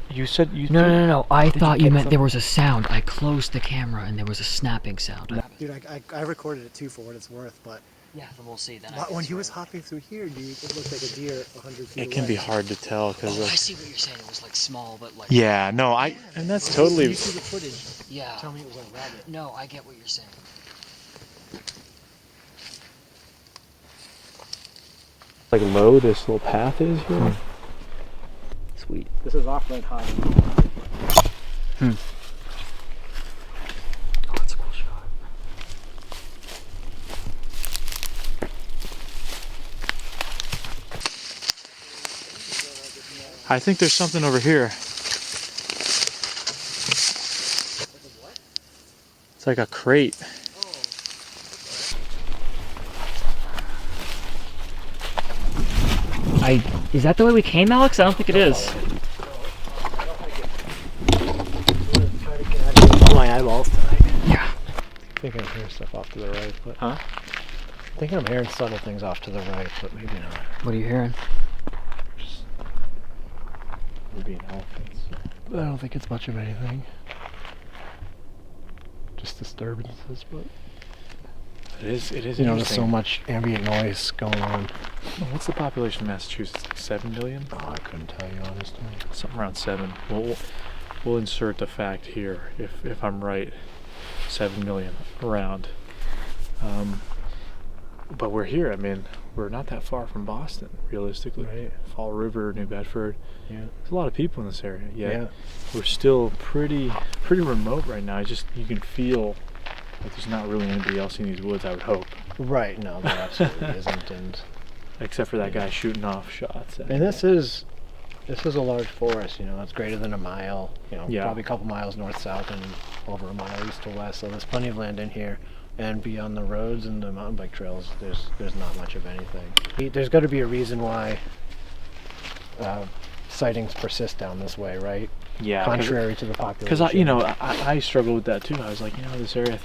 You said you. No. I thought you meant there was a sound. I closed the camera and there was a snapping sound. Dude, I recorded it too for what it's worth, but Yeah, then we'll see then. when he was hopping through here, dude, it looked like a deer 100 feet It can be hard to tell because. Oh, I see what you're saying. It was like small, but like. Yeah, no, and that's totally. You see the footage? Yeah. Tell me it was a rabbit. No, I get what you're saying. Like low this little path is here. Sweet. This is off-road high. Oh, that's a cool shot. I think there's something over here. It's like a crate. Is that the way we came, Alex? I don't think it is. My eyeballs tonight. Yeah. I think I'm hearing stuff off to the right, but Huh? I think I'm hearing subtle things off to the right, but maybe not. What are you hearing? Maybe an elephant. I don't think it's much of anything. Just disturbances, but It is you know, there's so much ambient noise going on. What's the population of Massachusetts? Like 7 million? Oh, I couldn't tell you honestly. Something around 7. We'll insert the fact here if I'm right. 7 million around. But we're here. I mean, we're not that far from Boston, realistically. Right. Fall River, New Bedford. Yeah. There's a lot of people in this area. Yeah. We're still pretty remote right now. Just you can feel like there's not really anybody else in these woods, I would hope. Right. No, there absolutely isn't, and except for that guy shooting off shots. And this is a large forest. You know, it's greater than a mile. You know, Yeah. probably a couple miles north-south and over a mile east to west. So there's plenty of land in here. And beyond the roads and the mountain bike trails, there's not much of anything. There's got to be a reason why sightings persist down this way, right? Yeah. Contrary to the population. Because I struggle with that too. I was like, this area.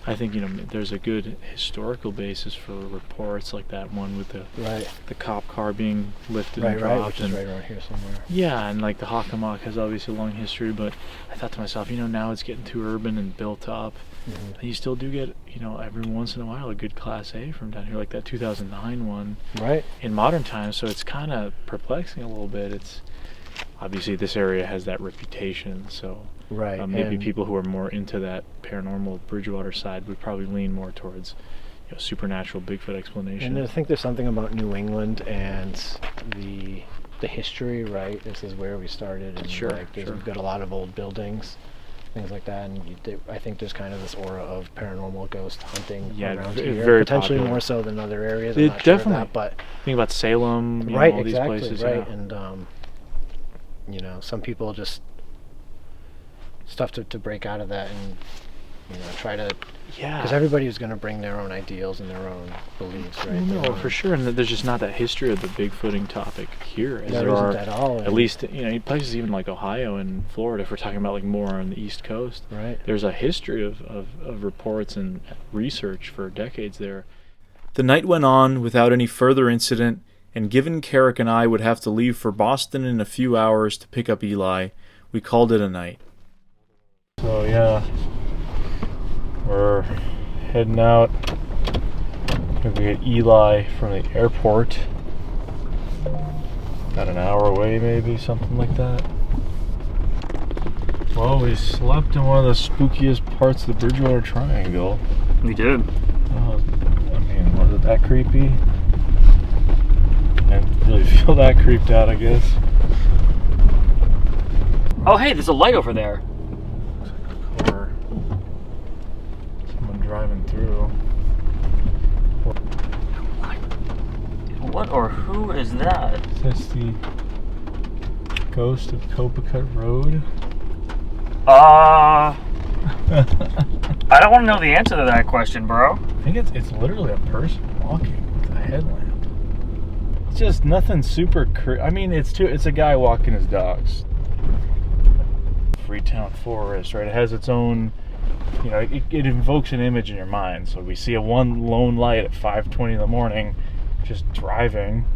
I think there's a good historical basis for reports like that one with the cop car being lifted and dropped. Right, which is right around here somewhere. Yeah, and like the Hockomock has obviously a long history, but I thought to myself, now it's getting too urban and built up. Mm-hmm. And you still do get, every once in a while a good Class A from down here, like that 2009 one. Right. In modern times, so it's kind of perplexing a little bit. It's obviously this area has that reputation, so right. Maybe people who are more into that paranormal Bridgewater side would probably lean more towards supernatural Bigfoot explanation. And I think there's something about New England and the history, right? This is where we started, and we've got a lot of old buildings, things like that, and I think there's kind of this aura of paranormal ghost hunting around here, very potentially popular. More so than other areas. I'm not sure of definitely. that, but think about Salem, right, all exactly, these places, right, yeah. And some people just stuff to break out of that and try to, because everybody is going to bring their own ideals and their own beliefs, right? No, for sure, and there's just not that history of the Bigfooting topic here as there are isn't at all. At least places even like Ohio and Florida, if we're talking about like more on the East Coast. Right. There's a history of reports and research for decades there. The night went on without any further incident, and given Carrick and I would have to leave for Boston in a few hours to pick up Eli, we called it a night. So yeah, we're heading out. We get Eli from the airport. About an hour away, maybe, something like that. Well, we slept in one of the spookiest parts of the Bridgewater Triangle. We did. Was it that creepy? I didn't really feel that creeped out, I guess. Oh, hey, there's a light over there. Or someone driving through. What or who is that? Is this the ghost of Copacut Road? I don't want to know the answer to that question, bro. I think it's literally a person walking with a headlamp. It's just nothing super it's a guy walking his dogs. Freetown Forest, right? It has its own, it invokes an image in your mind. So we see a one lone light at 5:20 in the morning, just driving.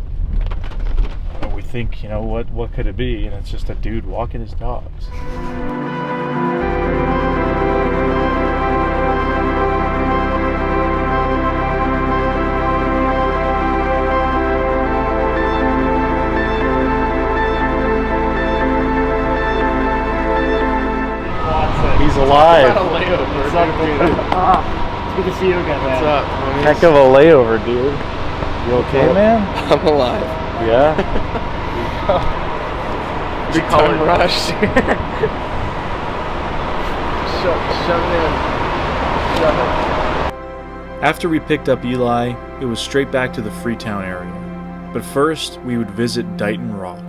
And we think, what could it be? And it's just a dude walking his dogs. He's alive. It's not a layover. It's not a big It's good to see you again, man. What's up, homies? Heck of a layover, dude. You okay, man? I'm alive. Yeah? Big time rush. Shove it in. Shove it. After we picked up Eli, it was straight back to the Freetown area. But first, we would visit Dighton Rock.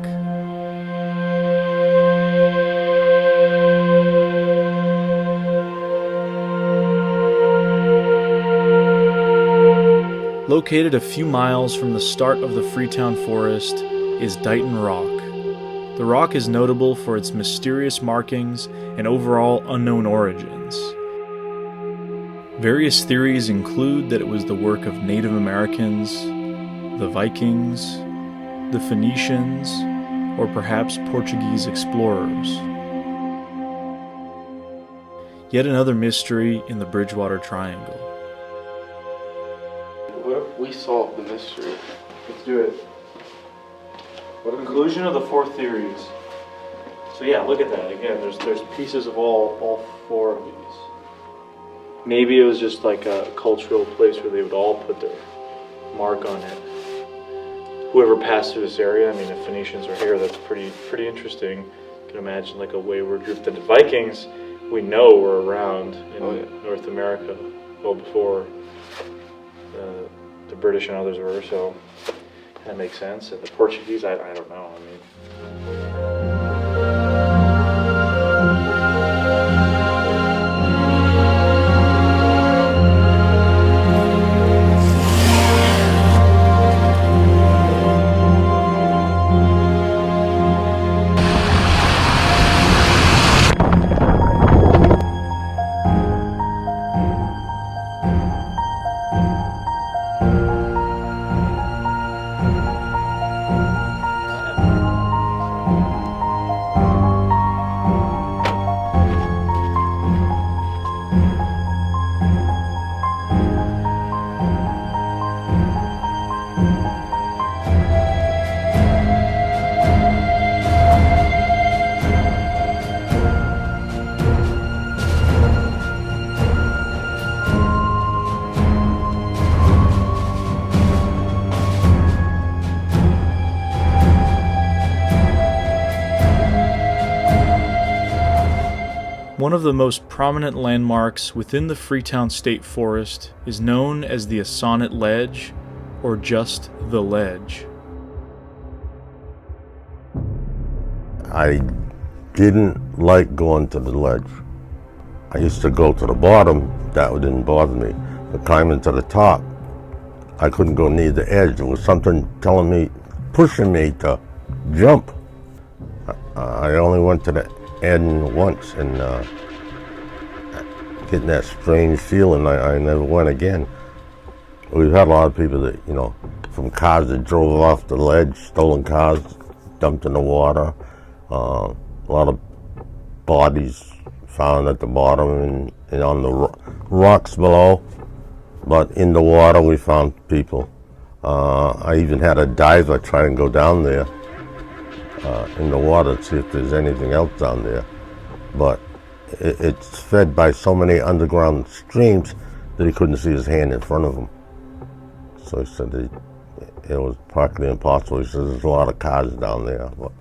Located a few miles from the start of the Freetown Forest is Dighton Rock. The rock is notable for its mysterious markings and overall unknown origins. Various theories include that it was the work of Native Americans, the Vikings, the Phoenicians, or perhaps Portuguese explorers. Yet another mystery in the Bridgewater Triangle. What if we solve the mystery? Let's do it. Conclusion of the 4 theories. So yeah, look at that. Again, there's pieces of all 4 of these. Maybe it was just like a cultural place where they would all put their mark on it. Whoever passed through this area, I mean, if Phoenicians are here, that's pretty interesting. You can imagine like a wayward group. The Vikings, we know, were around in North America well before the British and others were, so that makes sense. And the Portuguese, I don't know. I mean. One of the most prominent landmarks within the Freetown State Forest is known as the Sonnet Ledge, or just the Ledge. I didn't like going to the ledge. I used to go to the bottom, that didn't bother me. But climbing to the top, I couldn't go near the edge. There was something telling me, pushing me to jump. I only went to the end once, and getting that strange feeling, I never went again. We've had a lot of people that, you know, from cars that drove off the ledge, stolen cars, dumped in the water. A lot of bodies found at the bottom and on the rocks below. But in the water, we found people. I even had a diver try and go down there in the water to see if there's anything else down there. But it's fed by so many underground streams that he couldn't see his hand in front of him. So he said it was practically impossible. He said there's a lot of cars down there. But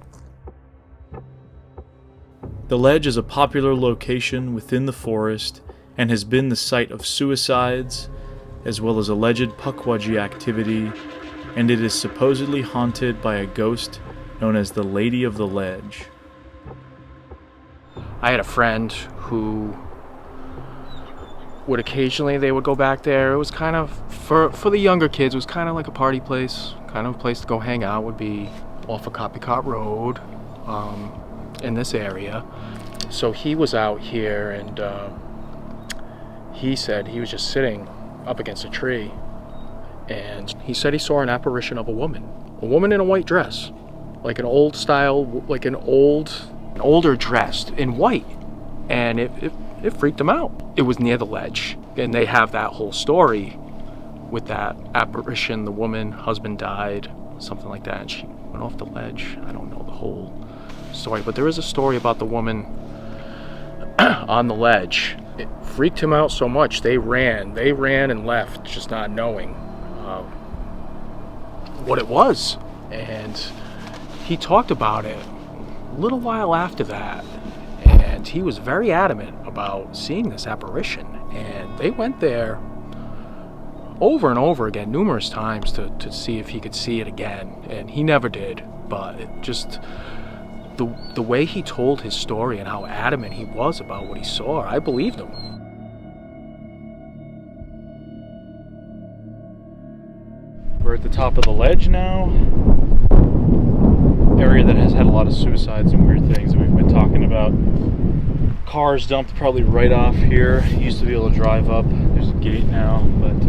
the ledge is a popular location within the forest and has been the site of suicides, as well as alleged Pukwudgie activity, and it is supposedly haunted by a ghost known as the Lady of the Ledge. I had a friend who would occasionally, they would go back there. It was kind of, for the younger kids, it was kind of like a party place, kind of a place to go hang out. Would be off of Copycot Road in this area. So he was out here, and he said he was just sitting up against a tree, and he said he saw an apparition of a woman in a white dress, like an old style, like an older dressed in white, and it freaked him out. It was near the ledge, and they have that whole story with that apparition. The woman, husband died, something like that, and she went off the ledge. I don't know the whole story, but there is a story about the woman on the ledge. It freaked him out so much they ran and left, just not knowing what it was. And he talked about it a little while after that, and he was very adamant about seeing this apparition. And they went there over and over again, numerous times, to see if he could see it again, and he never did. But it just, the way he told his story and how adamant he was about what he saw, I believed him. We're at the top of the ledge now. Area that has had a lot of suicides and weird things that we've been talking about. Cars dumped probably right off here. You used to be able to drive up. There's a gate now, but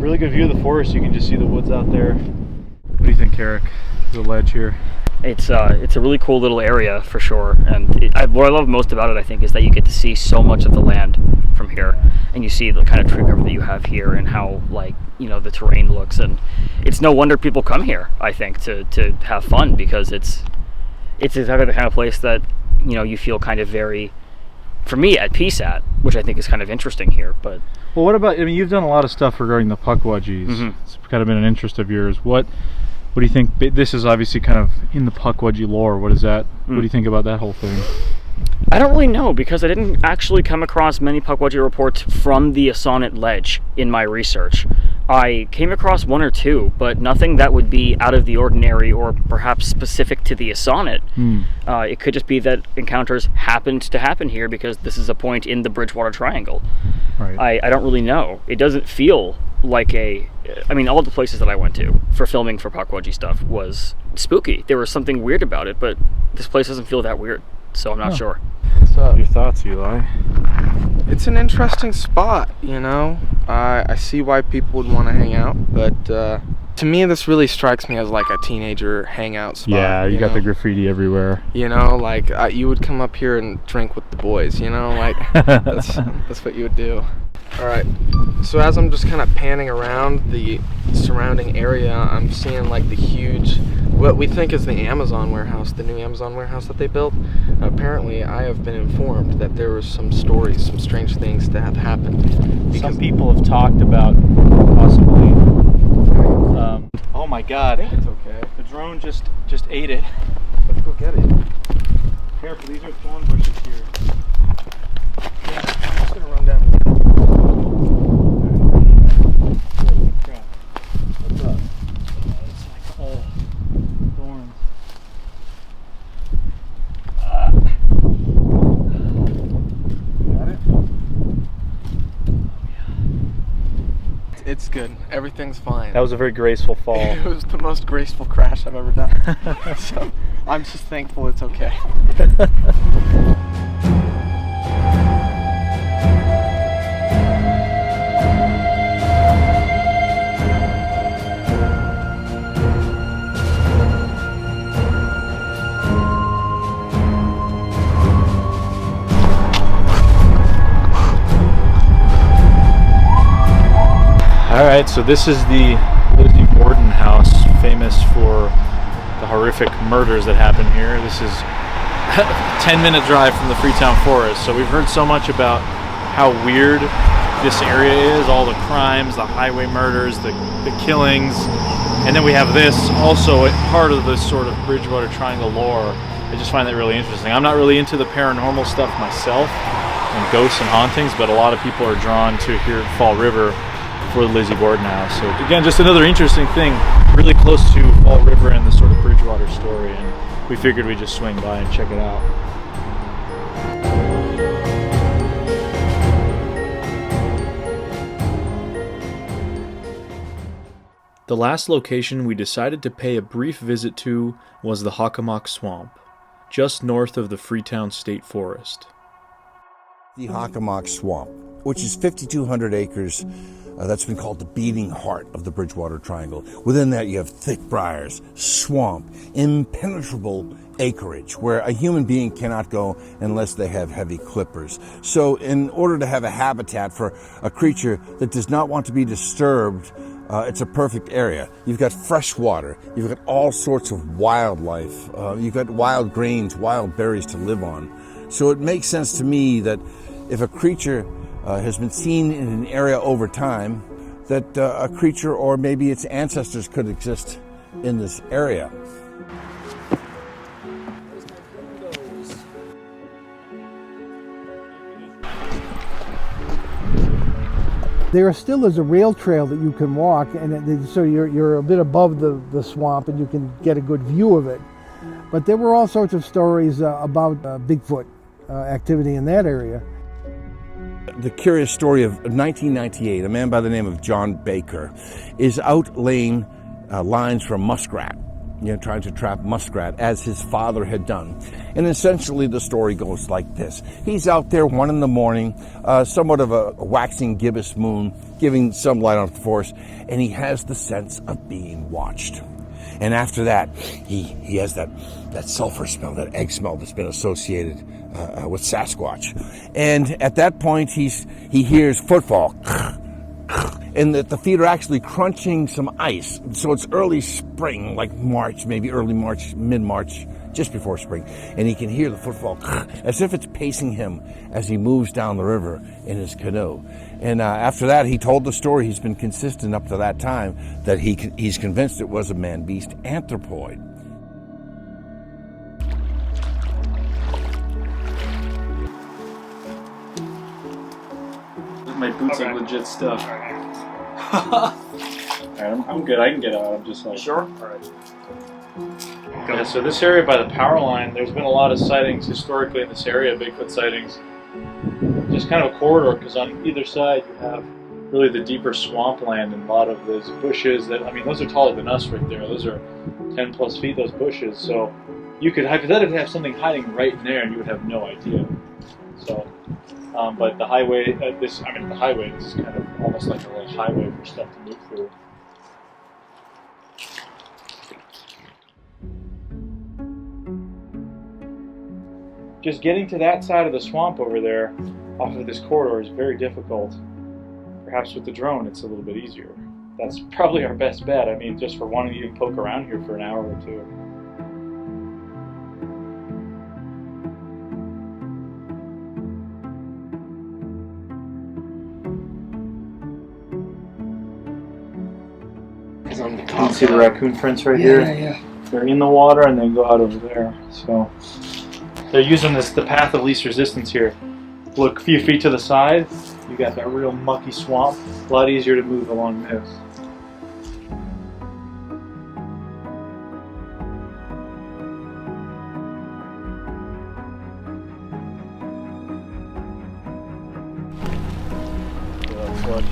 really good view of the forest. You can just see the woods out there. What do you think, Eric? The ledge here. It's a really cool little area for sure, and what I love most about it, I think, is that you get to see so much of the land from here, and you see the kind of tree cover that you have here and how, like, the terrain looks, and it's no wonder people come here, I think, to have fun, because it's exactly the kind of place that you feel kind of very, for me, at peace at, which I think is kind of interesting here. But well, what about, you've done a lot of stuff regarding the Pukwudgies. Mm-hmm. It's kind of been an interest of yours. What do you think? This is obviously kind of in the Pukwudgie lore. What is that? What do you think about that whole thing? I don't really know, because I didn't actually come across many Pukwudgie reports from the Assonet Ledge in my research. I came across one or two, but nothing that would be out of the ordinary or perhaps specific to the Assonet. It could just be that encounters happened to happen here because this is a point in the Bridgewater Triangle. Right. I don't really know. It doesn't feel like all the places that I went to for filming for Pukwudgie stuff was spooky. There was something weird about it, but this place doesn't feel that weird, so I'm not sure. What are your thoughts, Eli? It's an interesting spot, I see why people would want to hang out, but to me this really strikes me as like a teenager hangout spot. Yeah, you got the graffiti everywhere. Like you would come up here and drink with the boys, like that's what you would do. All right, so as I'm just kind of panning around the surrounding area, I'm seeing like the huge, what we think is the Amazon warehouse, the new Amazon warehouse that they built. Apparently, I have been informed that there were some stories, some strange things that have happened. Some people have talked about possibly. Oh my God! I think it's okay. The drone just ate it. Let's go get it. Careful, these are thorn bushes here. Yeah, I'm just gonna run down. What's up? It's like all thorns. Got it? It's good. Everything's fine. That was a very graceful fall. It was the most graceful crash I've ever done. So I'm just thankful it's okay. Alright, so this is the Lizzie Borden house, famous for the horrific murders that happen here. This is a 10-minute drive from the Freetown Forest, so we've heard so much about how weird this area is, all the crimes, the highway murders, the killings, and then we have this also part of this sort of Bridgewater Triangle lore. I just find that really interesting. I'm not really into the paranormal stuff myself, and ghosts and hauntings, but a lot of people are drawn to here at Fall River for the Lizzie Borden house. So again, just another interesting thing, really close to Fall River and the sort of Bridgewater story, and we figured we'd just swing by and check it out. The last location we decided to pay a brief visit to was the Hockomock Swamp, just north of the Freetown State Forest. The Hockomock Swamp, which is 5,200 acres, that's been called the beating heart of the Bridgewater Triangle. Within that, you have thick briars, swamp, impenetrable acreage where a human being cannot go unless they have heavy clippers. So in order to have a habitat for a creature that does not want to be disturbed, it's a perfect area. You've got fresh water. You've got all sorts of wildlife. You've got wild grains, wild berries to live on. So it makes sense to me that if a creature has been seen in an area over time, that a creature or maybe its ancestors could exist in this area. There still is a rail trail that you can walk, and so you're a bit above the swamp and you can get a good view of it. But there were all sorts of stories about Bigfoot activity in that area. The curious story of 1998, a man by the name of John Baker is out laying lines for muskrat, trying to trap muskrat as his father had done. And essentially the story goes like this. He's out there 1 a.m, somewhat of a waxing gibbous moon, giving some light on the forest, and he has the sense of being watched. And after that, he has that sulfur smell, that egg smell that's been associated with Sasquatch. And at that point, he hears footfall. And the feet are actually crunching some ice. So it's early spring, like March, maybe early March, mid-March, just before spring. And he can hear the footfall as if it's pacing him as he moves down the river in his canoe. And after that, he told the story. He's been consistent up to that time that he's convinced it was a man-beast anthropoid. My boots are legit stuff. Alright, I'm good. I can get out. I'm just like... Sure? Alright. Yeah, so this area by the power line, there's been a lot of sightings historically in this area, Bigfoot sightings. Just kind of a corridor, because on either side you have really the deeper swampland and a lot of those bushes that, I mean, those are taller than us right there. Those are 10 plus feet, those bushes. So you could hypothetically have something hiding right in there and you would have no idea. So, but the highway, this is kind of almost like a little highway for stuff to move through. Just getting to that side of the swamp over there, off of this corridor, is very difficult. Perhaps with the drone, it's a little bit easier. That's probably our best bet. I mean, just for wanting to even poke around here for an hour or two. You can see the raccoon prints right here? Yeah. They're in the water and then go out over there. So they're using the path of least resistance here. Look a few feet to the side, you got that real mucky swamp. A lot easier to move along this.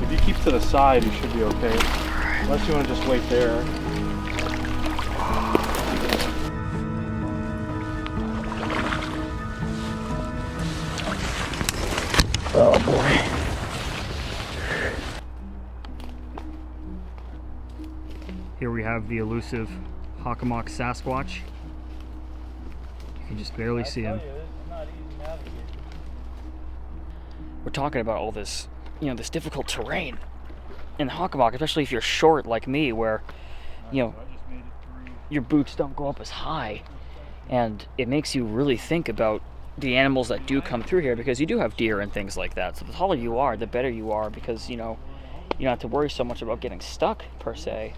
If you keep to the side, you should be okay. Unless you want to just wait there. Oh boy. Here we have the elusive Hockomock Sasquatch. You can just barely see him. We're talking about all this, this difficult terrain in the Hockomock, especially if you're short like me, where, your boots don't go up as high, and it makes you really think about the animals that do come through here, because you do have deer and things like that. So the taller you are, the better you are, because you don't have to worry so much about getting stuck per se.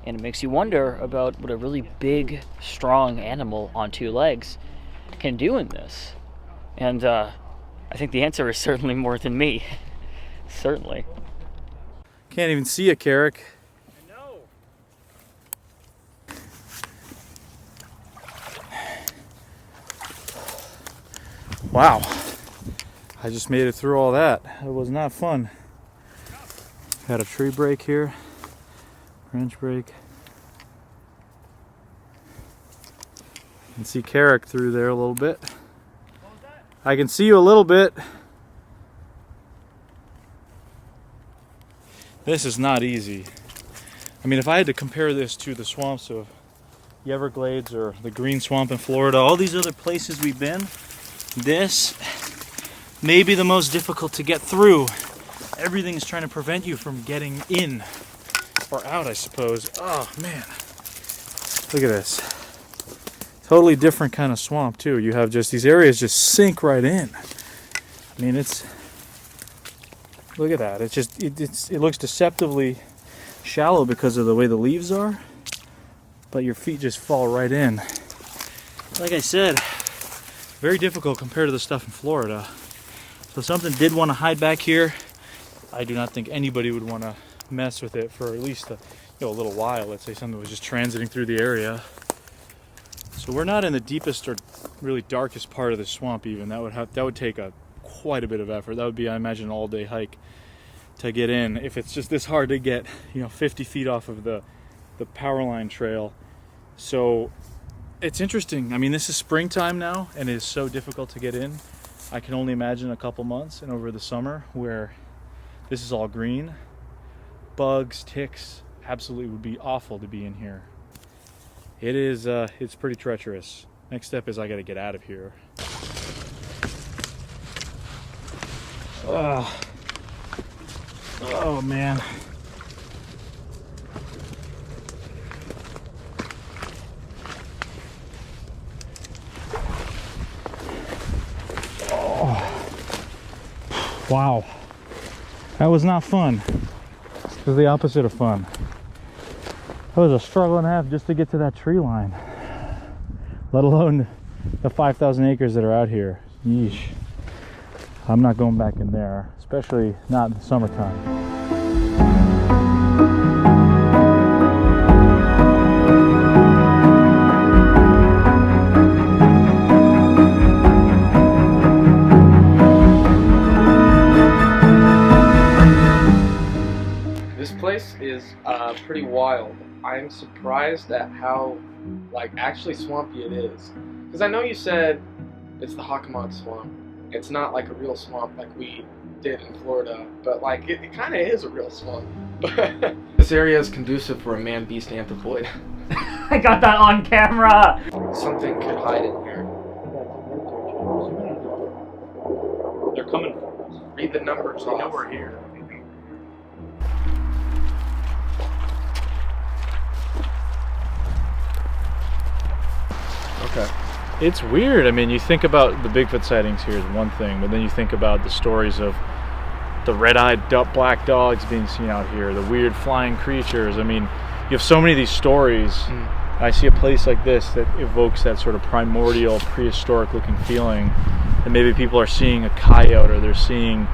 And it makes you wonder about what a really big, strong animal on two legs can do in this. And I think the answer is certainly more than me. Certainly. Can't even see it, Carrick. Wow. I just made it through all that. It was not fun. Had a tree break here. Branch break. You can see Carrick through there a little bit. I can see you a little bit. This is not easy. I mean, if I had to compare this to the swamps of the Everglades or the Green Swamp in Florida, all these other places we've been, this may be the most difficult to get through. Everything is trying to prevent you from getting in or out, I suppose. Oh man, look at this. Totally different kind of swamp too. You have just these areas just sink right in. I mean, look at that. It's just it looks deceptively shallow because of the way the leaves are, but your feet just fall right in. Like I said, very difficult compared to the stuff in Florida. So if something did want to hide back here, I do not think anybody would want to mess with it for at least a little while. Let's say something was just transiting through the area. So we're not in the deepest or really darkest part of the swamp even. That would take quite a bit of effort. That would be, I imagine, an all-day hike to get in. If it's just this hard to get, 50 feet off of the power line trail. So it's interesting. I mean, this is springtime now, and it is so difficult to get in. I can only imagine a couple months and over the summer where this is all green. Bugs, ticks, absolutely would be awful to be in here. It is, it's pretty treacherous. Next step is I gotta get out of here. Oh man. Oh. Wow. That was not fun. It was the opposite of fun. That was a struggle and a half just to get to that tree line. Let alone the 5,000 acres that are out here. Yeesh. I'm not going back in there, especially not in the summertime. This place is pretty wild. I'm surprised at how actually swampy it is. Because I know you said it's the Hockomock Swamp. It's not like a real swamp like we did in Florida, but it kind of is a real swamp. This area is conducive for a man-beast anthropoid. I got that on camera! Something could hide in here. They're coming for us. Read the numbers. They know we're here. Okay. It's weird. I mean, you think about the Bigfoot sightings here is one thing, but then you think about the stories of the red-eyed black dogs being seen out here, the weird flying creatures. I mean, you have so many of these stories. I see a place like this that evokes that sort of primordial, prehistoric-looking feeling, and maybe people are seeing a coyote or they're seeing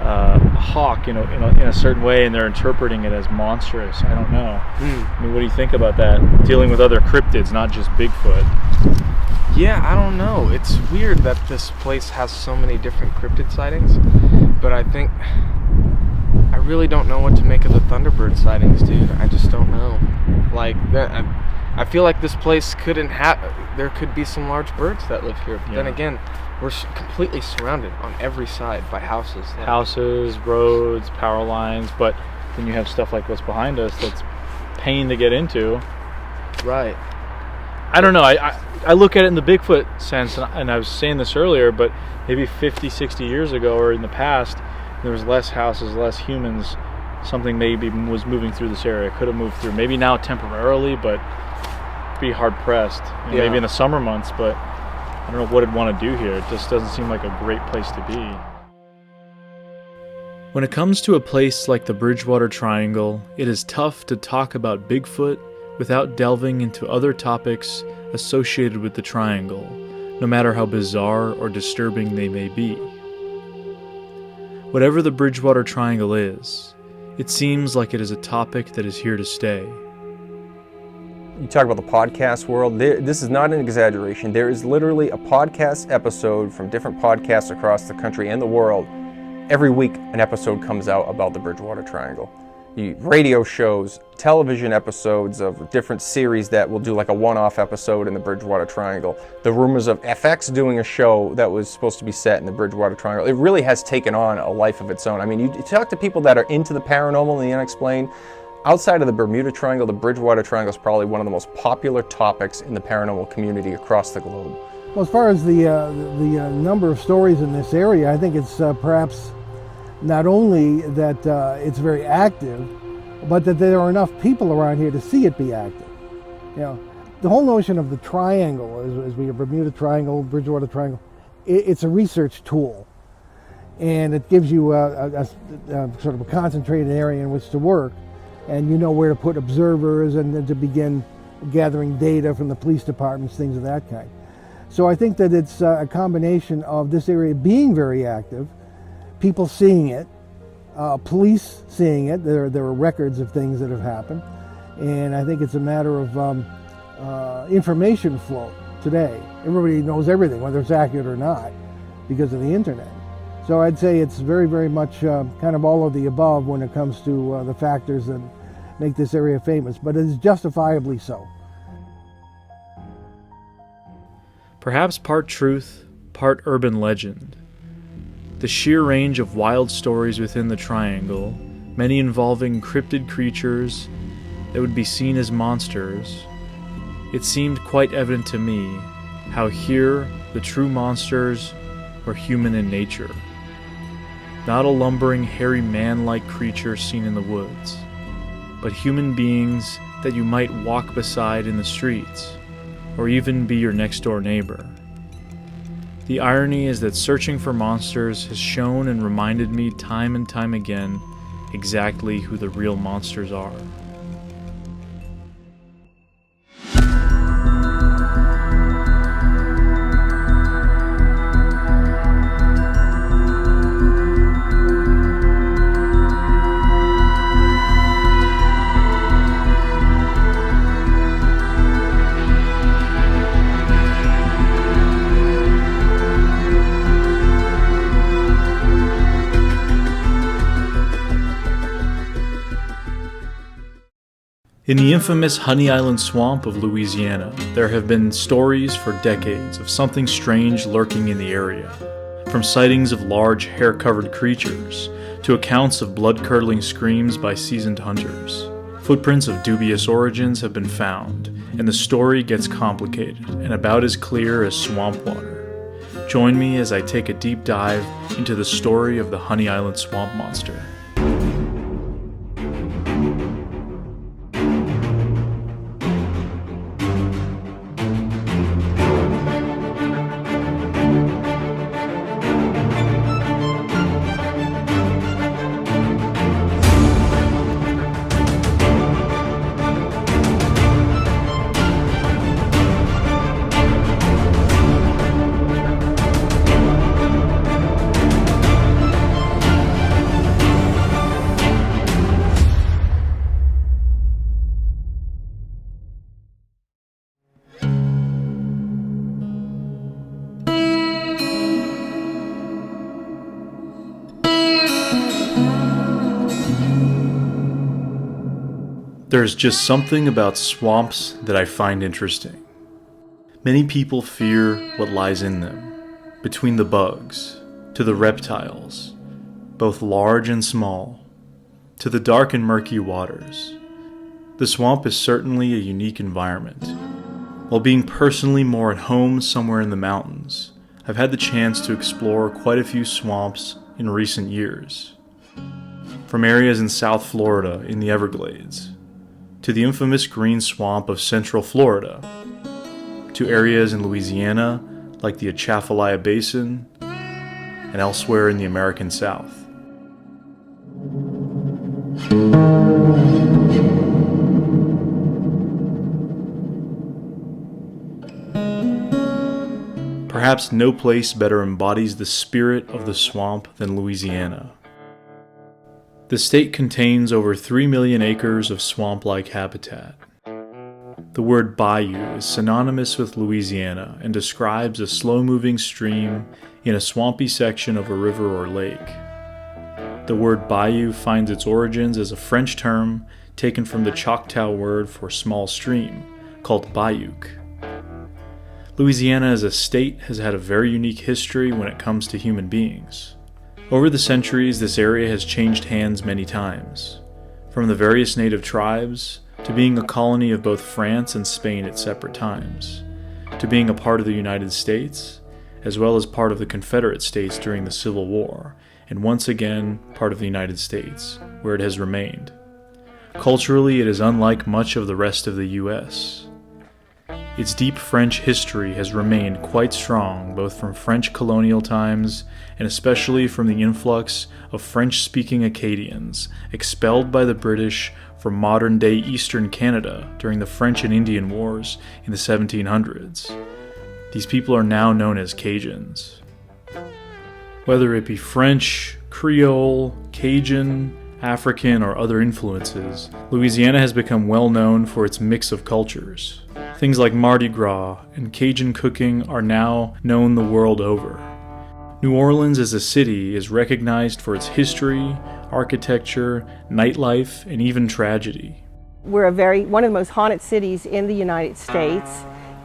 a hawk, in a certain way, and they're interpreting it as monstrous. I don't know. I mean, what do you think about that? Dealing with other cryptids, not just Bigfoot. Yeah, I don't know. It's weird that this place has so many different cryptid sightings, but I really don't know what to make of the Thunderbird sightings, dude. I just don't know. I feel like this place there could be some large birds that live here, but then again, we're completely surrounded on every side by houses. Houses, roads, power lines, but then you have stuff like what's behind us that's pain to get into. Right. I don't know. I look at it in the Bigfoot sense, and I was saying this earlier, but maybe 50, 60 years ago or in the past, there was less houses, less humans. Something maybe was moving through this area, could have moved through. Maybe now temporarily, but be hard-pressed. Maybe in the summer months, but I don't know what I'd want to do here. It just doesn't seem like a great place to be. When it comes to a place like the Bridgewater Triangle, it is tough to talk about Bigfoot without delving into other topics associated with the triangle, no matter how bizarre or disturbing they may be. Whatever the Bridgewater Triangle is, it seems like it is a topic that is here to stay. You talk about the podcast world. This is not an exaggeration. There is literally a podcast episode from different podcasts across the country and the world. Every week, an episode comes out about the Bridgewater Triangle. Radio shows, television episodes of different series that will do like a one-off episode in the Bridgewater Triangle. The rumors of FX doing a show that was supposed to be set in the Bridgewater Triangle. It really has taken on a life of its own. I mean, you talk to people that are into the paranormal and the unexplained. Outside of the Bermuda Triangle, the Bridgewater Triangle is probably one of the most popular topics in the paranormal community across the globe. Well, as far as the number of stories in this area, I think it's perhaps not only that it's very active, but that there are enough people around here to see it be active. The whole notion of the triangle, as we have Bermuda Triangle, Bridgewater Triangle, it's a research tool, and it gives you a sort of a concentrated area in which to work, and you know where to put observers and then to begin gathering data from the police departments, things of that kind. So I think that it's a combination of this area being very active, people seeing it, police seeing it. There are records of things that have happened, and I think it's a matter of information flow today. Everybody knows everything, whether it's accurate or not, because of the internet. So I'd say it's very, very much kind of all of the above when it comes to the factors that make this area famous, but it is justifiably so. Perhaps part truth, part urban legend. The sheer range of wild stories within the triangle, many involving cryptid creatures that would be seen as monsters, it seemed quite evident to me how here the true monsters were human in nature. Not a lumbering, hairy man-like creature seen in the woods, but human beings that you might walk beside in the streets, or even be your next-door neighbor. The irony is that searching for monsters has shown and reminded me time and time again exactly who the real monsters are. In the infamous Honey Island swamp of Louisiana, there have been stories for decades of something strange lurking in the area, from sightings of large hair-covered creatures to accounts of blood-curdling screams by seasoned hunters. Footprints of dubious origins have been found, and the story gets complicated and about as clear as swamp water. Join me as I take a deep dive into the story of the Honey Island swamp monster. There's just something about swamps that I find interesting. Many people fear what lies in them, between the bugs, to the reptiles, both large and small, to the dark and murky waters. The swamp is certainly a unique environment. While being personally more at home somewhere in the mountains, I've had the chance to explore quite a few swamps in recent years. From areas in South Florida in the Everglades, to the infamous green swamp of Central Florida, to areas in Louisiana like the Atchafalaya Basin, and elsewhere in the American South. Perhaps no place better embodies the spirit of the swamp than Louisiana. The state contains over 3 million acres of swamp-like habitat. The word bayou is synonymous with Louisiana and describes a slow-moving stream in a swampy section of a river or lake. The word bayou finds its origins as a French term taken from the Choctaw word for small stream, called bayou. Louisiana as a state has had a very unique history when it comes to human beings. Over the centuries, this area has changed hands many times, from the various native tribes, to being a colony of both France and Spain at separate times, to being a part of the United States, as well as part of the Confederate States during the Civil War, and once again part of the United States, where it has remained. Culturally, it is unlike much of the rest of the U.S. Its deep French history has remained quite strong, both from French colonial times and especially from the influx of French-speaking Acadians expelled by the British from modern-day Eastern Canada during the French and Indian Wars in the 1700s. These people are now known as Cajuns. Whether it be French, Creole, Cajun, African, or other influences, Louisiana has become well known for its mix of cultures. Things like Mardi Gras and Cajun cooking are now known the world over. New Orleans as a city is recognized for its history, architecture, nightlife, and even tragedy. We're one of the most haunted cities in the United States,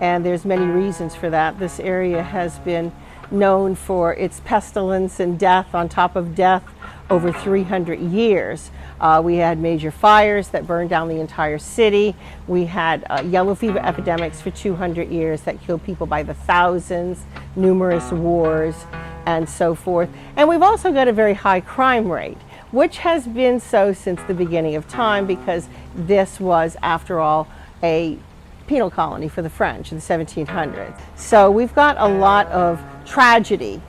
and there's many reasons for that. This area has been known for its pestilence and death on top of death over 300 years. We had major fires that burned down the entire city. We had yellow fever epidemics for 200 years that killed people by the thousands, numerous wars, and so forth. And we've also got a very high crime rate, which has been so since the beginning of time, because this was, after all, a penal colony for the French in the 1700s. So we've got a lot of tragedy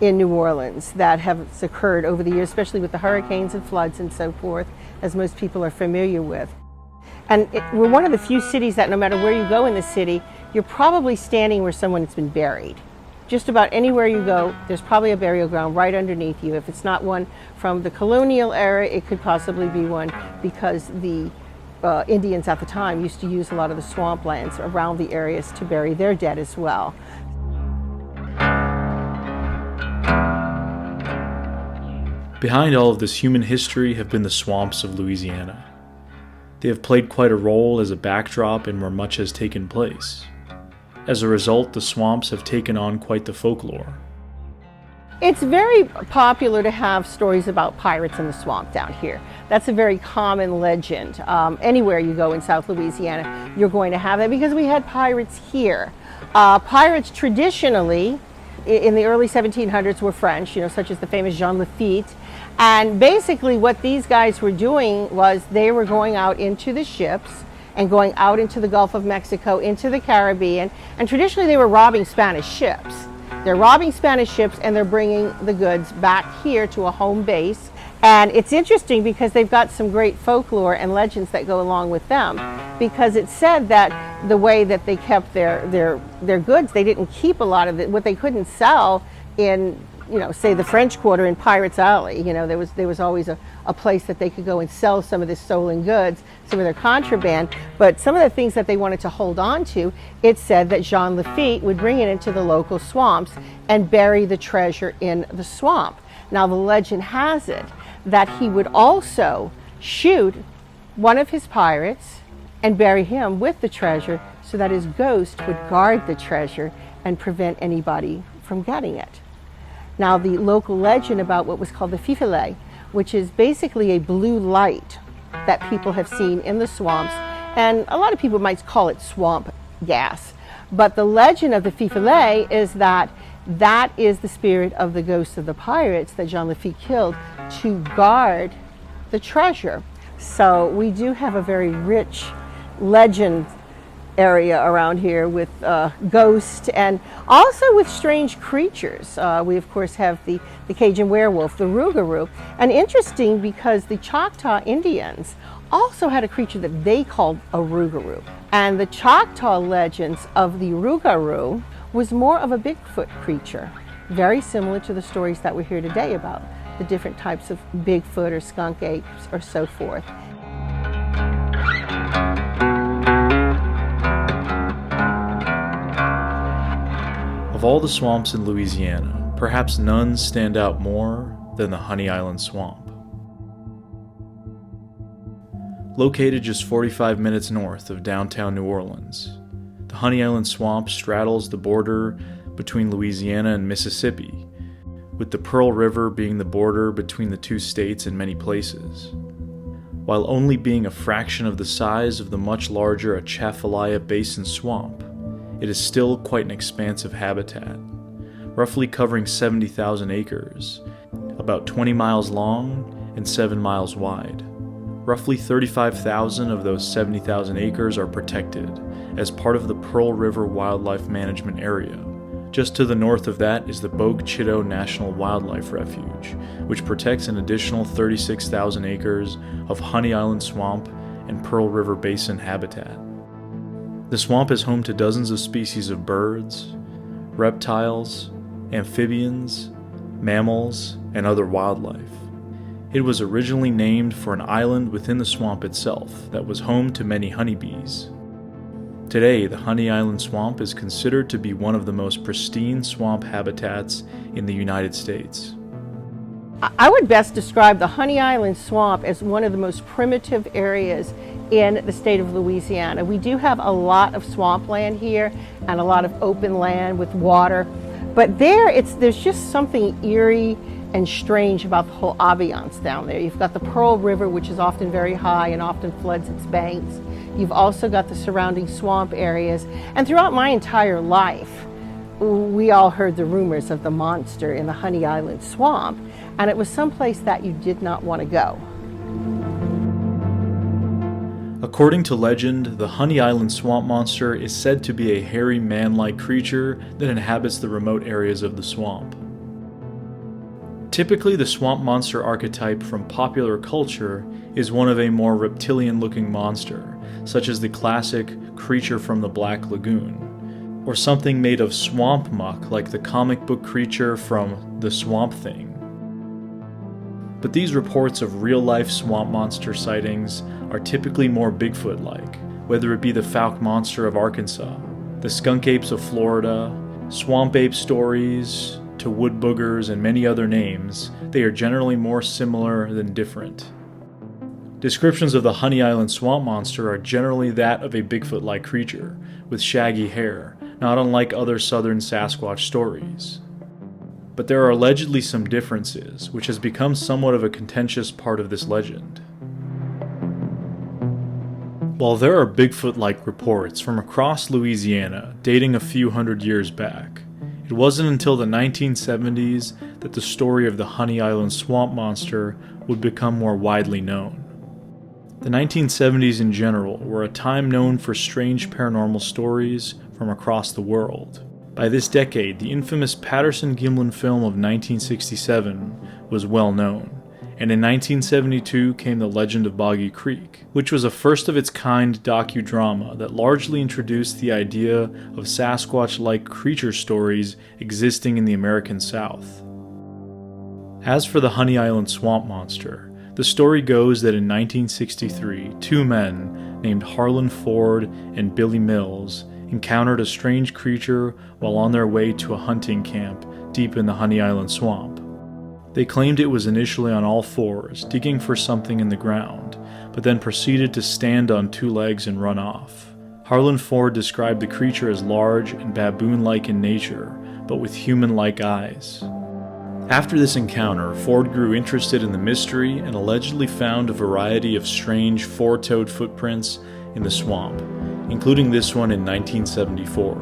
in New Orleans that has occurred over the years, especially with the hurricanes and floods and so forth, as most people are familiar with. And we're one of the few cities that no matter where you go in the city, you're probably standing where someone has been buried. Just about anywhere you go, there's probably a burial ground right underneath you. If it's not one from the colonial era, it could possibly be one because the Indians at the time used to use a lot of the swamplands around the areas to bury their dead as well. Behind all of this human history have been the swamps of Louisiana. They have played quite a role as a backdrop in where much has taken place. As a result, the swamps have taken on quite the folklore. It's very popular to have stories about pirates in the swamp down here. That's a very common legend. Anywhere you go in South Louisiana, you're going to have that because we had pirates here. Pirates traditionally, in the early 1700s, were French, such as the famous Jean Lafitte. And basically what these guys were doing was they were going out into the ships and going out into the Gulf of Mexico, into the Caribbean, and traditionally they were robbing Spanish ships. They're robbing Spanish ships and they're bringing the goods back here to a home base. And it's interesting because they've got some great folklore and legends that go along with them, because it's said that the way that they kept their goods, they didn't keep a lot of it. What they couldn't sell in, say the French Quarter in Pirates Alley, there was always a place that they could go and sell some of this stolen goods, some of their contraband. But some of the things that they wanted to hold on to, it said that Jean Lafitte would bring it into the local swamps and bury the treasure in the swamp. Now the legend has it that he would also shoot one of his pirates and bury him with the treasure so that his ghost would guard the treasure and prevent anybody from getting it. Now the local legend about what was called the fifilet, which is basically a blue light that people have seen in the swamps, and a lot of people might call it swamp gas. But the legend of the fifilet is that is the spirit of the ghosts of the pirates that Jean Lafitte killed to guard the treasure. So we do have a very rich legend area around here with ghosts and also with strange creatures. We of course have the Cajun werewolf, the rougarou, and interesting because the Choctaw Indians also had a creature that they called a rougarou. And the Choctaw legends of the rougarou was more of a Bigfoot creature, very similar to the stories that we hear today about the different types of Bigfoot or skunk apes or so forth. Of all the swamps in Louisiana, perhaps none stand out more than the Honey Island Swamp. Located just 45 minutes north of downtown New Orleans, the Honey Island Swamp straddles the border between Louisiana and Mississippi, with the Pearl River being the border between the two states in many places. While only being a fraction of the size of the much larger Atchafalaya Basin Swamp, it is still quite an expansive habitat, roughly covering 70,000 acres, about 20 miles long and 7 miles wide. Roughly 35,000 of those 70,000 acres are protected as part of the Pearl River Wildlife Management Area. Just to the north of that is the Bogue-Chitto National Wildlife Refuge, which protects an additional 36,000 acres of Honey Island Swamp and Pearl River Basin habitat. The swamp is home to dozens of species of birds, reptiles, amphibians, mammals, and other wildlife. It was originally named for an island within the swamp itself that was home to many honeybees. Today, the Honey Island Swamp is considered to be one of the most pristine swamp habitats in the United States. I would best describe the Honey Island Swamp as one of the most primitive areas in the state of Louisiana. We do have a lot of swampland here and a lot of open land with water, but there's just something eerie and strange about the whole ambiance down there. You've got the Pearl River, which is often very high and often floods its banks. You've also got the surrounding swamp areas. And throughout my entire life, we all heard the rumors of the monster in the Honey Island swamp, and it was someplace that you did not want to go. According to legend, the Honey Island swamp monster is said to be a hairy man-like creature that inhabits the remote areas of the swamp. Typically, the swamp monster archetype from popular culture is one of a more reptilian-looking monster, such as the classic creature from the Black Lagoon, or something made of swamp muck like the comic book creature from The Swamp Thing. But these reports of real-life swamp monster sightings are typically more Bigfoot-like, whether it be the Fouke monster of Arkansas, the skunk apes of Florida, swamp ape stories, to wood boogers and many other names. They are generally more similar than different. Descriptions of the Honey Island swamp monster are generally that of a Bigfoot-like creature, with shaggy hair, not unlike other southern Sasquatch stories. But there are allegedly some differences, which has become somewhat of a contentious part of this legend. While there are Bigfoot-like reports from across Louisiana dating a few hundred years back, it wasn't until the 1970s that the story of the Honey Island swamp monster would become more widely known. The 1970s in general were a time known for strange paranormal stories from across the world. By this decade, the infamous Patterson-Gimlin film of 1967 was well known, and in 1972 came The Legend of Boggy Creek, which was a first-of-its-kind docudrama that largely introduced the idea of Sasquatch-like creature stories existing in the American South. As for the Honey Island swamp monster, the story goes that in 1963, two men named Harlan Ford and Billy Mills encountered a strange creature while on their way to a hunting camp deep in the Honey Island swamp. They claimed it was initially on all fours, digging for something in the ground, but then proceeded to stand on two legs and run off. Harlan Ford described the creature as large and baboon-like in nature, but with human-like eyes. After this encounter, Ford grew interested in the mystery and allegedly found a variety of strange four-toed footprints in the swamp, including this one in 1974.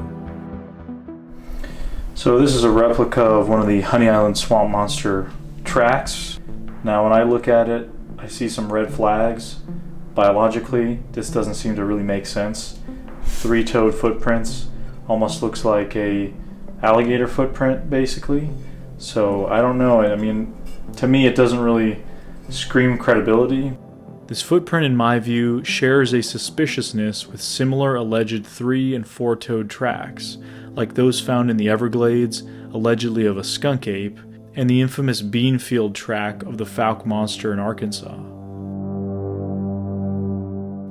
So this is a replica of one of the Honey Island swamp monster tracks. Now when I look at it, I see some red flags. Biologically, this doesn't seem to really make sense. Three-toed footprints, almost looks like a alligator footprint basically. So I don't know, I mean, to me it doesn't really scream credibility. This footprint, in my view, shares a suspiciousness with similar alleged three- and four-toed tracks, like those found in the Everglades, allegedly of a skunk ape, and the infamous Beanfield track of the Fouke monster in Arkansas.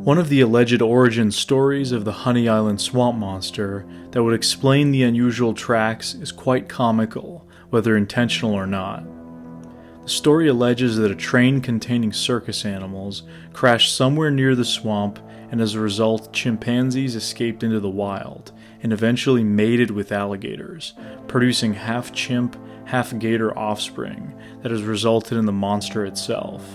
One of the alleged origin stories of the Honey Island swamp monster that would explain the unusual tracks is quite comical, whether intentional or not. The story alleges that a train containing circus animals crashed somewhere near the swamp, and as a result, chimpanzees escaped into the wild and eventually mated with alligators, producing half-chimp, half-gator offspring that has resulted in the monster itself.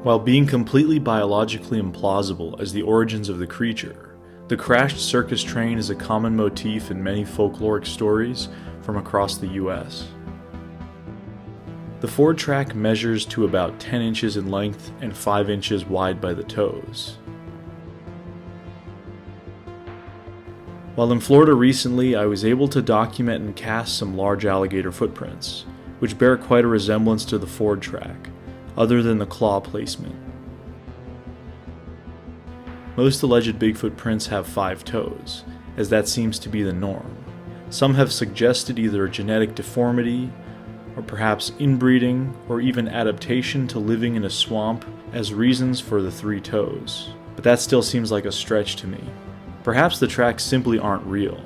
While being completely biologically implausible as the origins of the creature, the crashed circus train is a common motif in many folkloric stories from across the U.S. The Ford track measures to about 10 inches in length and 5 inches wide by the toes. While in Florida recently, I was able to document and cast some large alligator footprints, which bear quite a resemblance to the Ford track, other than the claw placement. Most alleged Bigfoot prints have 5 toes, as that seems to be the norm. Some have suggested either a genetic deformity, or perhaps inbreeding, or even adaptation to living in a swamp as reasons for the 3 toes. But that still seems like a stretch to me. Perhaps the tracks simply aren't real,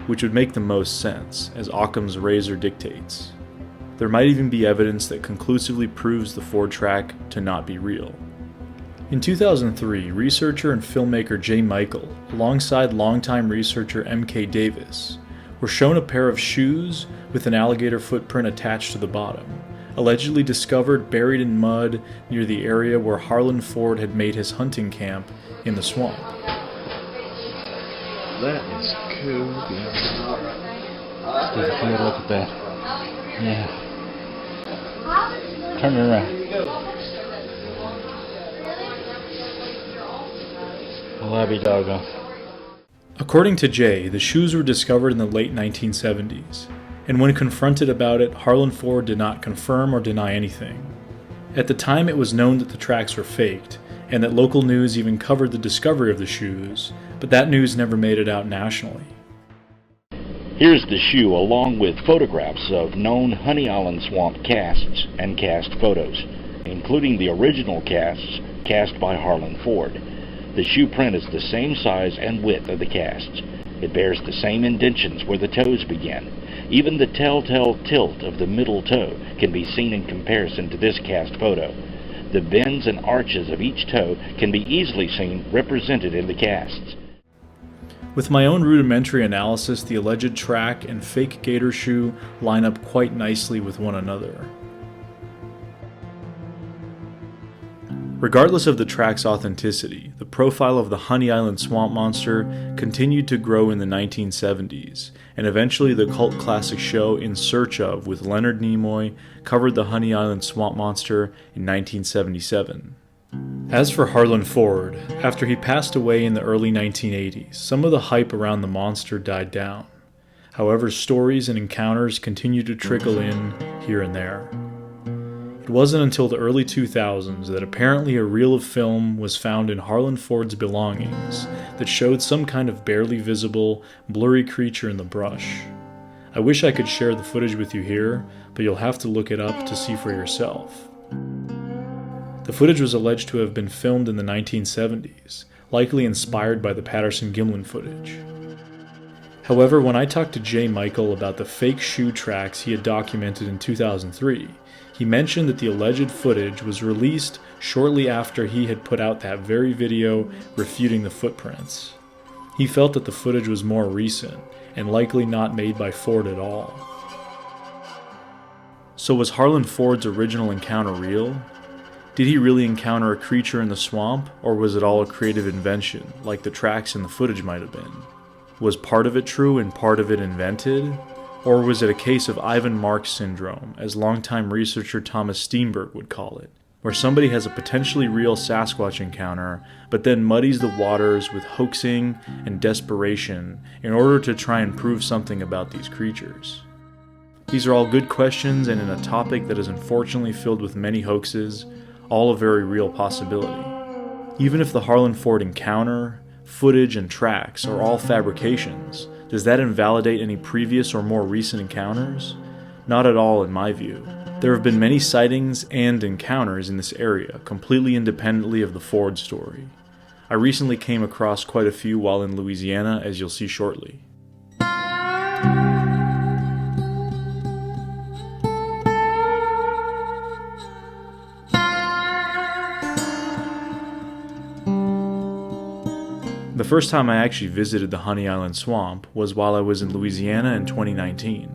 which would make the most sense, as Occam's razor dictates. There might even be evidence that conclusively proves the Ford track to not be real. In 2003, researcher and filmmaker Jay Michael, alongside longtime researcher M.K. Davis, we're shown a pair of shoes with an alligator footprint attached to the bottom, allegedly discovered buried in mud near the area where Harlan Ford had made his hunting camp in the swamp. That is cool. Take a good look at that. Yeah. Turn it around. Well, I'll be doggone. According to Jay, the shoes were discovered in the late 1970s, and when confronted about it, Harlan Ford did not confirm or deny anything. At the time, it was known that the tracks were faked, and that local news even covered the discovery of the shoes, but that news never made it out nationally. Here's the shoe along with photographs of known Honey Island Swamp casts and cast photos, including the original casts cast by Harlan Ford. The shoe print is the same size and width of the casts. It bears the same indentions where the toes begin. Even the telltale tilt of the middle toe can be seen in comparison to this cast photo. The bends and arches of each toe can be easily seen represented in the casts. With my own rudimentary analysis, the alleged track and fake gator shoe line up quite nicely with one another. Regardless of the track's authenticity, the profile of the Honey Island Swamp Monster continued to grow in the 1970s, and eventually the cult classic show In Search Of with Leonard Nimoy covered the Honey Island Swamp Monster in 1977. As for Harlan Ford, after he passed away in the early 1980s, some of the hype around the monster died down. However, stories and encounters continued to trickle in here and there. It wasn't until the early 2000s that apparently a reel of film was found in Harlan Ford's belongings that showed some kind of barely visible, blurry creature in the brush. I wish I could share the footage with you here, but you'll have to look it up to see for yourself. The footage was alleged to have been filmed in the 1970s, likely inspired by the Patterson-Gimlin footage. However, when I talked to Jay Michael about the fake shoe tracks he had documented in 2003, he mentioned that the alleged footage was released shortly after he had put out that very video refuting the footprints. He felt that the footage was more recent, and likely not made by Ford at all. So was Harlan Ford's original encounter real? Did he really encounter a creature in the swamp, or was it all a creative invention, like the tracks in the footage might have been? Was part of it true and part of it invented? Or was it a case of Ivan Marks syndrome, as longtime researcher Thomas Steenberg would call it, where somebody has a potentially real Sasquatch encounter, but then muddies the waters with hoaxing and desperation in order to try and prove something about these creatures? These are all good questions, and in a topic that is unfortunately filled with many hoaxes, all a very real possibility. Even if the Harlan Ford encounter, footage, and tracks are all fabrications, does that invalidate any previous or more recent encounters? Not at all in my view. There have been many sightings and encounters in this area, completely independently of the Ford story. I recently came across quite a few while in Louisiana, as you'll see shortly. The first time I actually visited the Honey Island Swamp was while I was in Louisiana in 2019.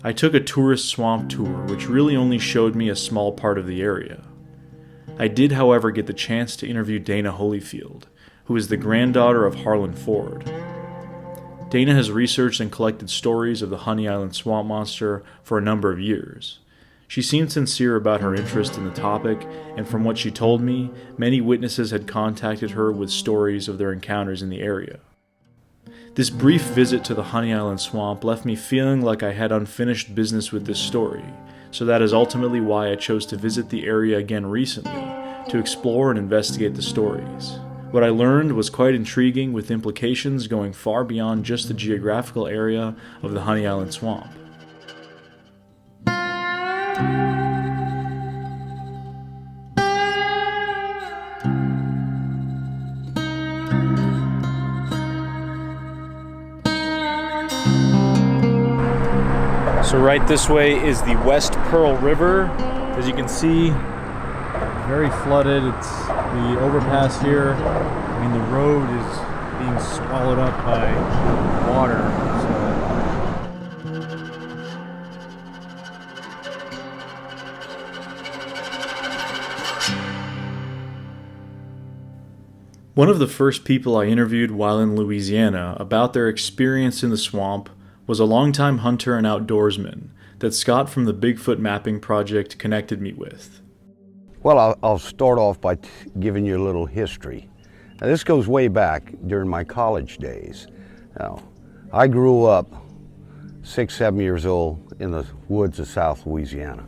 I took a tourist swamp tour, which really only showed me a small part of the area. I did, however, get the chance to interview Dana Holyfield, who is the granddaughter of Harlan Ford. Dana has researched and collected stories of the Honey Island Swamp Monster for a number of years. She seemed sincere about her interest in the topic, and from what she told me, many witnesses had contacted her with stories of their encounters in the area. This brief visit to the Honey Island Swamp left me feeling like I had unfinished business with this story, so that is ultimately why I chose to visit the area again recently, to explore and investigate the stories. What I learned was quite intriguing, with implications going far beyond just the geographical area of the Honey Island Swamp. So right this way is the West Pearl River. As you can see, very flooded. It's the overpass here. I mean, the road is being swallowed up by water. So One of the first people I interviewed while in Louisiana about their experience in the swamp was a longtime hunter and outdoorsman that Scott from the Bigfoot Mapping Project connected me with. Well, I'll start off by giving you a little history. Now, this goes way back during my college days. Now, I grew up 6, 7 years old in the woods of South Louisiana.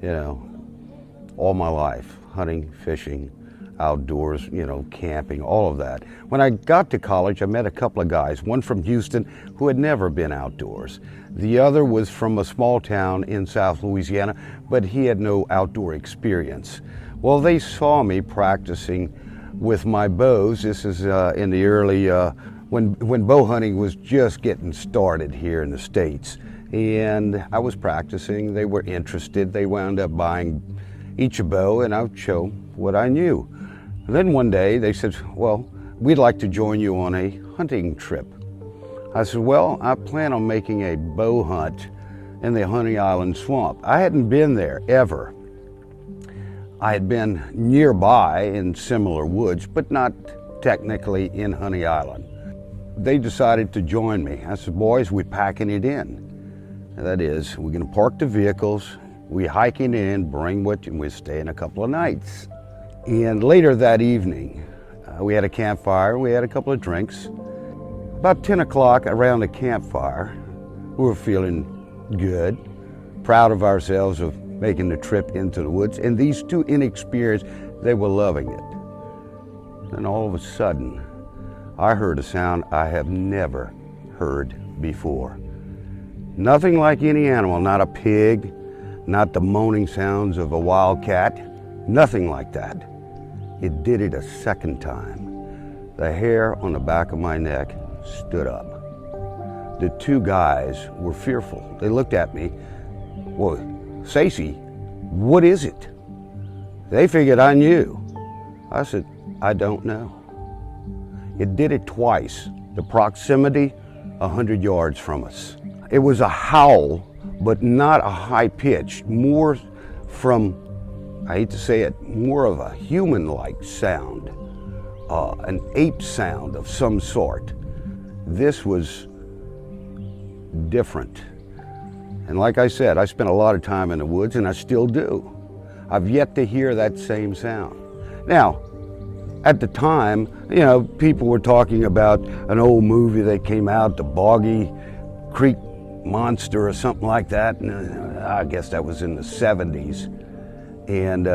You know, all my life, hunting, fishing, outdoors, you know, camping, all of that. When I got to college, I met a couple of guys, one from Houston who had never been outdoors. The other was from a small town in South Louisiana, but he had no outdoor experience. Well, they saw me practicing with my bows. This is in the early, when bow hunting was just getting started here in the States. And I was practicing, they were interested, they wound up buying each a bow, and I would show what I knew. And then one day they said, well, we'd like to join you on a hunting trip. I said, well, I plan on making a bow hunt in the Honey Island swamp. I hadn't been there ever. I had been nearby in similar woods, but not technically in Honey Island. They decided to join me. I said, boys, we're packing it in. That is, we're gonna park the vehicles, we hiking in, bring what, and we're staying a couple of nights. And later that evening, we had a campfire, we had a couple of drinks. About 10 o'clock around the campfire, we were feeling good, proud of ourselves of making the trip into the woods. And these two inexperienced, they were loving it. And all of a sudden, I heard a sound I have never heard before. Nothing like any animal, not a pig, not the moaning sounds of a wild cat, nothing like that. It did it a second time. The hair on the back of my neck stood up. The two guys were fearful. They looked at me. Well, Stacy, what is it? They figured I knew. I said, I don't know. It did it twice. The proximity, 100 yards from us. It was a howl, but not a high pitch, more from, I hate to say it, more of a human-like sound, an ape sound of some sort. This was different. And like I said, I spent a lot of time in the woods, and I still do. I've yet to hear that same sound. Now, at the time, you know, people were talking about an old movie that came out, the Boggy Creek Monster or something like that. And I guess that was in the 70s. And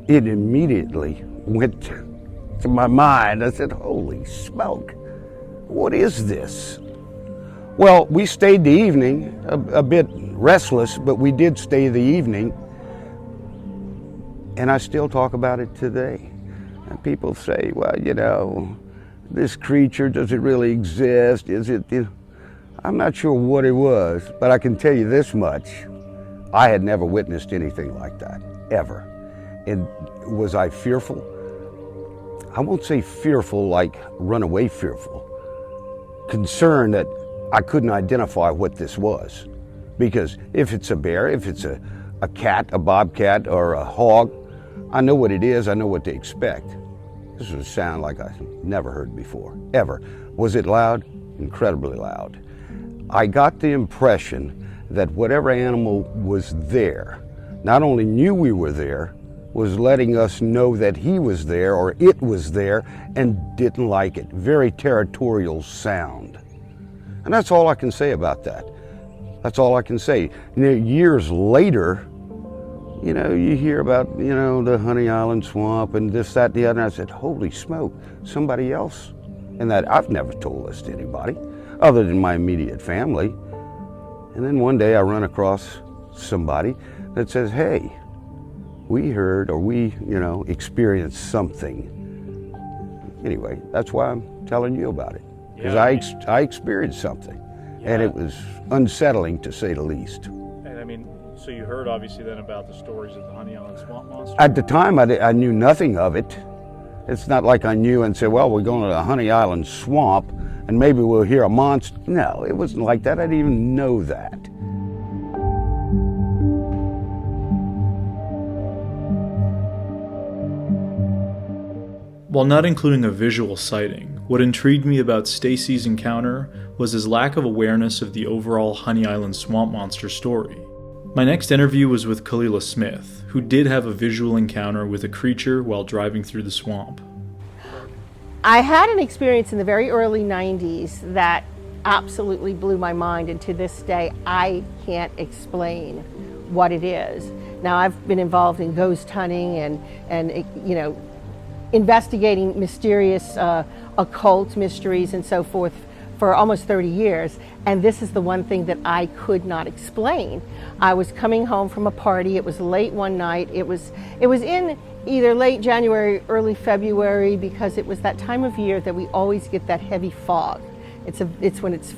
it immediately went to my mind. I said, holy smoke, what is this? Well, we stayed the evening, a bit restless, but we did stay the evening. And I still talk about it today. And people say, well, you know, this creature, does it really exist? Is it, you know? I'm not sure what it was, but I can tell you this much. I had never witnessed anything like that, ever. And was I fearful? I won't say fearful like runaway fearful. Concerned that I couldn't identify what this was. Because if it's a bear, if it's a cat, a bobcat, or a hog, I know what it is, I know what to expect. This was a sound like I've never heard before, ever. Was it loud? Incredibly loud. I got the impression that whatever animal was there, not only knew we were there, was letting us know that he was there or it was there and didn't like it. Very territorial sound. And that's all I can say about that. That's all I can say. You know, years later, you know, you hear about, you know, the Honey Island swamp and this, that, the other. And I said, holy smoke, somebody else. And that I've never told this to anybody other than my immediate family. And then one day I run across somebody that says, hey, we heard or we, you know, experienced something. Anyway, that's why I'm telling you about it. Because I experienced something. And it was unsettling to say the least. And I mean, so you heard obviously then about the stories of the Honey Island swamp monster? At the time, I knew nothing of it. It's not like I knew and said, well, we're going to the Honey Island swamp and maybe we'll hear a monster. No, it wasn't like that. I didn't even know that. While not including a visual sighting, what intrigued me about Stacy's encounter was his lack of awareness of the overall Honey Island swamp monster story. My next interview was with Kalila Smith, who did have a visual encounter with a creature while driving through the swamp. I had an experience in the very early 90s that absolutely blew my mind, and to this day I can't explain what it is. Now, I've been involved in ghost hunting and you know, investigating mysterious occult mysteries and so forth for almost 30 years, and this is the one thing that I could not explain. I was coming home from a party. It was late one night. It was in either late January, early February, because it was that time of year that we always get that heavy fog. It's when it's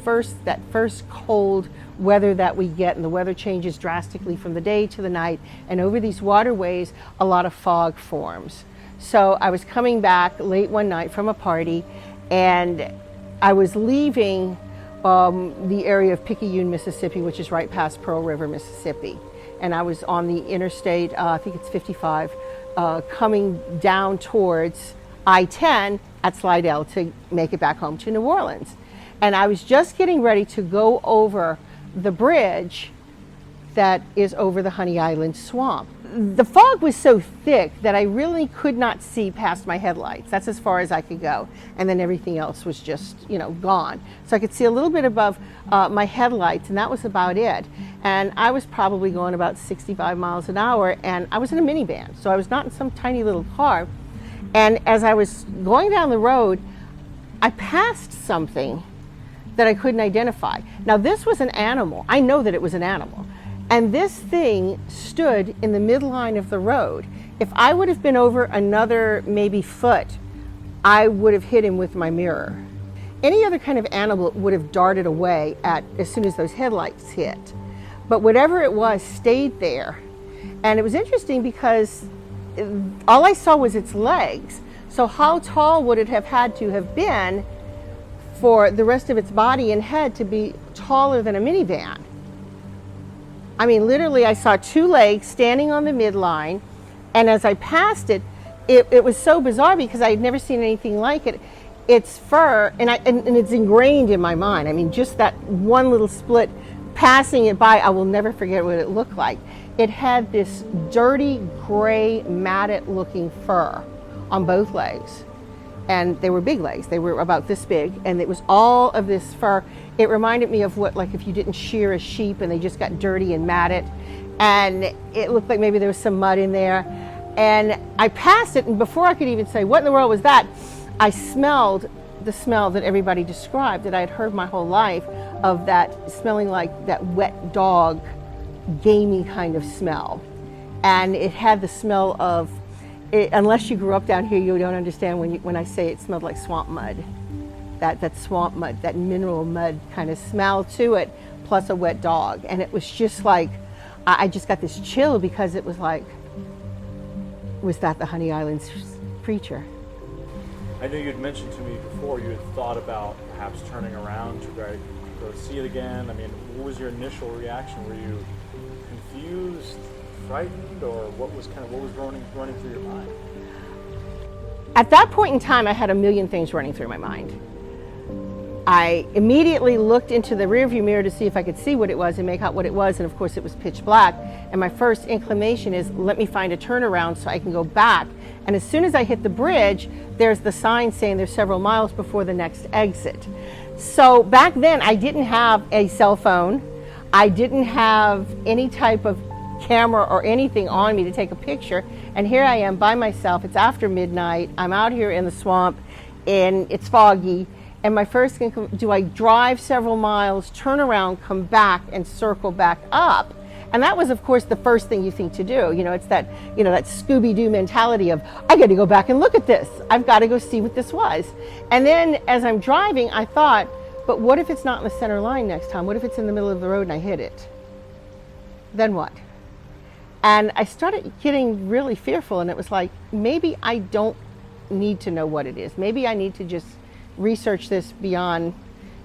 that first cold weather that we get, and the weather changes drastically from the day to the night, and over these waterways a lot of fog forms. So I was coming back late one night from a party, and I was leaving the area of Picayune, Mississippi, which is right past Pearl River, Mississippi. And I was on the interstate, I think it's 55, coming down towards I-10 at Slidell to make it back home to New Orleans. And I was just getting ready to go over the bridge that is over the Honey Island swamp. The fog was so thick that I really could not see past my headlights. That's as far as I could go. And then everything else was just, you know, gone. So I could see a little bit above my headlights, and that was about it. And I was probably going about 65 miles an hour, and I was in a minivan. So I was not in some tiny little car. And as I was going down the road, I passed something that I couldn't identify. Now, this was an animal. I know that it was an animal. And this thing stood in the midline of the road. If I would have been over another maybe foot, I would have hit him with my mirror. Any other kind of animal would have darted away as soon as those headlights hit. But whatever it was stayed there. And it was interesting because all I saw was its legs. So how tall would it have had to have been for the rest of its body and head to be taller than a minivan? I mean, literally, I saw two legs standing on the midline, and as I passed it, it was so bizarre because I had never seen anything like it. Its fur, and it's ingrained in my mind. I mean, just that one little split, passing it by, I will never forget what it looked like. It had this dirty, gray, matted-looking fur on both legs. And they were big legs. They were about this big, and it was all of this fur. It reminded me of what, like if you didn't shear a sheep and they just got dirty and matted, and it looked like maybe there was some mud in there. And I passed it, and before I could even say, what in the world was that? I smelled the smell that everybody described, that I had heard my whole life, of that smelling like that wet dog, gamey kind of smell. And it had the smell of, unless you grew up down here, you don't understand when I say it smelled like swamp mud. That swamp mud, that mineral mud kind of smell to it, plus a wet dog. And it was just like, I just got this chill because it was like, was that the Honey Island creature? I know you had mentioned to me before you had thought about perhaps turning around to go see it again. I mean, what was your initial reaction? Were you confused, frightened, or what was running through your mind? At that point in time, I had a million things running through my mind. I immediately looked into the rearview mirror to see if I could see what it was and make out what it was, and of course it was pitch black. And my first inclination is, let me find a turnaround so I can go back. And as soon as I hit the bridge, there's the sign saying there's several miles before the next exit. So back then, I didn't have a cell phone. I didn't have any type of camera or anything on me to take a picture. And here I am by myself. It's after midnight. I'm out here in the swamp, and it's foggy. And my first thing, do I drive several miles, turn around, come back, and circle back up? And that was, of course, the first thing you think to do. You know, it's that, you know, that Scooby-Doo mentality of, I got to go back and look at this. I've got to go see what this was. And then as I'm driving, I thought, but what if it's not in the center line next time? What if it's in the middle of the road and I hit it? Then what? And I started getting really fearful, and it was like, maybe I don't need to know what it is. Maybe I need to just research this beyond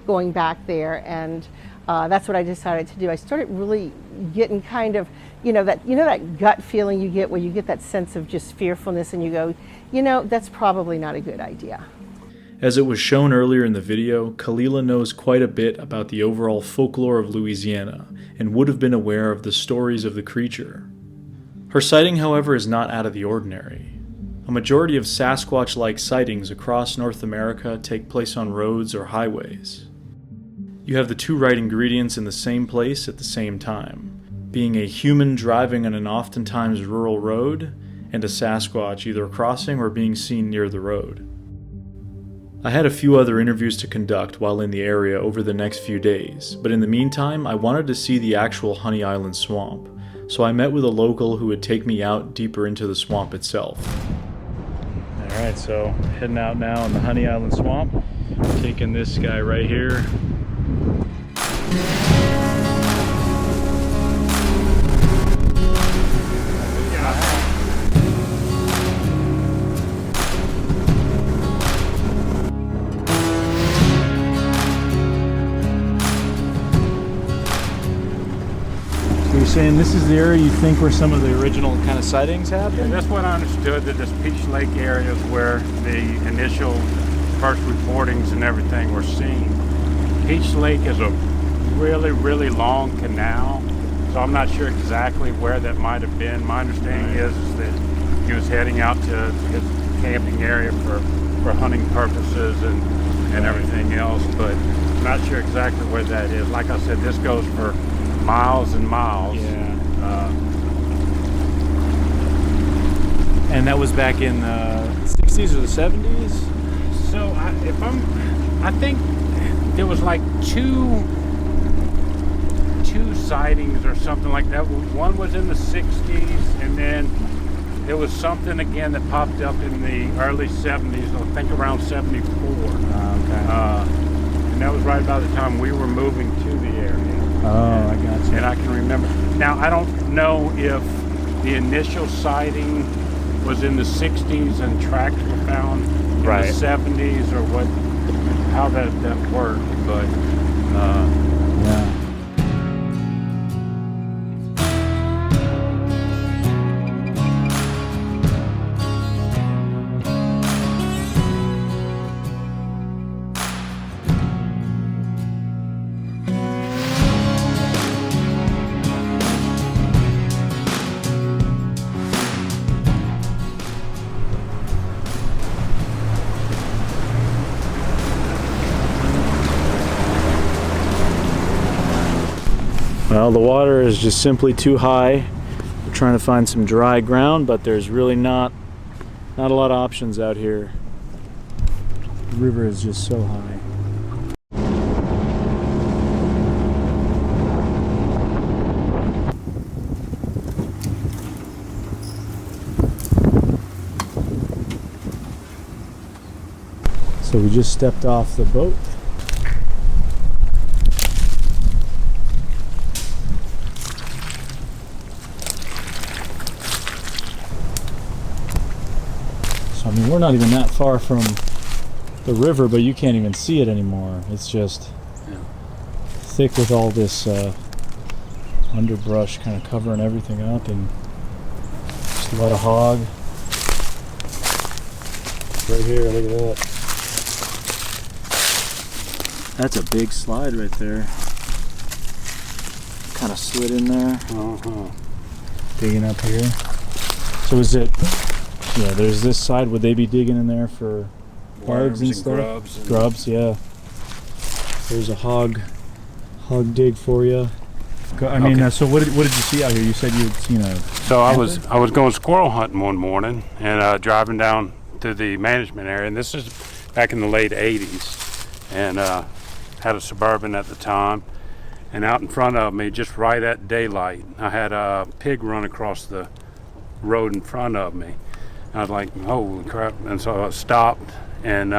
going back there. And That's what I decided to do. I started really getting kind of, that gut feeling you get where you get that sense of just fearfulness and you go, that's probably not a good idea. As it was shown earlier in the video, Kalila knows quite a bit about the overall folklore of Louisiana and would have been aware of the stories of the creature. Her sighting, however, is not out of the ordinary. A majority of Sasquatch-like sightings across North America take place on roads or highways. You have the two right ingredients in the same place at the same time, being a human driving on an oftentimes rural road and a Sasquatch either crossing or being seen near the road. I had a few other interviews to conduct while in the area over the next few days, but in the meantime I wanted to see the actual Honey Island swamp, so I met with a local who would take me out deeper into the swamp itself. Alright, so heading out now in the Honey Island swamp, taking this guy right here. You're saying this is the area you think where some of the original kind of sightings happened? Yeah, that's what I understood, that this Peach Lake area is where the initial first reportings and everything were seen. Peach Lake is a really, really long canal, so I'm not sure exactly where that might have been. My understanding is that he was heading out to his camping area for hunting purposes and everything else, but I'm not sure exactly where that is. Like I said, this goes for miles and miles. Yeah. And that was back in the 60s or the 70s? So I think there was like two sightings or something like that. One was in the 60s, and then there was something again that popped up in the early 70s, I think around 74. And that was right about the time we were moving to the area. Oh, I got you. And I can remember. Now, I don't know if the initial sighting was in the 60s and tracks were found in the 70s or how that worked, but yeah. Well, the water is just simply too high. We're trying to find some dry ground, but there's really not a lot of options out here. The river is just so high. So we just stepped off the boat. I mean, we're not even that far from the river, but you can't even see it anymore. It's just thick with all this underbrush kind of covering everything up, and just a lot of hog. Right here, look at that. That's a big slide right there. Kind of slid in there. Digging up here. So is it... Yeah, there's this side. Would they be digging in there for bugs and stuff? Grubs, yeah. There's a hog dig for you. I mean, so what did you see out here? You said you had seen a... So I was going squirrel hunting one morning and driving down to the management area, and this is back in the late 80s, and had a Suburban at the time, and out in front of me, just right at daylight, I had a pig run across the road in front of me. I was like, holy crap. And so I stopped and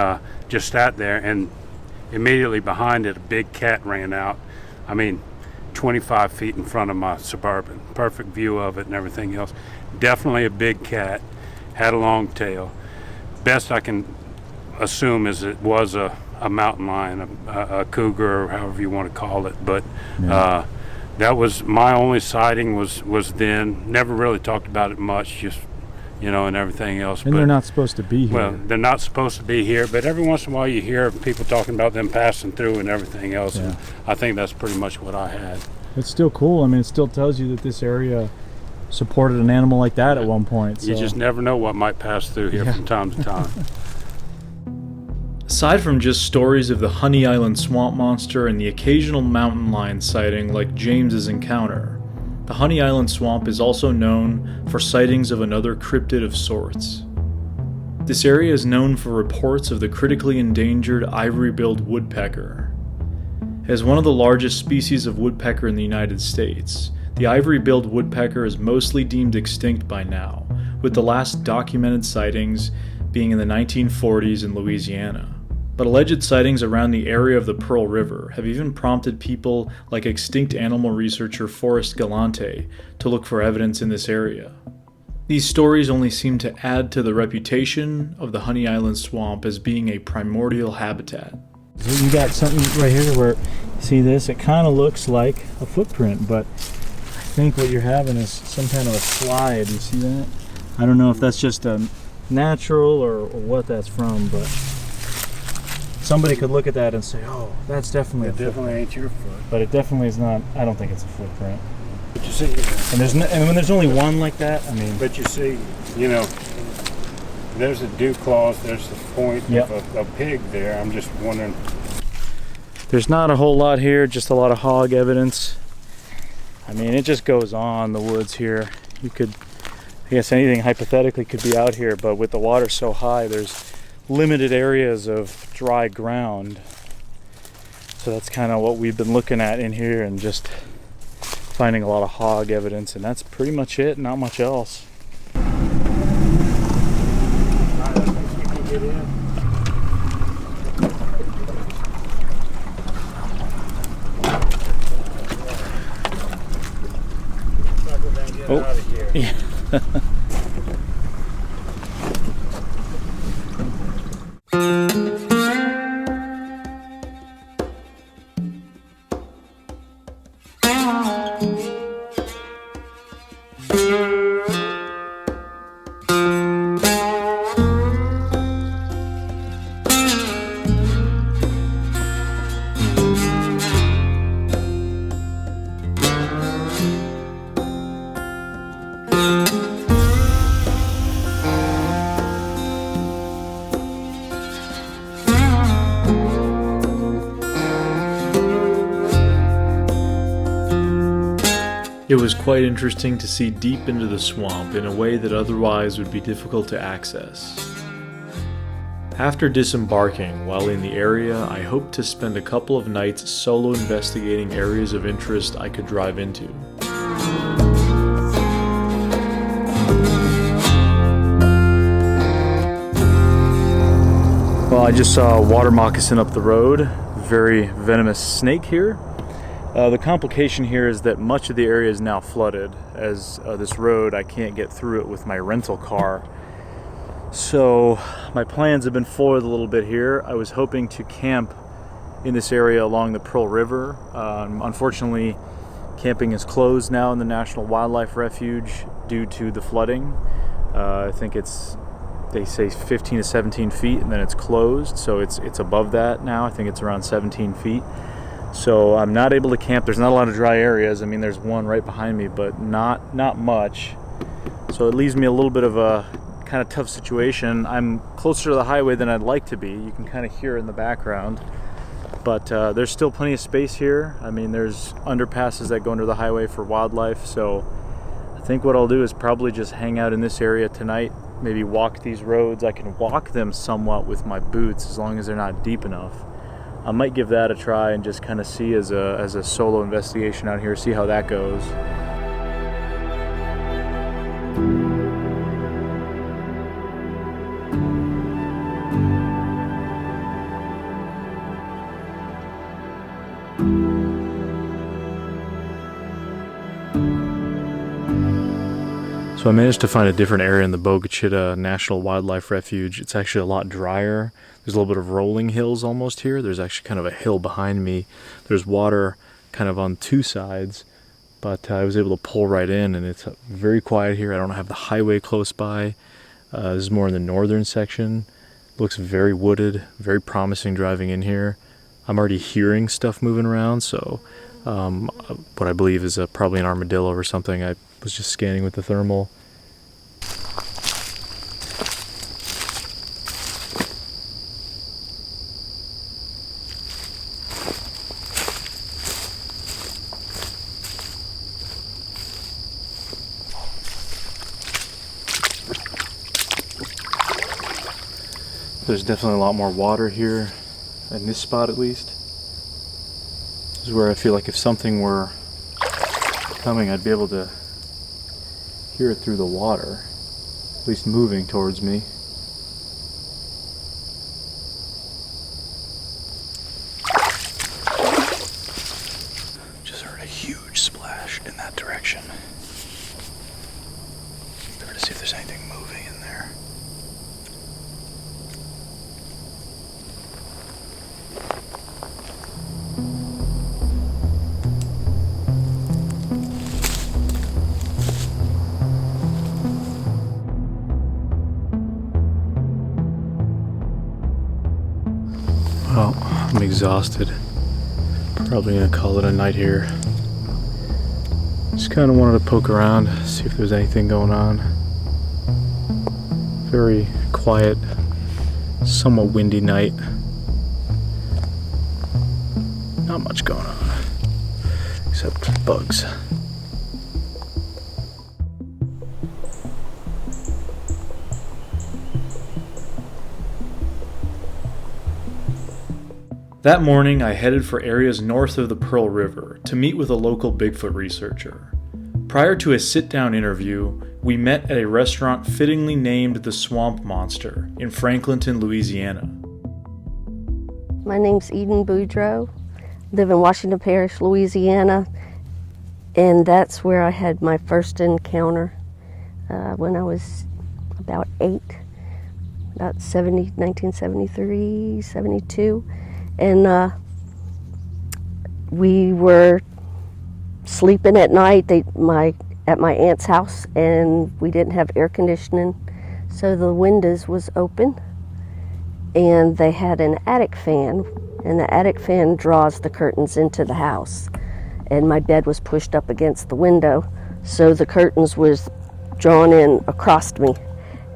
just sat there, and immediately behind it, a big cat ran out. I mean, 25 feet in front of my Suburban. Perfect view of it and everything else. Definitely a big cat, had a long tail. Best I can assume is it was a a mountain lion, a cougar, or however you want to call it. But that was my only sighting was then. Never really talked about it much, just, you know, and everything else. And but they're not supposed to be here. Well, they're not supposed to be here, but every once in a while you hear people talking about them passing through and everything else. Yeah. And I think that's pretty much what I had. It's still cool. I mean, it still tells you that this area supported an animal like that at one point. You just never know what might pass through here from time to time. Aside from just stories of the Honey Island swamp monster and the occasional mountain lion sighting like James's encounter, the Honey Island swamp is also known for sightings of another cryptid of sorts. This area is known for reports of the critically endangered ivory-billed woodpecker. As one of the largest species of woodpecker in the United States, the ivory-billed woodpecker is mostly deemed extinct by now, with the last documented sightings being in the 1940s in Louisiana. But alleged sightings around the area of the Pearl River have even prompted people like extinct animal researcher Forrest Galante to look for evidence in this area. These stories only seem to add to the reputation of the Honey Island swamp as being a primordial habitat. So you got something right here where, see this? It kind of looks like a footprint, but I think what you're having is some kind of a slide. You see that? I don't know if that's just a natural or what that's from, but somebody could look at that and say, oh, that's definitely a footprint. Definitely ain't your foot. But it definitely is not. I don't think it's a footprint. But you see, And when there's only one like that, I mean. But you see, you know, there's the dew claws, there's the point of a pig there. I'm just wondering. There's not a whole lot here, just a lot of hog evidence. I mean, it just goes on, the woods here. You could, I guess anything hypothetically could be out here, but with the water so high, there's limited areas of dry ground. So that's kind of what we've been looking at in here and just finding a lot of hog evidence, and that's pretty much it, not much else. Oh, yeah. It was quite interesting to see deep into the swamp in a way that otherwise would be difficult to access. After disembarking while in the area, I hoped to spend a couple of nights solo investigating areas of interest I could drive into. Well, I just saw a water moccasin up the road, very venomous snake here. The complication here is that much of the area is now flooded, as this road, I can't get through it with my rental car. So my plans have been foiled a little bit here. I was hoping to camp in this area along the Pearl River. Unfortunately, camping is closed now in the National Wildlife Refuge due to the flooding. I think they say 15 to 17 feet, and then it's closed, so it's above that now. I think it's around 17 feet. So I'm not able to camp. There's not a lot of dry areas. I mean, there's one right behind me, but not much. So it leaves me a little bit of a kind of tough situation. I'm closer to the highway than I'd like to be. You can kind of hear it in the background. But there's still plenty of space here. I mean, there's underpasses that go under the highway for wildlife. So I think what I'll do is probably just hang out in this area tonight. Maybe walk these roads. I can walk them somewhat with my boots as long as they're not deep enough. I might give that a try and just kind of see as a solo investigation out here, see how that goes. So I managed to find a different area in the Bogachita National Wildlife Refuge. It's actually a lot drier. There's a little bit of rolling hills almost here. There's actually kind of a hill behind me. There's water kind of on two sides, but I was able to pull right in, and it's very quiet here. I don't have the highway close by. This is more in the northern section. Looks very wooded, very promising driving in here. I'm already hearing stuff moving around, so what I believe is probably an armadillo or something. I was just scanning with the thermal. There's definitely a lot more water here, in this spot at least. This is where I feel like if something were coming, I'd be able to hear it through the water, at least moving towards me. Just heard a huge splash in that direction. Try to see if there's anything moving in there. Well, I'm exhausted. Probably gonna call it a night here. Just kind of wanted to poke around, see if there's anything going on. Very quiet, somewhat windy night. Not much going on, except bugs. That morning, I headed for areas north of the Pearl River to meet with a local Bigfoot researcher. Prior to a sit-down interview, we met at a restaurant fittingly named the Swamp Monster in Franklinton, Louisiana. My name's Eden Boudreau. Live in Washington Parish, Louisiana, and that's where I had my first encounter when I was about 8, about 1973, 72. And we were sleeping at night at my aunt's house, and we didn't have air conditioning, so the windows was open, and they had an attic fan, and the attic fan draws the curtains into the house, and my bed was pushed up against the window, so the curtains was drawn in across me,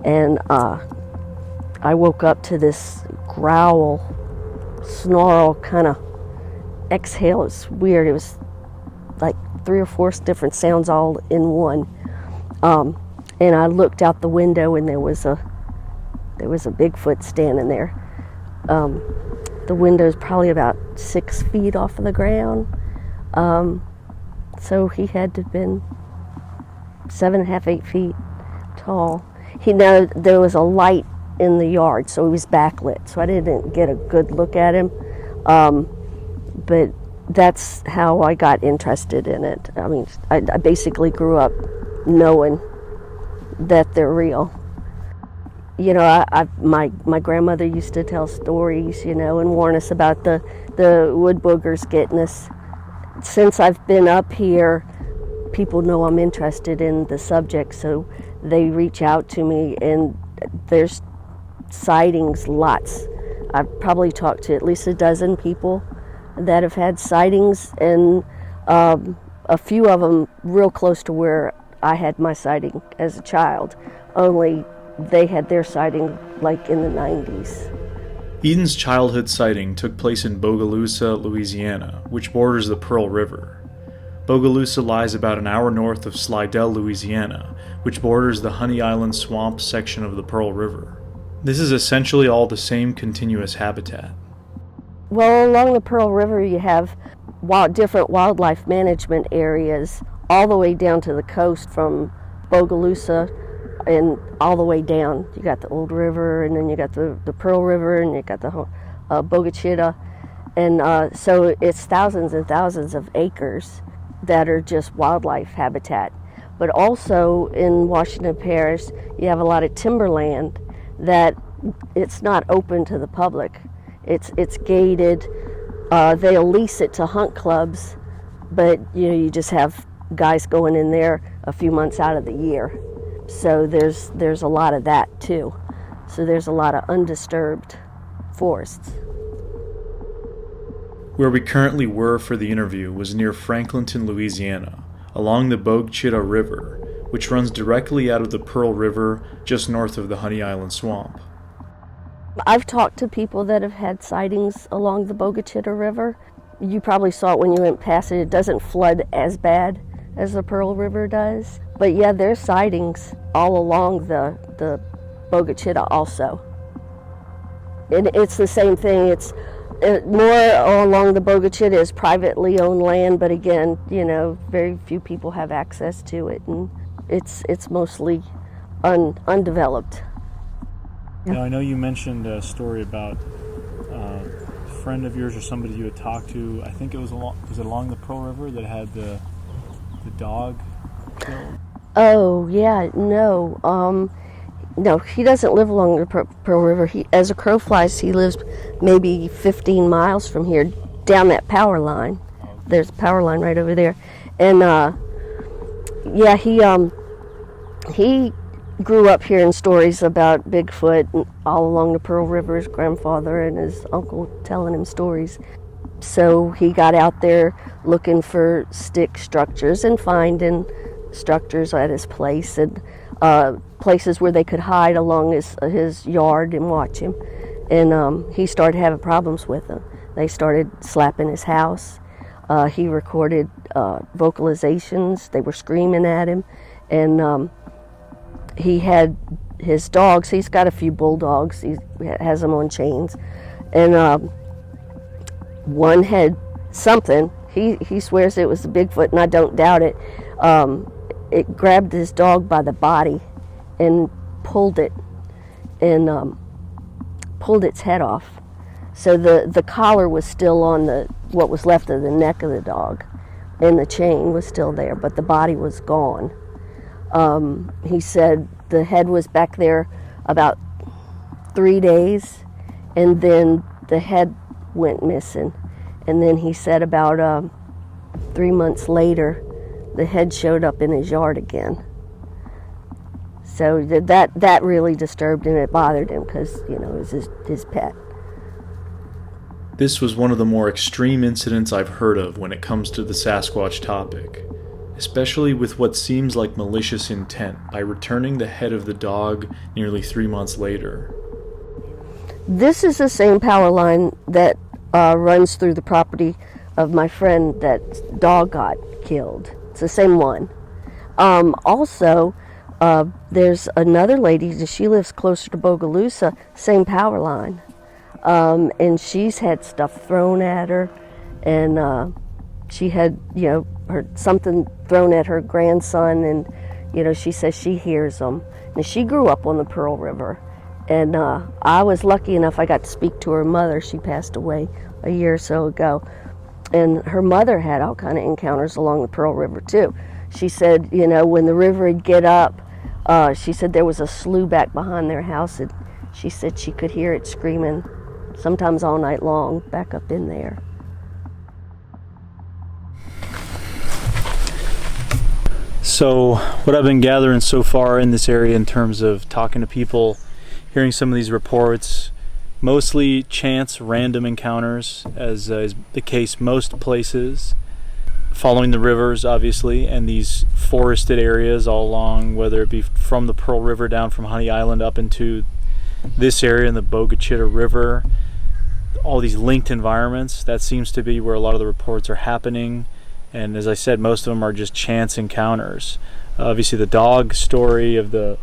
and I woke up to this growl, snarl, kind of exhale. It's weird. It was like 3 or 4 different sounds all in one. And I looked out the window, and there was a Bigfoot standing there. The window's probably about 6 feet off of the ground. So he had to have been 7.5, 8 feet tall. There was a light in the yard, so he was backlit, so I didn't get a good look at him, but that's how I got interested in it. I mean, I basically grew up knowing that they're real. You know, my grandmother used to tell stories, you know, and warn us about the wood boogers getting us. Since I've been up here, people know I'm interested in the subject, so they reach out to me, and there's sightings, lots. I've probably talked to at least a dozen people that have had sightings, and a few of them real close to where I had my sighting as a child, only they had their sighting like in the 90s. Eden's childhood sighting took place in Bogalusa, Louisiana, which borders the Pearl River. Bogalusa lies about an hour north of Slidell, Louisiana, which borders the Honey Island Swamp section of the Pearl River. This is essentially all the same continuous habitat. Well, along the Pearl River you have different wildlife management areas all the way down to the coast from Bogalusa and all the way down. You got the Old River, and then you got the Pearl River, and you got the Bogachita. And so it's thousands and thousands of acres that are just wildlife habitat. But also in Washington Parish, you have a lot of timberland that it's not open to the public. It's gated. They'll lease it to hunt clubs, but you just have guys going in there a few months out of the year. So there's a lot of that too. So there's a lot of undisturbed forests. Where we currently were for the interview was near Franklinton, Louisiana, along the Bogue-Chitto River, which runs directly out of the Pearl River just north of the Honey Island Swamp. I've talked to people that have had sightings along the Bogue-Chitto River. You probably saw it when you went past it. It doesn't flood as bad as the Pearl River does. But yeah, there's sightings all along the Bogue-Chitto also. And it's the same thing. It's more along the Bogue-Chitto is privately owned land, but again, very few people have access to it, and it's mostly undeveloped. Now, I know you mentioned a story about a friend of yours or somebody you had talked to. I think it was along the Pearl River that had the dog killed? Oh, yeah, no. No, he doesn't live along the Pearl River. As a crow flies, he lives maybe 15 miles from here, down that power line. There's a power line right over there. And, yeah, he grew up hearing stories about Bigfoot all along the Pearl River, his grandfather and his uncle telling him stories. So he got out there looking for stick structures and finding structures at his place and places where they could hide along his yard and watch him. And he started having problems with them. They started slapping his house. He recorded vocalizations. They were screaming at him. And he had his dogs. He's got a few bulldogs. He has them on chains. And one had something. He swears it was a Bigfoot, and I don't doubt it. It grabbed his dog by the body and pulled it and pulled its head off. So the collar was still on what was left of the neck of the dog, and the chain was still there, but the body was gone. He said the head was back there about 3 days, and then the head went missing. And then he said about 3 months later, the head showed up in his yard again. So that really disturbed him. It bothered him because, it was his pet. This was one of the more extreme incidents I've heard of when it comes to the Sasquatch topic, especially with what seems like malicious intent by returning the head of the dog nearly 3 months later. This is the same power line that runs through the property of my friend that dog got killed. It's the same one. Also, there's another lady, she lives closer to Bogalusa, same power line. And she's had stuff thrown at her, and she had, something thrown at her grandson, and, she says she hears them. And she grew up on the Pearl River. And I was lucky enough, I got to speak to her mother. She passed away a year or so ago. And her mother had all kind of encounters along the Pearl River too. She said, when the river would get up, she said there was a slough back behind their house, and she said she could hear it screaming sometimes all night long back up in there. So what I've been gathering so far in this area in terms of talking to people, hearing some of these reports, mostly chance, random encounters, as is the case most places, following the rivers, obviously, and these forested areas all along, whether it be from the Pearl River down from Honey Island up into this area in the Bogue-Chitto River, all these linked environments. That seems to be where a lot of the reports are happening. And as I said, most of them are just chance encounters. Obviously, the dog story of the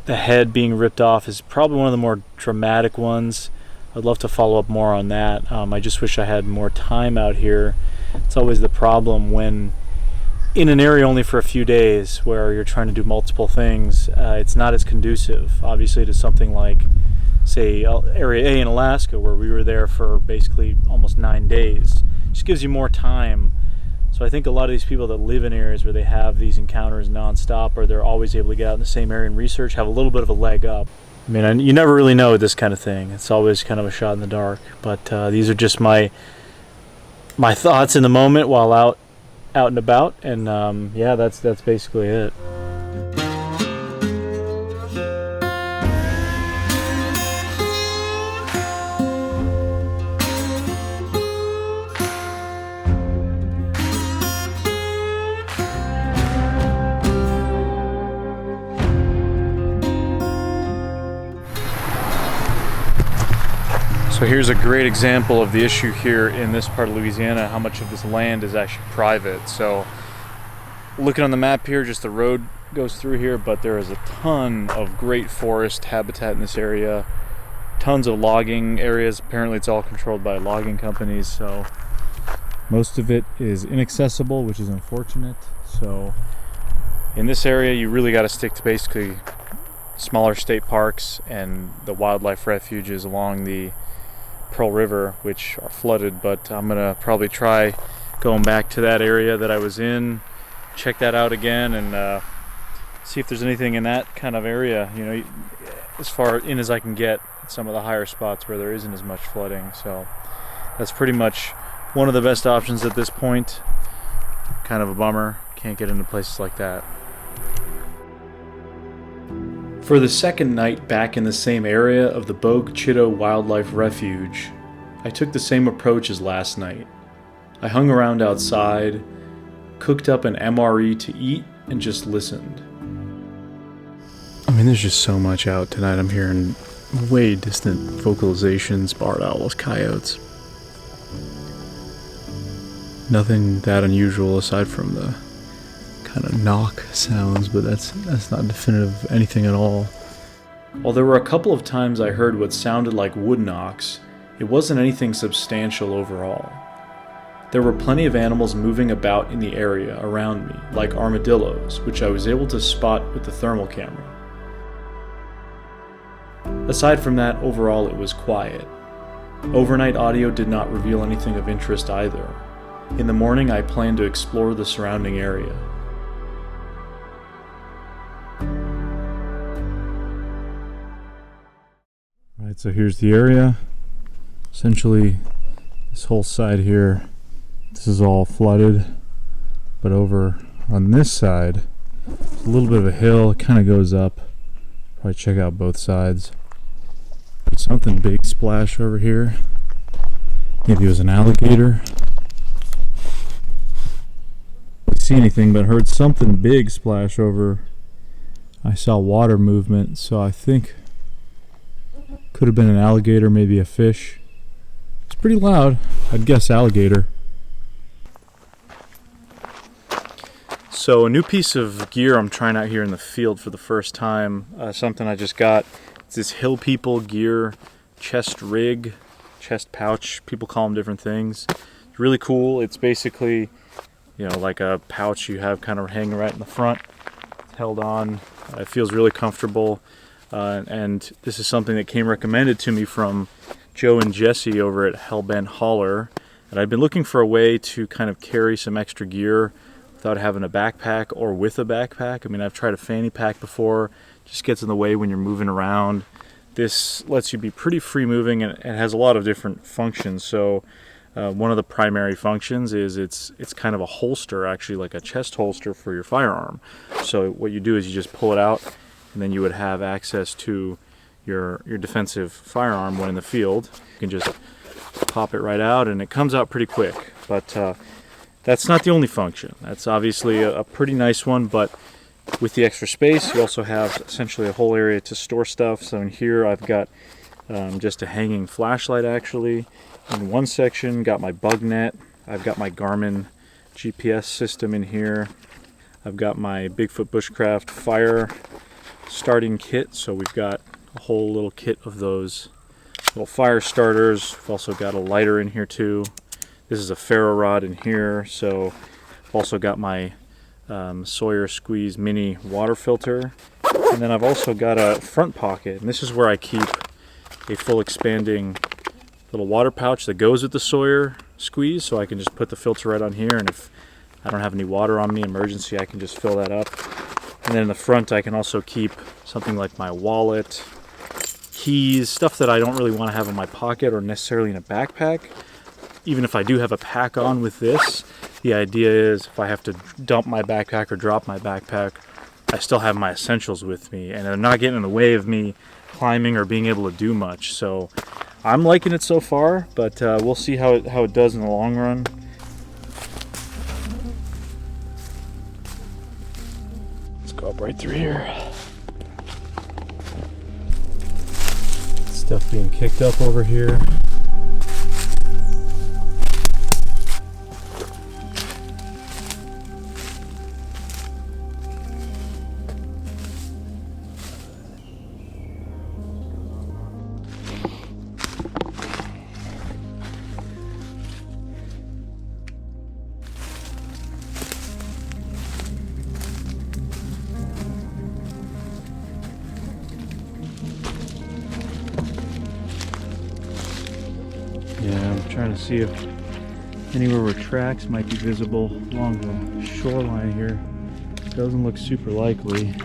head being ripped off is probably one of the more dramatic ones. I'd love to follow up more on that. I just wish I had more time out here. It's always the problem when in an area only for a few days where you're trying to do multiple things. It's not as conducive, obviously, to something like, say, Area A in Alaska, where we were there for basically almost 9 days. It just gives you more time So I think a lot of these people that live in areas where they have these encounters nonstop, or they're always able to get out in the same area and research, have a little bit of a leg up. I mean, you never really know with this kind of thing. It's always kind of a shot in the dark. But these are just my thoughts in the moment while out and about. And yeah, that's basically it. So here's a great example of the issue here in this part of Louisiana, how much of this land is actually private. So looking on the map here, just the road goes through here, but there is a ton of great forest habitat in this area, tons of logging areas. Apparently it's all controlled by logging companies, so most of it is inaccessible, which is unfortunate. So in this area you really got to stick to basically smaller state parks and the wildlife refuges along the Pearl River, which are flooded. But I'm gonna probably try going back to that area that I was in, check that out again, and see if there's anything in that kind of area, you know, as far in as I can get some of the higher spots where there isn't as much flooding. So that's pretty much one of the best options at this point. Kind of a bummer, can't get into places like that. For the second night back in the same area of the Bogue Chitto Wildlife Refuge, I took the same approach as last night. I hung around outside, cooked up an MRE to eat, and just listened. I mean, there's just so much out tonight. I'm hearing way distant vocalizations, barred owls, coyotes. Nothing that unusual aside from the kind of knock sounds, but that's not definitive of anything at all. While there were a couple of times I heard what sounded like wood knocks, it wasn't anything substantial overall. There were plenty of animals moving about in the area around me, like armadillos, which I was able to spot with the thermal camera. Aside from that, overall it was quiet. Overnight audio did not reveal anything of interest either. In the morning I planned to explore the surrounding area. Right, so here's the area. Essentially, this whole side here, this is all flooded, but over on this side, it's a little bit of a hill. It kind of goes up. Probably check out both sides. There's something big splash over here. Maybe it was an alligator. Didn't see anything, but heard something big splash over. I saw water movement, so I think could have been an alligator, maybe a fish. It's pretty loud. I'd guess alligator. So a new piece of gear I'm trying out here in the field for the first time. Something I just got. It's this Hill People gear chest rig, chest pouch. People call them different things. It's really cool. It's basically, you know, like a pouch you have kind of hanging right in the front. It's held on. It feels really comfortable. And this is something that came recommended to me from Joe and Jesse over at Hellbent Hauler. And I'd been looking for a way to kind of carry some extra gear without having a backpack or with a backpack. I mean, I've tried a fanny pack before. It just gets in the way when you're moving around. This lets you be pretty free moving, and it has a lot of different functions. So one of the primary functions is it's kind of a holster, actually, like a chest holster for your firearm. So what you do is you just pull it out, and then you would have access to your defensive firearm when in the field. You can just pop it right out, and it comes out pretty quick. But that's not the only function. That's obviously a pretty nice one, but with the extra space, you also have essentially a whole area to store stuff. So in here, I've got just a hanging flashlight, actually. In one section, got my bug net. I've got my Garmin GPS system in here. I've got my Bigfoot Bushcraft fire starting kit, so we've got a whole little kit of those little fire starters. We've also got a lighter in here too. This is a ferro rod in here, so I've also got my Sawyer Squeeze mini water filter, and then I've also got a front pocket, and this is where I keep a full expanding little water pouch that goes with the Sawyer Squeeze, so I can just put the filter right on here, and if I don't have any water on me, emergency, I can just fill that up. And then in the front, I can also keep something like my wallet, keys, stuff that I don't really want to have in my pocket or necessarily in a backpack. Even if I do have a pack on with this, the idea is if I have to dump my backpack or drop my backpack, I still have my essentials with me, and they're not getting in the way of me climbing or being able to do much. So I'm liking it so far, but we'll see how it does in the long run. Let's go up right through here. Stuff being kicked up over here. Yeah, I'm trying to see if anywhere where tracks might be visible along the shoreline here. Doesn't look super likely.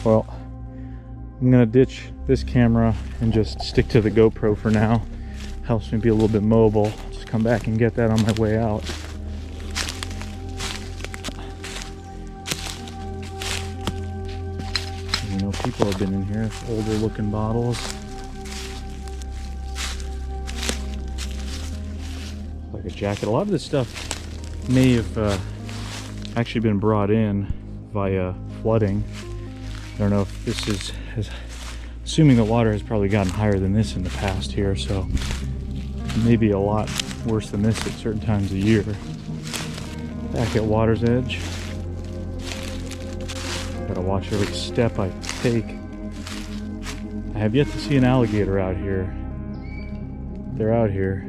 Well, I'm gonna ditch this camera and just stick to the GoPro for now. Helps me be a little bit mobile. Just come back and get that on my way out. You know, people have been in here, older looking bottles. Like a jacket. A lot of this stuff may have actually been brought in via flooding. I don't know if this is, assuming the water has probably gotten higher than this in the past here, so maybe a lot worse than this at certain times of year. Back at water's edge. Gotta watch every step I take. I have yet to see an alligator out here. They're out here.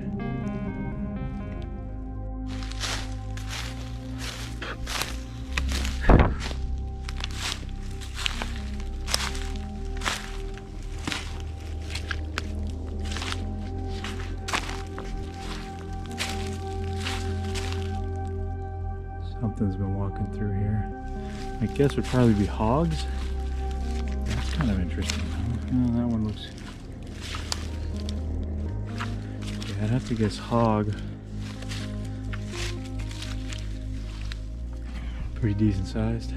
Something's been walking through here. I guess would probably be hogs. That's kind of interesting. Oh, that one looks... Yeah, I'd have to guess hog. Pretty decent sized.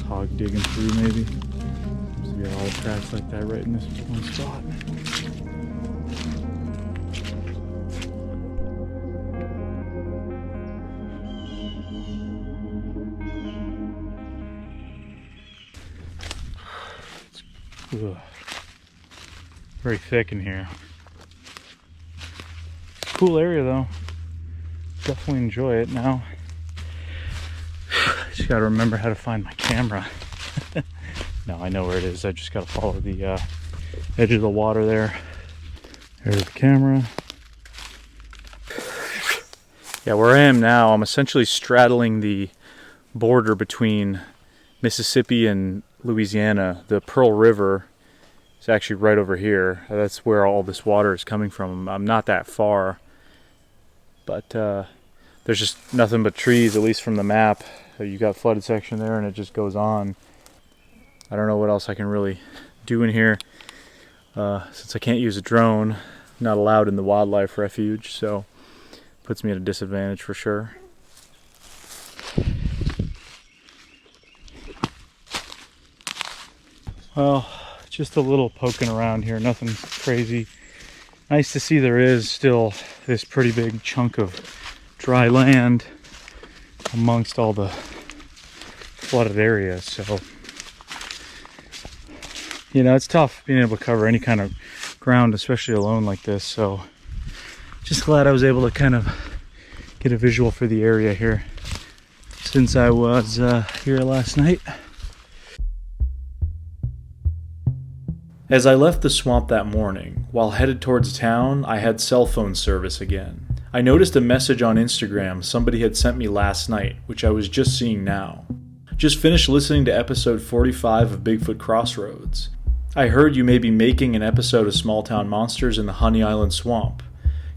Hog digging through maybe. Seems to be a lot of tracks like that right in this one spot. Ugh. Very thick in here. Cool area though. Definitely enjoy it now. Just gotta remember how to find my camera. No, I know where it is. I just gotta follow the edge of the water there. There's the camera. Yeah, where I am now, I'm essentially straddling the border between Mississippi and Louisiana. The Pearl River is actually right over here. That's where all this water is coming from. I'm not that far, but there's just nothing but trees, at least from the map. You got flooded section there and it just goes on. I don't know what else I can really do in here since I can't use a drone. Not allowed in the wildlife refuge, so puts me at a disadvantage for sure. Well, just a little poking around here, nothing crazy. Nice to see there is still this pretty big chunk of dry land amongst all the flooded areas. So, you know, it's tough being able to cover any kind of ground, especially alone like this. So, just glad I was able to kind of get a visual for the area here since I was here last night. As I left the swamp that morning, while headed towards town, I had cell phone service again. I noticed a message on Instagram somebody had sent me last night, which I was just seeing now. Just finished listening to episode 45 of Bigfoot Crossroads. I heard you may be making an episode of Small Town Monsters in the Honey Island Swamp.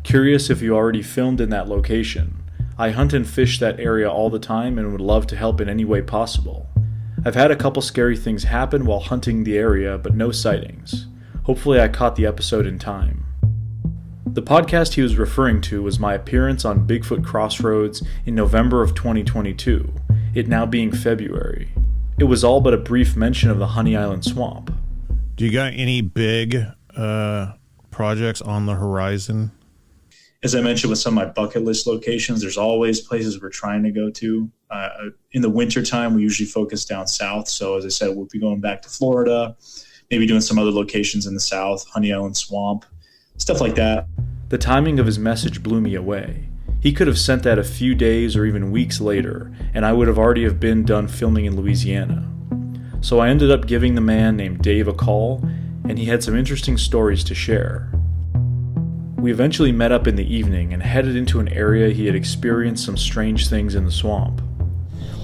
Curious if you already filmed in that location. I hunt and fish that area all the time and would love to help in any way possible. I've had a couple scary things happen while hunting the area, but no sightings. Hopefully I caught the episode in time. The podcast he was referring to was my appearance on Bigfoot Crossroads in November of 2022, it now being February. It was all but a brief mention of the Honey Island Swamp. Do you got any big projects on the horizon? As I mentioned with some of my bucket list locations, there's always places we're trying to go to. In the wintertime, we usually focus down south. So as I said, we'll be going back to Florida, maybe doing some other locations in the south, Honey Island Swamp, stuff like that. The timing of his message blew me away. He could have sent that a few days or even weeks later, and I would have already have been done filming in Louisiana. So I ended up giving the man named Dave a call, and he had some interesting stories to share. We eventually met up in the evening and headed into an area he had experienced some strange things in the swamp.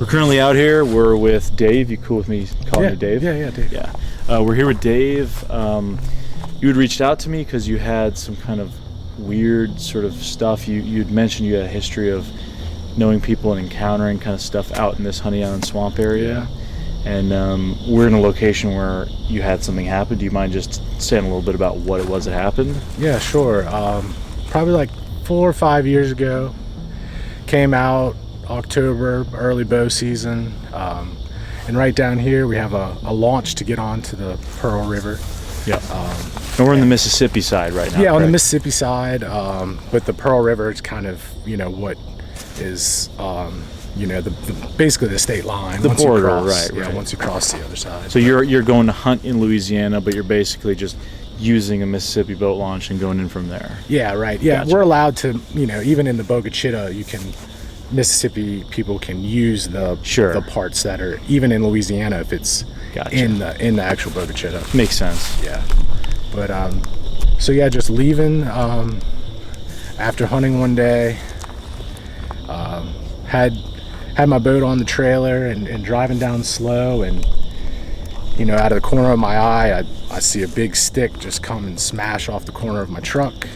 We're currently out here. We're with Dave. You cool with me calling you Dave? Yeah, Dave. Yeah. We're here with Dave. You had reached out to me because you had some kind of weird sort of stuff. You'd mentioned you had a history of knowing people and encountering kind of stuff out in this Honey Island Swamp area. And we're in a location where you had something happen. Do you mind just saying a little bit about what it was that happened? Yeah, sure. Probably like 4 or 5 years ago. Came out October, early bow season. And right down here we have a launch to get onto the Pearl River. Yeah. And we're on the Mississippi side right now. Yeah, on correct? the Mississippi side. With the Pearl River, it's kind of, what is... basically the state line. The once border, you cross, right. Once you cross the other side. So you're going to hunt in Louisiana, but you're basically just using a Mississippi boat launch and going in from there. Yeah, right. Yeah, Gotcha. we're allowed to, even in the Bogachita, Mississippi people can use the parts that are even in Louisiana if it's in the actual Bogachita. Makes sense. Yeah. But so yeah, just leaving after hunting one day. Had my boat on the trailer and driving down slow, and out of the corner of my eye I see a big stick just come and smash off the corner of my truck.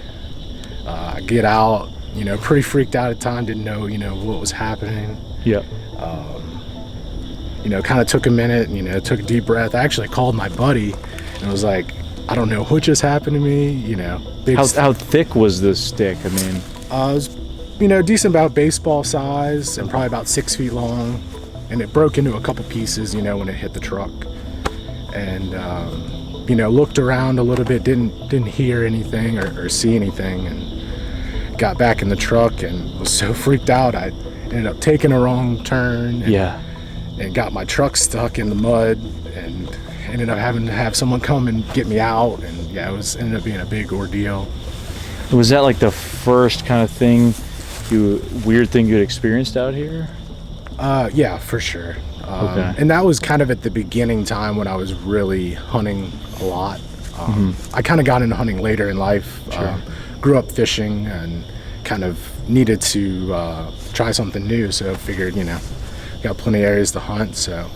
I get out, pretty freaked out at the time, didn't know what was happening. Yeah. Kind of took a minute, took a deep breath. I actually called my buddy and was like, I don't know what just happened to me. How thick was this stick? I mean, it was decent, about baseball size and probably about 6 feet long, and it broke into a couple pieces when it hit the truck. And looked around a little bit, didn't hear anything or see anything, and got back in the truck and was so freaked out I ended up taking a wrong turn and got my truck stuck in the mud, and ended up having to have someone come and get me out. And it ended up being a big ordeal. Was that like the first kind of weird thing you'd experienced out here? Yeah, for sure. Okay. And that was kind of at the beginning time when I was really hunting a lot. I kind of got into hunting later in life. Sure. Grew up fishing and kind of needed to try something new, so figured, got plenty of areas to hunt. So.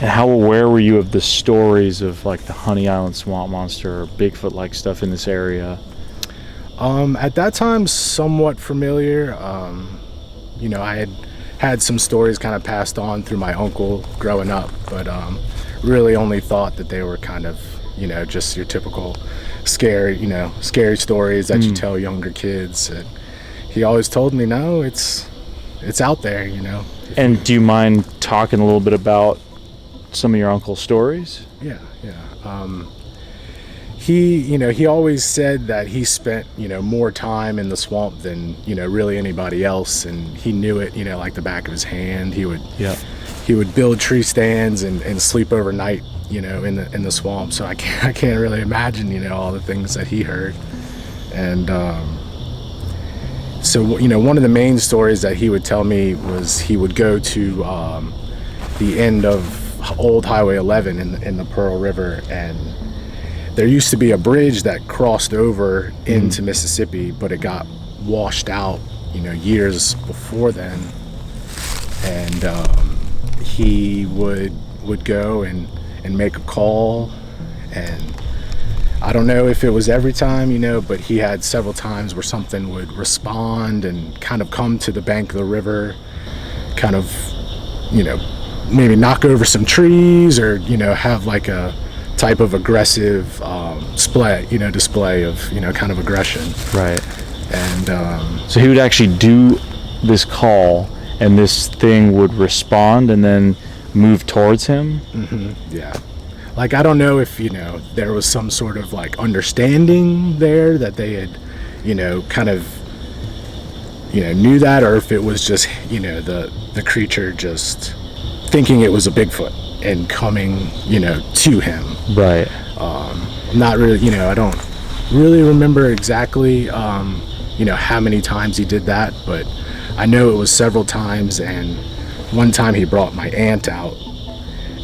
And how aware were you of the stories of like the Honey Island Swamp Monster or Bigfoot-like stuff in this area? At that time, somewhat familiar. I had some stories kind of passed on through my uncle growing up, but really only thought that they were kind of, just your typical scary stories that you tell younger kids. And he always told me, no, it's out there, And do you mind talking a little bit about some of your uncle's stories? Yeah. He always said that he spent, more time in the swamp than, really anybody else, and he knew it, like the back of his hand. He would build tree stands and sleep overnight, in the swamp. So I can't really imagine, all the things that he heard. And so one of the main stories that he would tell me was he would go to the end of Old Highway 11 in the Pearl River, and there used to be a bridge that crossed over into Mississippi, but it got washed out, years before then. And he would go and make a call, and I don't know if it was every time, you know, but he had several times where something would respond and kind of come to the bank of the river, kind of, you know, maybe knock over some trees, or, you know, have like a type of aggressive display of, you know, kind of aggression. Right. And so he would actually do this call, and this thing would respond and then move towards him. Yeah. Like, I don't know if, you know, there was some sort of like understanding there that they had, you know, kind of, you know, knew that, or if it was just, you know, the creature just thinking it was a Bigfoot and coming, you know, to him. Right. Not really, you know, I don't really remember exactly, you know, how many times he did that, but I know it was several times. And one time he brought my aunt out,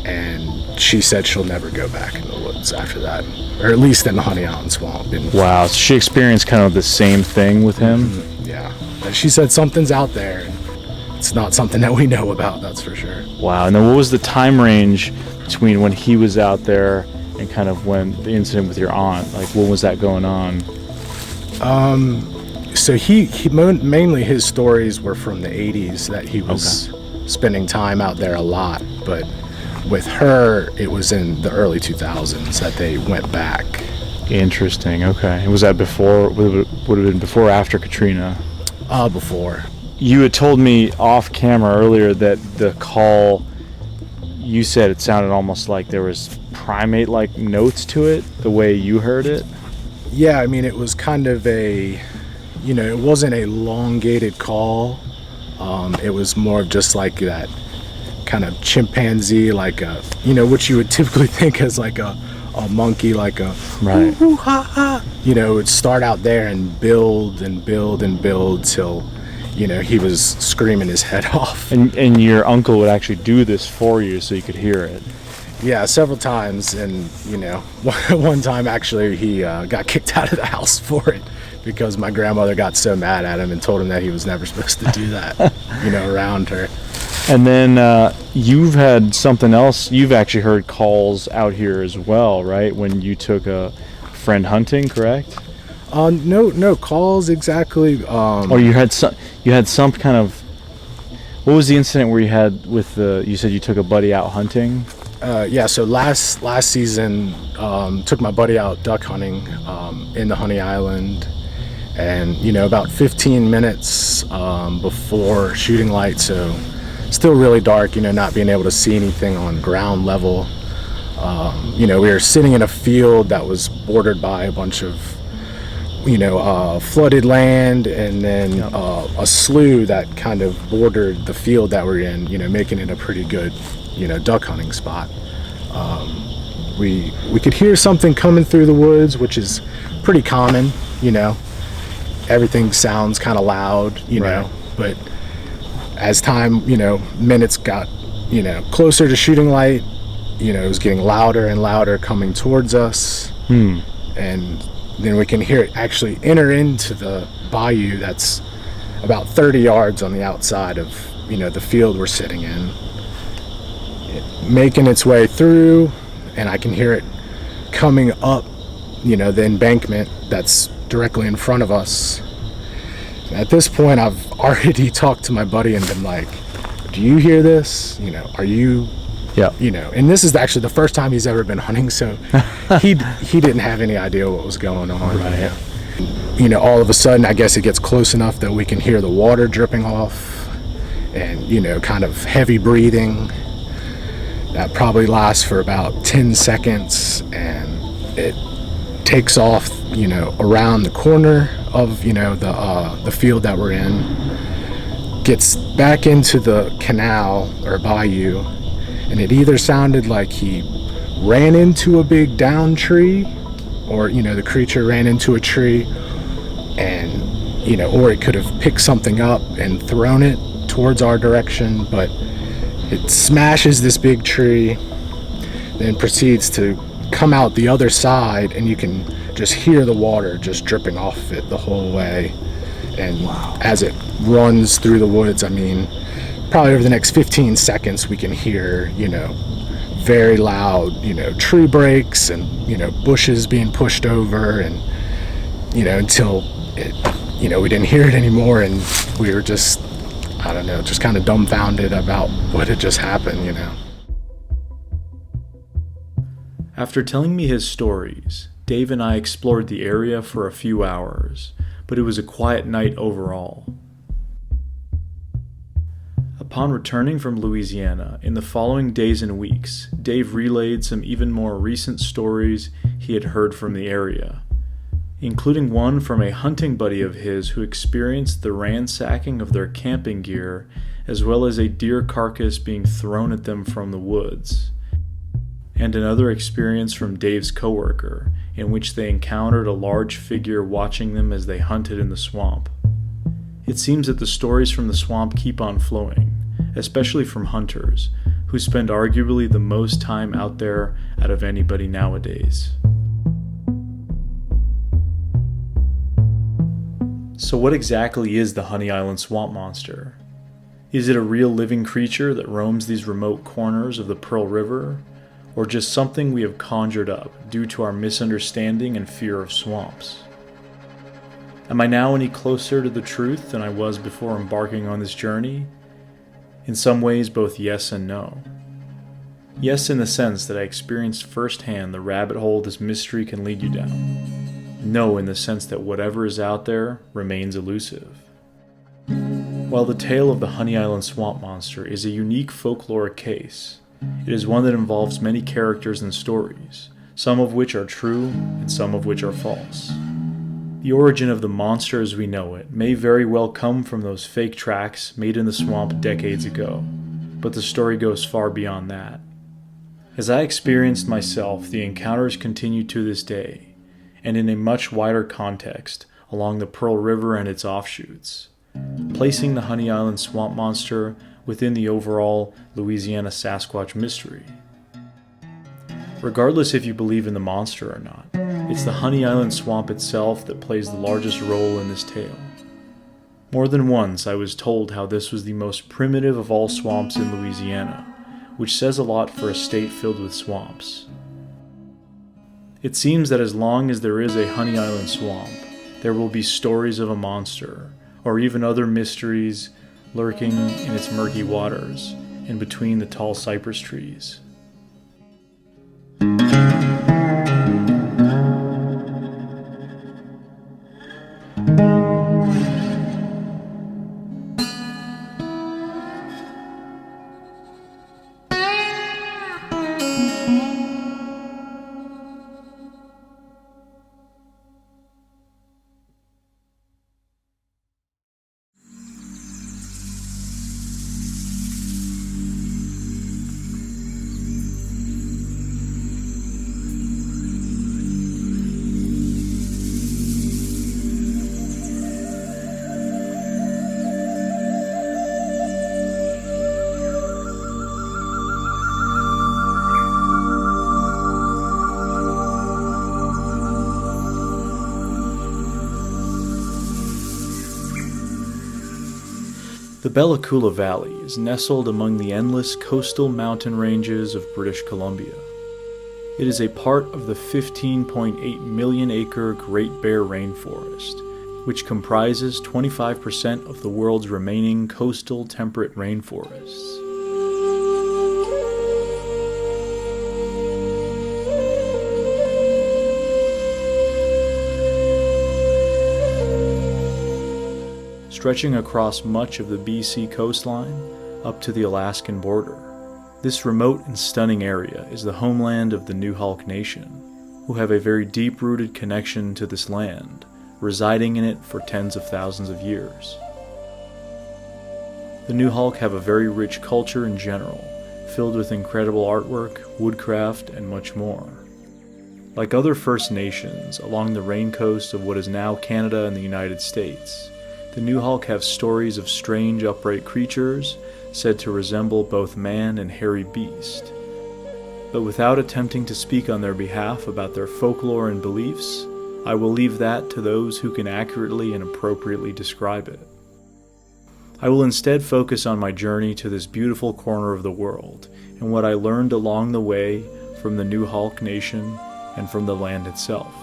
and she said she'll never go back in the woods after that, or at least in the Honey Island Swamp. Wow, so she experienced kind of the same thing with him? Yeah. And she said something's out there. It's not something that we know about, that's for sure. Wow. And then what was the time range between when he was out there and kind of when the incident with your aunt? Like, what was that going on? So he mainly his stories were from the 80s, that he was spending time out there a lot, but with her, it was in the early 2000s that they went back. Interesting. Okay. And was that before? Would have been before or after Katrina? Before. You had told me off camera earlier that the call, you said it sounded almost like there was primate-like notes to it, the way you heard it. Yeah, I mean, it was kind of a, you know, it wasn't a elongated call. It was more of just like that kind of chimpanzee, like a, you know, what you would typically think as like a monkey, like a right. Ooh, ha, ha. You know, it would start out there and build and build and build till, you know, he was screaming his head off. And your uncle would actually do this for you so you could hear it. Yeah, several times. And, you know, one time actually he got kicked out of the house for it, because my grandmother got so mad at him and told him that he was never supposed to do that, you know, around her. And then you've had something else. You've actually heard calls out here as well, right? When you took a friend hunting, correct? No calls exactly. Or you had some kind of. What was the incident where you had with the? You said you took a buddy out hunting. Yeah. So last season, took my buddy out duck hunting in the Honey Island, and, you know, about 15 minutes before shooting light, so still really dark, you know, not being able to see anything on ground level. You know, we were sitting in a field that was bordered by a bunch of, you know, flooded land, and then a slough that kind of bordered the field that we're in, you know, making it a pretty good, you know, duck hunting spot. We could hear something coming through the woods, which is pretty common, you know. Everything sounds kind of loud, you know, but as time, you know, minutes got, you know, closer to shooting light, you know, it was getting louder and louder coming towards us. And then we can hear it actually enter into the bayou that's about 30 yards on the outside of, you know, the field we're sitting in, making its way through, and I can hear it coming up, you know, the embankment that's directly in front of us. At this point, I've already talked to my buddy and been like, do you hear this? You know, are you, you know, and this is actually the first time he's ever been hunting, so he didn't have any idea what was going on. Right. You know, all of a sudden, I guess it gets close enough that we can hear the water dripping off, and, you know, kind of heavy breathing. That probably lasts for about 10 seconds, and it takes off, you know, around the corner of, you know, the field that we're in, gets back into the canal or bayou, and it either sounded like he ran into a big down tree, or, you know, the creature ran into a tree, and, you know, or it could have picked something up and thrown it towards our direction, but it smashes this big tree, then proceeds to come out the other side, and you can just hear the water just dripping off of it the whole way. And as it runs through the woods, I mean, probably over the next 15 seconds we can hear, you know, very loud, tree breaks and, bushes being pushed over, and, until it, we didn't hear it anymore, and we were just, I don't know, just kind of dumbfounded about what had just happened, After telling me his stories, Dave and I explored the area for a few hours, but it was a quiet night overall. Upon returning from Louisiana, in the following days and weeks, Dave relayed some even more recent stories he had heard from the area, including one from a hunting buddy of his who experienced the ransacking of their camping gear, as well as a deer carcass being thrown at them from the woods, and another experience from Dave's coworker, in which they encountered a large figure watching them as they hunted in the swamp. It seems that the stories from the swamp keep on flowing, especially from hunters, who spend arguably the most time out there out of anybody nowadays. So what exactly is the Honey Island Swamp Monster? Is it a real living creature that roams these remote corners of the Pearl River, or just something we have conjured up due to our misunderstanding and fear of swamps? Am I now any closer to the truth than I was before embarking on this journey? In some ways, both yes and no. Yes, in the sense that I experienced firsthand the rabbit hole this mystery can lead you down. No, in the sense that whatever is out there remains elusive. While the tale of the Honey Island Swamp Monster is a unique folkloric case, it is one that involves many characters and stories, some of which are true and some of which are false. The origin of the monster as we know it may very well come from those fake tracks made in the swamp decades ago, but the story goes far beyond that. As I experienced myself, the encounters continue to this day, and in a much wider context along the Pearl River and its offshoots, placing the Honey Island Swamp Monster within the overall Louisiana Sasquatch mystery. Regardless if you believe in the monster or not, it's the Honey Island Swamp itself that plays the largest role in this tale. More than once I was told how this was the most primitive of all swamps in Louisiana, which says a lot for a state filled with swamps. It seems that as long as there is a Honey Island Swamp, there will be stories of a monster, or even other mysteries lurking in its murky waters, in between the tall cypress trees. The Bella Coola Valley is nestled among the endless coastal mountain ranges of British Columbia. It is a part of the 15.8 million acre Great Bear Rainforest, which comprises 25% of the world's remaining coastal temperate rainforests. Stretching across much of the BC coastline up to the Alaskan border. This remote and stunning area is the homeland of the Nuxalk Nation, who have a very deep-rooted connection to this land, residing in it for tens of thousands of years. The Nuxalk have a very rich culture in general, filled with incredible artwork, woodcraft, and much more. Like other First Nations along the rain coast of what is now Canada and the United States, the Nuxalk have stories of strange upright creatures said to resemble both man and hairy beast. But without attempting to speak on their behalf about their folklore and beliefs, I will leave that to those who can accurately and appropriately describe it. I will instead focus on my journey to this beautiful corner of the world and what I learned along the way from the New Hulk Nation and from the land itself.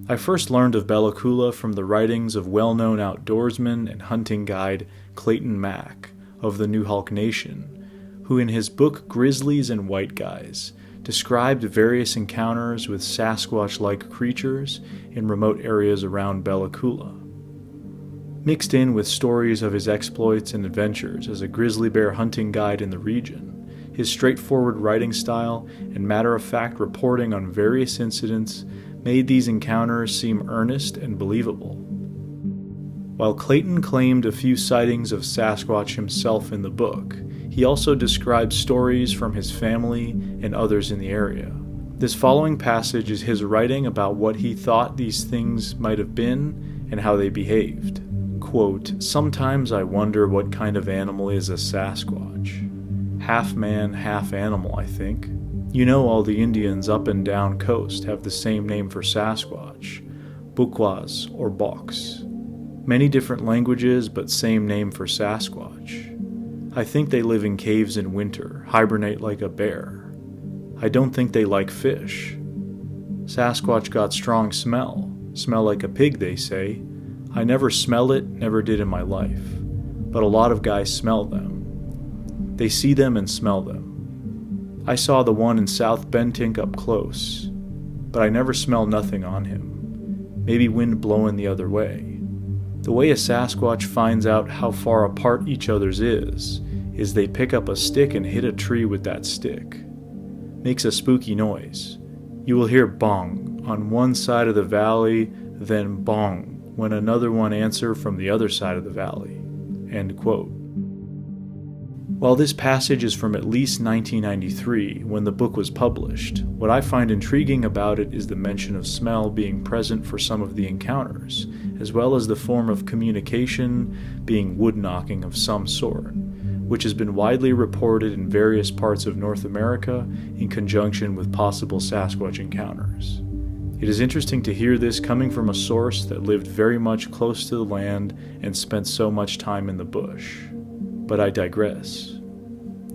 I first learned of Bella Coola from the writings of well-known outdoorsman and hunting guide Clayton Mack of the New Hulk Nation, who in his book Grizzlies and White Guys described various encounters with Sasquatch-like creatures in remote areas around Bella Coola. Mixed in with stories of his exploits and adventures as a grizzly bear hunting guide in the region, his straightforward writing style and matter-of-fact reporting on various incidents made these encounters seem earnest and believable. While Clayton claimed a few sightings of Sasquatch himself in the book, he also described stories from his family and others in the area. This following passage is his writing about what he thought these things might have been and how they behaved. Quote, "Sometimes I wonder what kind of animal is a Sasquatch. Half man, half animal, I think. You know all the Indians up and down coast have the same name for Sasquatch, Bukwas or Box. Many different languages, but same name for Sasquatch. I think they live in caves in winter, hibernate like a bear. I don't think they like fish. Sasquatch got strong smell like a pig, they say. I never smell it, never did in my life. But a lot of guys smell them. They see them and smell them. I saw the one in South Bentink up close, but I never smell nothing on him. Maybe wind blowing the other way. The way a Sasquatch finds out how far apart each other's is they pick up a stick and hit a tree with that stick. Makes a spooky noise. You will hear bong on one side of the valley, then bong when another one answer from the other side of the valley." End quote. While this passage is from at least 1993, when the book was published, what I find intriguing about it is the mention of smell being present for some of the encounters, as well as the form of communication being wood knocking of some sort, which has been widely reported in various parts of North America in conjunction with possible Sasquatch encounters. It is interesting to hear this coming from a source that lived very much close to the land and spent so much time in the bush. But I digress.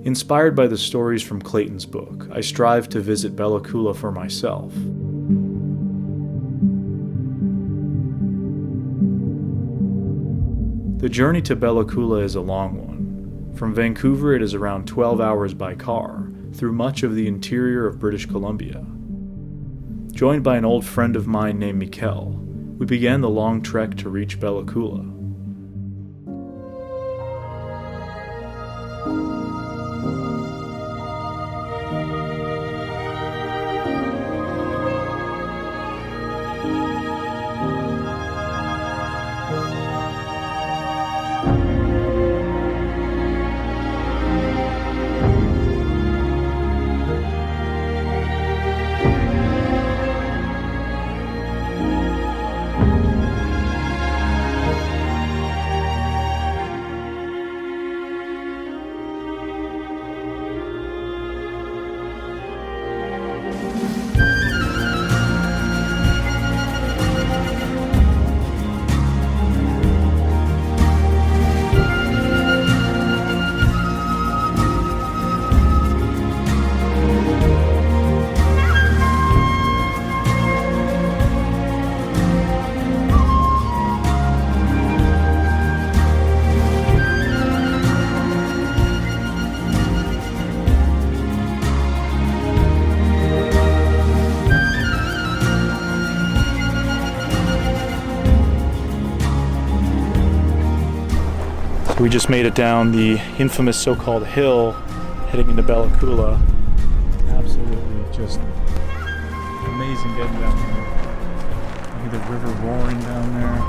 Inspired by the stories from Clayton's book, I strive to visit Bella Coola for myself. The journey to Bella Coola is a long one. From Vancouver, it is around 12 hours by car, through much of the interior of British Columbia. Joined by an old friend of mine named Mikkel, we began the long trek to reach Bella Coola. We just made it down the infamous so-called hill heading into Bella Coola. Absolutely just amazing getting down there. Look at the river roaring down there.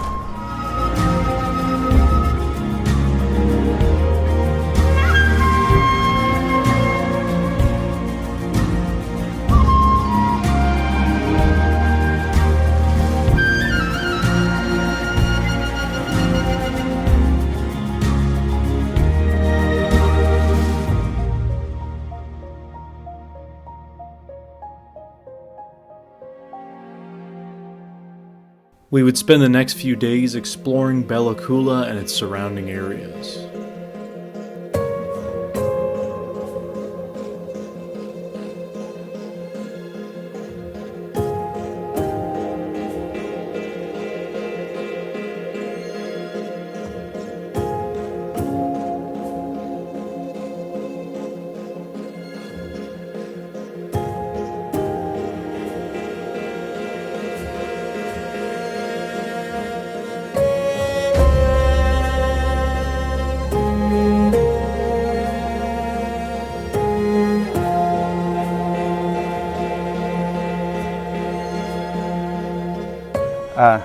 We would spend the next few days exploring Bella Coola and its surrounding areas.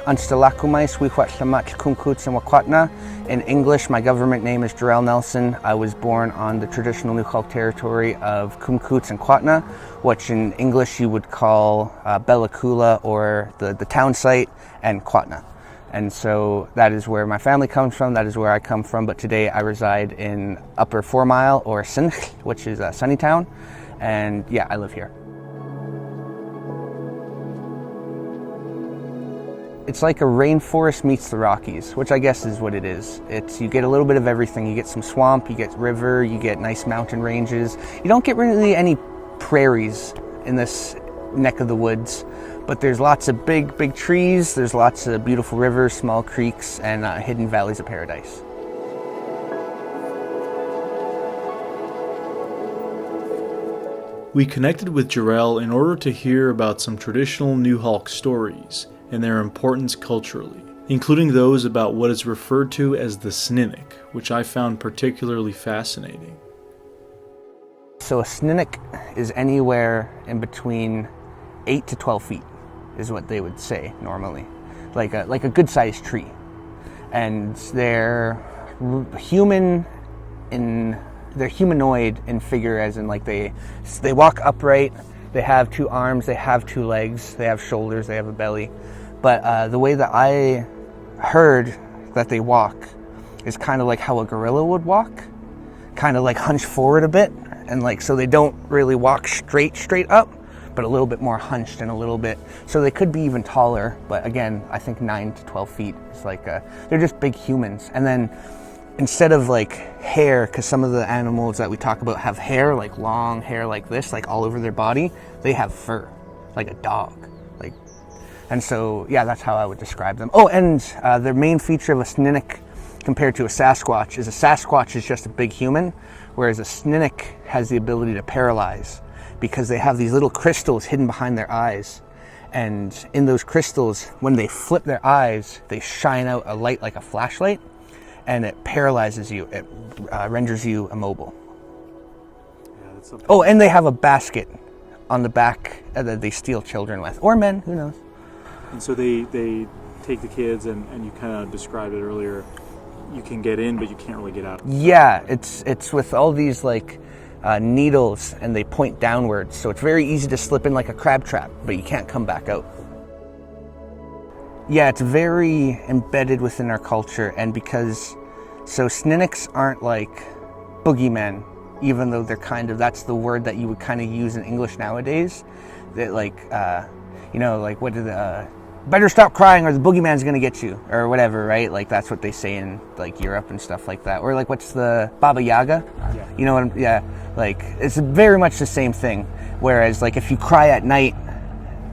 Anstalakumais, Wihuatlamach, Kumkuts, and Wakwatna. In English, my government name is Jarrell Nelson. I was born on the traditional Nukhalk territory of Kumkuts and Kwatna, which in English you would call Bella Coola, or the town site, and Kwatna. And so that is where my family comes from, that is where I come from, but today I reside in Upper 4 Mile, or Sinch, which is Sunnytown, and yeah, I live here. It's like a rainforest meets the Rockies, which I guess is what it is. You get a little bit of everything. You get some swamp, you get river, you get nice mountain ranges. You don't get really any prairies in this neck of the woods, but there's lots of big trees, there's lots of beautiful rivers, small creeks, and hidden valleys of paradise. We connected with Jarrell in order to hear about some traditional Nukhalk stories and their importance culturally, including those about what is referred to as the Sninick, which I found particularly fascinating. So a Sninick is anywhere in between 8 to 12 feet, is what they would say normally, like a good-sized tree. And they're humanoid in figure, as in like they walk upright, they have 2 arms, they have 2 legs, they have shoulders, they have a belly. But the way that I heard that they walk is kind of like how a gorilla would walk, kind of like hunched forward a bit, and like so they don't really walk straight up, but a little bit more hunched and a little bit, so they could be even taller, but again, I think 9 to 12 feet is like they're just big humans. And then instead of like hair, because some of the animals that we talk about have hair, like long hair like this, like all over their body, they have fur, like a dog. And so, yeah, that's how I would describe them. Oh, and the main feature of a Sninick compared to a Sasquatch is just a big human, whereas a Sninick has the ability to paralyze because they have these little crystals hidden behind their eyes. And in those crystals, when they flip their eyes, they shine out a light like a flashlight, and it paralyzes you. It renders you immobile. Yeah, oh, and they have a basket on the back that they steal children with, or men, who knows. And so they take the kids, and you kind of described it earlier, you can get in, but you can't really get out. Yeah, it's with all these like needles, and they point downwards, so it's very easy to slip in like a crab trap, but you can't come back out. Yeah, it's very embedded within our culture, and so Sninicks aren't like boogeymen, even though they're that's the word that you would kind of use in English nowadays, that like, like what did better stop crying or the boogeyman's gonna get you, or whatever, right? Like that's what they say in like Europe and stuff like that. Or like what's the Baba Yaga? Yeah. You know what yeah, like it's very much the same thing. Whereas like if you cry at night,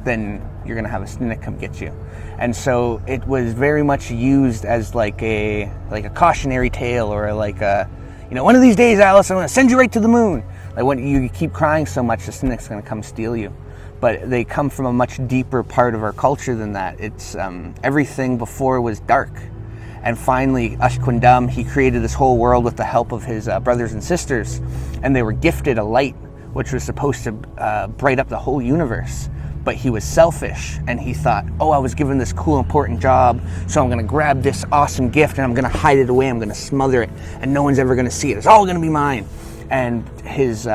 then you're gonna have a Sninick come get you. And so it was very much used as like a cautionary tale, or like a, one of these days, Alice, I'm gonna send you right to the moon. Like when you keep crying so much, the Sninick's gonna come steal you. But they come from a much deeper part of our culture than that. It's everything before was dark. And finally, Ashkwandam, he created this whole world with the help of his brothers and sisters. And they were gifted a light, which was supposed to bright up the whole universe. But he was selfish, and he thought, oh, I was given this cool, important job, so I'm gonna grab this awesome gift and I'm gonna hide it away, I'm gonna smother it, and no one's ever gonna see it. It's all gonna be mine. And his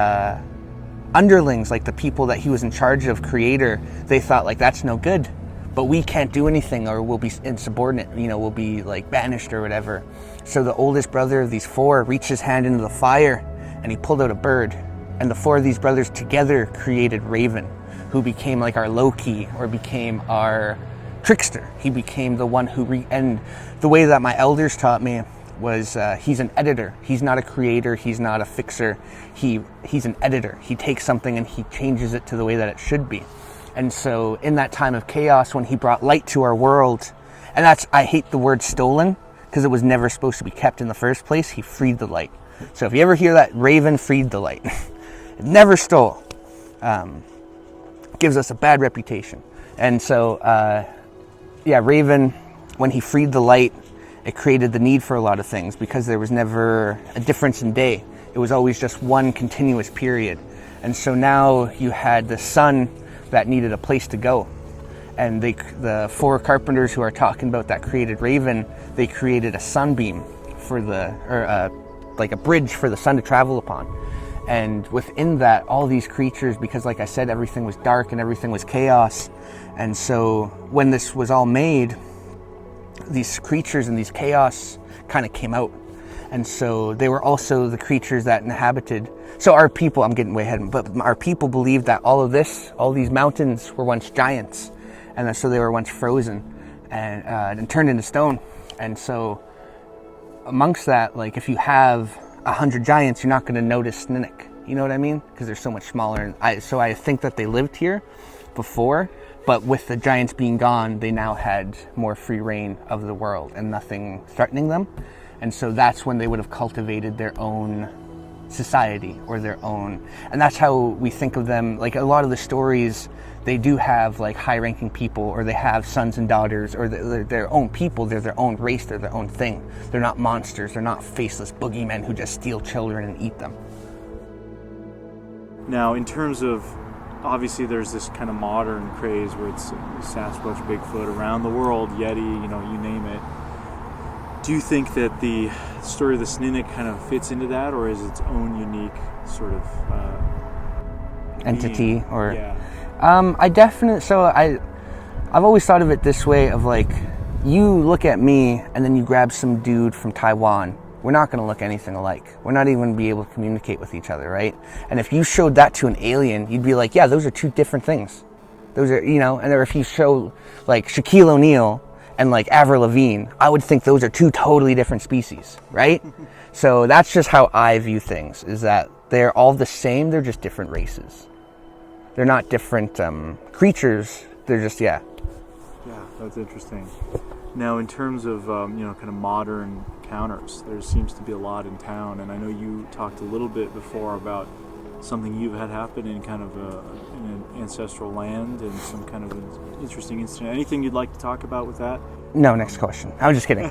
underlings, like the people that he was in charge of, creator, they thought like that's no good, but we can't do anything, or we'll be insubordinate, we'll be like banished or whatever. So the oldest brother of these 4 reached his hand into the fire and he pulled out a bird, and the 4 of these brothers together created Raven, who became like our Loki, or became our trickster. He became the one who and the way that my elders taught me was he's an editor. He's not a creator. He's not a fixer. He's an editor. He takes something and he changes it to the way that it should be. And so in that time of chaos, when he brought light to our world, and I hate the word stolen, because it was never supposed to be kept in the first place, he freed the light. So if you ever hear that, Raven freed the light. It never stole. Gives us a bad reputation. And so, Raven, when he freed the light, it created the need for a lot of things, because there was never a difference in day. It was always just one continuous period. And so now you had the sun that needed a place to go. And the four carpenters who are talking about that created Raven, they created a sunbeam like a bridge for the sun to travel upon. And within that, all these creatures, because like I said, everything was dark and everything was chaos. And so when this was all made, these creatures and these chaos kind of came out. And so they were also the creatures that inhabited. So our people, I'm getting way ahead, but our people believed that all these mountains were once giants. And so they were once frozen and turned into stone. And so amongst that, like if you have 100 giants, you're not going to notice Snuneymuxw. You know what I mean? Because they're so much smaller. So I think that they lived here before, but with the giants being gone, they now had more free reign of the world and nothing threatening them. And so that's when they would have cultivated their own society or their own. And that's how we think of them. Like a lot of the stories, they do have like high-ranking people, or they have sons and daughters, or they're their own people. They're their own race. They're their own thing. They're not monsters. They're not faceless boogeymen who just steal children and eat them. Now, in terms of, obviously there's this kind of modern craze where it's Sasquatch, Bigfoot around the world, Yeti, you name it. Do you think that the story of the Snuneymuxw kind of fits into that, or is its own unique sort of entity? Being? Or yeah. I've always thought of it this way, of like, you look at me and then you grab some dude from Taiwan. We're not going to look anything alike. We're not even going to be able to communicate with each other, right? And if you showed that to an alien, you'd be like, yeah, those are two different things. Those are, and or if you show like Shaquille O'Neal and like Avril Lavigne, I would think those are two totally different species, right? So that's just how I view things, is that they're all the same, they're just different races. They're not different creatures, they're just, Yeah, that's interesting. Now, in terms of, kind of modern encounters, there seems to be a lot in town, and I know you talked a little bit before about something you've had happen in kind of in an ancestral land and some kind of an interesting incident. Anything you'd like to talk about with that? No, next question. I'm just kidding.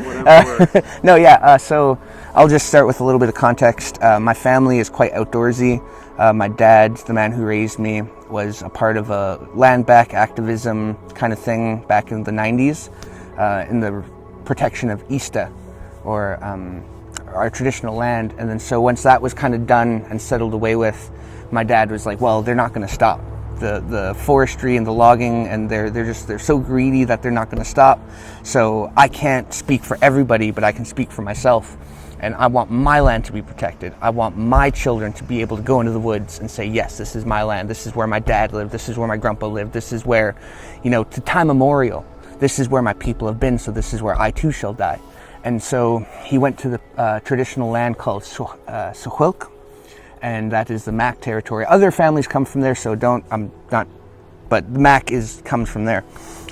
Whatever. So I'll just start with a little bit of context. My family is quite outdoorsy. My dad, the man who raised me, was a part of a land back activism kind of thing back in the 90s in the protection of Ista, or our traditional land. And then so once that was kind of done and settled away with, my dad was like, well, they're not going to stop. The forestry and the logging, and they're so greedy that they're not going to stop. So I can't speak for everybody, but I can speak for myself. And I want my land to be protected. I want my children to be able to go into the woods and say, yes, this is my land. This is where my dad lived. This is where my grandpa lived. This is where, to time immemorial, this is where my people have been. So this is where I too shall die. And so he went to the traditional land called Sohwilk, and that is the Mac territory. Other families come from there, so but the Mac comes from there,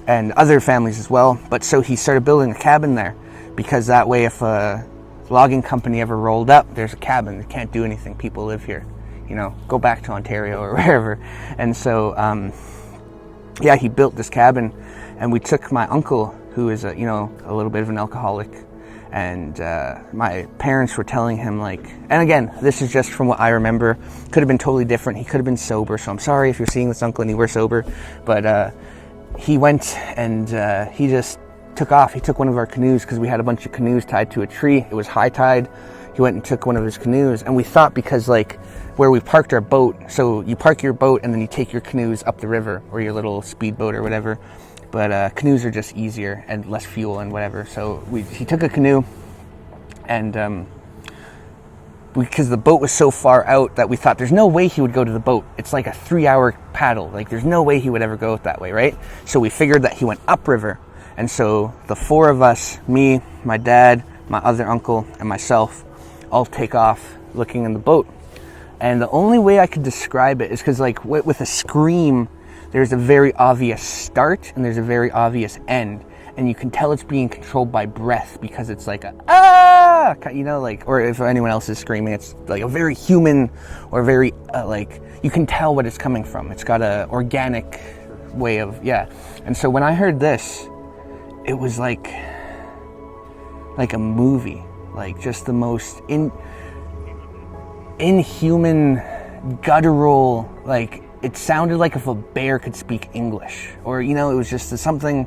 and other families as well. But so he started building a cabin there, because that way if a logging company ever rolled up, there's a cabin. They can't do anything. People live here, go back to Ontario or wherever. And so, he built this cabin, and we took my uncle, who is a little bit of an alcoholic, and my parents were telling him, like, and again, this is just from what I remember, could have been totally different. He could have been sober, so I'm sorry if you're seeing this uncle and you were sober, but he went and he just took off. He took one of our canoes, because we had a bunch of canoes tied to a tree. It was high tide. He went and took one of his canoes, and we thought, because like where we parked our boat, so you park your boat and then you take your canoes up the river, or your little speedboat or whatever. But canoes are just easier and less fuel and whatever. So he took a canoe, and because the boat was so far out that we thought there's no way he would go to the boat. It's like a 3-hour paddle. Like there's no way he would ever go that way, right? So we figured that he went upriver. And so the 4 of us, me, my dad, my other uncle, and myself, all take off looking in the boat. And the only way I could describe it is because like with a scream, there's a very obvious start and there's a very obvious end. And you can tell it's being controlled by breath because it's like a, ah, you know, like, or if anyone else is screaming, it's like a very human or very, like, you can tell what it's coming from. It's got a organic way of, yeah. And so when I heard this, it was like a movie, like just the most inhuman, guttural, like, it sounded like if a bear could speak English, or, you know, it was just something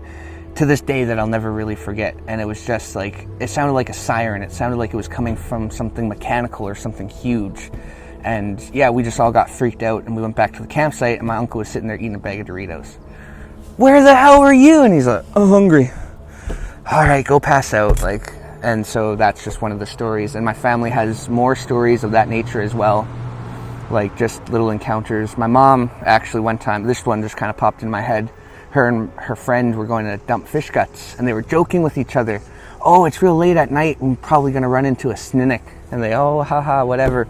to this day that I'll never really forget. And it was just like, it sounded like a siren. It sounded like it was coming from something mechanical or something huge. And yeah, we just all got freaked out and we went back to the campsite and my uncle was sitting there eating a bag of Doritos. Where the hell were you? And he's like, I'm hungry. All right, go pass out. Like, and so that's just one of the stories. And my family has more stories of that nature as well. Like just little encounters. My mom actually one time, this one just kind of popped in my head. Her and her friend were going to dump fish guts and they were joking with each other. Oh, it's real late at night. I'm probably going to run into a sninnick. And they, oh, haha, whatever.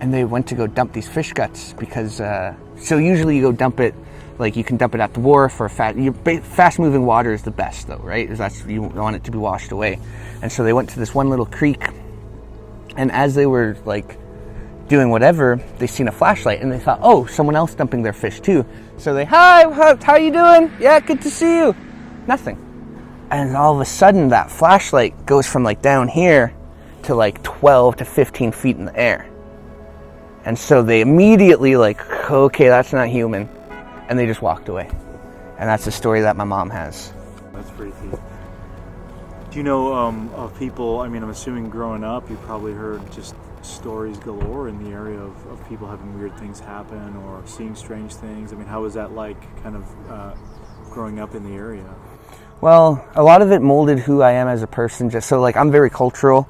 And they went to go dump these fish guts because, so usually you go dump it, like you can dump it at the wharf or fast moving water is the best though, right? Because that's, you want it to be washed away. And so they went to this one little creek and as they were like doing whatever, they seen a flashlight and they thought, oh, someone else dumping their fish too. So they, hi, how you doing? Yeah, good to see you. Nothing. And all of a sudden that flashlight goes from like down here to like 12 to 15 feet in the air. And so they immediately like, okay, that's not human. And they just walked away. And that's the story that my mom has. That's freaky. Do you know of people, I mean, I'm assuming growing up, you probably heard just stories galore in the area of people having weird things happen or seeing strange things. I mean, how was that like kind of growing up in the area? Well, a lot of it molded who I am as a person. Just so like I'm very cultural,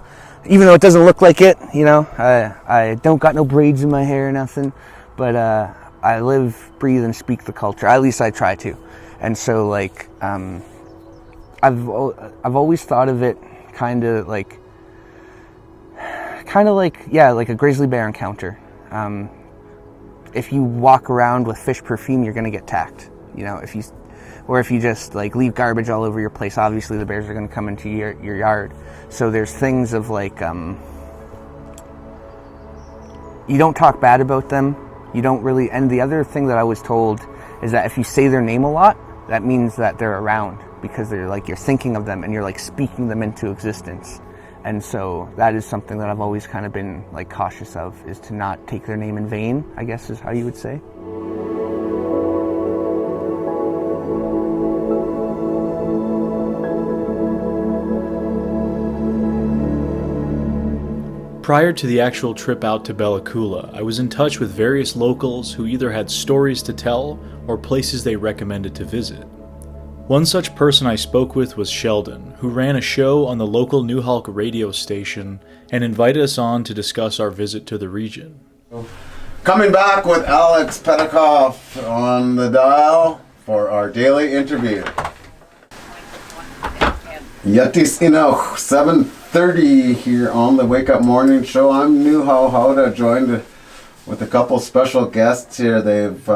even though it doesn't look like it, you know. I don't got no braids in my hair or nothing, but I live, breathe, and speak the culture. At least I try to. And so like I've always thought of it kind of like yeah, like a grizzly bear encounter. If you walk around with fish perfume, you're gonna get attacked. You know, if you just like leave garbage all over your place, obviously the bears are gonna come into your yard. So there's things of like, you don't talk bad about them. You don't really, and the other thing that I was told is that if you say their name a lot, that means that they're around because they're like, you're thinking of them and you're like speaking them into existence. And so that is something that I've always kind of been like cautious of, is to not take their name in vain, I guess is how you would say. Prior to the actual trip out to Bella Coola, I was in touch with various locals who either had stories to tell or places they recommended to visit. One such person I spoke with was Sheldon, who ran a show on the local New Hulk radio station and invited us on to discuss our visit to the region. Coming back with Alex Petikoff on the dial for our daily interview. Yatis Inoch, 7:30 here on the Wake Up Morning Show. I'm Nuhau Hauda, joined with a couple special guests here. They've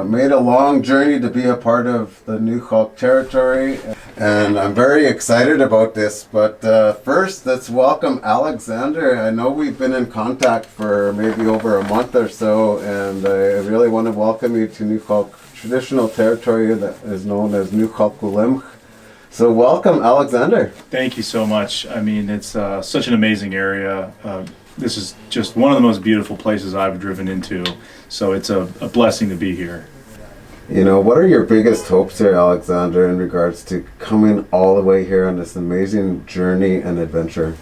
made a long journey to be a part of the New Hulk territory, and I'm very excited about this. But first, let's welcome Alexander. I know we've been in contact for maybe over a month or so, and I really want to welcome you to New Hulk traditional territory that is known as New Hulk Ulimch. So welcome, Alexander. Thank you so much. I mean, it's such an amazing area. This is just one of the most beautiful places I've driven into, so it's a blessing to be here. You know, what are your biggest hopes here, Alexander, in regards to coming all the way here on this amazing journey and adventure?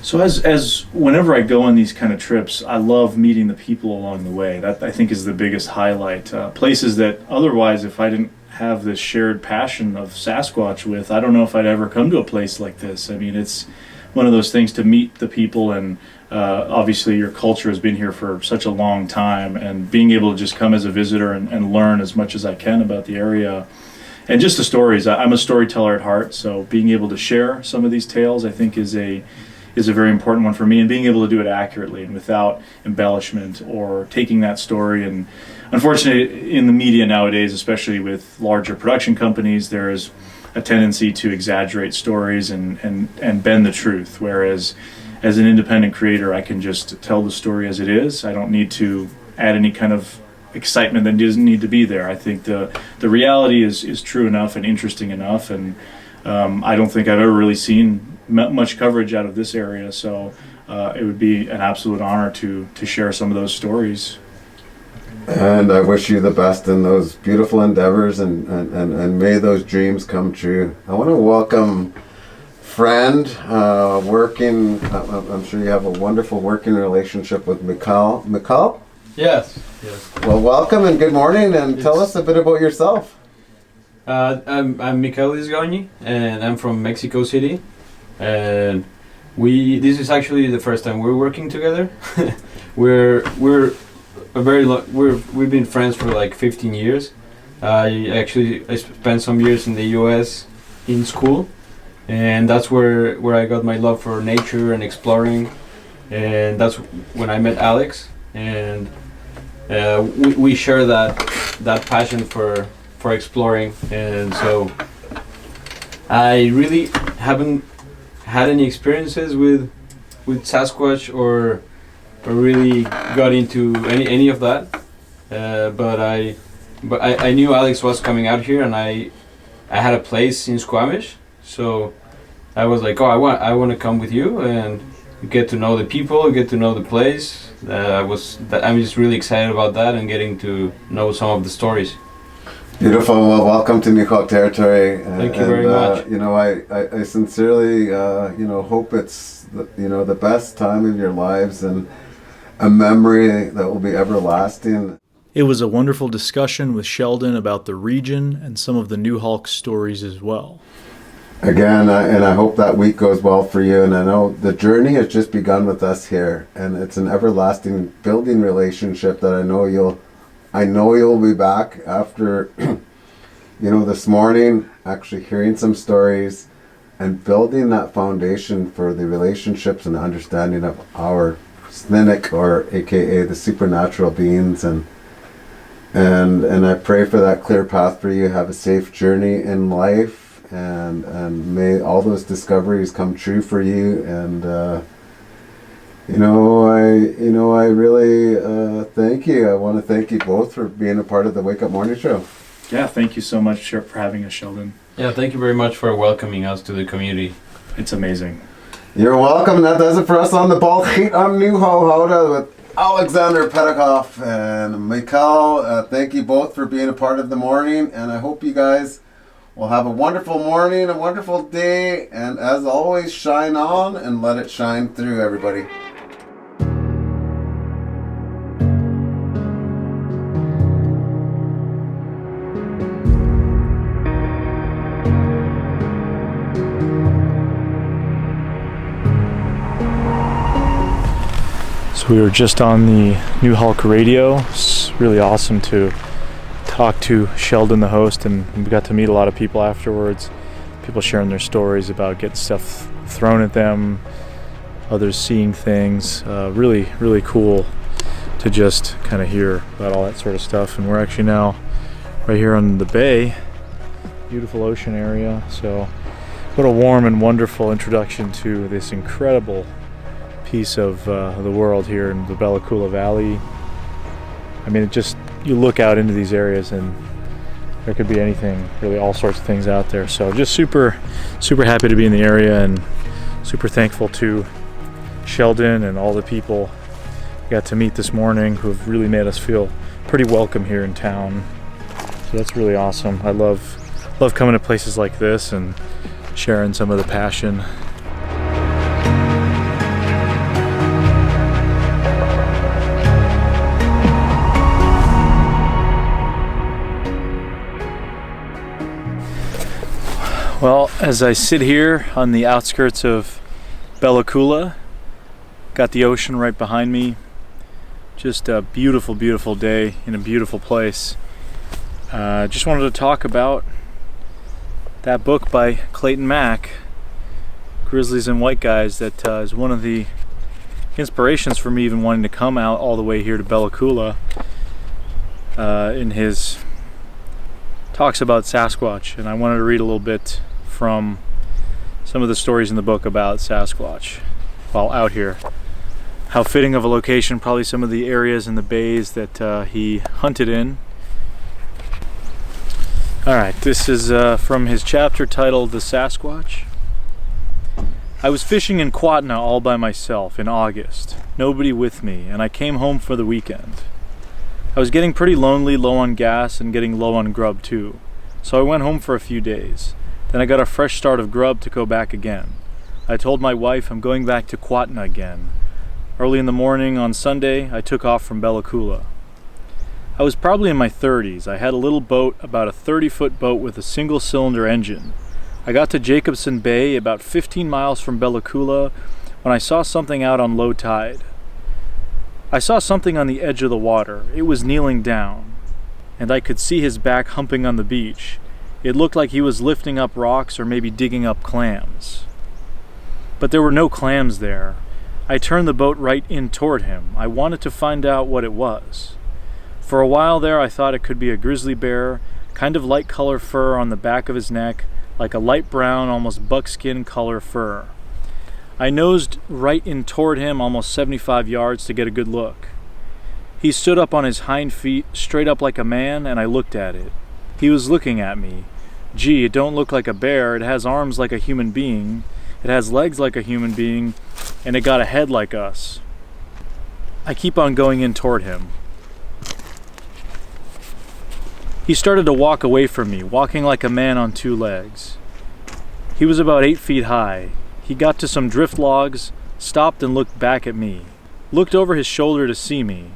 So as whenever I go on these kind of trips, I love meeting the people along the way. That, I think, is the biggest highlight. Places that otherwise, if I didn't have this shared passion of Sasquatch with, I don't know if I'd ever come to a place like this. I mean, it's one of those things to meet the people, and obviously your culture has been here for such a long time, and being able to just come as a visitor and learn as much as I can about the area. And just the stories. I'm a storyteller at heart, so being able to share some of these tales, I think, is a very important one for me, and being able to do it accurately and without embellishment or taking that story. And unfortunately, in the media nowadays, especially with larger production companies, there is a tendency to exaggerate stories and bend the truth, whereas as an independent creator, I can just tell the story as it is. I don't need to add any kind of excitement that doesn't need to be there. I think the reality is true enough and interesting enough, and I don't think I've ever really seen much coverage out of this area, so it would be an absolute honor to share some of those stories. And I wish you the best in those beautiful endeavors, and may those dreams come true. I want to welcome friend, working, I'm sure you have a wonderful working relationship with Mikhail. Mikhail? Yes. Well, welcome and good morning, and tell us a bit about yourself. I'm Mikhail Izgani, and I'm from Mexico City, and this is actually the first time we're working together. we've been friends for like 15 years. I spent some years in the US in school, and that's where I got my love for nature and exploring, and that's when I met Alex, and we share that passion for exploring. And so I really haven't had any experiences with Sasquatch or really got into any of that, but I knew Alex was coming out here, and I had a place in Squamish, so I was like, I want to come with you and get to know the people, get to know the place. I'm just really excited about that and getting to know some of the stories. Beautiful. Well, welcome to Nihok territory. Thank you very much. I sincerely, hope it's the best time of your lives and a memory that will be everlasting. It was a wonderful discussion with Sheldon about the region and some of the New Hulk stories as well. Again, and I hope that week goes well for you. And I know the journey has just begun with us here, and it's an everlasting building relationship that I know you'll be back after, this morning, actually hearing some stories and building that foundation for the relationships and understanding of our Sninik, or AKA the supernatural beings, and I pray for that clear path for you. Have a safe journey in life. And may all those discoveries come true for you. And I really thank you. I want to thank you both for being a part of the Wake Up Morning Show. Yeah, thank you so much for having us, Sheldon. Yeah, thank you very much for welcoming us to the community. It's amazing. You're welcome. That does it for us on the Balchit. I'm New Hohoda with Alexander Petikoff and Mikhail. Thank you both for being a part of the morning, and I hope you guys will have a wonderful morning, a wonderful day, and as always, shine on and let it shine through, everybody. So we were just on the New Hulk radio. It's really awesome to talk to Sheldon, the host, and we got to meet a lot of people afterwards. People sharing their stories about getting stuff thrown at them, others seeing things. Really, really cool to just kind of hear about all that sort of stuff. And we're actually now right here on the bay, beautiful ocean area. So what a warm and wonderful introduction to this incredible piece of the world here in the Bella Coola Valley. I mean, you look out into these areas and there could be anything, really all sorts of things out there. So just super happy to be in the area, and super thankful to Sheldon and all the people we got to meet this morning who have really made us feel pretty welcome here in town. So that's really awesome. I love coming to places like this and sharing some of the passion. Well, as I sit here on the outskirts of Bella Coola. Got the ocean right behind me. Just a beautiful, beautiful day in a beautiful place. Just wanted to talk about that book by Clayton Mack, Grizzlies and White Guys, that is one of the inspirations for me even wanting to come out all the way here to Bella Coola. In his talks about Sasquatch, and I wanted to read a little bit from some of the stories in the book about Sasquatch while out here. How fitting of a location, probably some of the areas in the bays that he hunted in. Alright, this is from his chapter titled The Sasquatch. I was fishing in Squatchin all by myself in August, nobody with me, and I came home for the weekend. I was getting pretty lonely, low on gas, and getting low on grub too, so I went home for a few days. Then I got a fresh start of grub to go back again. I told my wife I'm going back to Squatchin again. Early in the morning on Sunday, I took off from Bella Coola. I was probably in my 30s. I had a little boat, about a 30-foot boat with a single-cylinder engine. I got to Jacobson Bay, about 15 miles from Bella Coola, when I saw something out on low tide. I saw something on the edge of the water. It was kneeling down, and I could see his back humping on the beach. It looked like he was lifting up rocks or maybe digging up clams. But there were no clams there. I turned the boat right in toward him. I wanted to find out what it was. For a while there I thought it could be a grizzly bear, kind of light color fur on the back of his neck, like a light brown, almost buckskin color fur. I nosed right in toward him almost 75 yards to get a good look. He stood up on his hind feet, straight up like a man, and I looked at it. He was looking at me. Gee, it don't look like a bear. It has arms like a human being. It has legs like a human being, and it got a head like us. I keep on going in toward him. He started to walk away from me, walking like a man on two legs. He was about 8 feet high. He got to some drift logs, stopped and looked back at me. Looked over his shoulder to see me.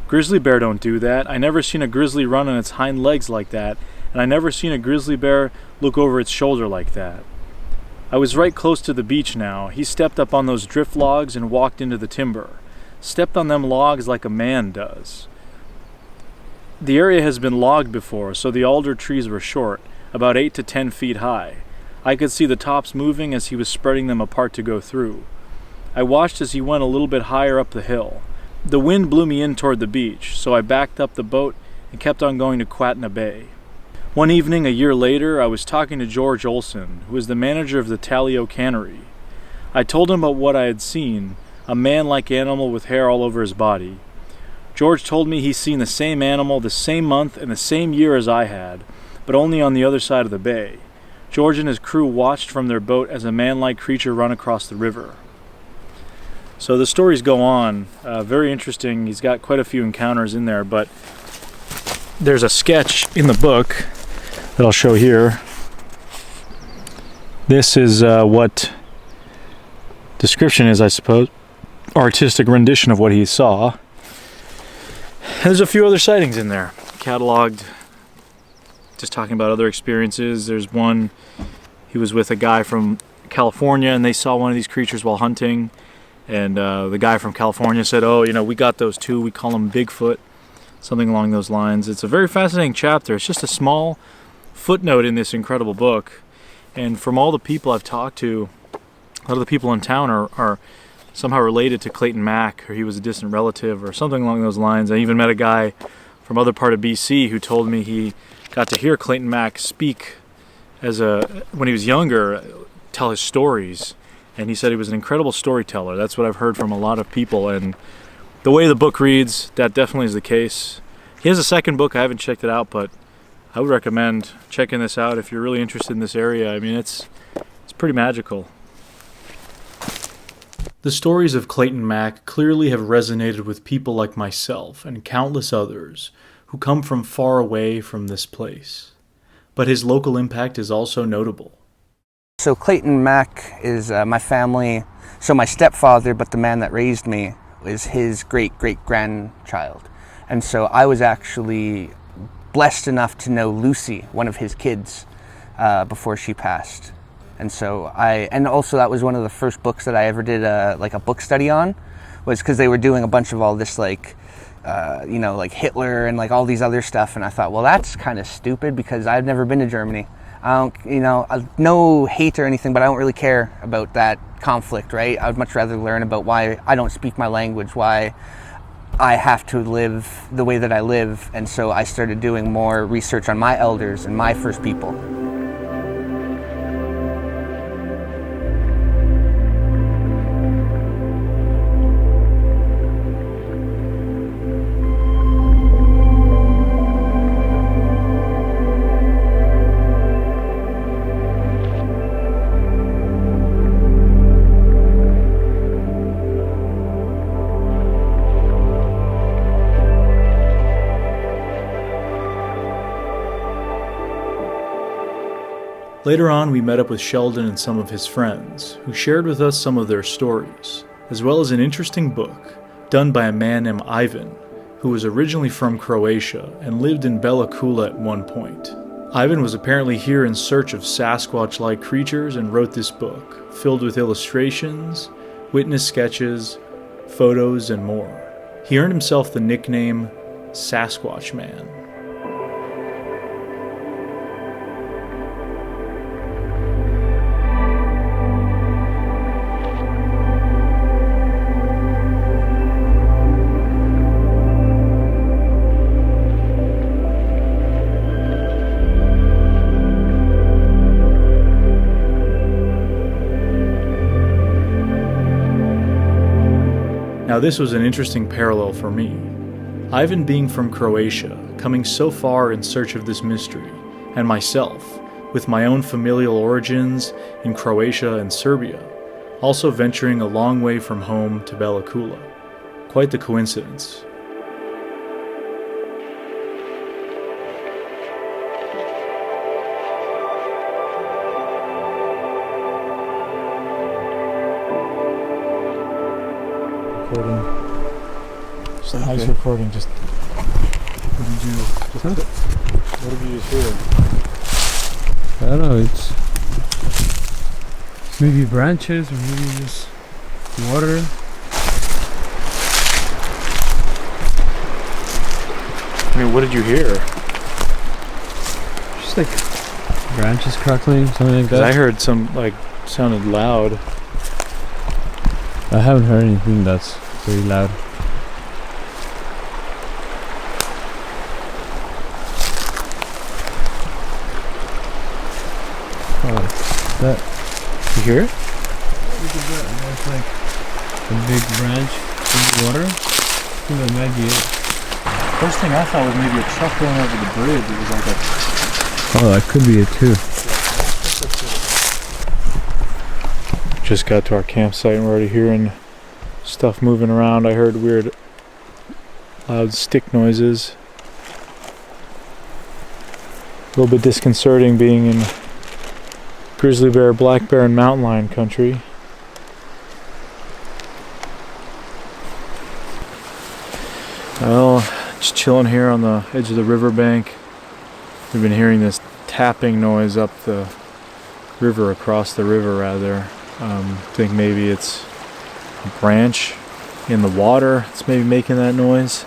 Grizzly bear don't do that. I never seen a grizzly run on its hind legs like that, and I never seen a grizzly bear look over its shoulder like that. I was right close to the beach now. He stepped up on those drift logs and walked into the timber. Stepped on them logs like a man does. The area has been logged before, so the alder trees were short, about 8 to 10 feet high. I could see the tops moving as he was spreading them apart to go through. I watched as he went a little bit higher up the hill. The wind blew me in toward the beach, so I backed up the boat and kept on going to Squatchin Bay. One evening, a year later, I was talking to George Olson, who was the manager of the Talio Cannery. I told him about what I had seen, a man-like animal with hair all over his body. George told me he's seen the same animal the same month and the same year as I had, but only on the other side of the bay. George and his crew watched from their boat as a man-like creature run across the river. So the stories go on. Very interesting. He's got quite a few encounters in there, but there's a sketch in the book that I'll show here. This is what description is, I suppose. Artistic rendition of what he saw. And there's a few other sightings in there, cataloged, just talking about other experiences. There's one, he was with a guy from California and they saw one of these creatures while hunting. And the guy from California said, oh, you know, we got those too. We call them Bigfoot. Something along those lines. It's a very fascinating chapter. It's just a small footnote in this incredible book. And from all the people I've talked to, a lot of the people in town are somehow related to Clayton Mack, or he was a distant relative or something along those lines. I even met a guy from other part of BC who told me he got to hear Clayton Mack speak when he was younger, tell his stories. And he said he was an incredible storyteller. That's what I've heard from a lot of people. And the way the book reads, that definitely is the case. He has a second book. I haven't checked it out, but I would recommend checking this out if you're really interested in this area. I mean, it's pretty magical. The stories of Clayton Mack clearly have resonated with people like myself and countless others who come from far away from this place. But his local impact is also notable. So Clayton Mack is my family, so my stepfather, but the man that raised me, is his great-great-grandchild. And so I was actually blessed enough to know Lucy, one of his kids, before she passed. And so and also that was one of the first books that I ever did like a book study on, was because they were doing a bunch of all this like, you know, like Hitler and like all these other stuff. And I thought, well, that's kind of stupid because I've never been to Germany. I don't, you know, no hate or anything, but I don't really care about that conflict, right? I would much rather learn about why I don't speak my language, why I have to live the way that I live. And so I started doing more research on my elders and my first people. Later on, we met up with Sheldon and some of his friends, who shared with us some of their stories, as well as an interesting book done by a man named Ivan, who was originally from Croatia and lived in Bela Kula at one point. Ivan was apparently here in search of Sasquatch-like creatures and wrote this book, filled with illustrations, witness sketches, photos, and more. He earned himself the nickname Sasquatch Man. Now this was an interesting parallel for me. Ivan being from Croatia, coming so far in search of this mystery, and myself, with my own familial origins in Croatia and Serbia, also venturing a long way from home to Bela Kula. Quite the coincidence. Recording. Just a nice recording. Just what did you just hear? I don't know. It's maybe branches or maybe just water. I mean, what did you hear? Just like branches crackling, something like that. I heard some like sounded loud. I haven't heard anything that's very loud. Oh, that. You hear it? Look at that. That's like a big branch in the water. I think that might be it. First thing I thought was maybe a truck going over the bridge. It was like a... Oh, that could be it too. Just got to our campsite and we're already hearing stuff moving around. I heard weird loud stick noises. A little bit disconcerting being in grizzly bear, black bear, and mountain lion country. Well, just chilling here on the edge of the riverbank. We've been hearing this tapping noise up the river, across the river rather. I think maybe it's a branch in the water that's maybe making that noise.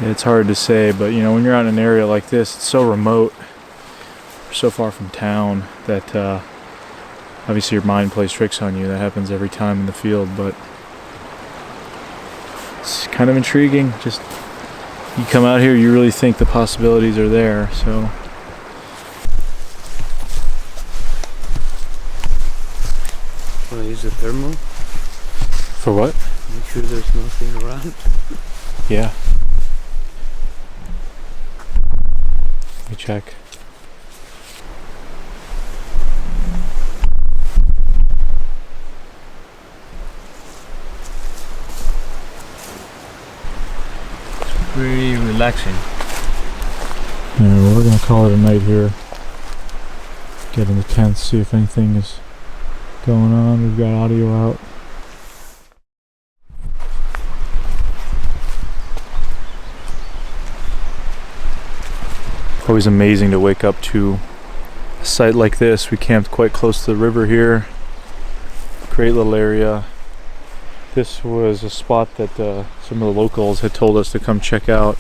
It's hard to say, but you know, when you're out in an area like this, it's so remote, so far from town, that obviously your mind plays tricks on you. That happens every time in the field, but it's kind of intriguing. Just you come out here, you really think the possibilities are there, so. Want to use the thermal? For what? Make sure there's nothing around. Yeah. Let me check. It's pretty relaxing. Yeah, well, we're gonna call it a night here. Get in the tent, see if anything is going on. We've got audio out. Always amazing to wake up to a site like this. We camped quite close to the river here. Great little area. This was a spot that some of the locals had told us to come check out.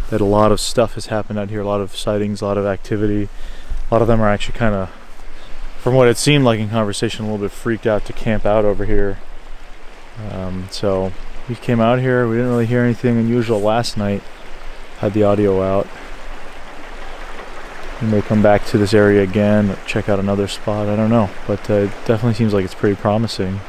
That a lot of stuff has happened out here, a lot of sightings, a lot of activity. A lot of them are actually kind of, from what it seemed like in conversation, a little bit freaked out to camp out over here. So we came out here, we didn't really hear anything unusual last night. Had the audio out. We may come back to this area again, check out another spot, I don't know. But it definitely seems like it's pretty promising.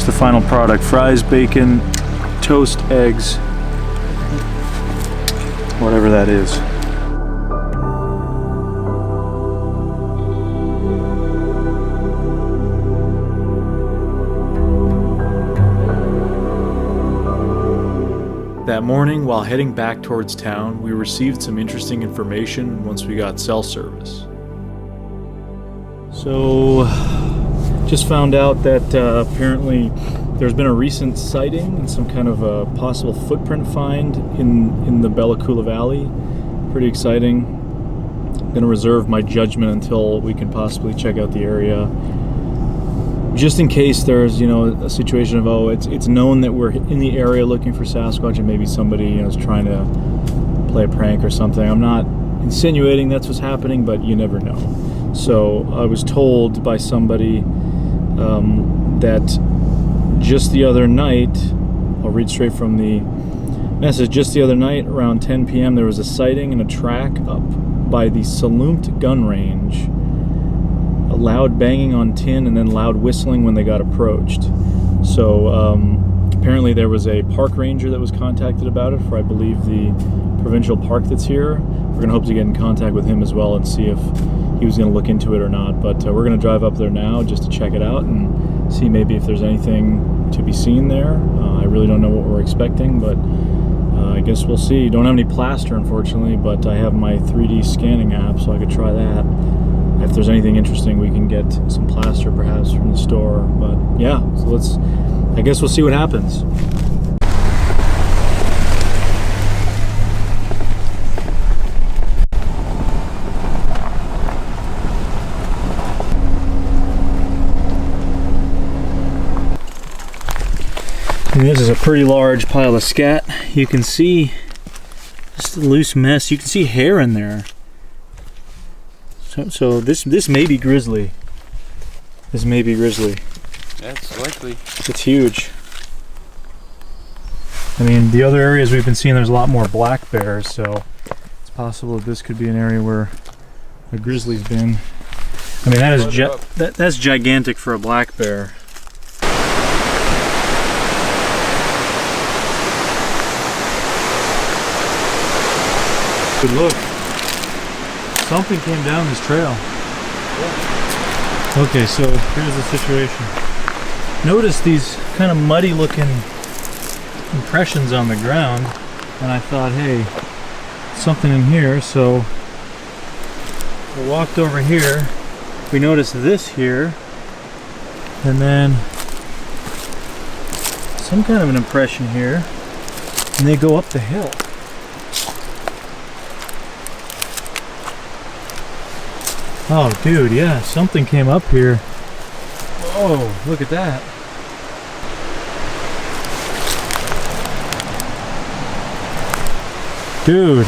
The final product: fries, bacon, toast, eggs, whatever that is. That morning, while heading back towards town, we received some interesting information once we got cell service. So just found out that apparently there's been a recent sighting and some kind of a possible footprint find in the Bella Coola Valley. Pretty exciting. I'm gonna reserve my judgment until we can possibly check out the area. Just in case there's, you know, a situation of, oh, it's known that we're in the area looking for Sasquatch and maybe somebody, you know, is trying to play a prank or something. I'm not insinuating that's what's happening, but you never know. So I was told by somebody that just the other night, I'll read straight from the message, just the other night around 10 p.m. there was a sighting and a track up by the Saloompt gun range. A loud banging on tin and then loud whistling when they got approached. So apparently there was a park ranger that was contacted about it for, I believe, the provincial park that's here. We're going to hope to get in contact with him as well and see if he was going to look into it or not. But we're going to drive up there now just to check it out and see maybe if there's anything to be seen there. I really don't know what we're expecting, but I guess we'll see. Don't have any plaster, unfortunately, but I have my 3D scanning app, so I could try that. If there's anything interesting, we can get some plaster perhaps from the store. But yeah, so I guess we'll see what happens. And this is a pretty large pile of scat. You can see just a loose mess. You can see hair in there. So this may be grizzly. This may be grizzly. That's likely. It's huge. I mean, the other areas we've been seeing, there's a lot more black bears, so it's possible that this could be an area where a grizzly's been. I mean, that's gigantic for a black bear. Good look. Something came down this trail. Okay, so here's the situation. Notice these kind of muddy looking impressions on the ground, and I thought, hey, something in here, so we walked over here. We noticed this here, and then some kind of an impression here, and they go up the hill. Oh, dude, yeah, something came up here. Whoa, look at that. Dude.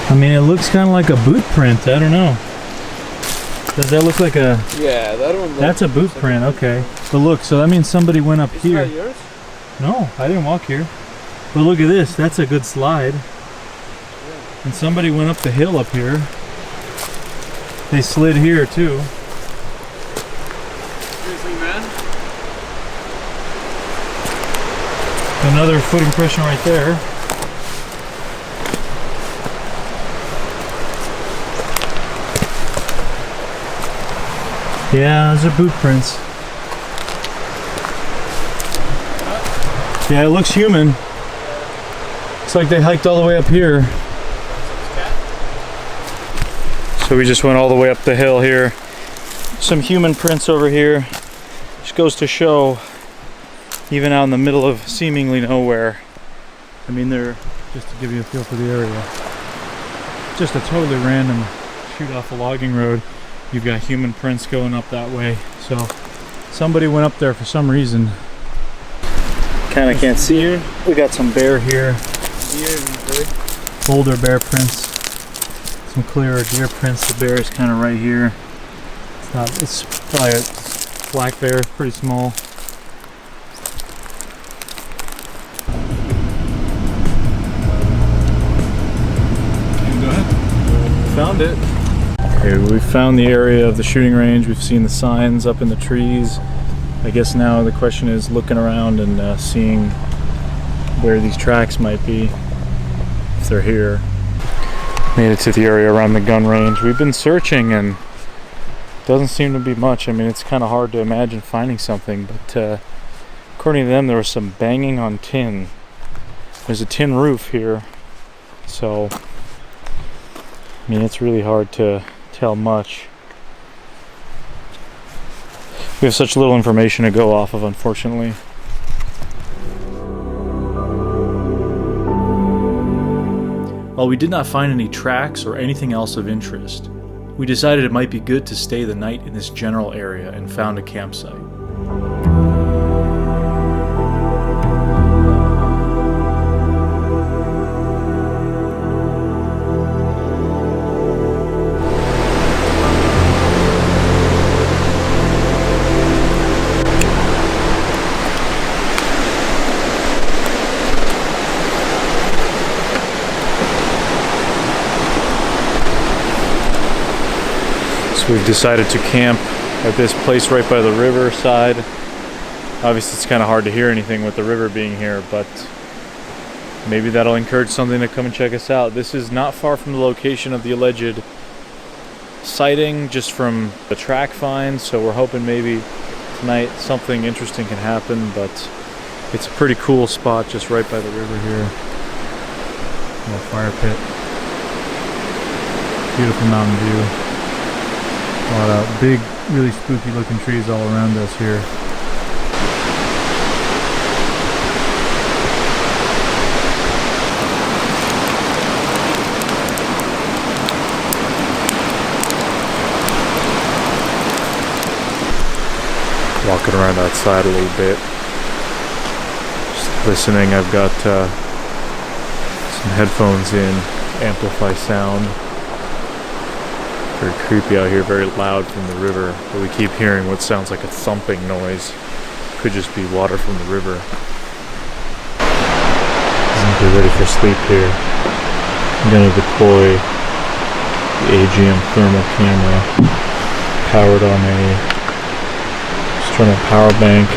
I mean, it looks kind of like a boot print. I don't know. Does that look like a... Yeah, that one... That's a boot print, okay. But look, so that means somebody went up here. Is that yours? No, I didn't walk here. But look at this. That's a good slide. And somebody went up the hill up here. They slid here too. Seriously, man? Another foot impression right there. Yeah, those are boot prints. Yeah, it looks human. Looks like they hiked all the way up here. So we just went all the way up the hill here. Some human prints over here. Just goes to show, even out in the middle of seemingly nowhere. I mean, they're, just to give you a feel for the area, just a totally random shoot off a logging road. You've got human prints going up that way. So somebody went up there for some reason. Kind of can't see here. We got some bear here. Older bear prints. Some clearer deer prints. The bear is kind of right here. It's probably a black bear, pretty small. Go ahead. Found it. Okay, we found the area of the shooting range. We've seen the signs up in the trees. I guess now the question is looking around and seeing where these tracks might be, if they're here. Made it to the area around the gun range. We've been searching and doesn't seem to be much. I mean, it's kind of hard to imagine finding something, but according to them, there was some banging on tin. There's a tin roof here, so I mean, it's really hard to tell much. We have such little information to go off of, unfortunately. While we did not find any tracks or anything else of interest, we decided it might be good to stay the night in this general area and found a campsite. We've decided to camp at this place right by the river side. Obviously it's kind of hard to hear anything with the river being here, but maybe that'll encourage something to come and check us out. This is not far from the location of the alleged sighting, just from the track find, so we're hoping maybe tonight something interesting can happen, but it's a pretty cool spot just right by the river here. Little fire pit. Beautiful mountain view. A lot of big, really spooky looking trees all around us here. Walking around outside a little bit. Just listening. I've got some headphones in, amplify sound. Very creepy out here, very loud from the river, but we keep hearing what sounds like a thumping noise. Could just be water from the river. I think we're ready for sleep here. I'm going to deploy the AGM thermal camera powered on a external power bank.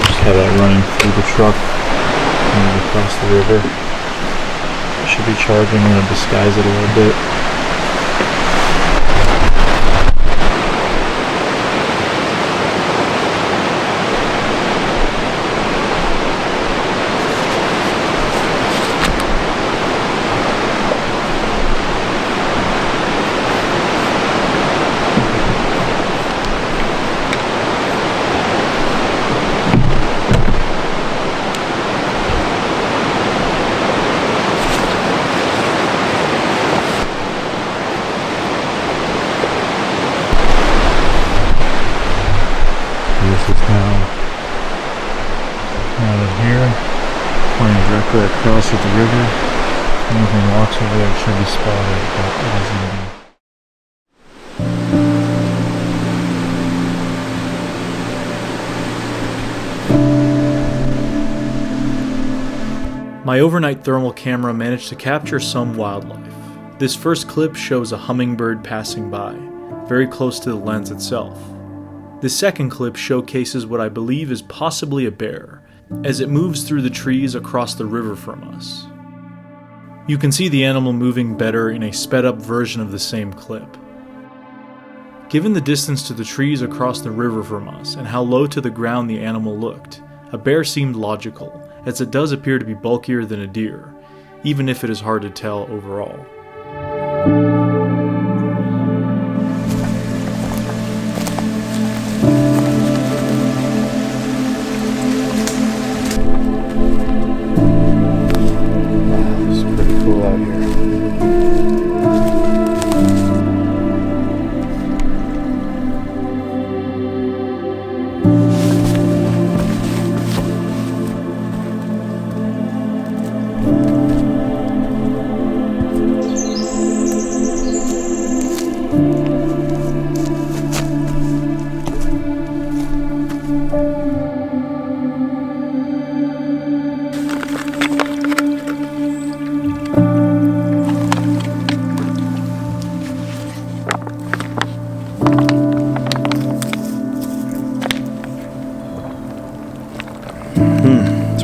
Just have that running through the truck and across the river. It should be charging. I'm going to disguise it a little bit. Across with the river. Anything walks over there, it should be spotted, but it isn't. My overnight thermal camera managed to capture some wildlife. This first clip shows a hummingbird passing by, very close to the lens itself. The second clip showcases what I believe is possibly a bear, as it moves through the trees across the river from us. You can see the animal moving better in a sped-up version of the same clip. Given the distance to the trees across the river from us and how low to the ground the animal looked, a bear seemed logical, as it does appear to be bulkier than a deer, even if it is hard to tell overall.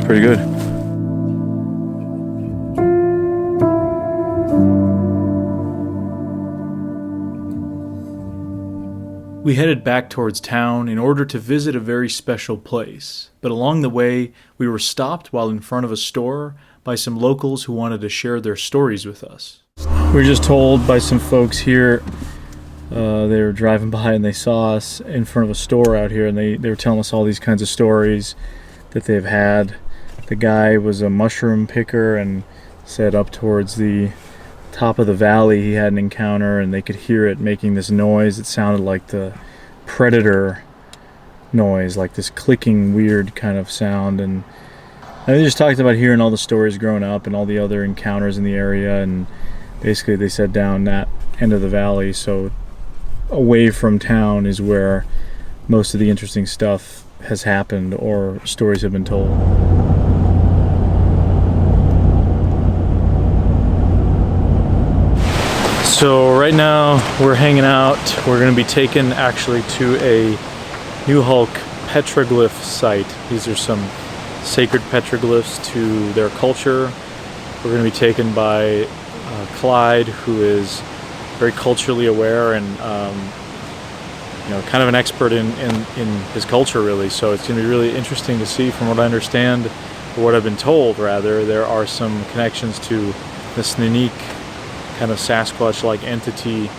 Pretty good. We headed back towards town in order to visit a very special place, but along the way we were stopped while in front of a store by some locals who wanted to share their stories with us. We were just told by some folks here, they were driving by and they saw us in front of a store out here, and they were telling us all these kinds of stories that they've had. The guy was a mushroom picker and said up towards the top of the valley he had an encounter, and they could hear it making this noise. It sounded like the predator noise, like this clicking weird kind of sound. And they just talked about hearing all the stories growing up and all the other encounters in the area, and basically they said down that end of the valley, so away from town, is where most of the interesting stuff has happened or stories have been told. So right now we're hanging out. We're going to be taken actually to a New Hulk petroglyph site. These are some sacred petroglyphs to their culture. We're going to be taken by Clyde, who is very culturally aware and kind of an expert in his culture, really. So it's going to be really interesting to see. From what I understand, or what I've been told rather, there are some connections to the Sninique kind of Sasquatch-like entity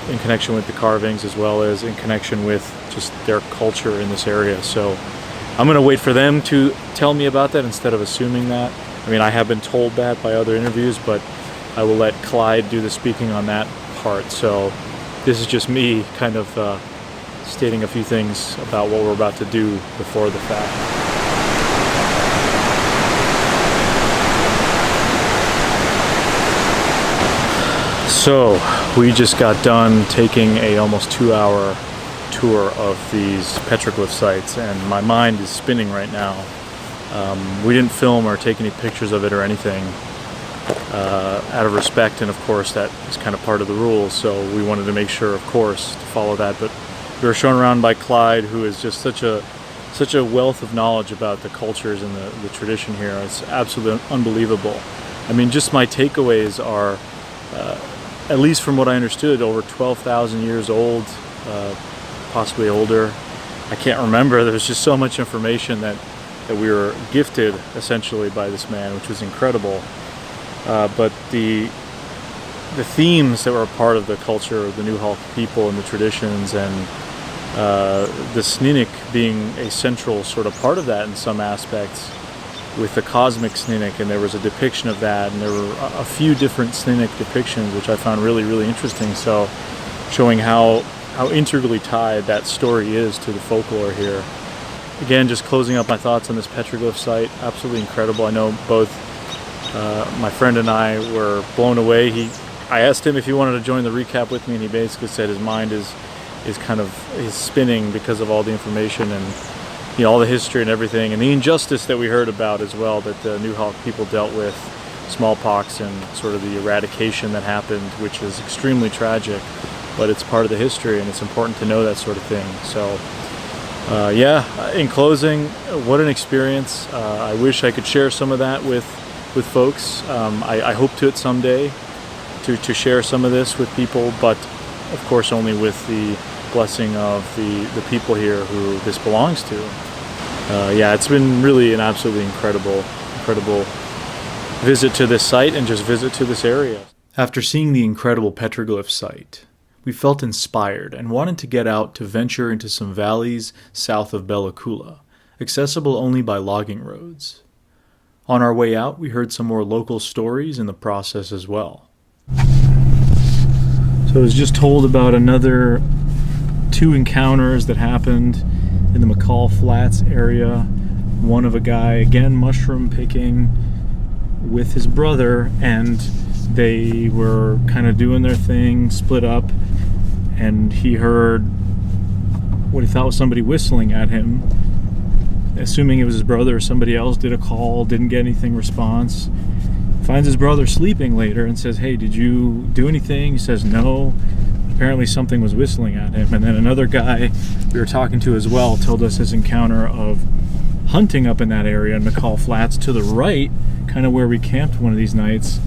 in connection with the carvings, as well as in connection with just their culture in this area. So I'm going to wait for them to tell me about that instead of assuming that. I mean, I have been told that by other interviews, but I will let Clyde do the speaking on that part. So this is just me kind of stating a few things about what we're about to do before the fact. So we just got done taking a almost 2-hour tour of these petroglyph sites, and my mind is spinning right now. We didn't film or take any pictures of it or anything out of respect, and of course that is kind of part of the rules, so we wanted to make sure, of course, to follow that. But we were shown around by Clyde, who is just such a wealth of knowledge about the cultures and the tradition here. It's absolutely unbelievable. I mean, just my takeaways are at least from what I understood, over 12,000 years old, possibly older. I can't remember. There was just so much information that we were gifted, essentially, by this man, which was incredible. But the themes that were a part of the culture of the New Hulk people and the traditions, and the Sninic being a central sort of part of that in some aspects, with the cosmic Sninic, and there was a depiction of that, and there were a few different Sninic depictions, which I found really, really interesting. So showing how integrally tied that story is to the folklore here. Again, just closing up my thoughts on this petroglyph site, absolutely incredible. I know both my friend and I were blown away. I asked him if he wanted to join the recap with me, and he basically said his mind is spinning because of all the information, and all the history and everything, and the injustice that we heard about as well, that the Newhawk people dealt with, smallpox and sort of the eradication that happened, which is extremely tragic, but it's part of the history and it's important to know that sort of thing. So yeah, in closing, what an experience. I wish I could share some of that with folks. I hope to it someday, to share some of this with people, but of course only with the blessing of the people here who this belongs to. Yeah, it's been really an absolutely incredible visit to this site and just visit to this area. After seeing the incredible petroglyph site, we felt inspired and wanted to get out to venture into some valleys south of Bella Coola, accessible only by logging roads. On our way out, we heard some more local stories in the process as well. So I was just told about another 2 encounters that happened in the McCall Flats area. One of a guy, again, mushroom picking with his brother, and they were kind of doing their thing, split up, and he heard what he thought was somebody whistling at him. Assuming it was his brother or somebody else, did a call, didn't get anything response. Finds his brother sleeping later and says, "Hey, did you do anything?" He says no. Apparently something was whistling at him. And then another guy we were talking to as well told us his encounter of hunting up in that area in McCall Flats to the right, kind of where we camped one of these nights,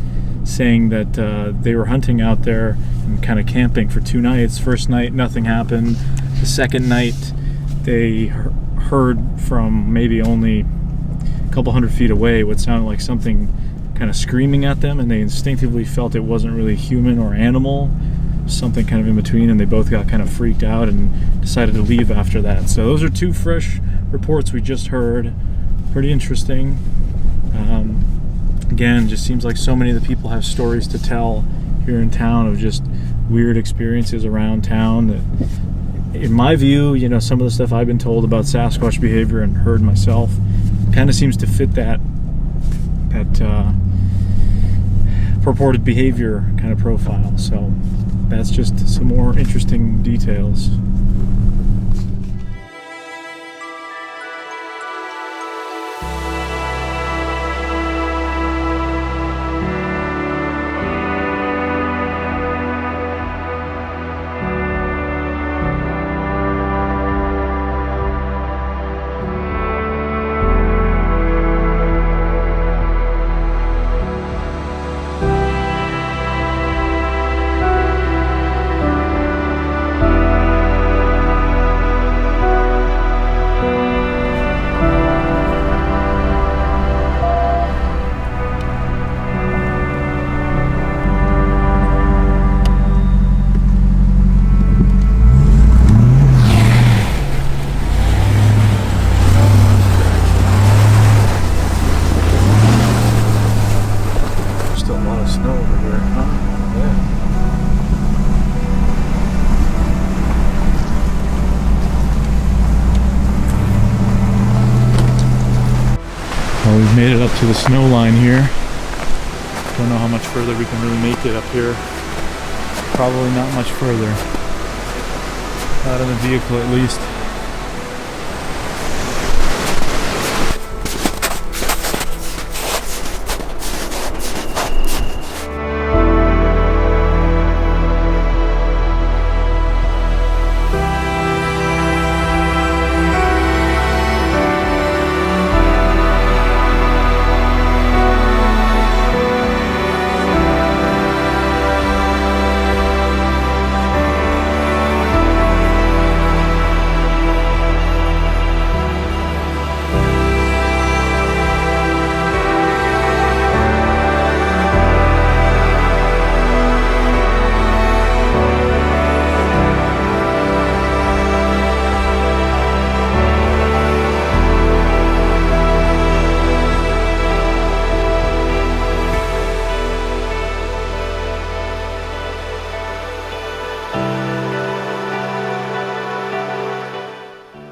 saying that they were hunting out there and kind of camping for 2 nights. First night, nothing happened. The second night, they heard from maybe only a couple hundred feet away what sounded like something kind of screaming at them, and they instinctively felt it wasn't really human or animal, something kind of in between, and they both got kind of freaked out and decided to leave after that. So those are 2 fresh reports we just heard. Pretty interesting. Again, just seems like so many of the people have stories to tell here in town of just weird experiences around town that, in my view, some of the stuff I've been told about Sasquatch behavior and heard myself kind of seems to fit that purported behavior kind of profile. So that's just some more interesting details. Well, we've made it up to the snow line here. Don't know how much further we can really make it up here. Probably not much further. Not in the vehicle at least.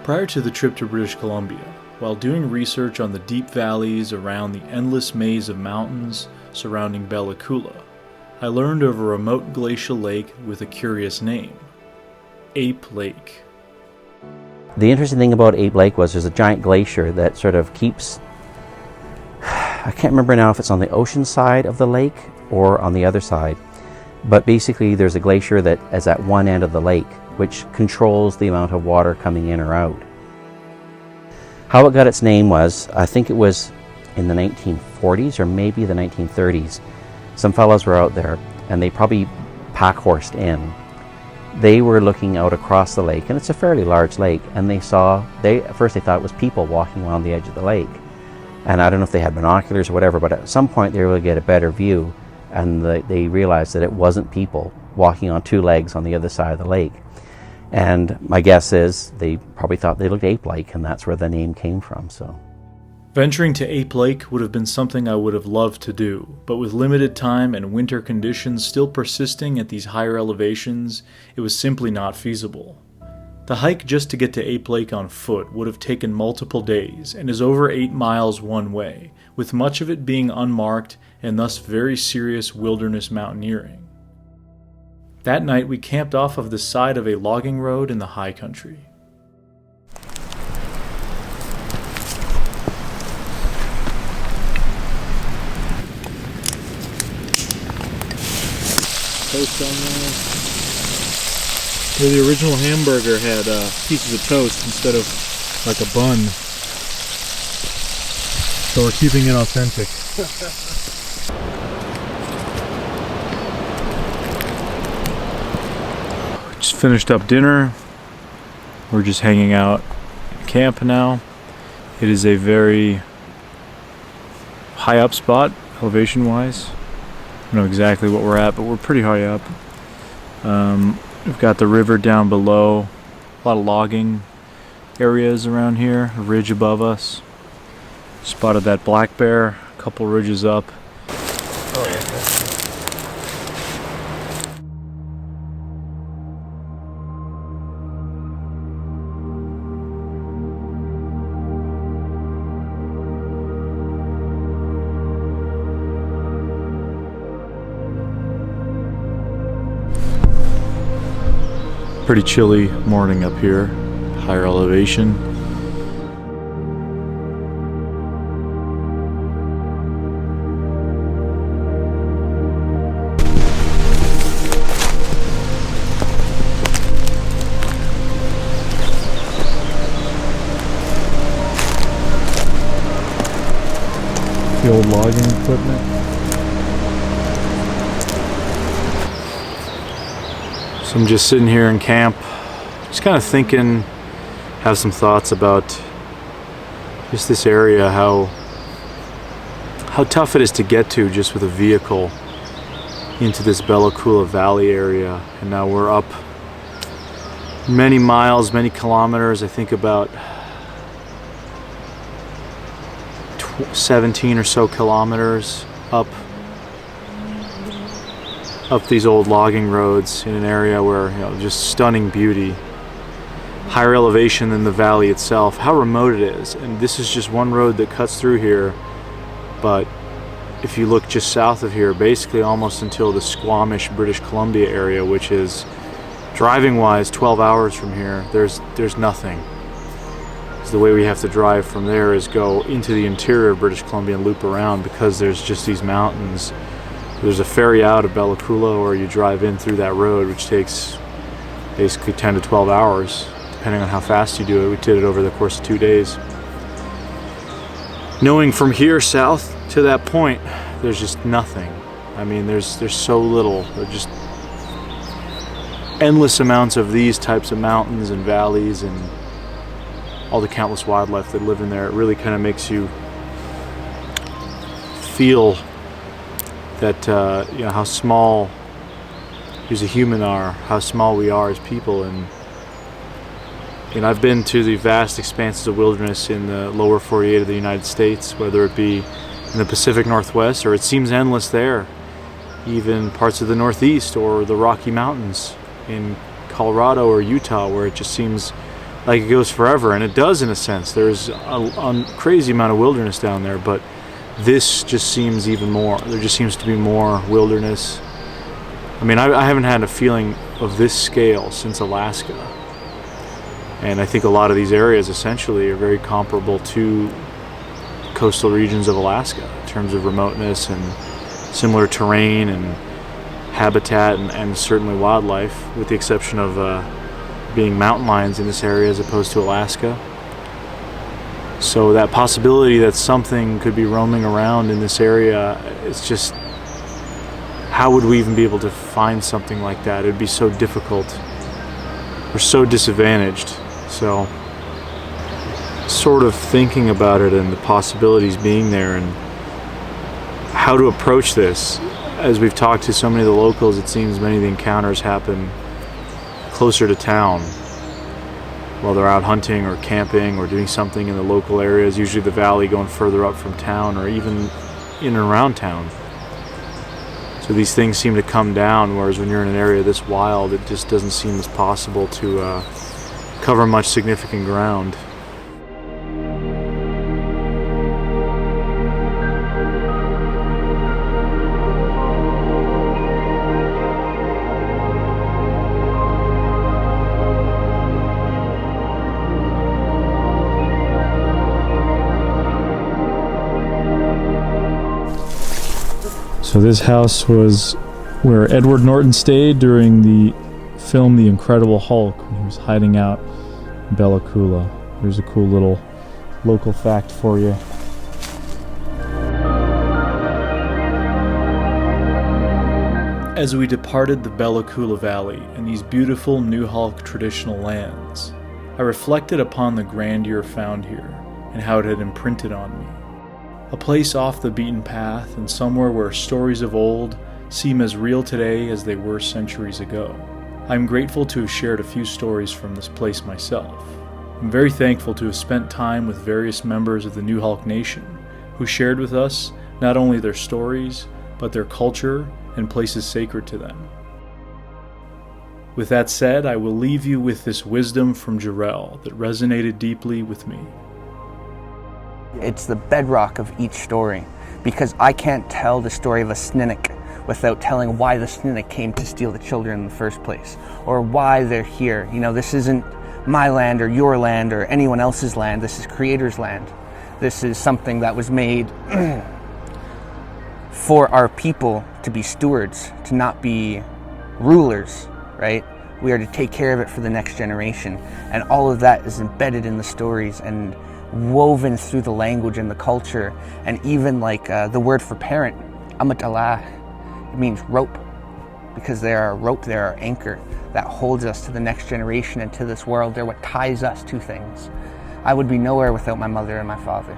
Prior to the trip to British Columbia, while doing research on the deep valleys around the endless maze of mountains surrounding Bella Coola, I learned of a remote glacial lake with a curious name, Ape Lake. The interesting thing about Ape Lake was there's a giant glacier that sort of keeps, I can't remember now if it's on the ocean side of the lake or on the other side, but basically there's a glacier that is at one end of the lake, which controls the amount of water coming in or out. How it got its name was, I think it was in the 1940s or maybe the 1930s. Some fellows were out there and they probably pack-horsed in. They were looking out across the lake, and it's a fairly large lake, and at first they thought it was people walking along the edge of the lake. And I don't know if they had binoculars or whatever, but at some point they were able to get a better view, and they realized that it wasn't people walking on two legs on the other side of the lake. And my guess is they probably thought they looked ape-like, and that's where the name came from. So, venturing to Ape Lake would have been something I would have loved to do, but with limited time and winter conditions still persisting at these higher elevations, it was simply not feasible. The hike just to get to Ape Lake on foot would have taken multiple days and is over 8 miles one way, with much of it being unmarked and thus very serious wilderness mountaineering. That night we camped off of the side of a logging road in the high country. Toast on there. Where the original hamburger had pieces of toast instead of like a bun. So we're keeping it authentic. Just finished up dinner. We're just hanging out at camp now. It is a very high up spot, elevation wise. I don't know exactly what we're at, but we're pretty high up. We've got the river down below, a lot of logging areas around here, a ridge above us. Spotted that black bear, a couple ridges up. Oh yeah. Pretty chilly morning up here, higher elevation. The old logging equipment. So I'm just sitting here in camp, just kind of thinking, have some thoughts about just this area, how tough it is to get to just with a vehicle into this Bella Coola Valley area. And now we're up many miles, many kilometers, I think about 17 or so kilometers up these old logging roads in an area where, just stunning beauty, higher elevation than the valley itself, how remote it is. And this is just one road that cuts through here, but if you look just south of here, basically almost until the Squamish, British Columbia area, which is driving wise 12 hours from here, there's nothing. So the way we have to drive from there is go into the interior of British Columbia and loop around, because there's just these mountains. There's a ferry out of Bella Coola, or you drive in through that road, which takes basically 10 to 12 hours, depending on how fast you do it. We did it over the course of 2 days. Knowing from here south to that point, there's just nothing. I mean, there's so little. There's just endless amounts of these types of mountains and valleys and all the countless wildlife that live in there. It really kind of makes you feel that how small you as a human are, how small we are as people. And I've been to the vast expanses of wilderness in the lower 48 of the United States, whether it be in the Pacific Northwest, or it seems endless there, even parts of the Northeast or the Rocky Mountains in Colorado or Utah, where it just seems like it goes forever. And it does, in a sense. There's a crazy amount of wilderness down there, but this just seems even more. There just seems to be more wilderness. I mean, I haven't had a feeling of this scale since Alaska. And I think a lot of these areas essentially are very comparable to coastal regions of Alaska in terms of remoteness and similar terrain and habitat and certainly wildlife, with the exception of being mountain lions in this area as opposed to Alaska. So that possibility that something could be roaming around in this area, it's just, how would we even be able to find something like that? It would be so difficult. We're so disadvantaged. So sort of thinking about it and the possibilities being there and how to approach this. As we've talked to so many of the locals, it seems many of the encounters happen closer to town while they're out hunting or camping or doing something in the local areas, usually the valley going further up from town or even in and around town. So these things seem to come down, whereas when you're in an area this wild, it just doesn't seem as possible to cover much significant ground. So this house was where Edward Norton stayed during the film The Incredible Hulk, when he was hiding out in Bella Coola. There's a cool little local fact for you. As we departed the Bella Coola Valley and these beautiful New Hulk traditional lands, I reflected upon the grandeur found here and how it had imprinted on me. A place off the beaten path and somewhere where stories of old seem as real today as they were centuries ago. I'm grateful to have shared a few stories from this place myself. I'm very thankful to have spent time with various members of the New Hulk Nation who shared with us not only their stories, but their culture and places sacred to them. With that said, I will leave you with this wisdom from Jarrell that resonated deeply with me. It's the bedrock of each story, because I can't tell the story of a Snuneymuxw without telling why the Snuneymuxw came to steal the children in the first place, or why they're here. You know, this isn't my land or your land or anyone else's land. This is Creator's land. This is something that was made for our people to be stewards, to not be rulers, right? We are to take care of it for the next generation. And all of that is embedded in the stories and woven through the language and the culture, and even like the word for parent, amatala, it means rope, because they are a rope, they are our anchor that holds us to the next generation and to this world. They're what ties us to things. I would be nowhere without my mother and my father.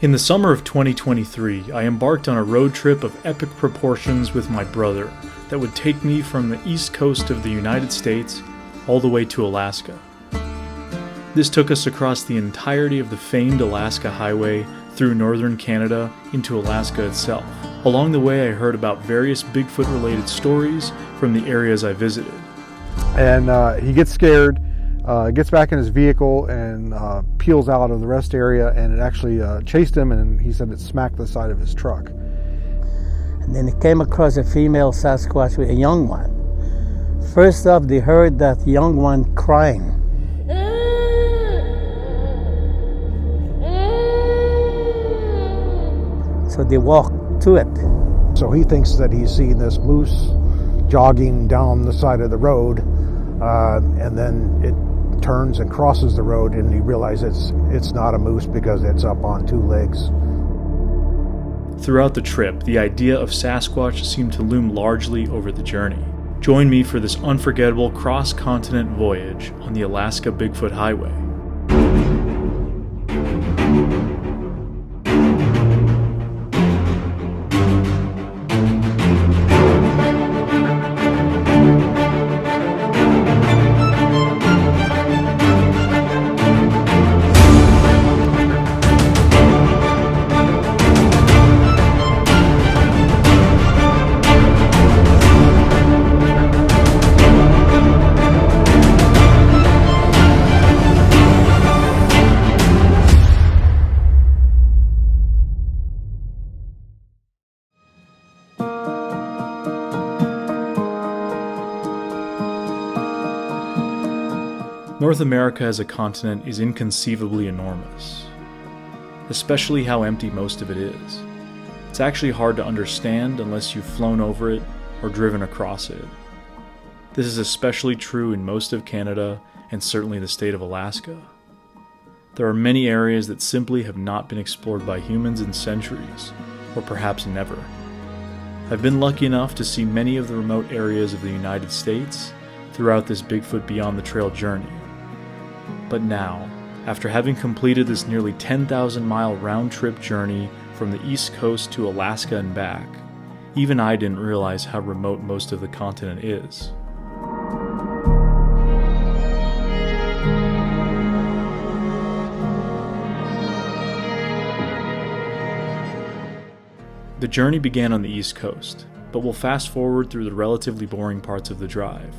In the summer of 2023, I embarked on a road trip of epic proportions with my brother that would take me from the east coast of the United States all the way to Alaska. This took us across the entirety of the famed Alaska Highway through northern Canada into Alaska itself. Along the way, I heard about various Bigfoot-related stories from the areas I visited. And he gets scared, gets back in his vehicle and peels out of the rest area, and it actually chased him, and he said it smacked the side of his truck. And then he came across a female Sasquatch with a young one. First off, they heard that young one crying. So they walked to it. So he thinks that he's seeing this moose jogging down the side of the road, and then it turns and crosses the road, and he realizes it's not a moose because it's up on two legs. Throughout the trip, the idea of Sasquatch seemed to loom largely over the journey. Join me for this unforgettable cross-continent voyage on the Alaska Bigfoot Highway. North America as a continent is inconceivably enormous, especially how empty most of it is. It's actually hard to understand unless you've flown over it or driven across it. This is especially true in most of Canada and certainly the state of Alaska. There are many areas that simply have not been explored by humans in centuries, or perhaps never. I've been lucky enough to see many of the remote areas of the United States throughout this Bigfoot Beyond the Trail journey. But now, after having completed this nearly 10,000-mile round-trip journey from the East Coast to Alaska and back, even I didn't realize how remote most of the continent is. The journey began on the East Coast, but we'll fast forward through the relatively boring parts of the drive,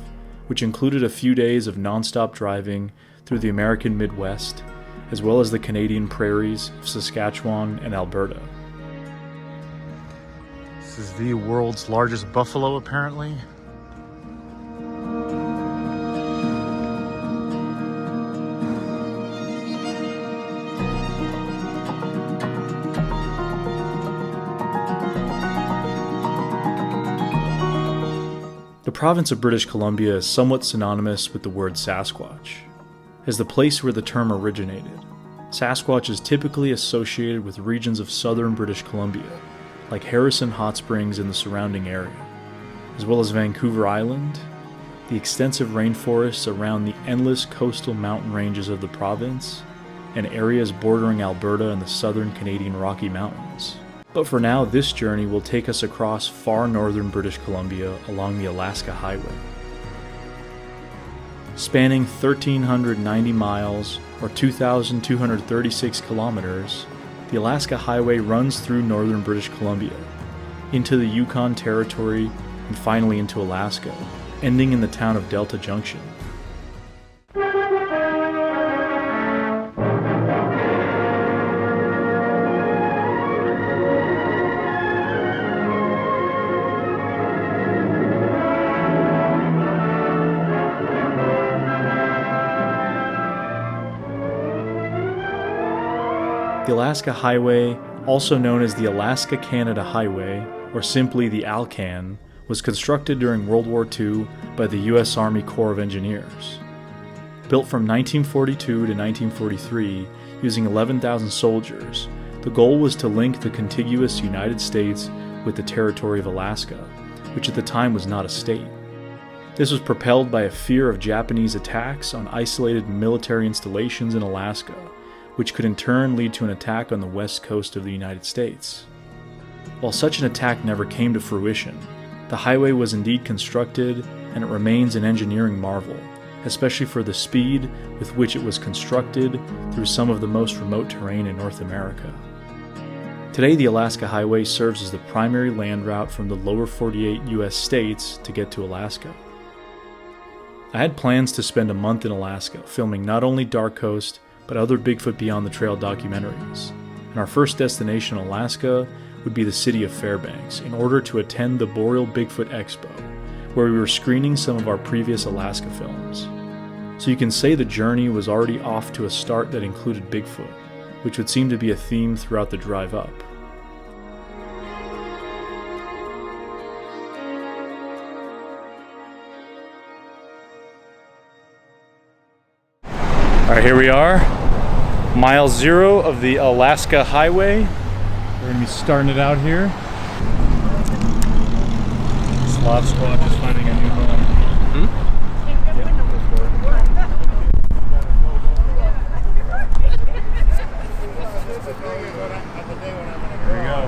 which included a few days of non-stop driving through the American Midwest, as well as the Canadian prairies of Saskatchewan and Alberta. This is the world's largest buffalo, apparently. The province of British Columbia is somewhat synonymous with the word Sasquatch. As the place where the term originated, Sasquatch is typically associated with regions of southern British Columbia, like Harrison Hot Springs and the surrounding area, as well as Vancouver Island, the extensive rainforests around the endless coastal mountain ranges of the province, and areas bordering Alberta and the southern Canadian Rocky Mountains. But for now, this journey will take us across far northern British Columbia along the Alaska Highway. Spanning 1,390 miles, or 2,236 kilometers, the Alaska Highway runs through northern British Columbia, into the Yukon Territory, and finally into Alaska, ending in the town of Delta Junction. The Alaska Highway, also known as the Alaska-Canada Highway, or simply the ALCAN, was constructed during World War II by the U.S. Army Corps of Engineers. Built from 1942 to 1943 using 11,000 soldiers, the goal was to link the contiguous United States with the territory of Alaska, which at the time was not a state. This was propelled by a fear of Japanese attacks on isolated military installations in Alaska, which could in turn lead to an attack on the west coast of the United States. While such an attack never came to fruition, the highway was indeed constructed, and it remains an engineering marvel, especially for the speed with which it was constructed through some of the most remote terrain in North America. Today, the Alaska Highway serves as the primary land route from the lower 48 U.S. states to get to Alaska. I had plans to spend a month in Alaska filming not only Dark Coast, but other Bigfoot Beyond the Trail documentaries, and our first destination in Alaska would be the city of Fairbanks in order to attend the Boreal Bigfoot Expo, where we were screening some of our previous Alaska films. So you can say the journey was already off to a start that included Bigfoot, which would seem to be a theme throughout the drive up. All right, here we are, mile 0 of the Alaska Highway. We're gonna be starting it out here. Sloth Squatch is finding a new home. There we go.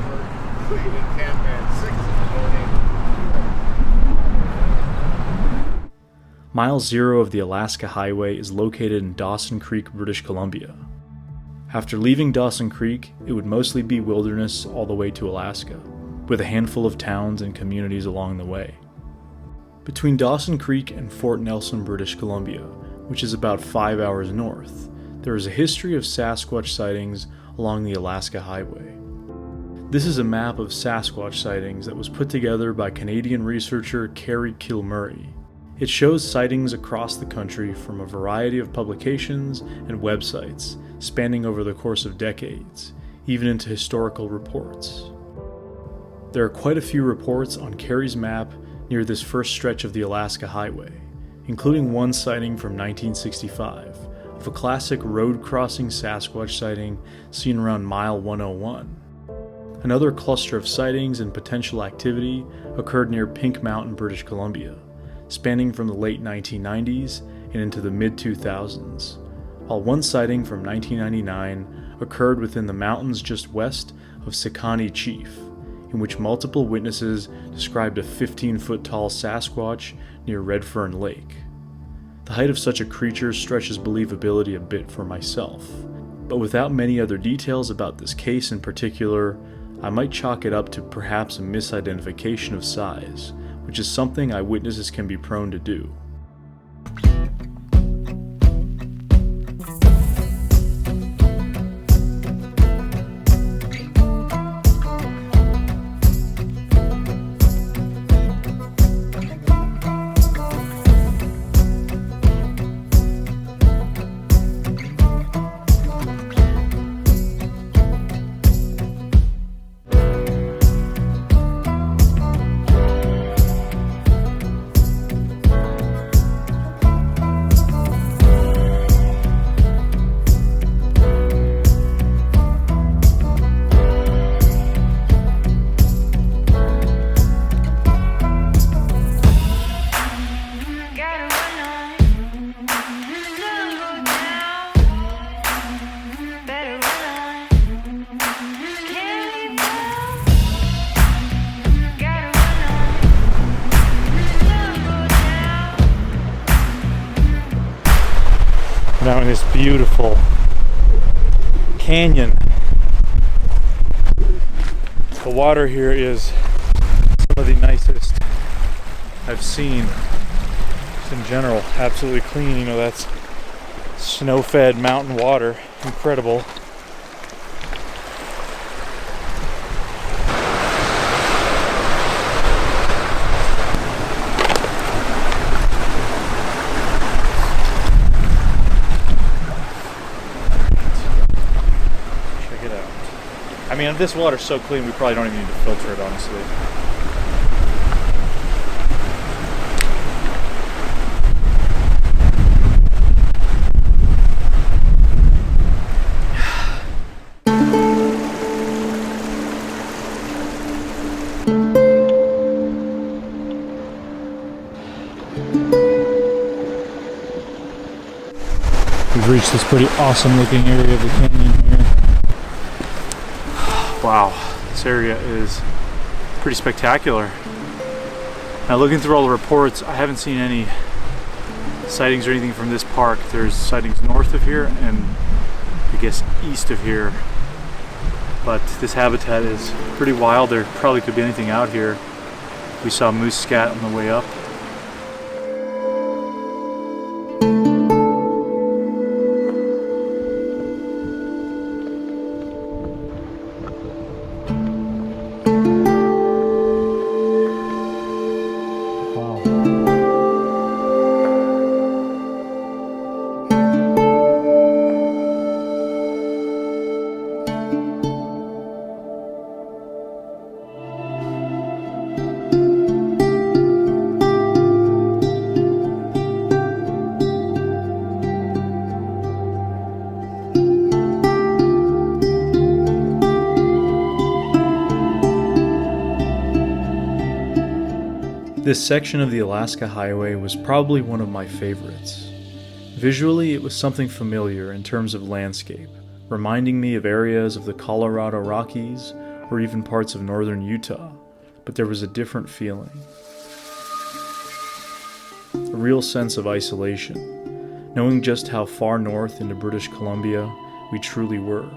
Mile 0 of the Alaska Highway is located in Dawson Creek, British Columbia. After leaving Dawson Creek, it would mostly be wilderness all the way to Alaska, with a handful of towns and communities along the way. Between Dawson Creek and Fort Nelson, British Columbia, which is about 5 hours north, there is a history of Sasquatch sightings along the Alaska Highway. This is a map of Sasquatch sightings that was put together by Canadian researcher Kerry Kilmurray. It shows sightings across the country from a variety of publications and websites spanning over the course of decades, even into historical reports. There are quite a few reports on Kerry's map near this first stretch of the Alaska Highway, including one sighting from 1965 of a classic road-crossing Sasquatch sighting seen around mile 101. Another cluster of sightings and potential activity occurred near Pink Mountain, British Columbia, spanning from the late 1990s and into the mid-2000s, while one sighting from 1999 occurred within the mountains just west of Sekani Chief, in which multiple witnesses described a 15-foot-tall Sasquatch near Red Fern Lake. The height of such a creature stretches believability a bit for myself, but without many other details about this case in particular, I might chalk it up to perhaps a misidentification of size, which is something eyewitnesses can be prone to do. Now in this beautiful canyon. The water here is some of the nicest I've seen. Just in general, absolutely clean. You know, that's snow-fed mountain water. Incredible. I mean, this water's so clean, we probably don't even need to filter it, honestly. We've reached this pretty awesome looking area of the canyon here. Wow, this area is pretty spectacular. Now, looking through all the reports, I haven't seen any sightings or anything from this park. There's sightings north of here and I guess east of here. But this habitat is pretty wild. There probably could be anything out here. We saw moose scat on the way up. This section of the Alaska Highway was probably one of my favorites. Visually, it was something familiar in terms of landscape, reminding me of areas of the Colorado Rockies or even parts of northern Utah, but there was a different feeling. A real sense of isolation, knowing just how far north into British Columbia we truly were,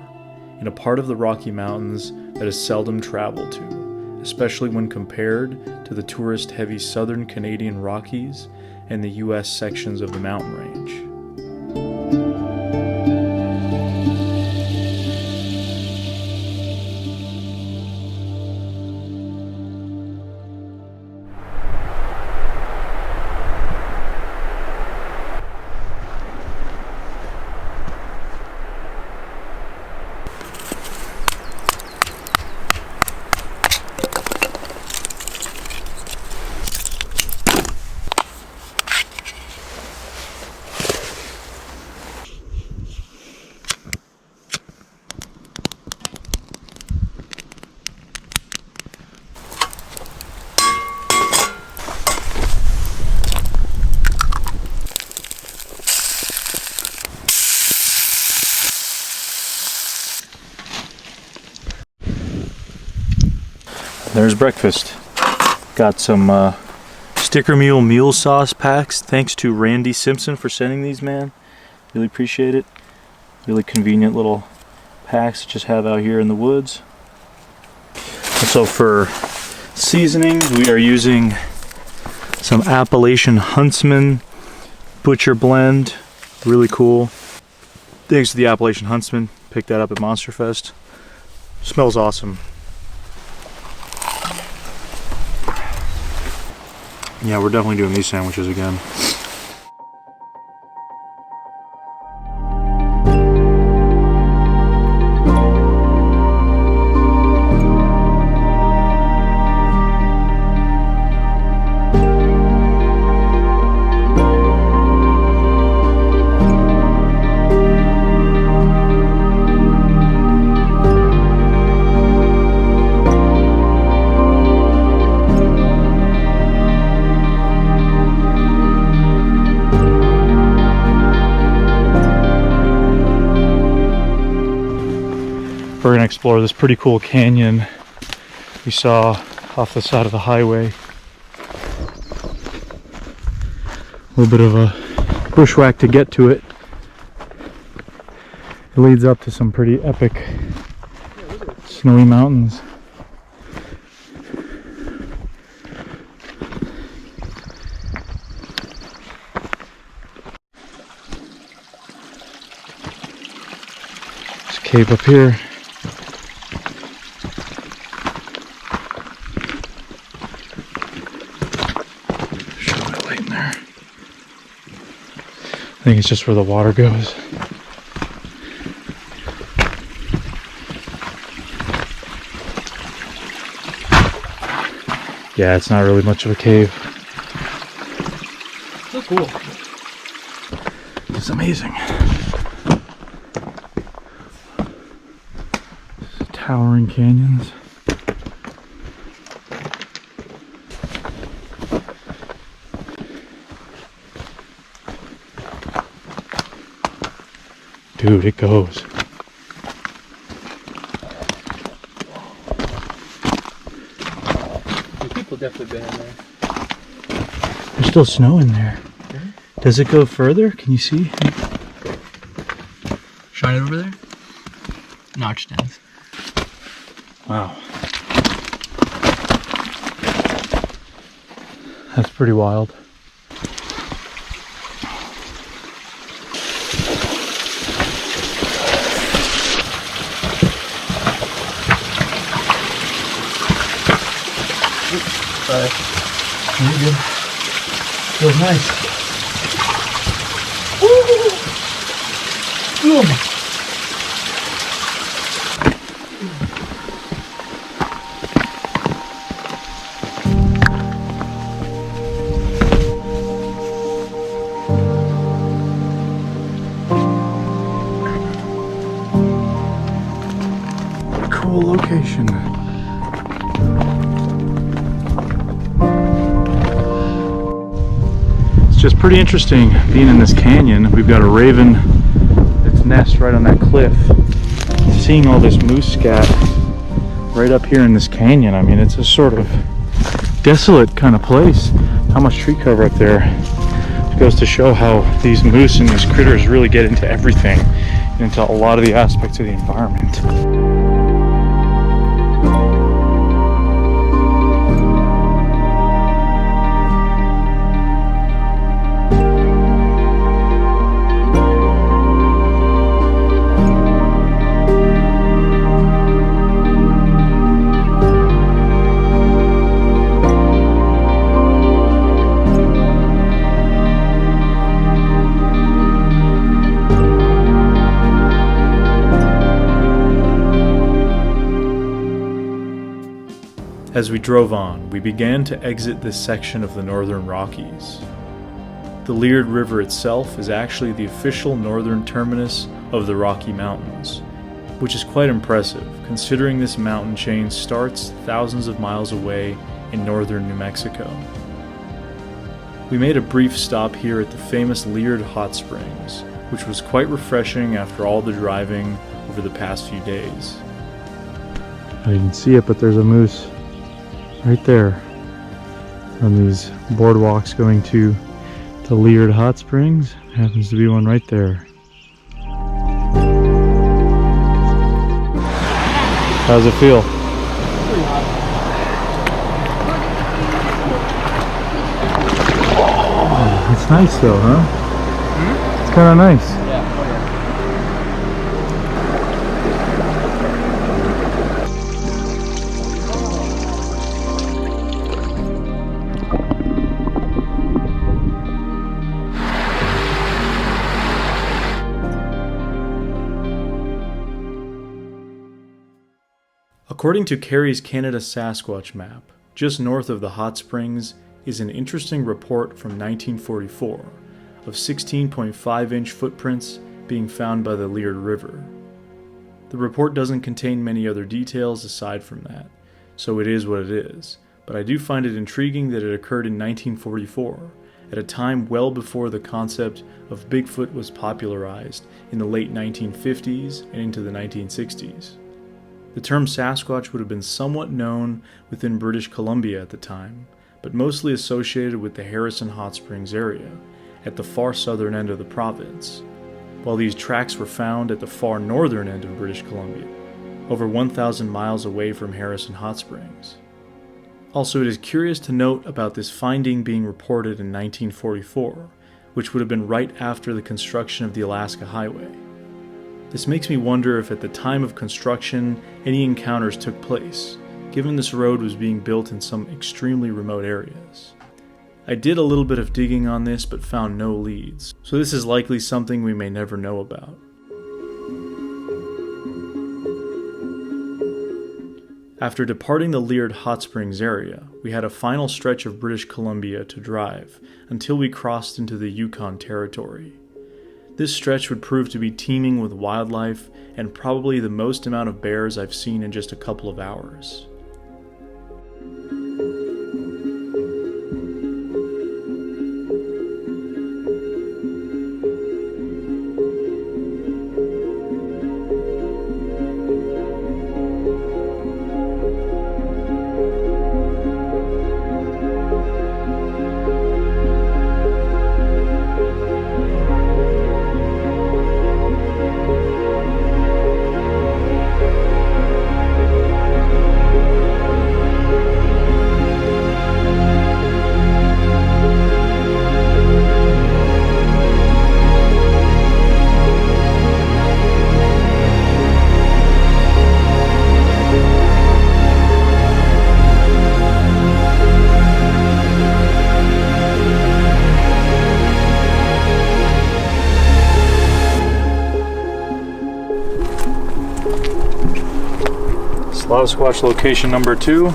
in a part of the Rocky Mountains that is seldom traveled to, especially when compared to the tourist-heavy southern Canadian Rockies and the U.S. sections of the mountain range. There's breakfast. Got some sticker mule sauce packs. Thanks to Randy Simpson for sending these, man. Really appreciate it. Really convenient little packs to just have out here in the woods. And so for seasonings, we are using some Appalachian Huntsman Butcher Blend. Really cool. Thanks to the Appalachian Huntsman. Picked that up at Monster Fest. Smells awesome. Yeah, we're definitely doing these sandwiches again. We're going to explore this pretty cool canyon we saw off the side of the highway. A little bit of a bushwhack to get to it. It leads up to some pretty epic snowy mountains. There's a cave up here. I think it's just where the water goes. Yeah, it's not really much of a cave. So cool. It's amazing. Towering canyons. Dude, it goes. People definitely been in there. There's still snow in there. Mm-hmm. Does it go further? Can you see? Shine it over there? No, it extends. Wow. That's pretty wild. Sorry. You're good. Feels nice. Cool location. just pretty interesting being in this canyon. We've got a raven, its nest right on that cliff. Seeing all this moose scat right up here in this canyon. I mean, it's a sort of desolate kind of place. How much tree cover up there. It goes to show how these moose and these critters really get into everything, and into a lot of the aspects of the environment. As we drove on, we began to exit this section of the Northern Rockies. The Liard River itself is actually the official northern terminus of the Rocky Mountains, which is quite impressive considering this mountain chain starts thousands of miles away in northern New Mexico. We made a brief stop here at the famous Liard Hot Springs, which was quite refreshing after all the driving over the past few days. I didn't see it, but there's a moose right there on these boardwalks going to the Liard Hot Springs. Happens to be one right there. How's it feel? Pretty hot. Oh, it's nice though, huh? It's kind of nice. According to Carey's Canada Sasquatch map, just north of the hot springs is an interesting report from 1944 of 16.5-inch footprints being found by the Liard River. The report doesn't contain many other details aside from that, so it is what it is, but I do find it intriguing that it occurred in 1944, at a time well before the concept of Bigfoot was popularized in the late 1950s and into the 1960s. The term Sasquatch would have been somewhat known within British Columbia at the time, but mostly associated with the Harrison Hot Springs area, at the far southern end of the province, while these tracks were found at the far northern end of British Columbia, over 1,000 miles away from Harrison Hot Springs. Also, it is curious to note about this finding being reported in 1944, which would have been right after the construction of the Alaska Highway. This makes me wonder if at the time of construction any encounters took place, given this road was being built in some extremely remote areas. I did a little bit of digging on this but found no leads, so this is likely something we may never know about. After departing the Liard Hot Springs area, we had a final stretch of British Columbia to drive until we crossed into the Yukon Territory. This stretch would prove to be teeming with wildlife and probably the most amount of bears I've seen in just a couple of hours. Squatch location number 2. There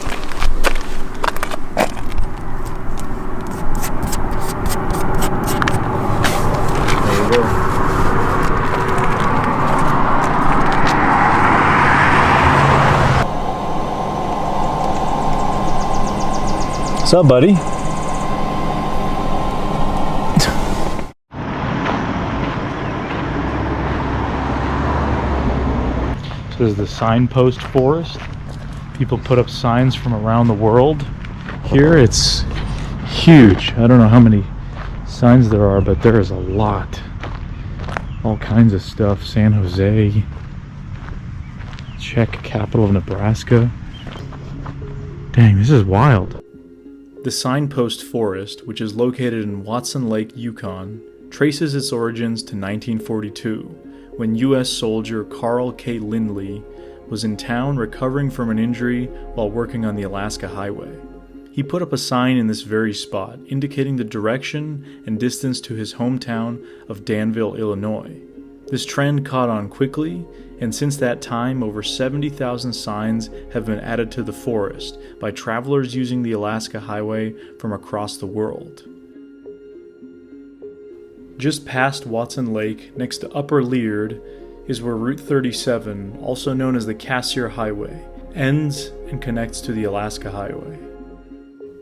you go. What's up, buddy? So there's the signpost forest. People put up signs from around the world. Here it's huge. I don't know how many signs there are, but there is a lot. All kinds of stuff. San Jose, Czech capital of Nebraska. Dang, this is wild. The signpost forest, which is located in Watson Lake, Yukon, traces its origins to 1942, when U.S. soldier Carl K. Lindley was in town recovering from an injury while working on the Alaska Highway. He put up a sign in this very spot, indicating the direction and distance to his hometown of Danville, Illinois. This trend caught on quickly, and since that time, over 70,000 signs have been added to the forest by travelers using the Alaska Highway from across the world. Just past Watson Lake, next to Upper Leard, is where Route 37, also known as the Cassiar Highway, ends and connects to the Alaska Highway.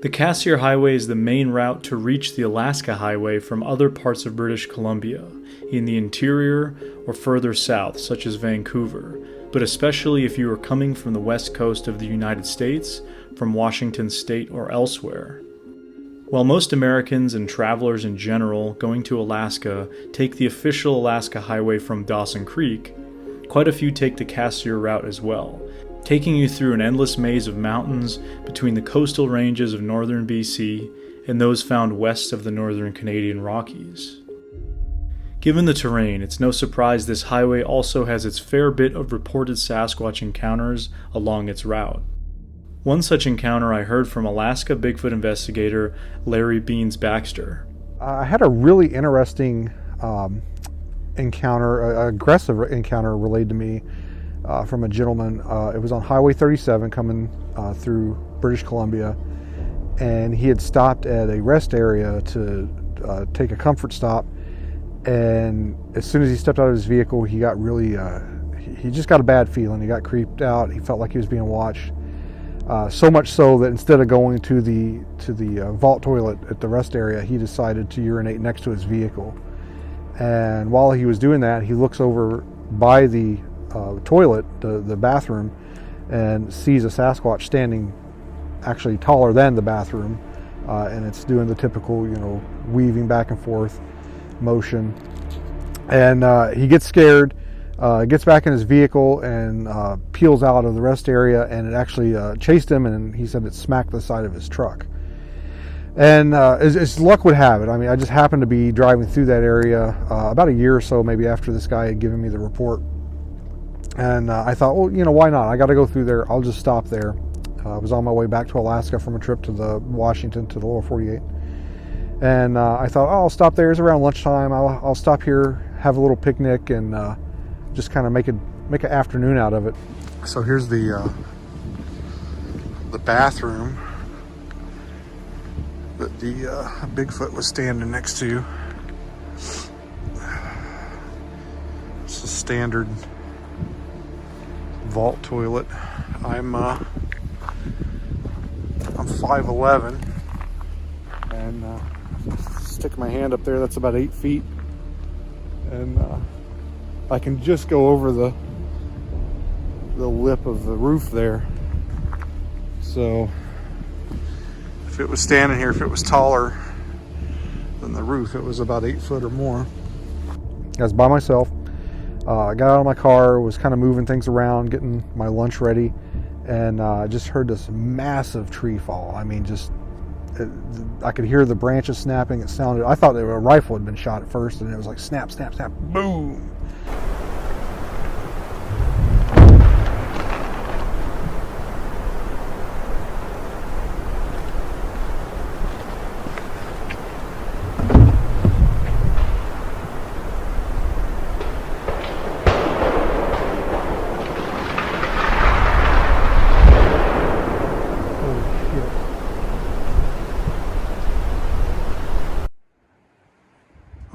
The Cassiar Highway is the main route to reach the Alaska Highway from other parts of British Columbia, in the interior or further south, such as Vancouver, but especially if you are coming from the west coast of the United States, from Washington State or elsewhere. While most Americans and travelers in general going to Alaska take the official Alaska Highway from Dawson Creek, quite a few take the Cassiar route as well, taking you through an endless maze of mountains between the coastal ranges of northern BC and those found west of the northern Canadian Rockies. Given the terrain, it's no surprise this highway also has its fair bit of reported Sasquatch encounters along its route. One such encounter I heard from Alaska Bigfoot investigator Larry Beans Baxter. I had a really interesting encounter, aggressive encounter relayed to me from a gentleman. It was on Highway 37 coming through British Columbia, and he had stopped at a rest area to take a comfort stop. And as soon as he stepped out of his vehicle, he got really, he just got a bad feeling. He got creeped out. He felt like he was being watched. So much so that instead of going to the vault toilet at the rest area, he decided to urinate next to his vehicle. And while he was doing that, he looks over by the toilet, the bathroom, and sees a Sasquatch standing actually taller than the bathroom, and it's doing the typical, weaving back and forth motion. And he gets scared. Gets back in his vehicle and peels out of the rest area, and it actually chased him, and he said it smacked the side of his truck. And as luck would have it, I mean, I just happened to be driving through that area about a year or so maybe after this guy had given me the report. And I thought, well, why not? I got to go through there. I'll just stop there. I was on my way back to Alaska from a trip to the Washington to the lower 48. And I thought, I'll stop there. It's around lunchtime. I'll stop here, have a little picnic, and just kind of make an afternoon out of it. So here's the bathroom that the Bigfoot was standing next to. It's a standard vault toilet. I'm 5'11", and stick my hand up there. That's about 8 feet, and I can just go over the lip of the roof there. So if it was standing here, if it was taller than the roof, it was about 8 foot or more. I was by myself. I got out of my car, was kind of moving things around, getting my lunch ready, and I just heard this massive tree fall. I mean, I could hear the branches snapping. It sounded, I thought a rifle had been shot at first, and it was like snap, snap, snap, boom.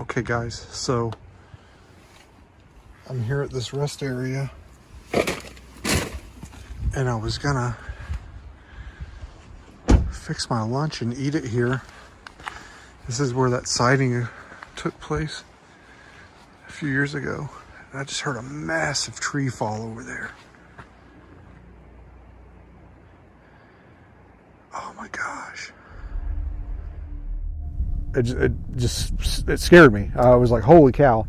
Okay guys, so I'm here at this rest area, and I was gonna fix my lunch and eat it here. This is where that sighting took place a few years ago. And I just heard a massive tree fall over there. Oh my gosh. It scared me. I was like, holy cow.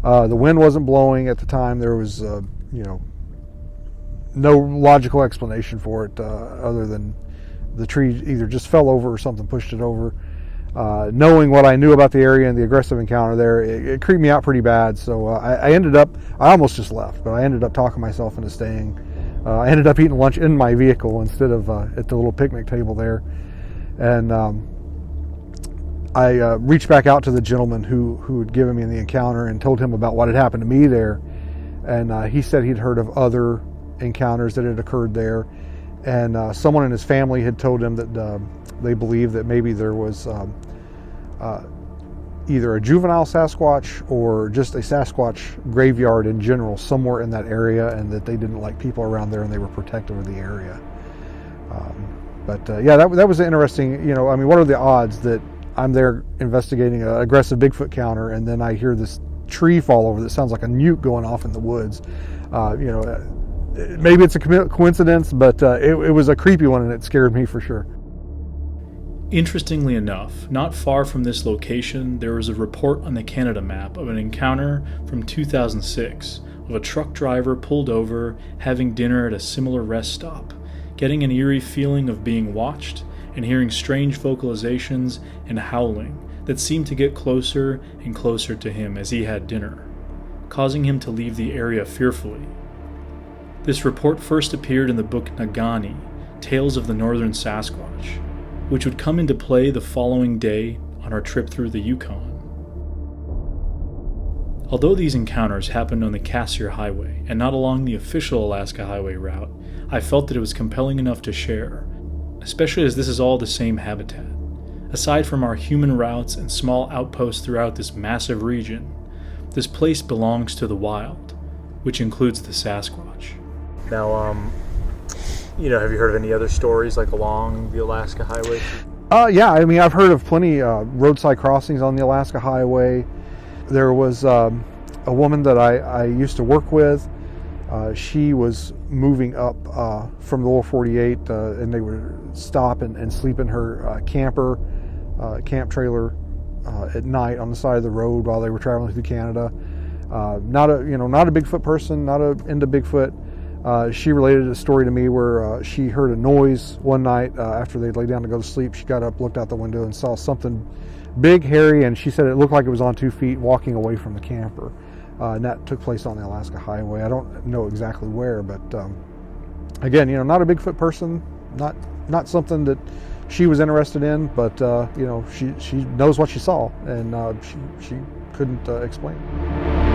The wind wasn't blowing at the time. There was, no logical explanation for it other than the tree either just fell over or something pushed it over. Knowing what I knew about the area and the aggressive encounter there, it creeped me out pretty bad. So I almost just left, but I ended up talking myself into staying. I ended up eating lunch in my vehicle instead of at the little picnic table there. And I reached back out to the gentleman who had given me the encounter and told him about what had happened to me there. And he said he'd heard of other encounters that had occurred there. And someone in his family had told him that they believed that maybe there was either a juvenile Sasquatch or just a Sasquatch graveyard in general somewhere in that area, and that they didn't like people around there and they were protective of the area. Yeah, that was interesting. What are the odds that I'm there investigating an aggressive Bigfoot counter and then I hear this tree fall over that sounds like a newt going off in the woods? Maybe it's a coincidence, but it was a creepy one and it scared me for sure. Interestingly enough, not far from this location, there was a report on the Canada map of an encounter from 2006 of a truck driver pulled over having dinner at a similar rest stop, getting an eerie feeling of being watched and hearing strange vocalizations and howling that seemed to get closer and closer to him as he had dinner, causing him to leave the area fearfully. This report first appeared in the book Nagani, Tales of the Northern Sasquatch, which would come into play the following day on our trip through the Yukon. Although these encounters happened on the Cassiar Highway and not along the official Alaska Highway route, I felt that it was compelling enough to share, especially as this is all the same habitat. Aside from our human routes and small outposts throughout this massive region, this place belongs to the wild, which includes the Sasquatch. Now, have you heard of any other stories like along the Alaska Highway? Yeah, I've heard of plenty roadside crossings on the Alaska Highway. There was a woman that I used to work with. She was moving up from the Lower 48, and they would stop and sleep in her camp trailer at night on the side of the road while they were traveling through Canada. Not a Bigfoot person, not into Bigfoot. She related a story to me where she heard a noise one night after they lay down to go to sleep. She got up, looked out the window, and saw something big, hairy, and she said it looked like it was on 2 feet walking away from the camper. And that took place on the Alaska Highway. I don't know exactly where, but again, not a Bigfoot person, not something that she was interested in, but she knows what she saw, and she couldn't explain it.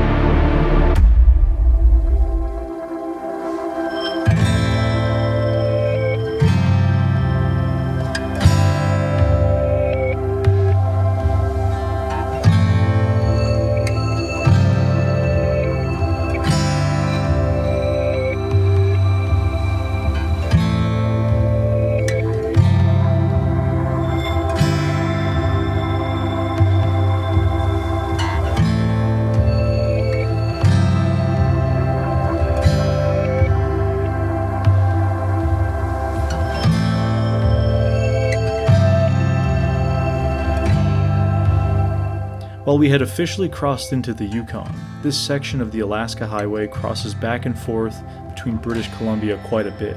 While we had officially crossed into the Yukon, this section of the Alaska Highway crosses back and forth between British Columbia quite a bit,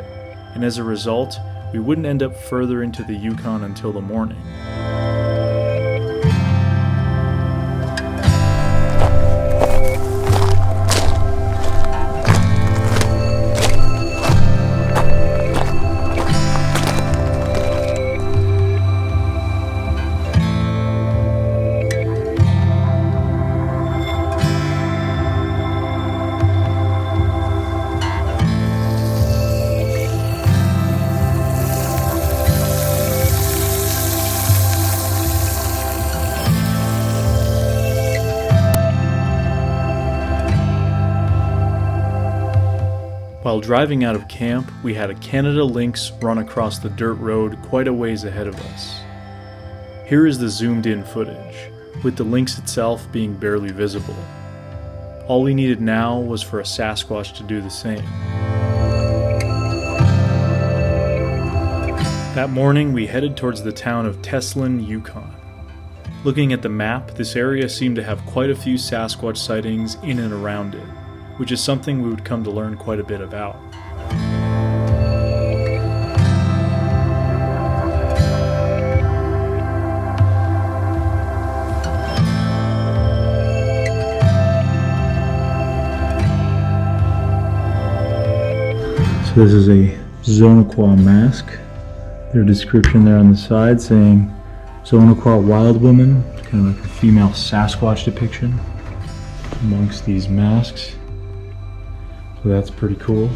and as a result, we wouldn't end up further into the Yukon until the morning. While driving out of camp, we had a Canada Lynx run across the dirt road quite a ways ahead of us. Here is the zoomed-in footage, with the lynx itself being barely visible. All we needed now was for a Sasquatch to do the same. That morning, we headed towards the town of Teslin, Yukon. Looking at the map, this area seemed to have quite a few Sasquatch sightings in and around it, which is something we would come to learn quite a bit about. So this is a Zonaquah mask. Their description there on the side saying Zonaquah wild woman, kind of like a female Sasquatch depiction amongst these masks. So that's pretty cool.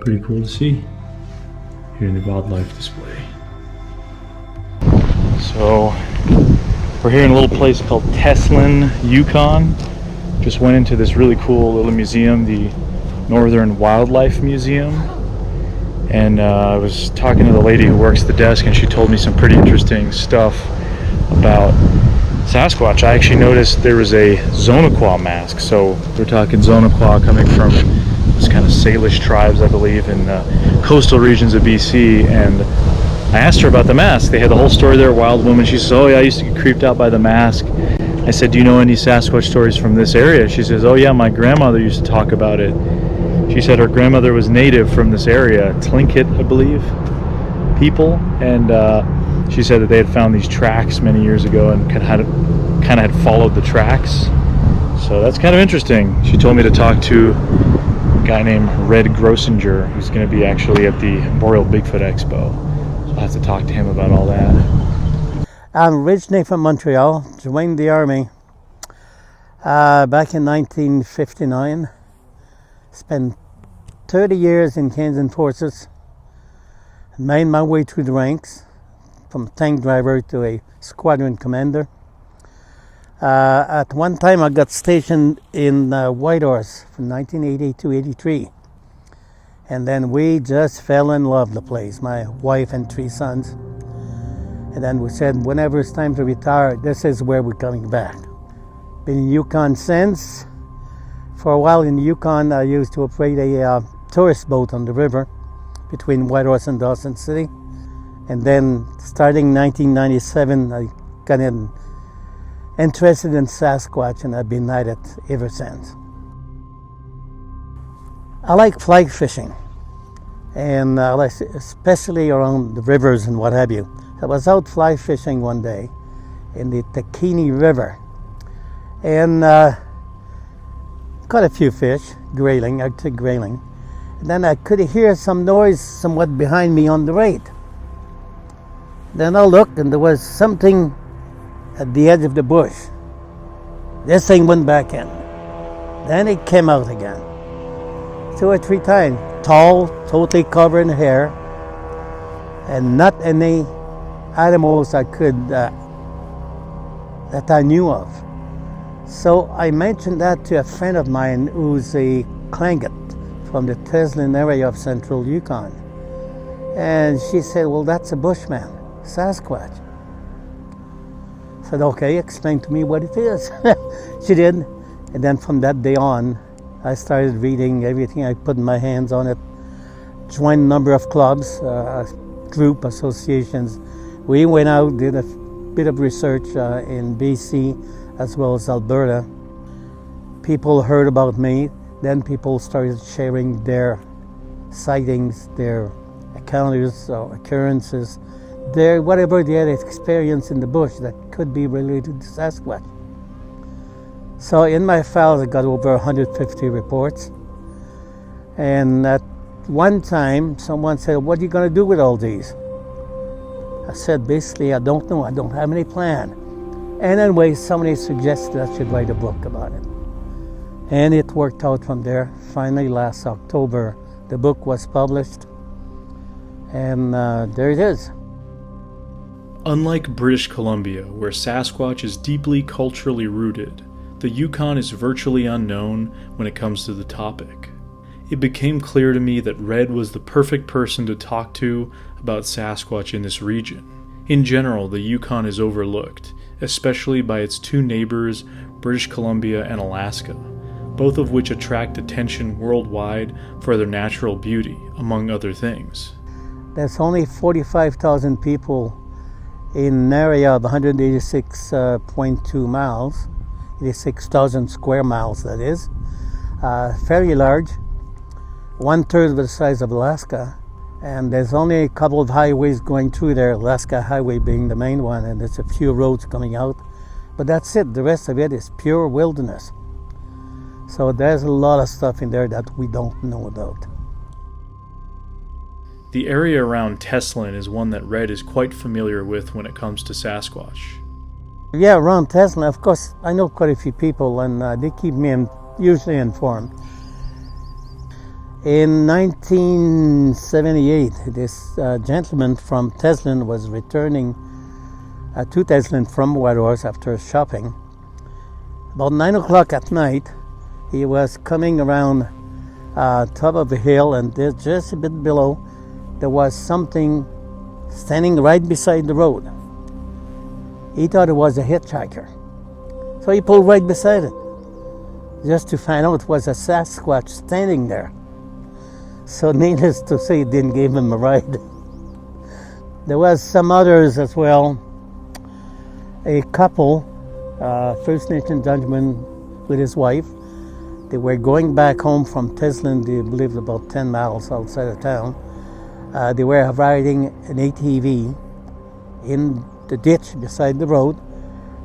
Pretty cool to see here in the wildlife display. So we're here in a little place called Teslin, Yukon. Just went into this really cool little museum, the Northern Wildlife Museum. And I was talking to the lady who works the desk, and she told me some pretty interesting stuff about Sasquatch. I actually noticed there was a Zonaquah mask. So we're talking Zonaquah coming from this kind of Salish tribes, I believe, in the coastal regions of BC. And I asked her about the mask. They had the whole story there, wild woman. She says, oh yeah, I used to get creeped out by the mask. I said, do you know any Sasquatch stories from this area? She says, oh yeah, my grandmother used to talk about it. She said her grandmother was native from this area, Tlingit, I believe, people, and she said that they had found these tracks many years ago and kind of had followed the tracks. So that's kind of interesting. She told me to talk to a guy named Red Grossinger, who's going to be actually at the Memorial Bigfoot Expo. So I'll have to talk to him about all that. I'm originally from Montreal, joined the army back in 1959. Spent 30 years in Canadian Forces, made my way through the ranks, from tank driver to a squadron commander. At one time I got stationed in Whitehorse from 1980 to 83. And then we just fell in love with the place, my wife and 3 sons. And then we said, whenever it's time to retire, this is where we're coming back. Been in Yukon since. For a while in the Yukon, I used to operate a tourist boat on the river between Whitehorse and Dawson City. And then starting 1997, I got interested in Sasquatch, and I've been at it ever since. I like fly fishing, and especially around the rivers and what have you. I was out fly fishing one day in the Takini River, and caught a few fish, grayling, Arctic grayling. And then I could hear some noise somewhat behind me on the right. Then I looked, and there was something at the edge of the bush. This thing went back in. Then it came out again. 2 or 3 times. Tall, totally covered in hair, and not any animals I could that I knew of. So I mentioned that to a friend of mine who's a Tlingit from the Teslin area of central Yukon. And she said, well, that's a bushman, Sasquatch. I said, okay, explain to me what it is. She did. And then from that day on, I started reading everything I put my hands on it, joined a number of clubs, group associations. We went out, did a bit of research in BC as well as Alberta. People heard about me, then people started sharing their sightings, their encounters or occurrences, their whatever they had experienced in the bush that could be related to Sasquatch. So in my files I got over 150 reports, and at one time someone said, what are you going to do with all these? I said, basically, I don't know, I don't have any plan. And anyway, somebody suggested I should write a book about it. And it worked out from there. Finally, last October, the book was published, and there it is. Unlike British Columbia, where Sasquatch is deeply culturally rooted, the Yukon is virtually unknown when it comes to the topic. It became clear to me that Red was the perfect person to talk to about Sasquatch in this region. In general, the Yukon is overlooked, especially by its 2 neighbors, British Columbia and Alaska, both of which attract attention worldwide for their natural beauty, among other things. There's only 45,000 people in an area of 186.2 miles, 86,000 square miles that is. Fairly large, 1/3 of the size of Alaska. And there's only a couple of highways going through there, Alaska Highway being the main one, and there's a few roads coming out. But that's it, the rest of it is pure wilderness. So there's a lot of stuff in there that we don't know about. The area around Teslin is one that Red is quite familiar with when it comes to Sasquatch. Yeah, around Teslin, of course, I know quite a few people, and they keep me usually informed. In 1978, this gentleman from Teslin was returning to Teslin from Whitehorse after shopping. About 9 o'clock at night, he was coming around top of the hill, and just a bit below, there was something standing right beside the road. He thought it was a hitchhiker, so he pulled right beside it, just to find out it was a Sasquatch standing there. So needless to say, it didn't give him a ride. There was some others as well. A couple, First Nation gentleman with his wife, they were going back home from Teslin, they lived about 10 miles outside of town. They were riding an ATV in the ditch beside the road.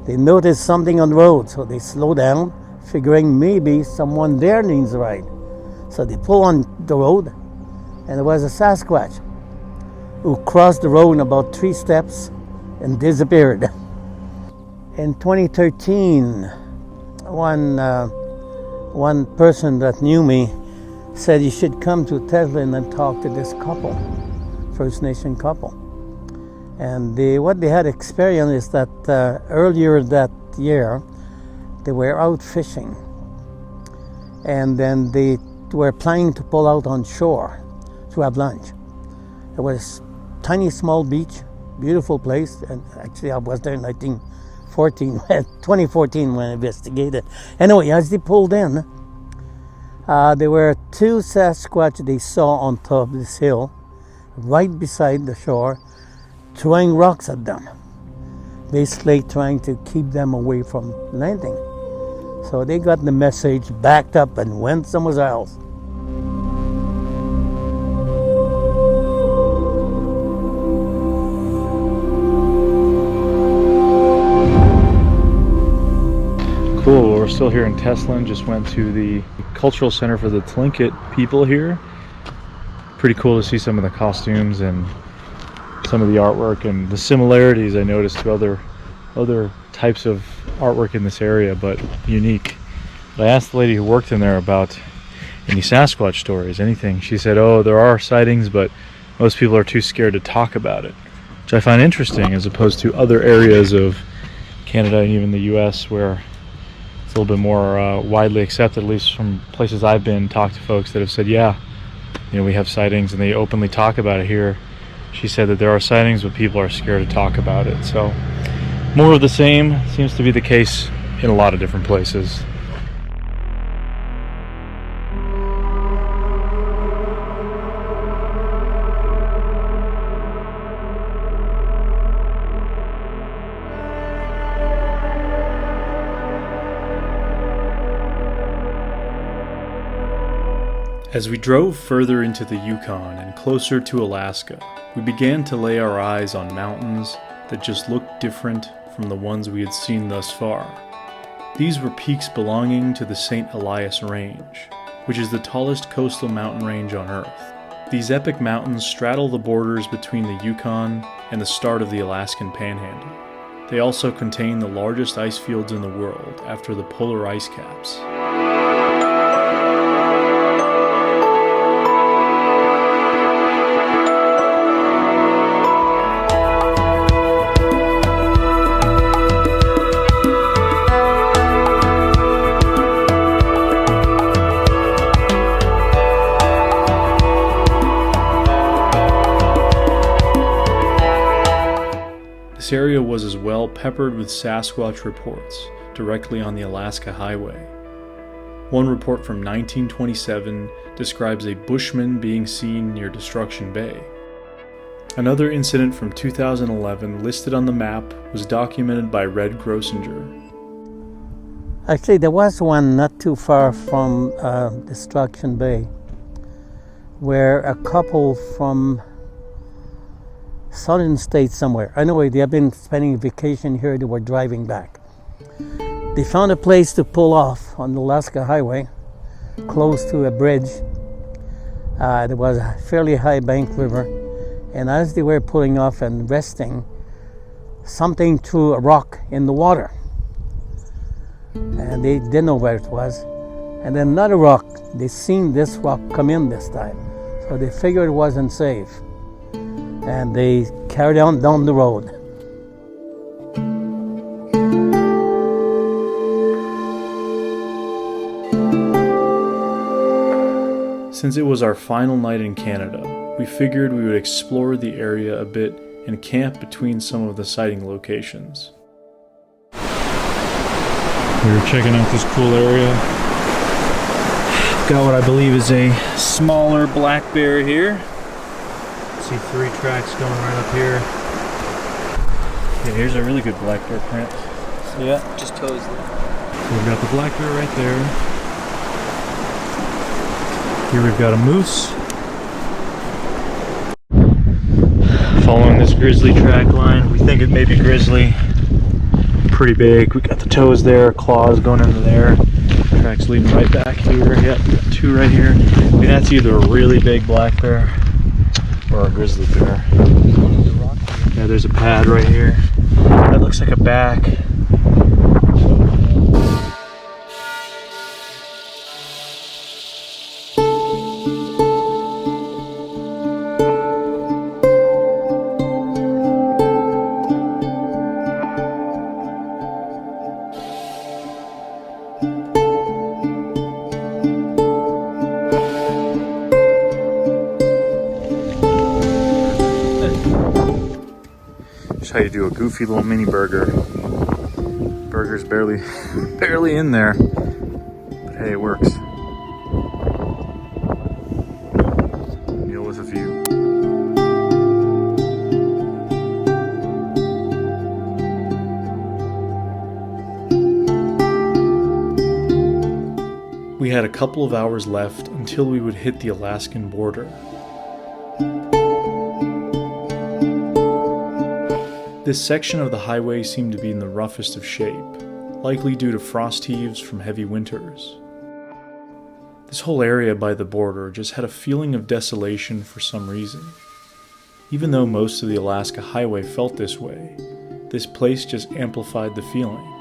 They noticed something on the road, so they slowed down, figuring maybe someone there needs a ride. So they pull on the road, and there was a Sasquatch who crossed the road in about 3 steps and disappeared. In 2013, one person that knew me said you should come to Teslin and talk to this couple, First Nation couple. And what they had experienced is that earlier that year, they were out fishing, and then they were planning to pull out on shore to have lunch. There was a tiny small beach, beautiful place, and actually I was there in 2014 when I investigated. Anyway, as they pulled in, there were 2 Sasquatch they saw on top of this hill, right beside the shore, throwing rocks at them, basically trying to keep them away from landing. So they got the message, backed up, and went somewhere else. Cool, we're still here in Teslin, just went to the Cultural Center for the Tlingit people here. Pretty cool to see some of the costumes and some of the artwork and the similarities I noticed to other types of artwork in this area, but unique. But I asked the lady who worked in there about any Sasquatch stories, anything. She said, oh, there are sightings, but most people are too scared to talk about it, which I find interesting as opposed to other areas of Canada and even the US where it's a little bit more widely accepted, at least from places I've been, talked to folks that have said, yeah, you know, we have sightings, and they openly talk about it. Here she said that there are sightings, but people are scared to talk about it. So more of the same seems to be the case in a lot of different places. As we drove further into the Yukon and closer to Alaska, we began to lay our eyes on mountains that just looked different from the ones we had seen thus far. These were peaks belonging to the St. Elias Range, which is the tallest coastal mountain range on Earth. These epic mountains straddle the borders between the Yukon and the start of the Alaskan Panhandle. They also contain the largest ice fields in the world after the polar ice caps. This area was as well peppered with Sasquatch reports directly on the Alaska Highway. One report from 1927 describes a bushman being seen near Destruction Bay. Another incident from 2011 listed on the map was documented by Red Grossinger. Actually, there was one not too far from Destruction Bay where a couple from southern states somewhere, anyway, they have been spending a vacation here, they were driving back. They found a place to pull off on the Alaska Highway, close to a bridge. There was a fairly high bank river, and as they were pulling off and resting, something threw a rock in the water. And they didn't know where it was. And then another rock, they seen this rock come in this time. So they figured it wasn't safe. And they carried on down the road. Since it was our final night in Canada, we figured we would explore the area a bit and camp between some of the sighting locations. We were checking out this cool area. Got what I believe is a smaller black bear here. See 3 tracks going right up here. Yeah, here's a really good black bear print. Yeah, just toes there. So we've got the black bear right there. Here we've got a moose. Following this grizzly track line, we think it may be grizzly. Pretty big. We got the toes there, claws going into there. Tracks leading right back here. Yep, 2 right here. I mean, that's either a really big black bear or a grizzly bear. Yeah, there's a pad right here. That looks like a back. How you do a goofy little mini burger. Burger's barely in there, but hey, it works. Meal with a view. We had a couple of hours left until we would hit the Alaskan border. This section of the highway seemed to be in the roughest of shape, likely due to frost heaves from heavy winters. This whole area by the border just had a feeling of desolation for some reason. Even though most of the Alaska Highway felt this way, this place just amplified the feeling.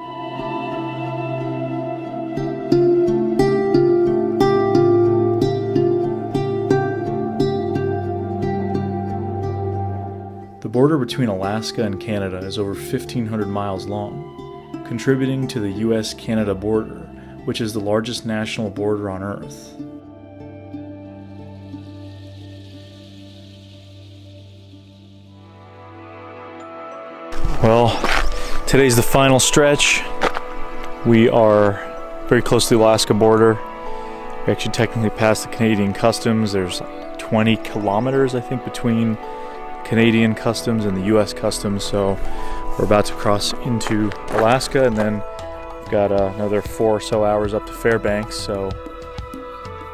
The border between Alaska and Canada is over 1,500 miles long, contributing to the US-Canada border, which is the largest national border on Earth. Well, today's the final stretch. We are very close to the Alaska border. We actually technically passed the Canadian customs. There's 20 kilometers, I think, between Canadian customs and the US customs, so we're about to cross into Alaska, and then we've got another 4 or so hours up to Fairbanks, so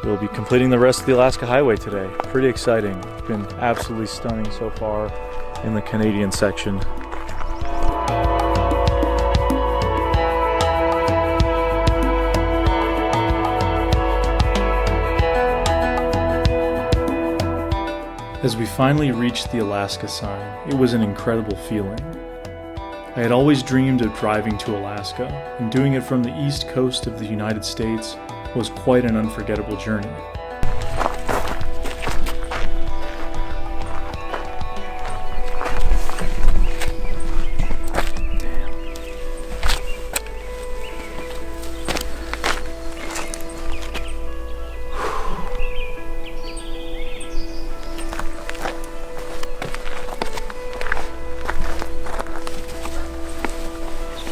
we'll be completing the rest of the Alaska Highway today. Pretty exciting. It's been absolutely stunning so far in the Canadian section. As we finally reached the Alaska sign, it was an incredible feeling. I had always dreamed of driving to Alaska, and doing it from the east coast of the United States was quite an unforgettable journey.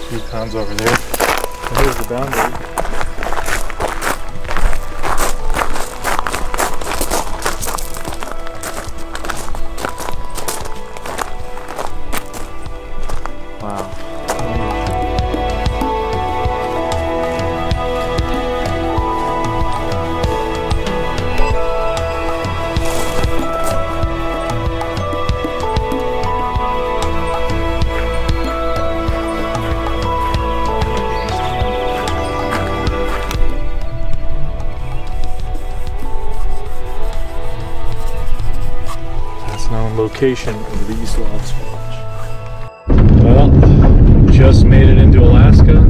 Yukons over there. And here's the boundary. location of the East-Lob Squatch. Well, just made it into Alaska.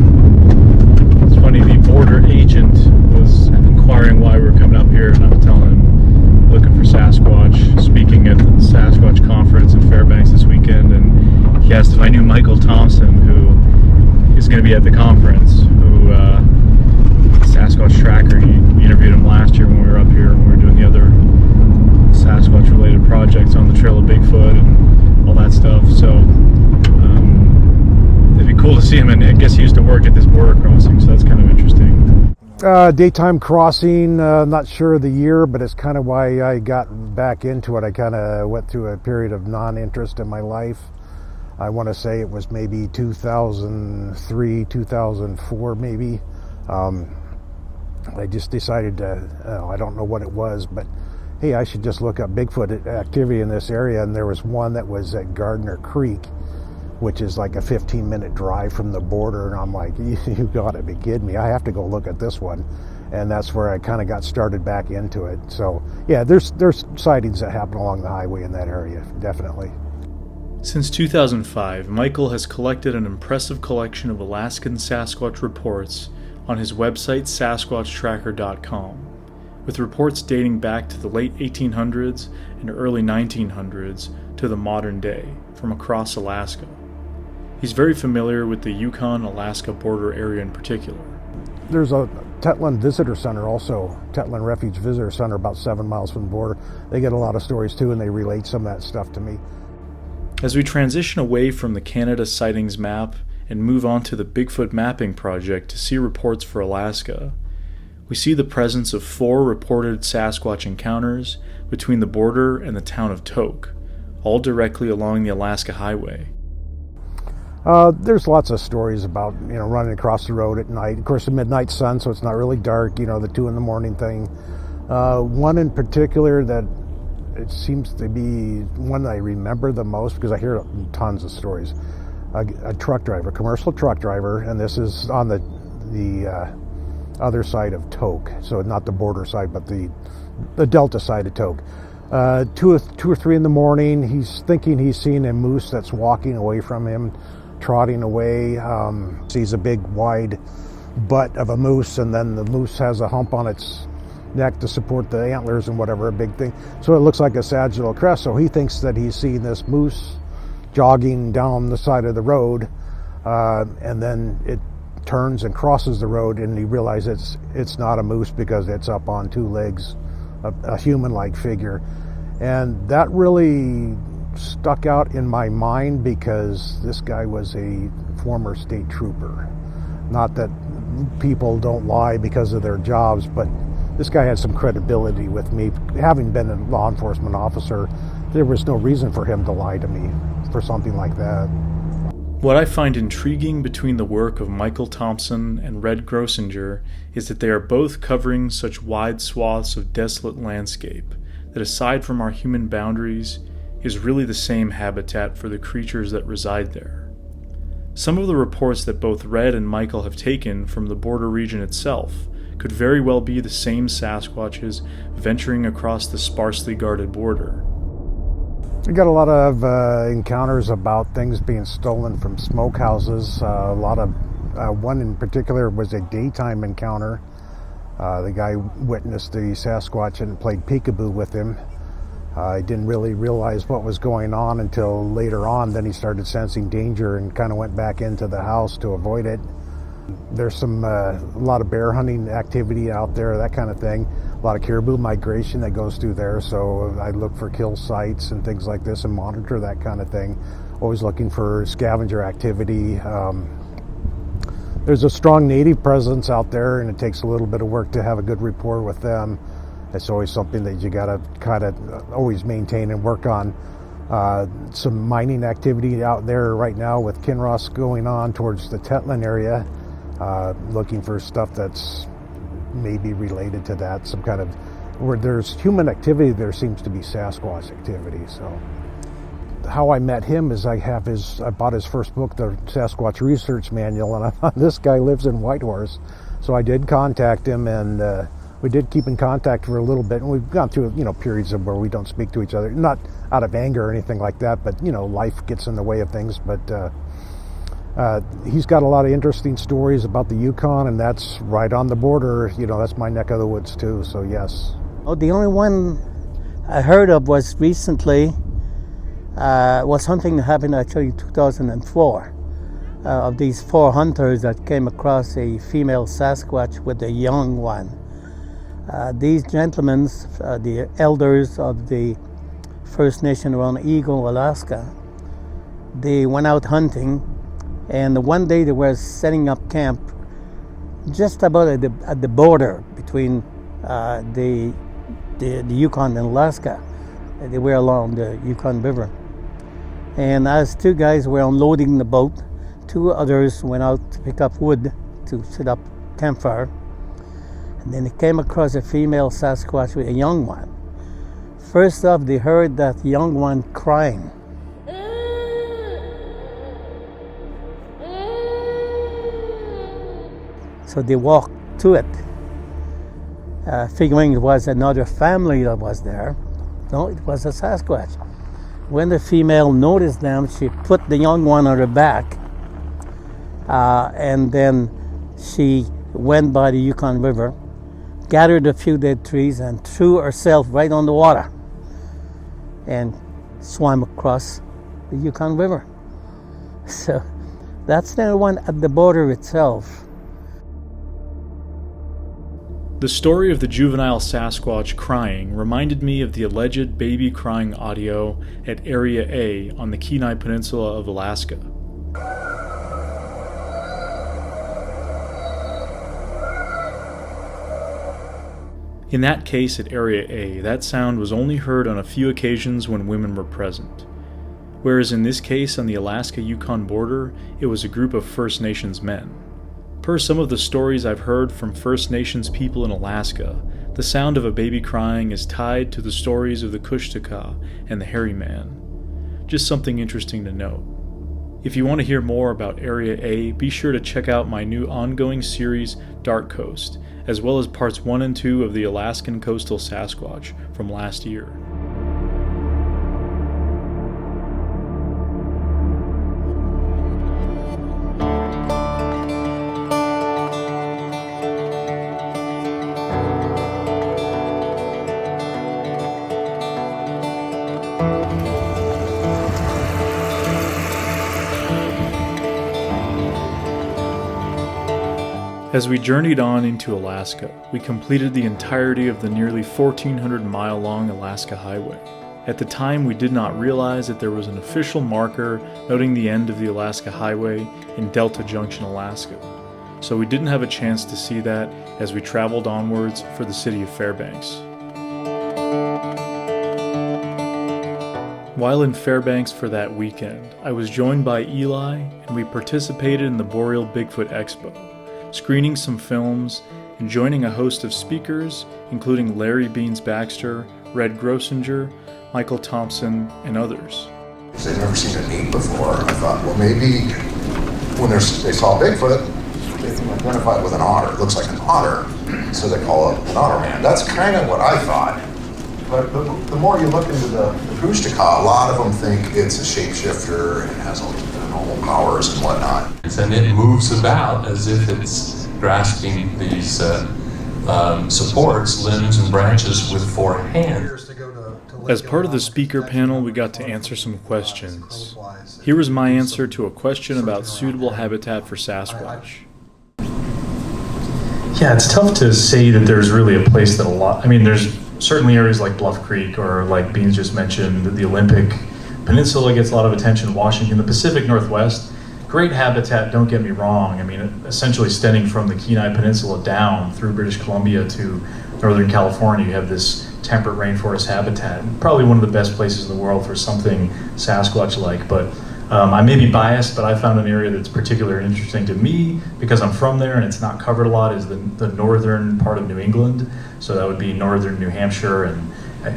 It's funny, the border agent was inquiring why we were coming up here, and I'm telling him, looking for Sasquatch, speaking at the Sasquatch conference in Fairbanks this weekend, and he asked if I knew Michael Thompson, who is going to be at the conference, who Sasquatch tracker. He interviewed him last year when we were up here, when we were doing the other Sasquatch related projects on the trail of Bigfoot and all that stuff. So it'd be cool to see him, and I guess he used to work at this border crossing, so that's kind of interesting. Daytime crossing, not sure of the year, but it's kind of why I got back into it. I kind of went through a period of non-interest in my life. I want to say it was maybe 2003, 2004 maybe. I just decided to, I don't know what it was, but hey, I should just look up Bigfoot activity in this area, and there was one that was at Gardner Creek, which is like a 15-minute drive from the border, and I'm like, you gotta be kidding me, I have to go look at this one. And that's where I kind of got started back into it. So yeah, there's sightings that happen along the highway in that area, definitely. Since 2005, Michael has collected an impressive collection of Alaskan Sasquatch reports on his website sasquatchtracker.com, with reports dating back to the late 1800s and early 1900s to the modern day from across Alaska. He's very familiar with the Yukon-Alaska border area in particular. There's a Tetlin Visitor Center also, Tetlin Refuge Visitor Center, about 7 miles from the border. They get a lot of stories too, and they relate some of that stuff to me. As we transition away from the Canada Sightings Map and move on to the Bigfoot Mapping Project to see reports for Alaska, we see the presence of 4 reported Sasquatch encounters between the border and the town of Tok, all directly along the Alaska Highway. There's lots of stories about, running across the road at night. Of course, the midnight sun, so it's not really dark, the 2 a.m. thing. One in particular that it seems to be one that I remember the most, because I hear tons of stories. A truck driver, commercial truck driver, and this is on the other side of Tok, so not the border side, but the delta side of Tok. 2 or 3 in the morning, he's thinking he's seeing a moose that's walking away from him, trotting away. Sees a big wide butt of a moose, and then the moose has a hump on its neck to support the antlers and whatever, a big thing. So it looks like a sagittal crest, so he thinks that he's seeing this moose jogging down the side of the road, and then it turns and crosses the road, and he realizes it's not a moose because it's up on 2 legs, a human-like figure. And that really stuck out in my mind, because this guy was a former state trooper. Not that people don't lie because of their jobs, but this guy had some credibility with me. Having been a law enforcement officer, there was no reason for him to lie to me for something like that. What I find intriguing between the work of Michael Thompson and Red Grossinger is that they are both covering such wide swaths of desolate landscape that, aside from our human boundaries, is really the same habitat for the creatures that reside there. Some of the reports that both Red and Michael have taken from the border region itself could very well be the same Sasquatches venturing across the sparsely guarded border. We got a lot of encounters about things being stolen from smokehouses. A lot of one in particular was a daytime encounter. The guy witnessed the Sasquatch and played peekaboo with him. He didn't really realize what was going on until later on. Then he started sensing danger and kind of went back into the house to avoid it. There's a lot of bear hunting activity out there, that kind of thing. A lot of caribou migration that goes through there, so I look for kill sites and things like this and monitor that kind of thing. Always looking for scavenger activity. There's a strong native presence out there, and it takes a little bit of work to have a good rapport with them. It's always something that you gotta kind of always maintain and work on. Some mining activity out there right now with Kinross going on towards the Tetlin area. Looking for stuff that's maybe related to that, some kind of, where there's human activity, there seems to be Sasquatch activity. So how I met him is I bought his first book, the Sasquatch Research Manual, and I thought, this guy lives in Whitehorse. So I did contact him, and we did keep in contact for a little bit, and we've gone through, periods of where we don't speak to each other, not out of anger or anything like that, but, life gets in the way of things. But he's got a lot of interesting stories about the Yukon, and that's right on the border. That's my neck of the woods too, so yes. Oh, the only one I heard of was recently, was something that happened actually in 2004. Of these 4 hunters that came across a female Sasquatch with a young one. These gentlemen, the elders of the First Nation around Eagle, Alaska, they went out hunting, and one day they were setting up camp just about at the border between the Yukon and Alaska. They were along the Yukon River. And as 2 guys were unloading the boat, 2 others went out to pick up wood to set up campfire. And then they came across a female Sasquatch with a young one. First off, they heard that young one crying. So they walked to it, figuring it was another family that was there. No, it was a Sasquatch. When the female noticed them, she put the young one on her back, and then she went by the Yukon River, gathered a few dead trees, and threw herself right on the water and swam across the Yukon River. So that's the one at the border itself. The story of the juvenile Sasquatch crying reminded me of the alleged baby crying audio at Area A on the Kenai Peninsula of Alaska. In that case at Area A, that sound was only heard on a few occasions when women were present. Whereas in this case on the Alaska-Yukon border, it was a group of First Nations men. Per some of the stories I've heard from First Nations people in Alaska, the sound of a baby crying is tied to the stories of the Kushtaka and the Hairy Man. Just something interesting to note. If you want to hear more about Area A, be sure to check out my new ongoing series, Dark Coast, as well as parts 1 and 2 of the Alaskan Coastal Sasquatch from last year. As we journeyed on into Alaska, we completed the entirety of the nearly 1,400-mile-long Alaska Highway. At the time, we did not realize that there was an official marker noting the end of the Alaska Highway in Delta Junction, Alaska, so we didn't have a chance to see that as we traveled onwards for the city of Fairbanks. While in Fairbanks for that weekend, I was joined by Eli, and we participated in the Boreal Bigfoot Expo, screening some films, and joining a host of speakers, including Larry Beans Baxter, Red Grossinger, Michael Thompson, and others. They've never seen an ape before. I thought, well, maybe when they saw Bigfoot, they can identify it with an otter. It looks like an otter, so they call it an otter man. That's kind of what I thought. But the more you look into the Kushtaka, a lot of them think it's a shapeshifter and has all the normal powers and whatnot. And it moves about as if it's grasping these supports, limbs, and branches with 4 hands. As part of the speaker panel, we got to answer some questions. Here was my answer to a question about suitable habitat for Sasquatch. Yeah, it's tough to say that there's really a place that there's certainly areas like Bluff Creek or like Beans just mentioned, the Olympic Peninsula gets a lot of attention, Washington, the Pacific Northwest, great habitat, don't get me wrong. I mean, essentially extending from the Kenai Peninsula down through British Columbia to Northern California, you have this temperate rainforest habitat. Probably one of the best places in the world for something Sasquatch-like, but I may be biased, but I found an area that's particularly interesting to me because I'm from there and it's not covered a lot is the northern part of New England. So that would be northern New Hampshire and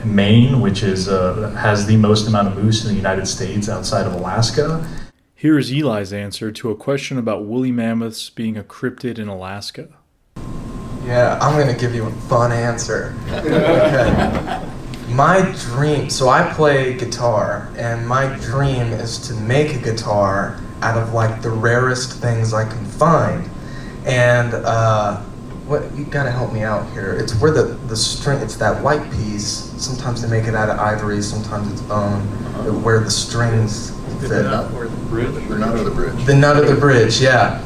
Maine, which is has the most amount of moose in the United States outside of Alaska. Here is Eli's answer to a question about woolly mammoths being a cryptid in Alaska. Yeah, I'm gonna give you a fun answer. Okay. My dream, so I play guitar, and my dream is to make a guitar out of like the rarest things I can find. And what you gotta help me out here. It's where the string, it's that white piece. Sometimes they make it out of ivory, sometimes it's bone, where the strings fit. The nut or the bridge? The nut or the bridge? The nut of the bridge, yeah.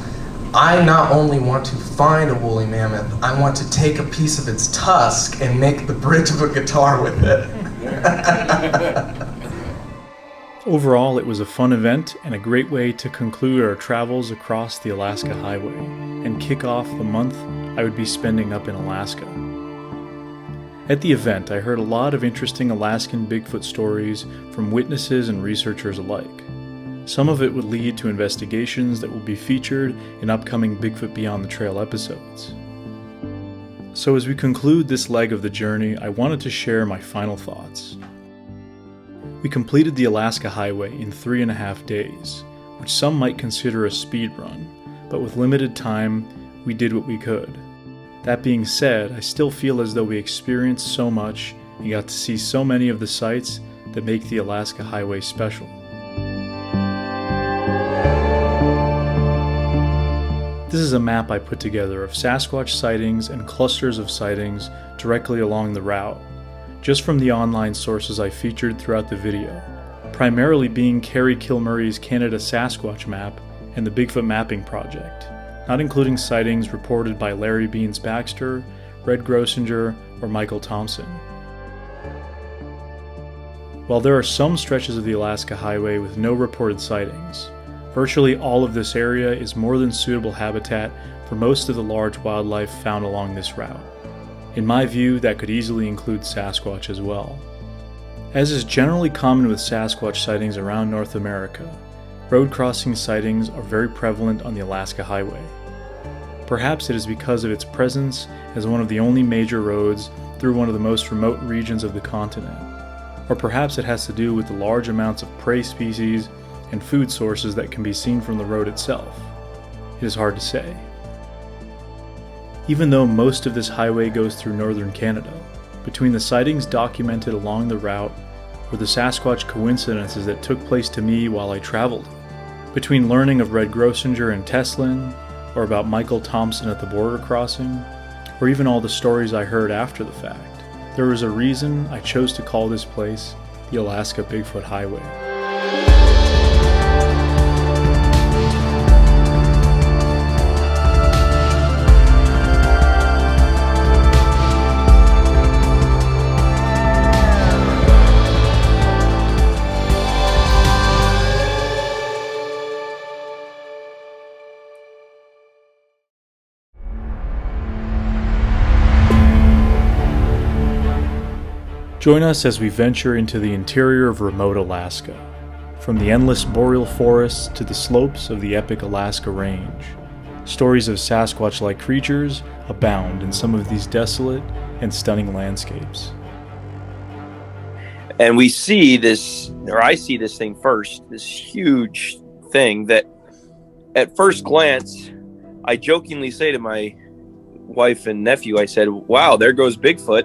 I not only want to find a woolly mammoth, I want to take a piece of its tusk and make the bridge of a guitar with it. Overall, it was a fun event and a great way to conclude our travels across the Alaska Highway and kick off the month I would be spending up in Alaska. At the event, I heard a lot of interesting Alaskan Bigfoot stories from witnesses and researchers alike. Some of it would lead to investigations that will be featured in upcoming Bigfoot Beyond the Trail episodes. So as we conclude this leg of the journey, I wanted to share my final thoughts. We completed the Alaska Highway in 3.5 days, which some might consider a speed run, but with limited time, we did what we could. That being said, I still feel as though we experienced so much and got to see so many of the sights that make the Alaska Highway special. This is a map I put together of Sasquatch sightings and clusters of sightings directly along the route, just from the online sources I featured throughout the video, primarily being Kerry Kilmurray's Canada Sasquatch map and the Bigfoot Mapping Project, not including sightings reported by Larry Beans Baxter, Red Grossinger, or Michael Thompson. While there are some stretches of the Alaska Highway with no reported sightings, virtually all of this area is more than suitable habitat for most of the large wildlife found along this route. In my view, that could easily include Sasquatch as well. As is generally common with Sasquatch sightings around North America, road crossing sightings are very prevalent on the Alaska Highway. Perhaps it is because of its presence as one of the only major roads through one of the most remote regions of the continent. Or perhaps it has to do with the large amounts of prey species and food sources that can be seen from the road itself. It is hard to say. Even though most of this highway goes through northern Canada, between the sightings documented along the route were the Sasquatch coincidences that took place to me while I traveled. Between learning of Red Grossinger and Teslin, or about Michael Thompson at the border crossing, or even all the stories I heard after the fact, there was a reason I chose to call this place the Alaska Bigfoot Highway. Join us as we venture into the interior of remote Alaska, from the endless boreal forests to the slopes of the epic Alaska Range. Stories of Sasquatch-like creatures abound in some of these desolate and stunning landscapes. And we see this, or I see this thing first, this huge thing that at first glance, I jokingly say to my wife and nephew, I said, wow, there goes Bigfoot.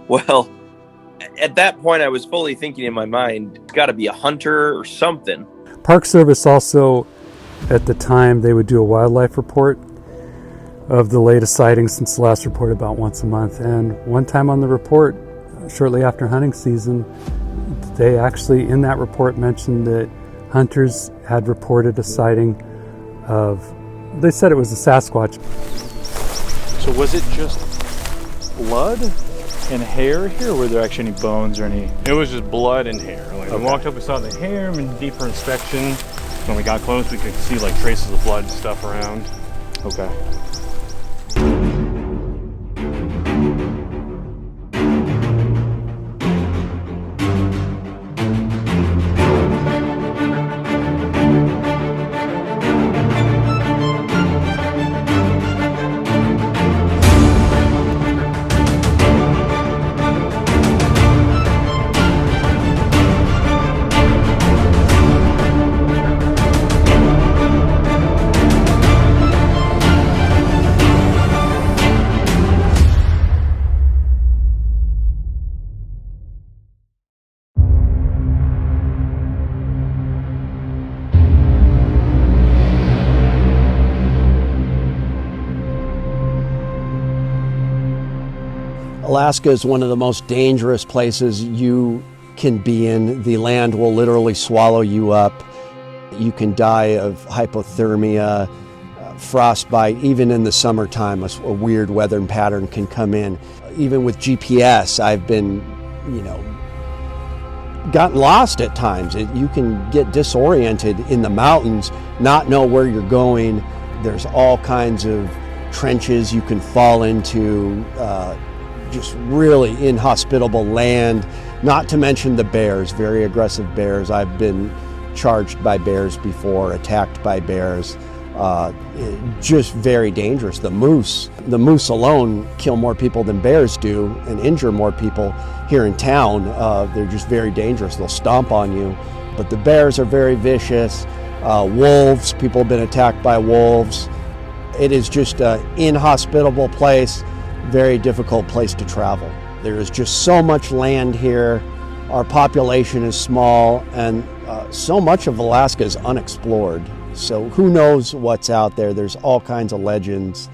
Well, at that point, I was fully thinking in my mind, it's got to be a hunter or something. Park Service also, at the time, they would do a wildlife report of the latest sightings since the last report about once a month. And one time on the report, shortly after hunting season, they actually, in that report, mentioned that hunters had reported a sighting of, they said it was a Sasquatch. So was it just blood and hair here, or were there actually any bones or any? It was just blood and hair. Like Okay. we walked up, we saw the hair, and deeper inspection, when we got close, we could see like traces of blood and stuff around. Okay. Alaska is one of the most dangerous places you can be in. The land will literally swallow you up. You can die of hypothermia, frostbite. Even in the summertime, a weird weather pattern can come in. Even with GPS, I've been, gotten lost at times. You can get disoriented in the mountains, not know where you're going. There's all kinds of trenches you can fall into, just really inhospitable land, not to mention the bears, very aggressive bears. I've been charged by bears before, attacked by bears, just very dangerous. The moose alone kill more people than bears do and injure more people here in town. They're just very dangerous. They'll stomp on you. But the bears are very vicious. Wolves, people have been attacked by wolves. It is just an inhospitable place, very difficult place to travel. There is just so much land here. Our population is small, and so much of Alaska is unexplored. So who knows what's out there? There's all kinds of legends,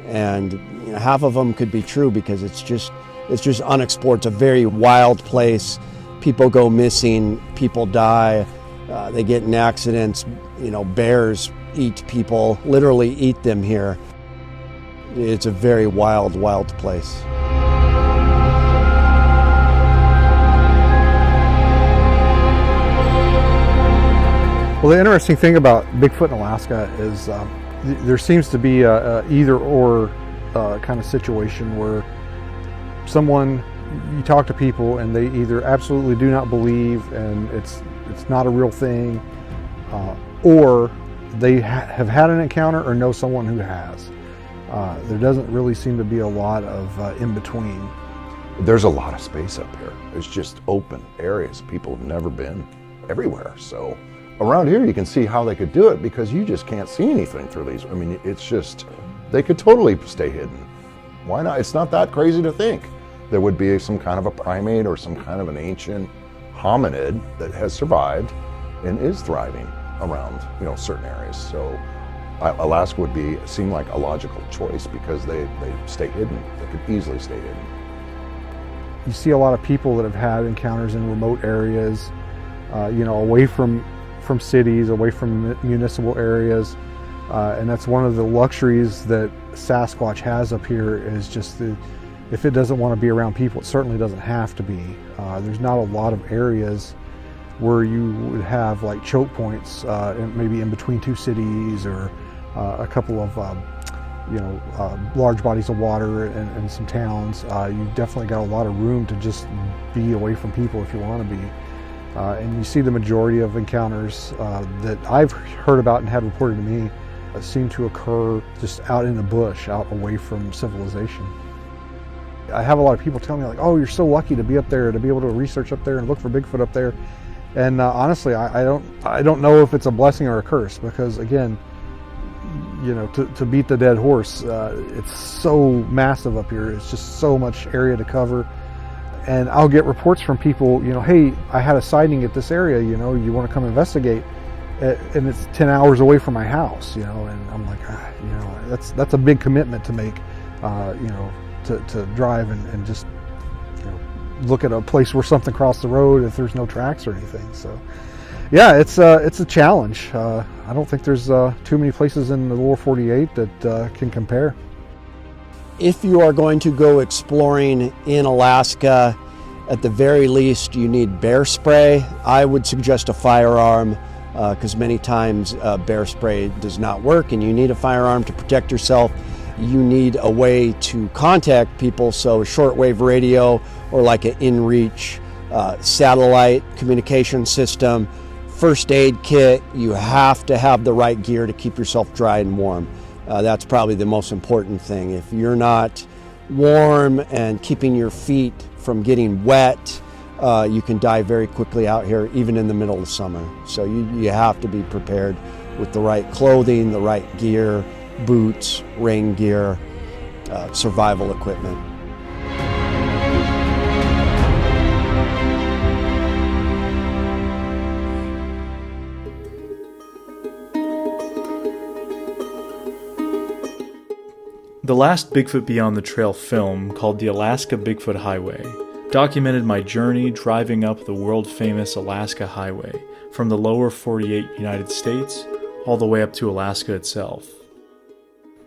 and half of them could be true because it's just unexplored. It's a very wild place. People go missing, people die, they get in accidents. Bears eat people, literally eat them here. It's a very wild, wild place. Well, the interesting thing about Bigfoot in Alaska is there seems to be a either or kind of situation where you talk to people and they either absolutely do not believe and it's not a real thing, or they have had an encounter or know someone who has. There doesn't really seem to be a lot of in between. There's a lot of space up here. It's just open areas. People have never been everywhere. So around here you can see how they could do it because you just can't see anything through these. I mean, it's just, they could totally stay hidden. Why not? It's not that crazy to think there would be some kind of a primate or some kind of an ancient hominid that has survived and is thriving around, certain areas. So Alaska would seem like a logical choice because they stay hidden. They could easily stay hidden. You see a lot of people that have had encounters in remote areas, away from cities, away from municipal areas, and that's one of the luxuries that Sasquatch has up here is just if it doesn't want to be around people, it certainly doesn't have to be. There's not a lot of areas where you would have like choke points, maybe in between two cities or a couple of large bodies of water and some towns. You've definitely got a lot of room to just be away from people if you want to be. And you see the majority of encounters that I've heard about and had reported to me seem to occur just out in the bush, out away from civilization. I have a lot of people tell me like, oh, you're so lucky to be up there, to be able to research up there and look for Bigfoot up there. And honestly, I don't know if it's a blessing or a curse because again, to beat the dead horse, it's so massive up here. It's just so much area to cover. And I'll get reports from people, hey, I had a sighting at this area, you want to come investigate? And it's 10 hours away from my house, and I'm like, that's a big commitment to make, to drive and just look at a place where something crossed the road if there's no tracks or anything. So yeah, it's a challenge. I don't think there's too many places in the lower 48 that can compare. If you are going to go exploring in Alaska, at the very least you need bear spray. I would suggest a firearm because many times bear spray does not work and you need a firearm to protect yourself. You need a way to contact people, so a shortwave radio or like an inReach satellite communication system, first aid kit. You have to have the right gear to keep yourself dry and warm. That's probably the most important thing. If you're not warm and keeping your feet from getting wet, you can die very quickly out here, even in the middle of summer. So you have to be prepared with the right clothing, the right gear, boots, rain gear, survival equipment. The last Bigfoot Beyond the Trail film, called the Alaska Bigfoot Highway, documented my journey driving up the world-famous Alaska Highway from the lower 48 United States all the way up to Alaska itself.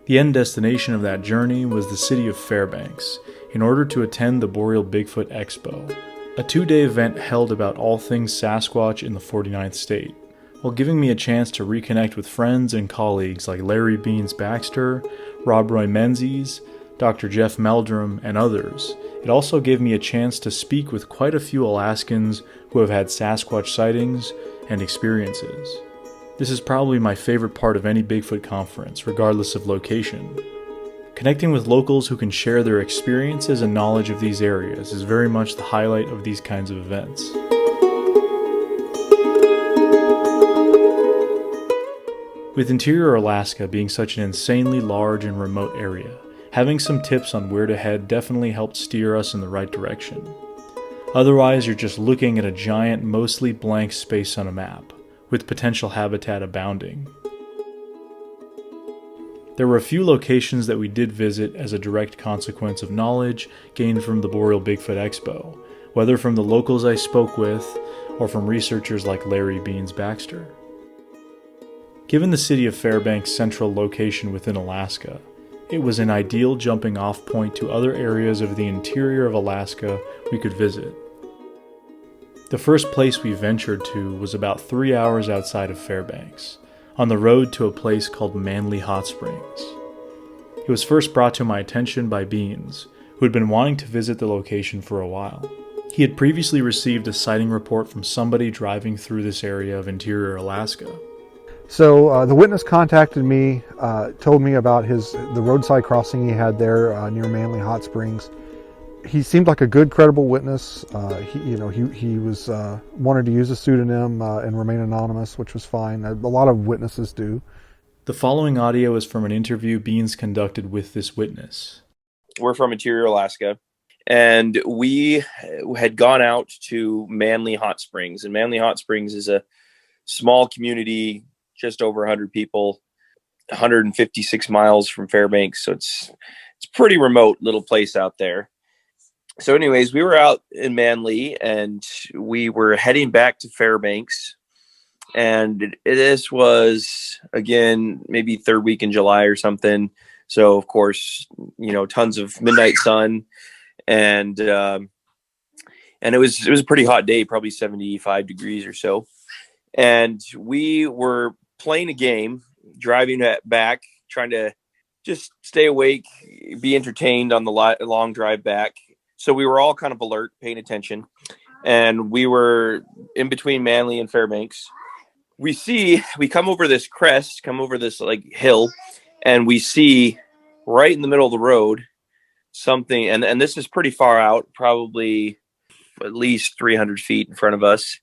The end destination of that journey was the city of Fairbanks, in order to attend the Boreal Bigfoot Expo, a 2-day event held about all things Sasquatch in the 49th state, while giving me a chance to reconnect with friends and colleagues like Larry Beans Baxter, Rob Roy Menzies, Dr. Jeff Meldrum, and others. It also gave me a chance to speak with quite a few Alaskans who have had Sasquatch sightings and experiences. This is probably my favorite part of any Bigfoot conference, regardless of location. Connecting with locals who can share their experiences and knowledge of these areas is very much the highlight of these kinds of events. With interior Alaska being such an insanely large and remote area, having some tips on where to head definitely helped steer us in the right direction. Otherwise, you're just looking at a giant, mostly blank space on a map, with potential habitat abounding. There were a few locations that we did visit as a direct consequence of knowledge gained from the Boreal Bigfoot Expo, whether from the locals I spoke with or from researchers like Larry Beans Baxter. Given the city of Fairbanks' central location within Alaska, it was an ideal jumping off point to other areas of the interior of Alaska we could visit. The first place we ventured to was about 3 hours outside of Fairbanks, on the road to a place called Manly Hot Springs. It was first brought to my attention by Beans, who had been wanting to visit the location for a while. He had previously received a sighting report from somebody driving through this area of interior Alaska. So the witness contacted me, told me about the roadside crossing he had there near Manly Hot Springs. He seemed like a good, credible witness. He was wanted to use a pseudonym and remain anonymous, which was fine. A lot of witnesses do. The following audio is from an interview Beans conducted with this witness. We're from interior Alaska, and we had gone out to Manly Hot Springs. And Manly Hot Springs is a small community, just over 100 people, 156 miles from Fairbanks. So it's a pretty remote little place out there. So anyways, we were out in Manly and we were heading back to Fairbanks. And this was, again, maybe third week in July or something. So, of course, tons of midnight sun. And it was a pretty hot day, probably 75 degrees or so. And we were playing a game, driving back, trying to just stay awake, be entertained on the long drive back. So we were all kind of alert, paying attention. And we were in between Manly and Fairbanks. We come over this crest, come over this hill, and we see right in the middle of the road something. And this is pretty far out, probably at least 300 feet in front of us.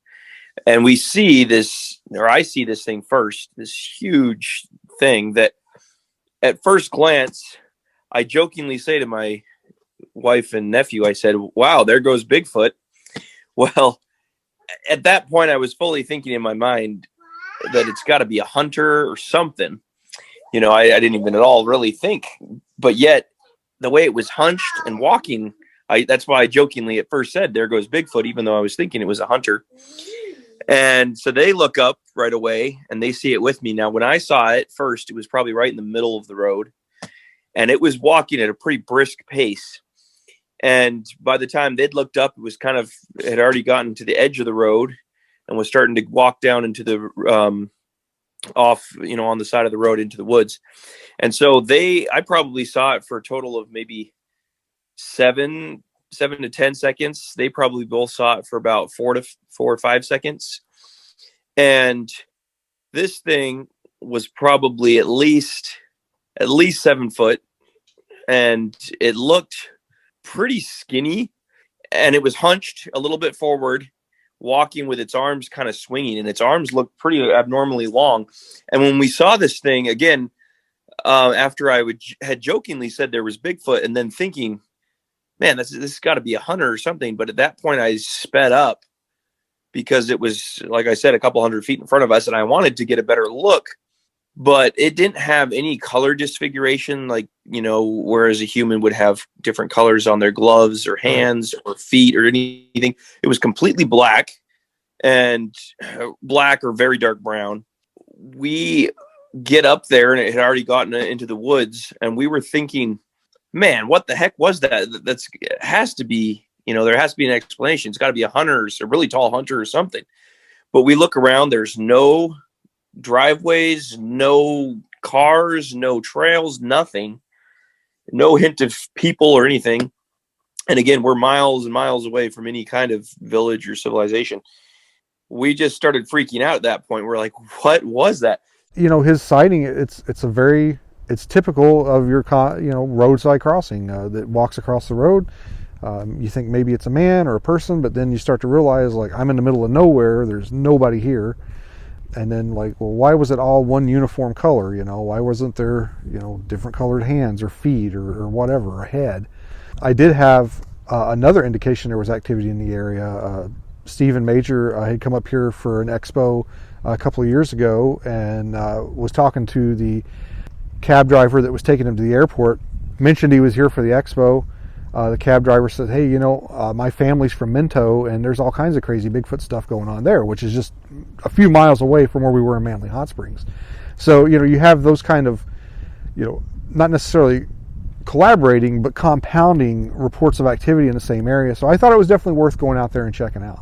And we see this, or I see this thing first, this huge thing that at first glance, I jokingly say to my wife and nephew, I said, "Wow, there goes Bigfoot." Well, at that point, I was fully thinking in my mind that it's got to be a hunter or something. I didn't even at all really think, but yet the way it was hunched and walking, that's why I jokingly at first said, "There goes Bigfoot," even though I was thinking it was a hunter. And so they look up right away and they see it with me. Now, when I saw it first, it was probably right in the middle of the road and it was walking at a pretty brisk pace. And by the time they'd looked up, it had already gotten to the edge of the road and was starting to walk down into the, on the side of the road into the woods. And so I probably saw it for a total of maybe 7 to 10 seconds. They probably both saw it for about 4 or 5 seconds. And this thing was probably at least 7 foot. And it looked pretty skinny and it was hunched a little bit forward, walking with its arms kind of swinging, and its arms looked pretty abnormally long. And when we saw this thing again, after I had jokingly said there was Bigfoot and then thinking, man, this has got to be a hunter or something. But at that point I sped up because it was, like I said, a couple hundred feet in front of us and I wanted to get a better look. but it didn't have any color disfiguration, like, whereas a human would have different colors on their gloves or hands or feet or anything. It was completely black, and black or very dark brown. We get up there and it had already gotten into the woods, and we were thinking, man, what the heck was that? It has to be, there has to be an explanation. It's got to be a hunter, a really tall hunter or something. But we look around, there's no driveways, no cars, no trails, nothing, no hint of people or anything. And again, we're miles and miles away from any kind of village or civilization. We just started freaking out at that point. We're like, what was that? His sighting, it's typical of your roadside crossing that walks across the road. You think maybe it's a man or a person, but then you start to realize, like, I'm in the middle of nowhere, there's nobody here. And then, like, well, why was it all one uniform color? Why wasn't there, different colored hands or feet or whatever, or head? I did have another indication there was activity in the area. Stephen Major had come up here for an expo a couple of years ago and was talking to the cab driver that was taking him to the airport, mentioned he was here for the expo. The cab driver said, hey, my family's from Minto, and there's all kinds of crazy Bigfoot stuff going on there, which is just a few miles away from where we were in Manly Hot Springs. So, you have those kind of, not necessarily collaborating, but compounding reports of activity in the same area. So I thought it was definitely worth going out there and checking out.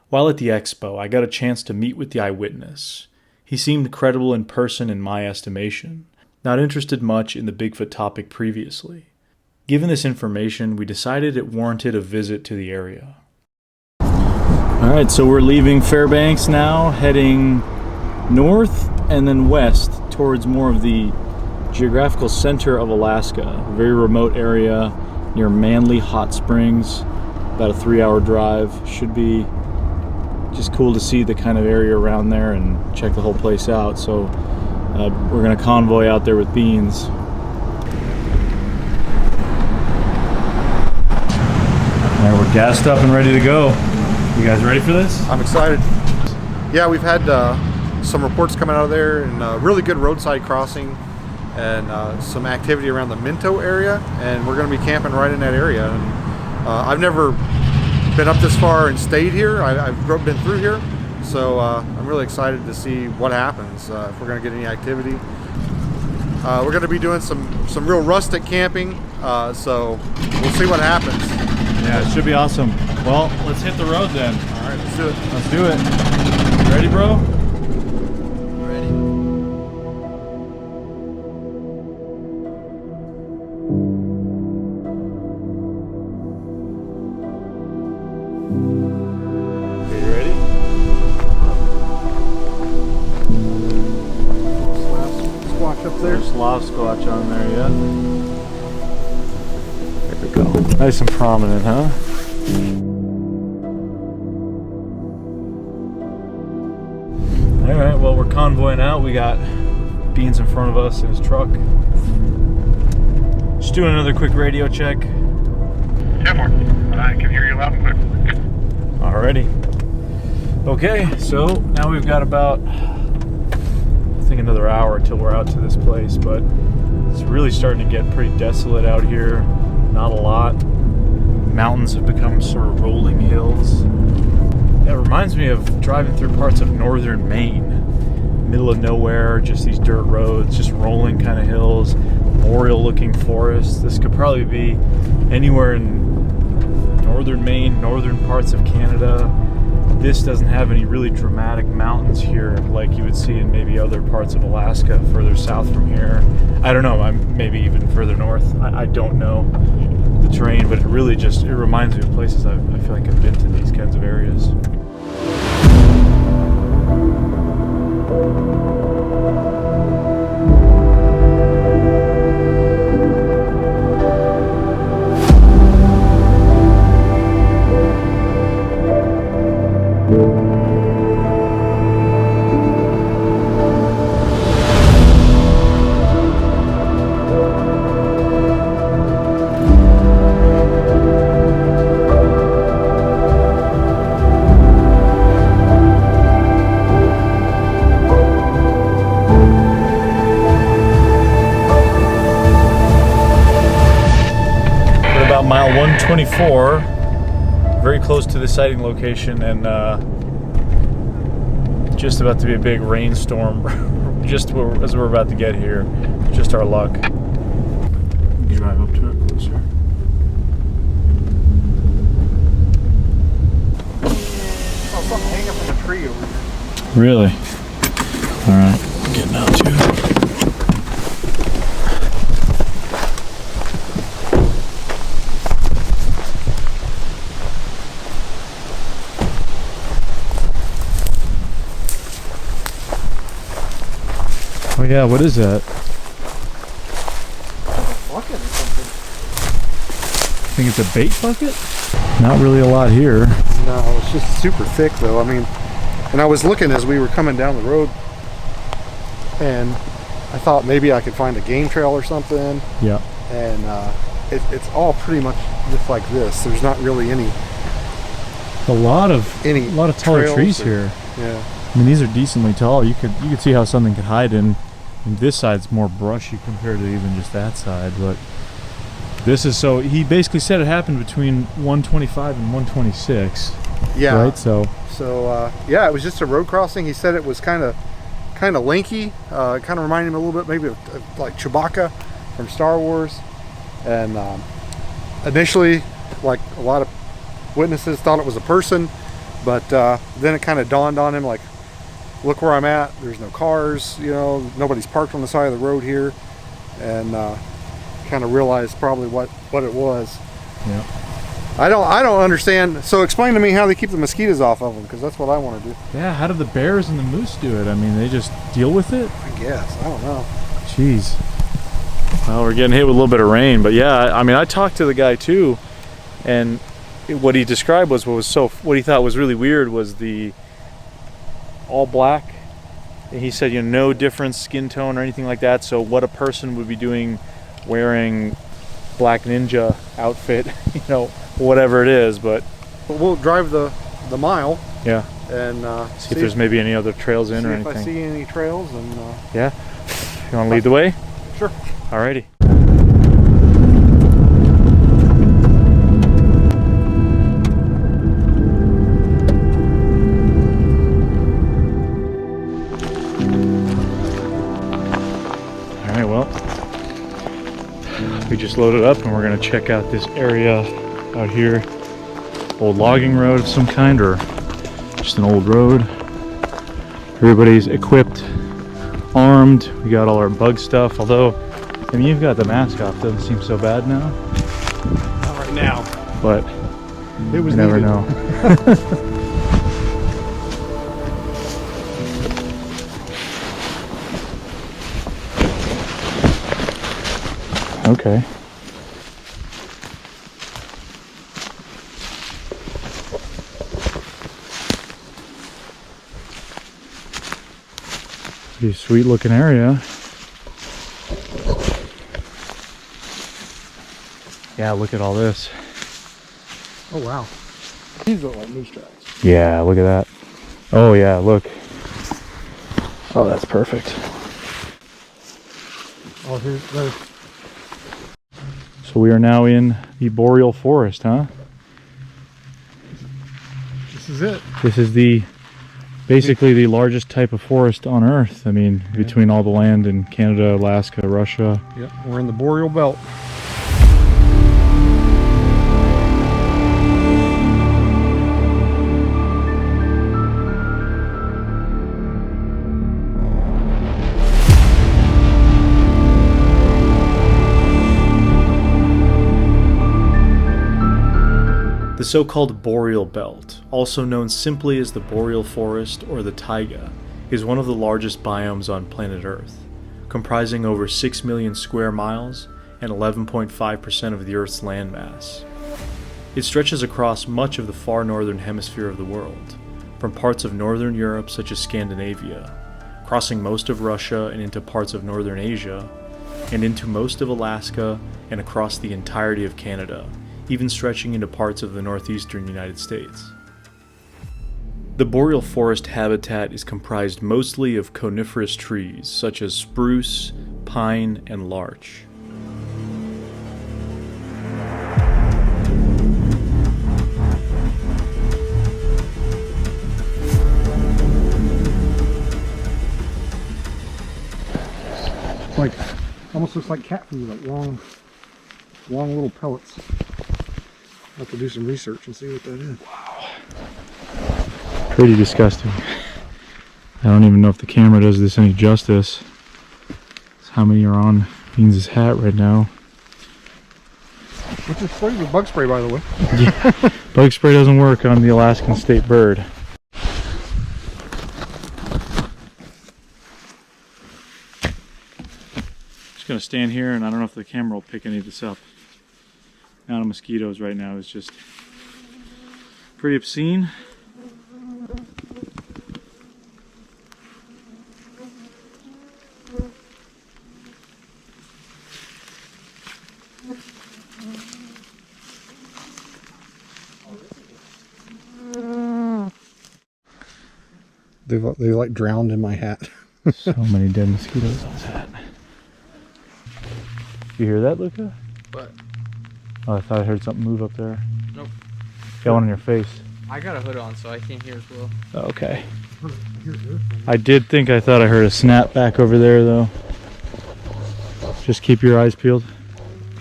While at the expo, I got a chance to meet with the eyewitness. He seemed credible in person in my estimation, not interested much in the Bigfoot topic previously. Given this information, we decided it warranted a visit to the area. Alright, so we're leaving Fairbanks now, heading north and then west towards more of the geographical center of Alaska, a very remote area near Manly Hot Springs, about a 3-hour drive. Should be just cool to see the kind of area around there and check the whole place out. So we're going to convoy out there with Beans. Alright, we're gassed up and ready to go. You guys ready for this? I'm excited. Yeah, we've had some reports coming out of there, and really good roadside crossing, and some activity around the Minto area, and we're going to be camping right in that area. And I've never been up this far and stayed here. I've been through here, so I'm really excited to see what happens, if we're going to get any activity. We're going to be doing some real rustic camping, so we'll see what happens. Yeah, it should be awesome. Well, let's hit the road then. All right, let's do it. Let's do it. Ready, bro? There's a lot of Squatch on there, yeah. There we go. Nice and prominent, huh? Alright, well, we're convoying out. We got Beans in front of us in his truck. Just doing another quick radio check. 10-4. I can hear you loud and clear. Alrighty. Okay, so now we've got about, I think, another hour until we're out to this place, but it's really starting to get pretty desolate out here. Not a lot. Mountains have become sort of rolling hills. It reminds me of driving through parts of northern Maine. Middle of nowhere, just these dirt roads, just rolling kind of hills, boreal looking forests. This could probably be anywhere in northern Maine, northern parts of Canada. This doesn't have any really dramatic mountains here like you would see in maybe other parts of Alaska further south from here. I don't know, maybe even further north. I don't know the terrain, but it really just, it reminds me of places I feel like I've been to these kinds of areas. 124, very close to the sighting location, and just about to be a big rainstorm just as we're about to get here. Just our luck. Drive up to it closer. Oh, something hanging from the tree over here. Really? Alright, getting out too. Oh yeah, what is that? Bucket or something. I think it's a bait bucket? Not really a lot here. No, it's just super thick though. I mean, and I was looking as we were coming down the road, and I thought maybe I could find a game trail or something. Yeah. And it's all pretty much just like this. There's not really any. A lot of taller trees here. Yeah. I mean, these are decently tall. You could see how something could hide in. And this side's more brushy compared to even just that side, but this is so. He basically said it happened between 125 and 126. Yeah. Right. So yeah, it was just a road crossing. He said it was kind of lanky. Kind of reminded him a little bit maybe of like Chewbacca from Star Wars. And initially, like a lot of witnesses thought it was a person, but then it kind of dawned on him, like, look where I'm at. There's no cars, you know, nobody's parked on the side of the road here, and kind of realized probably what it was. Yeah. I don't understand. So explain to me how they keep the mosquitoes off of them, because that's what I want to do. Yeah, how do the bears and the moose do it? I mean, they just deal with it? I guess. I don't know. Jeez. Well, we're getting hit with a little bit of rain, but yeah, I mean, I talked to the guy too, and what he described was what he thought was really weird was the all black. And he said, you know, no different skin tone or anything like that. So what a person would be doing wearing black ninja outfit, you know, whatever it is, but we'll drive the mile. Yeah. And see if there's maybe any other trails in or anything. If I see any trails, and yeah. You want to lead the way? Sure. Alrighty. Alright, well, we just loaded up and we're going to check out this area out here. Old logging road of some kind, or just an old road. Everybody's equipped, armed. We got all our bug stuff, although, I mean, you've got the mask off. Doesn't seem so bad now. Not right now. But it was you never needed. know. Okay. Pretty sweet looking area. Yeah, look at all this. Oh wow. These look like moose tracks. Yeah, look at that. Oh yeah, look. Oh, that's perfect. Oh, here's the. So we are now in the boreal forest, huh? This is it. This is basically the largest type of forest on Earth. I mean, between all the land in Canada, Alaska, Russia. Yep, we're in the boreal belt. The so-called boreal belt, also known simply as the boreal forest or the taiga, is one of the largest biomes on planet Earth, comprising over 6 million square miles and 11.5% of the Earth's landmass. It stretches across much of the far northern hemisphere of the world, from parts of northern Europe such as Scandinavia, crossing most of Russia and into parts of northern Asia, and into most of Alaska and across the entirety of Canada, even stretching into parts of the northeastern United States. The boreal forest habitat is comprised mostly of coniferous trees such as spruce, pine, and larch. like, almost looks like cat food, like long little pellets. I'll have to do some research and see what that is. Wow. Pretty disgusting. I don't even know if the camera does this any justice. That's how many are on Beans' hat right now. Which is sprayed with bug spray, by the way. Yeah. Bug spray doesn't work on the Alaskan state bird. Just gonna stand here, and I don't know if the camera will pick any of this up. The amount of mosquitoes right now is just pretty obscene. They like drowned in my hat. So many dead mosquitoes on his hat. You hear that, Luca? What? Oh, I thought I heard something move up there. Nope. Got one on your face. I got a hood on, so I can't hear as well. Oh, okay. I thought I heard a snap back over there, though. Just keep your eyes peeled.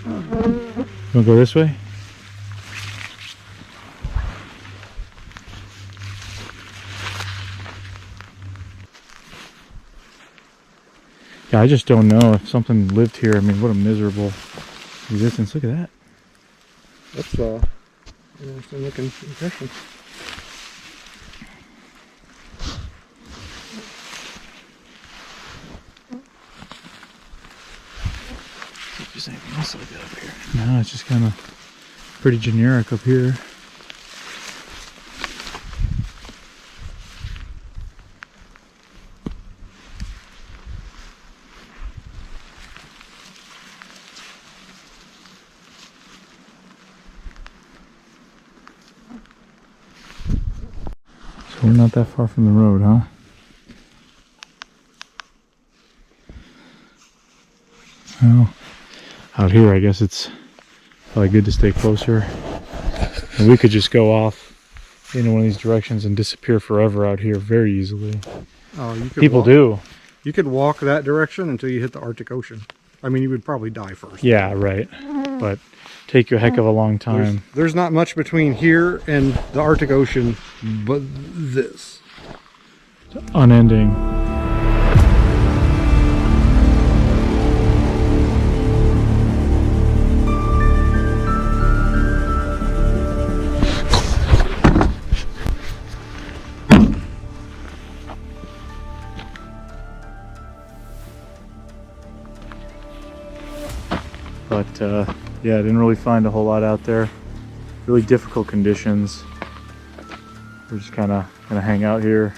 You want to go this way? Yeah, I just don't know if something lived here. I mean, what a miserable existence. Look at that. That's interesting looking impression. See if there's anything else like that up here. No, it's just kind of pretty generic up here. So we're not that far from the road, huh? Well, out here I guess it's probably good to stay closer. And we could just go off into one of these directions and disappear forever out here very easily. Oh, you could People do. You could walk that direction until you hit the Arctic Ocean. I mean, you would probably die first. Yeah, right. But take you a heck of a long time. There's not much between here and the Arctic Ocean, but this. Unending. But yeah, I didn't really find a whole lot out there. Really difficult conditions. We're just kind of gonna hang out here.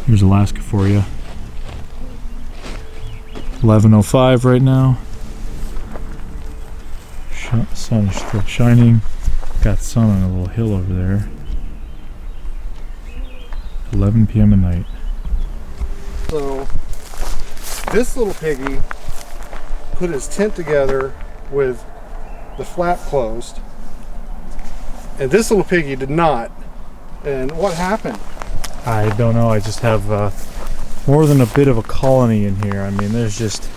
Here's Alaska for you. 11:05 right now. Sun is still shining. Got sun on a little hill over there. 11 p.m. at night. So this little piggy put his tent together with the flap closed, and this little piggy did not. And what happened? I don't know. I just have more than a bit of a colony in here. I mean, there's just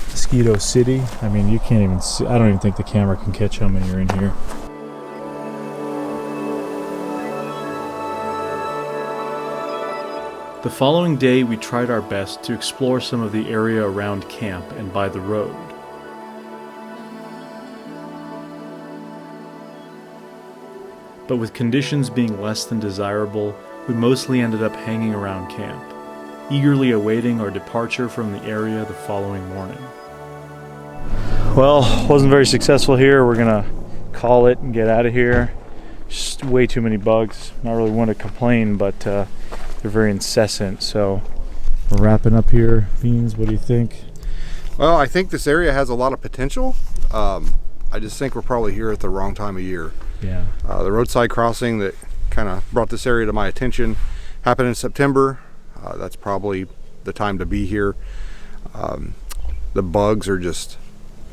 Mosquito City. I mean, you can't even see. I don't even think the camera can catch how many are in here. The following day, we tried our best to explore some of the area around camp and by the road. But with conditions being less than desirable, we mostly ended up hanging around camp, eagerly awaiting our departure from the area the following morning. Well, wasn't very successful here. We're gonna call it and get out of here. Just way too many bugs. Not really one to complain, but they're very incessant. So we're wrapping up here. Beans, what do you think? Well, I think this area has a lot of potential. I just think we're probably here at the wrong time of year. Yeah. The roadside crossing that kind of brought this area to my attention happened in September. That's probably the time to be here. The bugs are just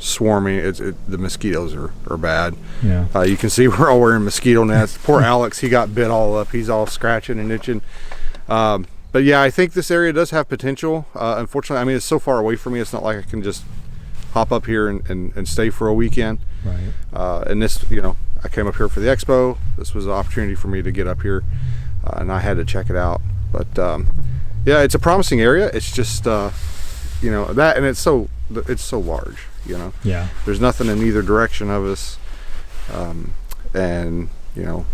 swarming. The mosquitoes are bad. Yeah. You can see we're all wearing mosquito nets. Poor Alex, he got bit all up. He's all scratching and itching. But yeah, I think this area does have potential. Unfortunately, I mean, it's so far away from me. It's not like I can just hop up here and stay for a weekend. Right. And this, I came up here for the expo. This was an opportunity for me to get up here, and I had to check it out. But yeah, it's a promising area. It's just that, and it's so large. Yeah. There's nothing in either direction of us, and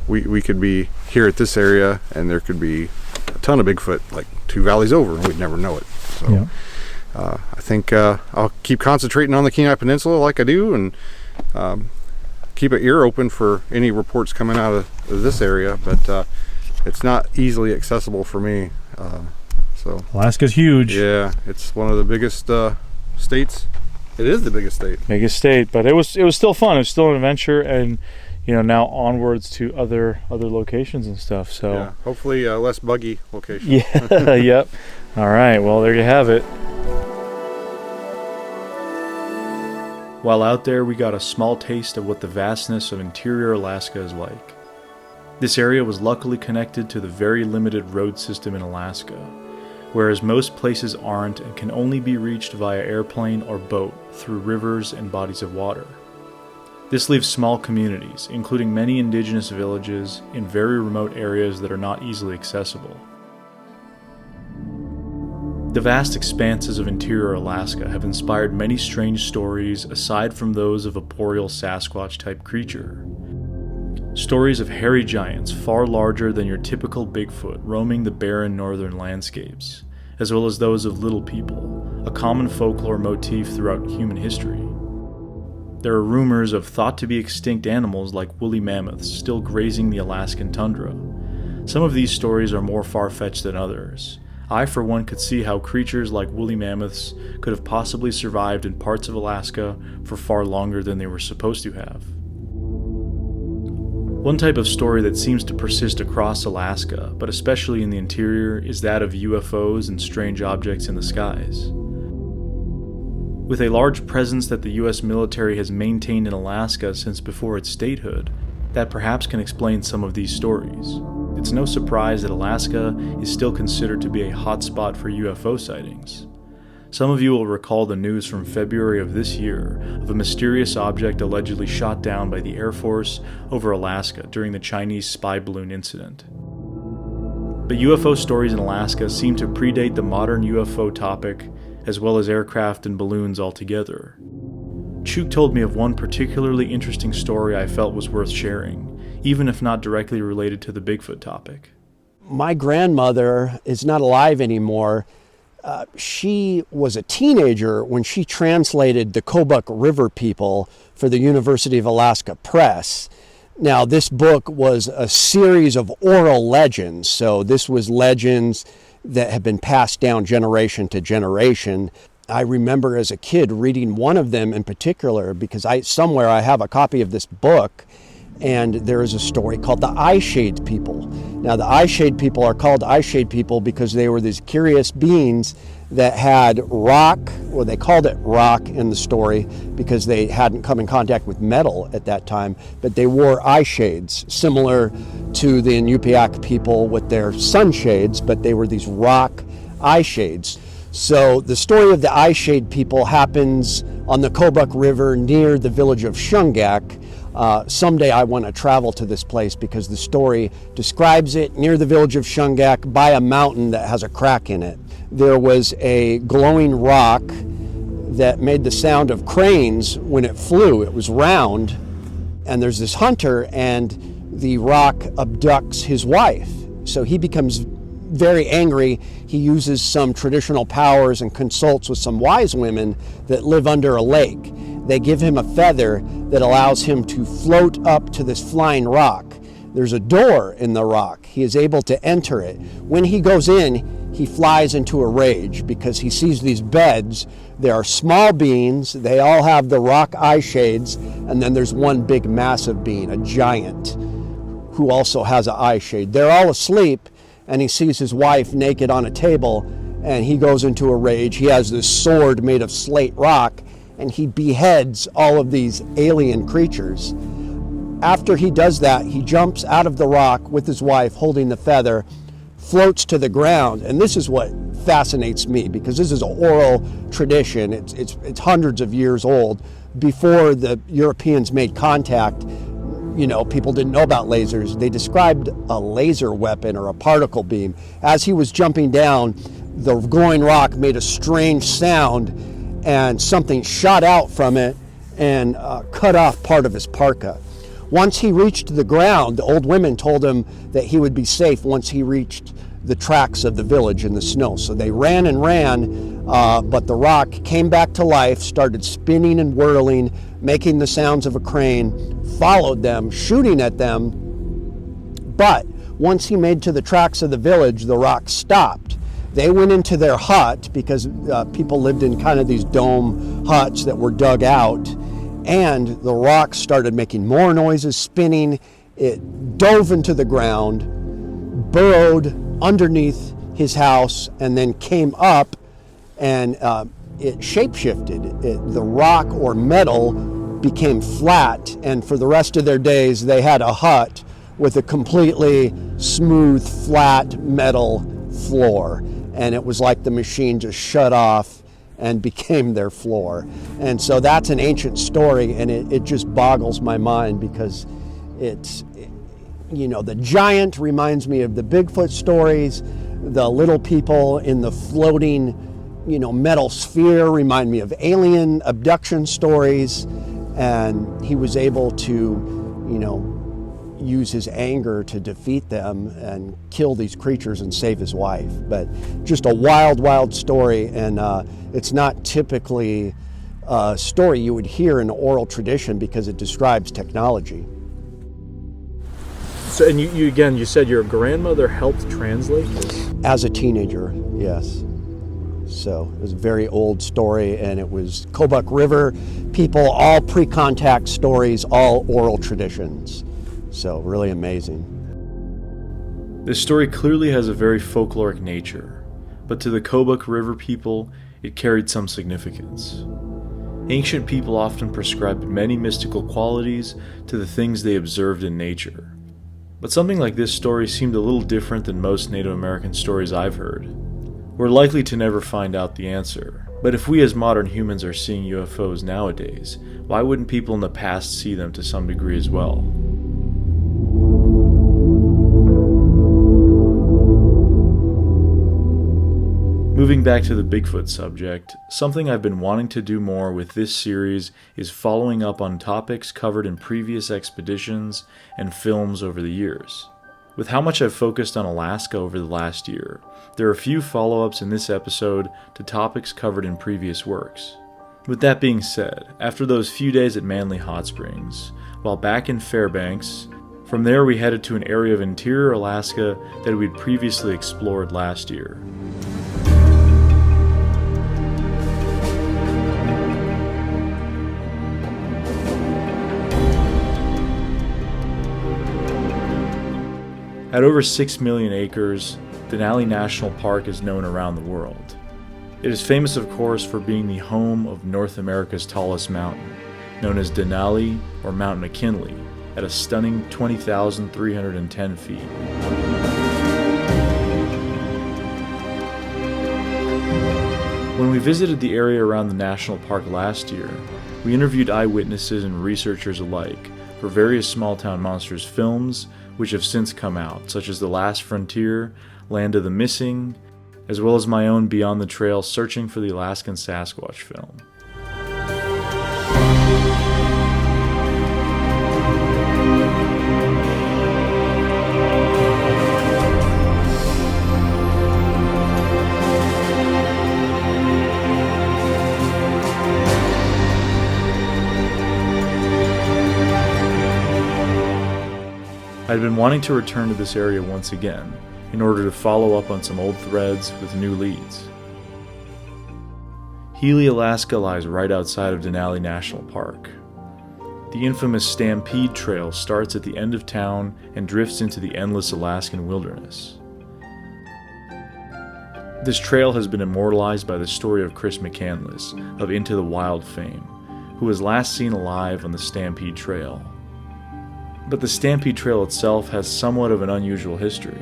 we could be here at this area, and there could be a ton of Bigfoot like 2 valleys over, and we'd never know it. So Yeah. I think I'll keep concentrating on the Kenai Peninsula like I do, and keep an ear open for any reports coming out of this area. But it's not easily accessible for me. So Alaska's huge. Yeah, it's one of the biggest states. It is the biggest state. Biggest state, but it was still fun. It was still an adventure, and now onwards to other locations and stuff. So yeah, hopefully less buggy locations. Yeah. Yep. All right. Well, there you have it. While out there, we got a small taste of what the vastness of interior Alaska is like. This area was luckily connected to the very limited road system in Alaska, whereas most places aren't and can only be reached via airplane or boat through rivers and bodies of water. This leaves small communities, including many indigenous villages, in very remote areas that are not easily accessible. The vast expanses of interior Alaska have inspired many strange stories aside from those of a boreal Sasquatch-type creature. Stories of hairy giants far larger than your typical Bigfoot roaming the barren northern landscapes, as well as those of little people, a common folklore motif throughout human history. There are rumors of thought-to-be extinct animals like woolly mammoths still grazing the Alaskan tundra. Some of these stories are more far-fetched than others. I, for one, could see how creatures like woolly mammoths could have possibly survived in parts of Alaska for far longer than they were supposed to have. One type of story that seems to persist across Alaska, but especially in the interior, is that of UFOs and strange objects in the skies. With a large presence that the U.S. military has maintained in Alaska since before its statehood, that perhaps can explain some of these stories. It's no surprise that Alaska is still considered to be a hotspot for UFO sightings. Some of you will recall the news from February of this year of a mysterious object allegedly shot down by the Air Force over Alaska during the Chinese spy balloon incident. But UFO stories in Alaska seem to predate the modern UFO topic, as well as aircraft and balloons altogether. Chuk told me of one particularly interesting story I felt was worth sharing, even if not directly related to the Bigfoot topic. My grandmother is not alive anymore. She was a teenager when she translated the Kobuk River people for the University of Alaska Press. Now, this book was a series of oral legends, so this was legends that have been passed down generation to generation. I remember as a kid reading one of them in particular because somewhere I have a copy of this book, and there is a story called the Eyeshade People. Now, the Eyeshade People are called Eyeshade People because they were these curious beings that had rock, or they called it rock in the story because they hadn't come in contact with metal at that time, but they wore eye shades, similar to the Inupiaq people with their sunshades, but they were these rock eye shades. So the story of the Eyeshade People happens on the Kobuk River near the village of Shungak. Someday I want to travel to this place because the story describes it near the village of Shungak by a mountain that has a crack in it. There was a glowing rock that made the sound of cranes when it flew. It was round, and there's this hunter, and the rock abducts his wife. So he becomes very angry. He uses some traditional powers and consults with some wise women that live under a lake. They give him a feather that allows him to float up to this flying rock. There's a door in the rock. He is able to enter it. When he goes in, he flies into a rage because he sees these beds. There are small beings. They all have the rock eye shades. And then there's one big massive being, a giant, who also has an eye shade. They're all asleep, and he sees his wife naked on a table, and he goes into a rage. He has this sword made of slate rock, and he beheads all of these alien creatures. After he does that, he jumps out of the rock with his wife holding the feather, floats to the ground, and this is what fascinates me, because this is an oral tradition. It's hundreds of years old. Before the Europeans made contact, people didn't know about lasers. They described a laser weapon or a particle beam. As he was jumping down, the glowing rock made a strange sound, and something shot out from it and cut off part of his parka. Once he reached the ground, the old women told him that he would be safe once he reached the tracks of the village in the snow. So they ran and ran, but the rock came back to life, started spinning and whirling, making the sounds of a crane, followed them, shooting at them. But once he made to the tracks of the village, the rock stopped. They went into their hut, because people lived in kind of these dome huts that were dug out, and the rock started making more noises, spinning. It dove into the ground, burrowed underneath his house, and then came up, and it shapeshifted. The rock or metal became flat, and for the rest of their days they had a hut with a completely smooth, flat metal floor, and it was like the machine just shut off and became their floor. And so that's an ancient story, and it just boggles my mind, because the giant reminds me of the Bigfoot stories. The little people in the floating, metal sphere remind me of alien abduction stories. And he was able to, use his anger to defeat them and kill these creatures and save his wife. But just a wild, wild story, and it's not typically a story you would hear in oral tradition, because it describes technology. So, and you said your grandmother helped translate this? As a teenager, yes. So it was a very old story, and it was Kobuk River people, all pre-contact stories, all oral traditions. So really amazing. This story clearly has a very folkloric nature, but to the Kobuk River people, it carried some significance. Ancient people often prescribed many mystical qualities to the things they observed in nature. But something like this story seemed a little different than most Native American stories I've heard. We're likely to never find out the answer, but if we as modern humans are seeing UFOs nowadays, why wouldn't people in the past see them to some degree as well? Moving back to the Bigfoot subject, something I've been wanting to do more with this series is following up on topics covered in previous expeditions and films over the years. With how much I've focused on Alaska over the last year, there are a few follow-ups in this episode to topics covered in previous works. With that being said, after those few days at Manly Hot Springs, while back in Fairbanks, from there we headed to an area of interior Alaska that we'd previously explored last year. At over 6 million acres, Denali National Park is known around the world. It is famous, of course, for being the home of North America's tallest mountain, known as Denali or Mount McKinley, at a stunning 20,310 feet. When we visited the area around the national park last year, we interviewed eyewitnesses and researchers alike for various Small Town Monsters films which have since come out, such as The Last Frontier, Land of the Missing, as well as my own Beyond the Trail Searching for the Alaskan Sasquatch film. I'd been wanting to return to this area once again, in order to follow up on some old threads with new leads. Healy, Alaska lies right outside of Denali National Park. The infamous Stampede Trail starts at the end of town and drifts into the endless Alaskan wilderness. This trail has been immortalized by the story of Chris McCandless of Into the Wild fame, who was last seen alive on the Stampede Trail. But the Stampede Trail itself has somewhat of an unusual history.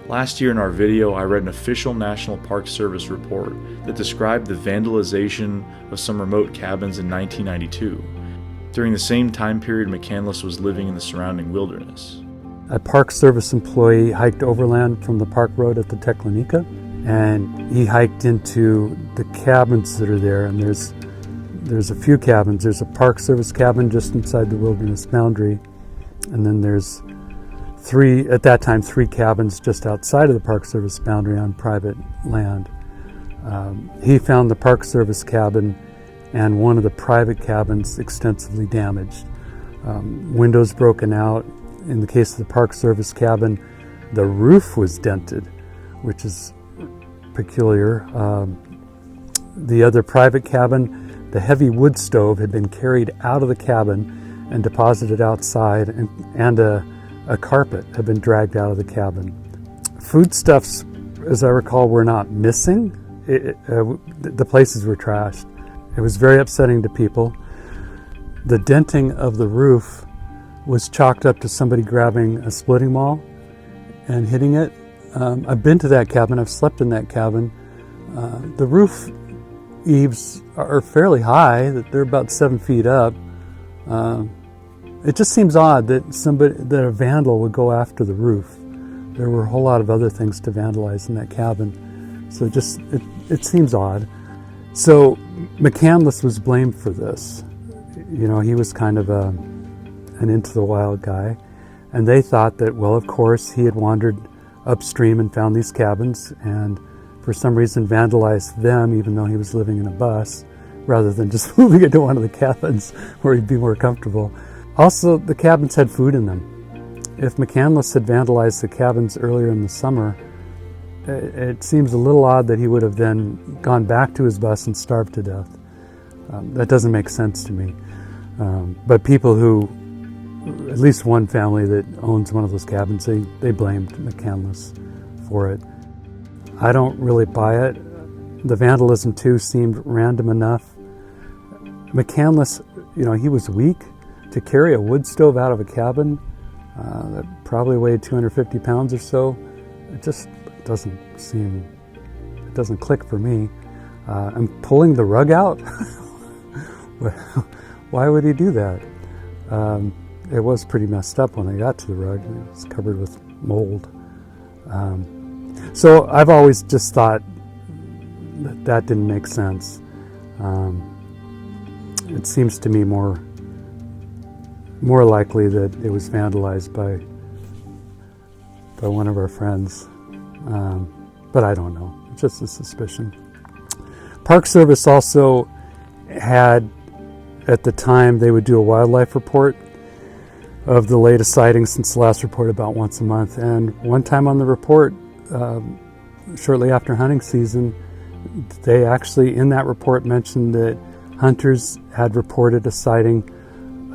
Last year in our video, I read an official National Park Service report that described the vandalization of some remote cabins in 1992, during the same time period McCandless was living in the surrounding wilderness. A Park Service employee hiked overland from the park road at the Teclanica, and he hiked into the cabins that are there, and there's a few cabins. There's a Park Service cabin just inside the wilderness boundary, and then there's three cabins just outside of the Park Service boundary on private land. He found the Park Service cabin and one of the private cabins extensively damaged. Windows broken out. In the case of the Park Service cabin, the roof was dented, which is peculiar. The other private cabin, the heavy wood stove had been carried out of the cabin and deposited outside, and a carpet had been dragged out of the cabin. Foodstuffs, as I recall, were not missing. The places were trashed. It was very upsetting to people. The denting of the roof was chalked up to somebody grabbing a splitting maul and hitting it. I've been to that cabin. I've slept in that cabin. The roof eaves are fairly high. They're about 7 feet up. It just seems odd that a vandal would go after the roof. There were a whole lot of other things to vandalize in that cabin, so it seems odd. So McCandless was blamed for this. You know, he was kind of an Into the Wild guy, and they thought that, well, of course, he had wandered upstream and found these cabins, and for some reason vandalized them, even though he was living in a bus, rather than just moving into one of the cabins where he'd be more comfortable. Also, the cabins had food in them. If McCandless had vandalized the cabins earlier in the summer, it seems a little odd that he would have then gone back to his bus and starved to death. That doesn't make sense to me. But people who, at least one family that owns one of those cabins, they blamed McCandless for it. I don't really buy it. The vandalism too seemed random enough. McCandless, you know, he was weak. To carry a wood stove out of a cabin that probably weighed 250 pounds or so, it just doesn't click for me. And pulling the rug out? Why would he do that? It was pretty messed up when I got to the rug. It was covered with mold. So I've always just thought that didn't make sense. It seems to me more likely that it was vandalized by one of our friends. But I don't know. It's just a suspicion. Park Service also had, at the time, they would do a wildlife report of the latest sightings since the last report about once a month. And one time on the report, shortly after hunting season, they actually, in that report, mentioned that hunters had reported a sighting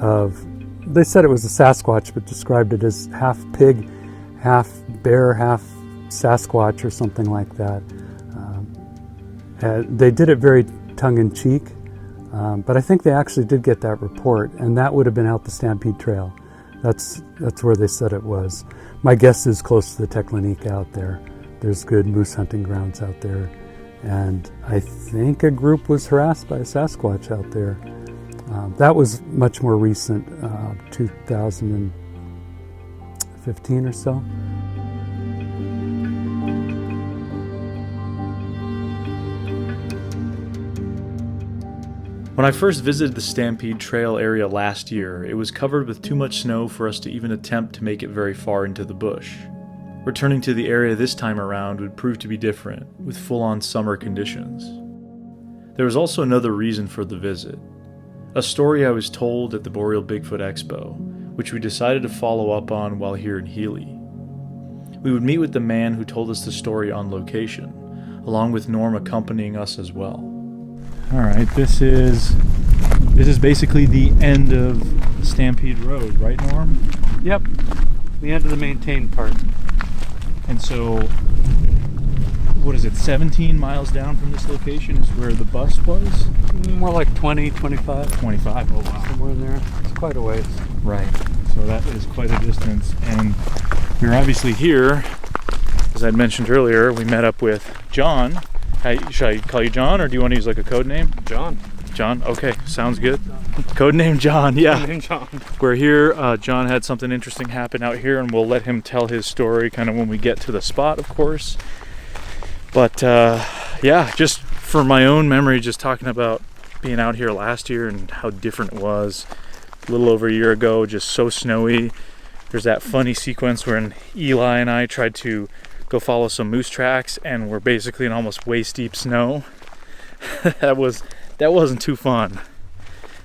of, they said it was a Sasquatch, but described it as half pig, half bear, half Sasquatch or something like that. They did it very tongue-in-cheek, but I think they actually did get that report, and that would have been out the Stampede Trail. That's where they said it was. My guess is close to the Teclanica out there. There's good moose hunting grounds out there, and I think a group was harassed by a Sasquatch out there. That was much more recent, 2015 or so. When I first visited the Stampede Trail area last year, it was covered with too much snow for us to even attempt to make it very far into the bush. Returning to the area this time around would prove to be different, with full-on summer conditions. There was also another reason for the visit. A story I was told at the Boreal Bigfoot Expo, which we decided to follow up on while here in Healy. We would meet with the man who told us the story on location, along with Norm accompanying us as well. Alright, this is basically the end of Stampede Road, right, Norm? Yep, the end of the maintained part. And so what is it, 17 miles down from this location is where the bus was? More like 20, 25. 25, oh wow. Somewhere in there. It's quite a ways. Right. So that is quite a distance. And we're obviously here, as I mentioned earlier, we met up with John. Should I call you John, or do you want to use like a code name? John. John, okay, sounds good. Codename John, yeah. Codename John. We're here. John had something interesting happen out here, and we'll let him tell his story kind of when we get to the spot, of course. But yeah, just for my own memory, just talking about being out here last year and how different it was. A little over a year ago, just so snowy. There's that funny sequence when Eli and I tried to go follow some moose tracks, and we're basically in almost waist deep snow. That wasn't too fun.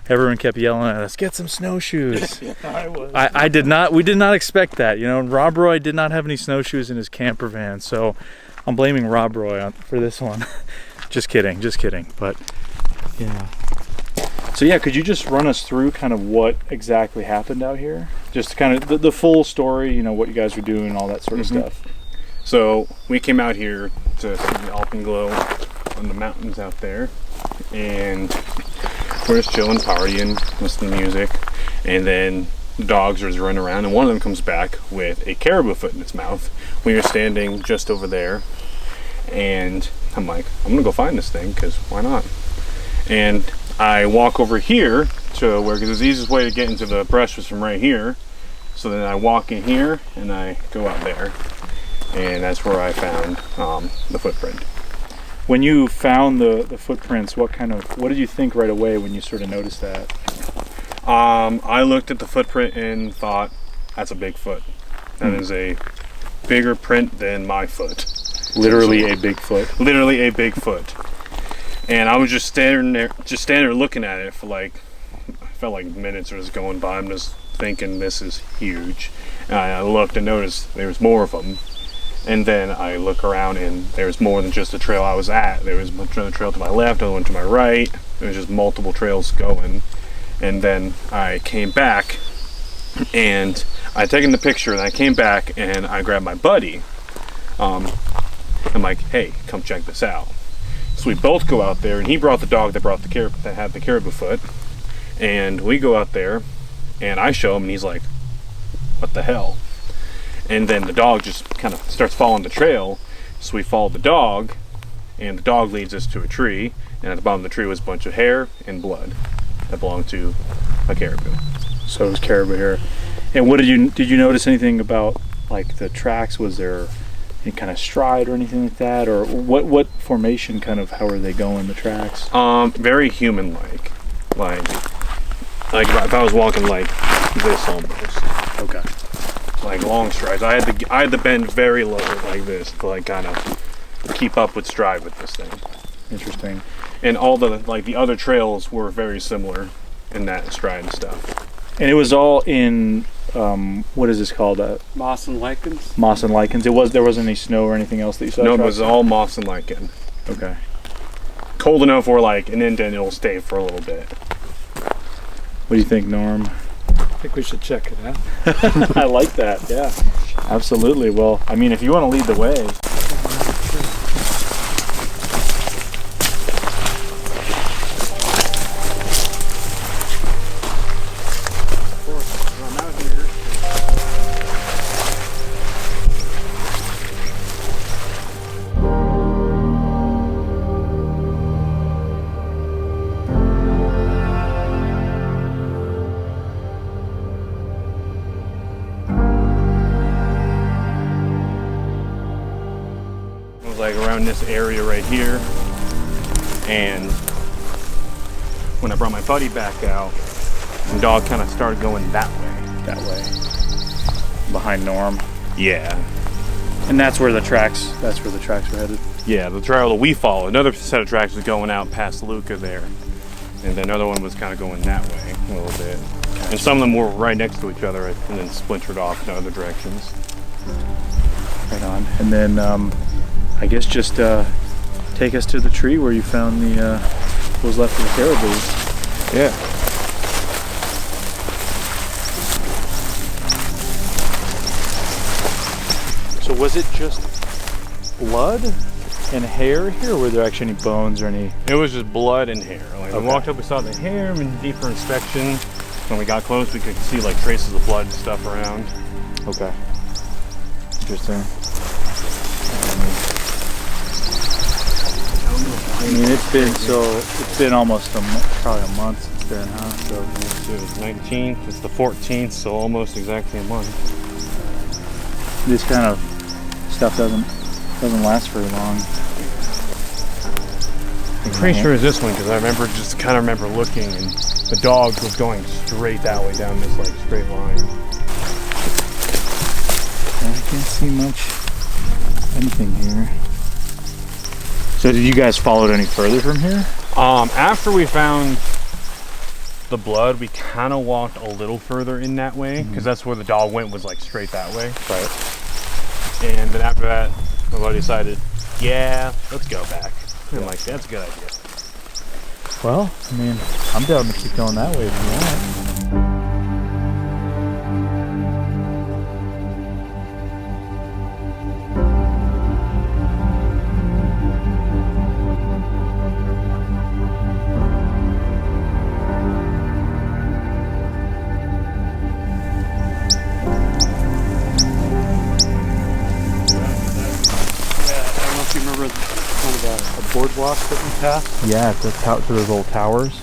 Everyone kept yelling at us, "Get some snowshoes." We did not expect that. You know, Rob Roy did not have any snowshoes in his camper van, so I'm blaming Rob Roy for this one. just kidding. But yeah. So yeah, could you just run us through kind of what exactly happened out here? Just kind of the full story, you know, what you guys were doing, all that sort of stuff. So we came out here to see the alpenglow on the mountains out there, and we're just chilling, partying, listening to music, and then the dogs are just running around, and one of them comes back with a caribou foot in its mouth. We were standing just over there, and I'm like, I'm gonna go find this thing, because why not? And I walk over here to where, because the easiest way to get into the brush was from right here. So then I walk in here and I go out there, and that's where I found the footprint. When you found the footprints, what did you think right away when you sort of noticed that? I looked at the footprint and thought, that's a Bigfoot. That is a bigger print than my foot. Literally a Bigfoot. Literally a Bigfoot. And I was just standing there looking at it for like, I felt like minutes was going by. I'm just thinking this is huge. And I looked and noticed there was more of them. And then I look around and there's more than just the trail I was at. There was another trail to my left, another one to my right. There was just multiple trails going. And then I came back and I had taken the picture, and I came back and I grabbed my buddy. I'm like, hey, come check this out. So we both go out there, and he brought the dog that had the caribou foot, and we go out there, and I show him, and he's like, what the hell? And then the dog just kind of starts following the trail, so we follow the dog, and the dog leads us to a tree, and at the bottom of the tree was a bunch of hair and blood that belonged to a caribou. So it was caribou hair. And what did you notice anything about like the tracks? Was there any kind of stride or anything like that, or what formation, kind of how are they going, the tracks? Very human-like. Like if I was walking like this almost. Okay. Like long strides. I had to bend very low like this to like kind of keep up with stride with this thing. Interesting. And all the other trails were very similar in that stride and stuff. And it was all in what is this called? Moss and lichens. Moss and lichens. There wasn't any snow or anything else that you saw? No, it was all moss and lichen. Okay. Cold enough where like an indent it'll stay for a little bit. What do you think, Norm? I think we should check it out. I like that, yeah. Absolutely. Well, I mean, if you want to lead the way. Like around this area right here, and when I brought my buddy back out, the dog kind of started going that way, behind Norm. Yeah. And that's where the tracks were headed. Yeah, the trail that we followed, another set of tracks was going out past Luca there, and then another one was kind of going that way a little bit, and some of them were right next to each other and then splintered off in other directions. Right on. And then I guess just take us to the tree where you found what was left of the caribou. Yeah. So was it just blood? And hair here, or were there actually any bones or any? It was just blood and hair. Like Okay. we walked up, we saw the hair, and deeper inspection, when we got close, we could see like traces of blood and stuff around. Okay. Interesting. I mean, it's been almost probably a month since then, huh? So it was 19th. It's the 14th, so almost exactly a month. This kind of stuff doesn't last very long. I'm pretty sure it's this one because I remember looking, and the dog was going straight that way down this like straight line. I can't see much anything here. So did you guys follow it any further from here? After we found the blood, we kind of walked a little further in that way because that's where the dog went, was like straight that way. Right. And then after that, my buddy decided, yeah, let's go back. And like, that's a good idea. Well, I mean, I'm down to keep going that way if you want. Boardwalk that we passed. Yeah, to those old towers.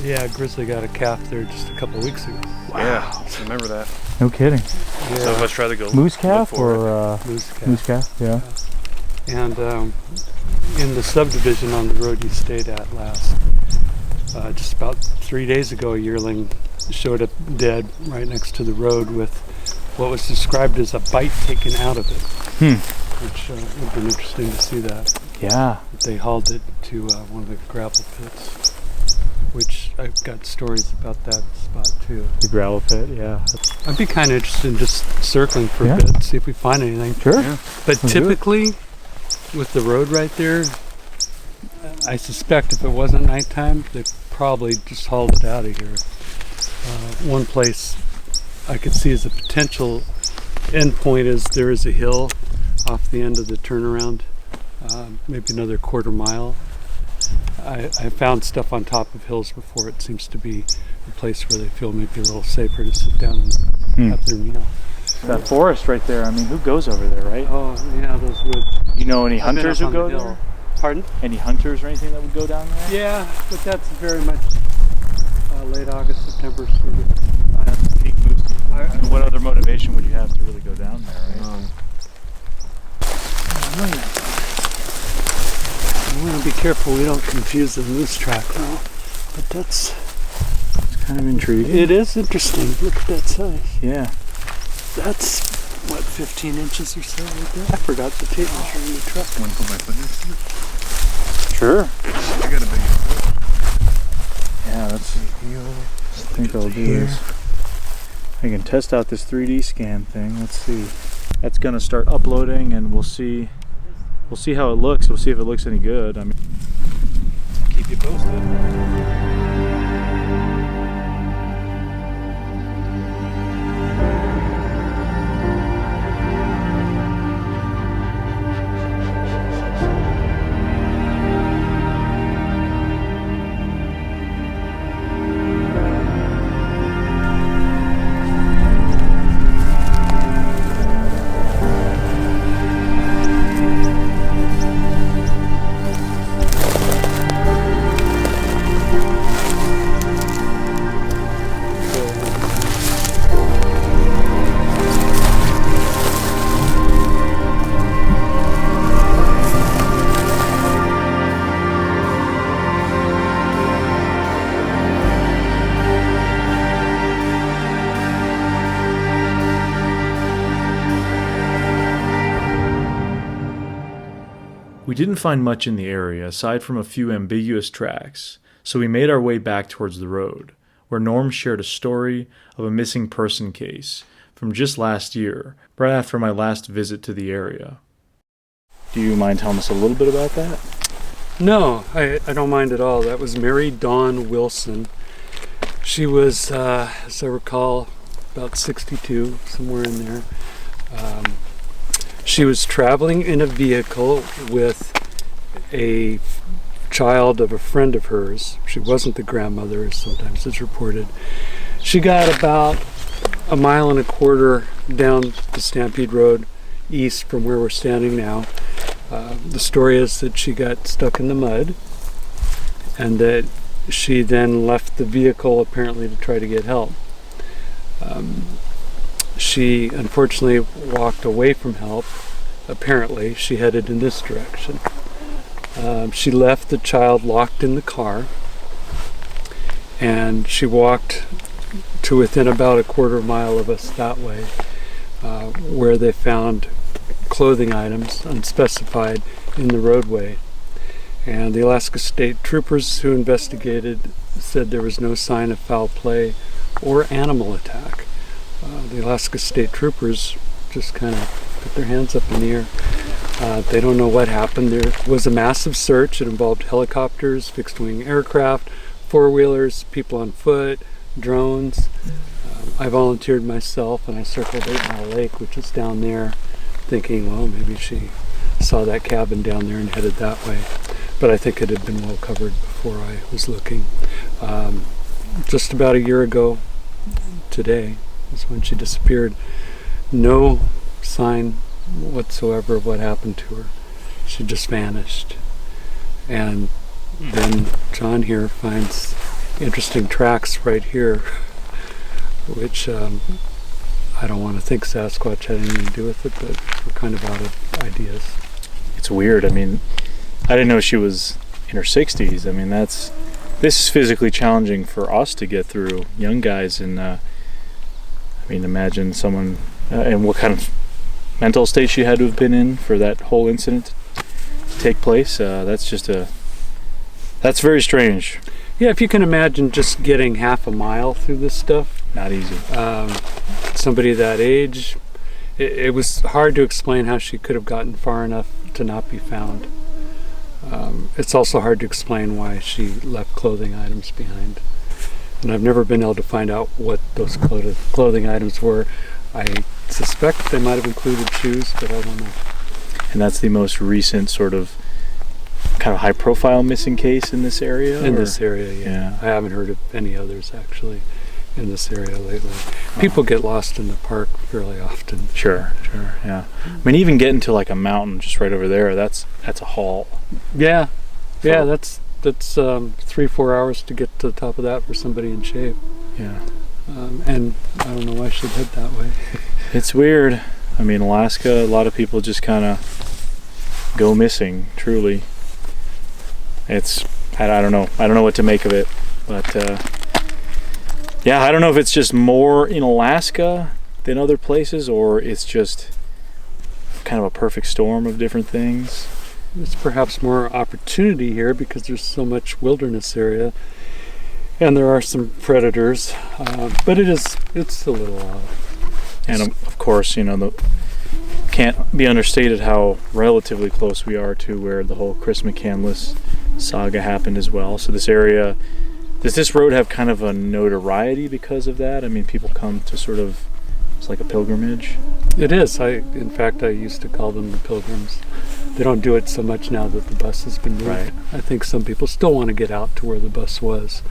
Yeah, Grizzly got a calf there just a couple weeks ago. Wow. Yeah, I remember that. No kidding. Yeah. So let's try to go. Moose calf or moose calf? Moose calf, yeah. And in the subdivision on the road you stayed at last, just about 3 days ago, a yearling showed up dead right next to the road with what was described as a bite taken out of it. Which would have been interesting to see that. Yeah. They hauled it to one of the gravel pits, which I've got stories about that spot too. The gravel pit, yeah. I'd be kind of interested in just circling for Yeah. a bit, see if we find anything. Sure. Yeah. But Let's do it. typically, with the road right there, I suspect if it wasn't nighttime, they probably just hauled it out of here. One place I could see as a potential end point is there is a hill off the end of the turnaround, maybe another quarter mile. I found stuff on top of hills before. It seems to be a place where they feel maybe a little safer to sit down and have their meal. That forest right there, I mean, who goes over there, right? Oh, yeah, those woods. You know any I've been hunters up who on go the hill. there? Pardon? Any hunters or anything that would go down there? Yeah, but that's very much late August, September sort of. Peak moose. And what other motivation would you have to really go down there, right? I want to be careful we don't confuse the moose track now, but it's kind of intriguing. It is interesting. Look at that size. Yeah. That's, what, 15 inches or so right there? I forgot the tape measure in the truck. Want to put my foot in? Sure. I got a big foot. Yeah, I think I'll do this. I can test out this 3D scan thing. Let's see. That's gonna start uploading, and we'll see how it looks. We'll see if it looks any good. I mean, Keep you posted. We didn't find much in the area aside from a few ambiguous tracks, so we made our way back towards the road, where Norm shared a story of a missing person case from just last year, right after my last visit to the area. do you mind telling us a little bit about that? No, I don't mind at all. That was Mary Dawn Wilson. She was, as I recall, about 62, somewhere in there. She was traveling in a vehicle with a child of a friend of hers. She wasn't the grandmother, as sometimes is reported. She got about 1.25 miles down the Stampede Road east from where we're standing now. The story is that she got stuck in the mud and that she then left the vehicle apparently to try to get help. She unfortunately walked away from help. Apparently, she headed in this direction. She left the child locked in the car, and she walked to within about 1/4 mile of us that way, where they found clothing items unspecified in the roadway. And the Alaska State Troopers who investigated said there was no sign of foul play or animal attack. The Alaska State Troopers just kind of put their hands up in the air. They don't know what happened. There was a massive search. It involved helicopters, fixed-wing aircraft, four-wheelers, people on foot, drones. I volunteered myself, and I circled 8 Mile Lake, which is down there, thinking, well, maybe she saw that cabin down there and headed that way. But I think it had been well covered before I was looking. Just about a year ago today is when she disappeared. No sign whatsoever of what happened to her. She just vanished. And then John here finds interesting tracks right here, which I don't want to think Sasquatch had anything to do with it, but we're kind of out of ideas. It's weird. I mean, I didn't know she was in her 60s. I mean, this is physically challenging for us to get through, young guys, and I mean, imagine someone and what kind of mental state she had to have been in for that whole incident to take place. That's very strange. Yeah, if you can imagine just getting 1/2 mile through this stuff. Not easy. Somebody that age, it was hard to explain how she could have gotten far enough to not be found. It's also hard to explain why she left clothing items behind. And I've never been able to find out what those clothing items were. I suspect they might have included shoes, but I don't know. And that's the most recent sort of kind of high-profile missing case in this area? This area, yeah. I haven't heard of any others, actually, in this area lately. People get lost in the park fairly often. Sure, yeah. I mean, even getting to like a mountain just right over there, that's a haul. Yeah, that's 3-4 hours to get to the top of that for somebody in shape. Yeah. And I don't know why she'd head that way. It's weird. I mean, Alaska, a lot of people just kind of go missing, truly. I don't know. I don't know what to make of it. But, yeah, I don't know if it's just more in Alaska than other places, or it's just kind of a perfect storm of different things. There's perhaps more opportunity here because there's so much wilderness area. And there are some predators, but it's a little and of course, can't be understated how relatively close we are to where the whole Chris McCandless saga happened as well. So this area, does this road have kind of a notoriety because of that? I mean, people come to sort of, it's like a pilgrimage. It is. In fact, I used to call them the pilgrims. They don't do it so much now that the bus has been moved. Right. I think some people still want to get out to where the bus was.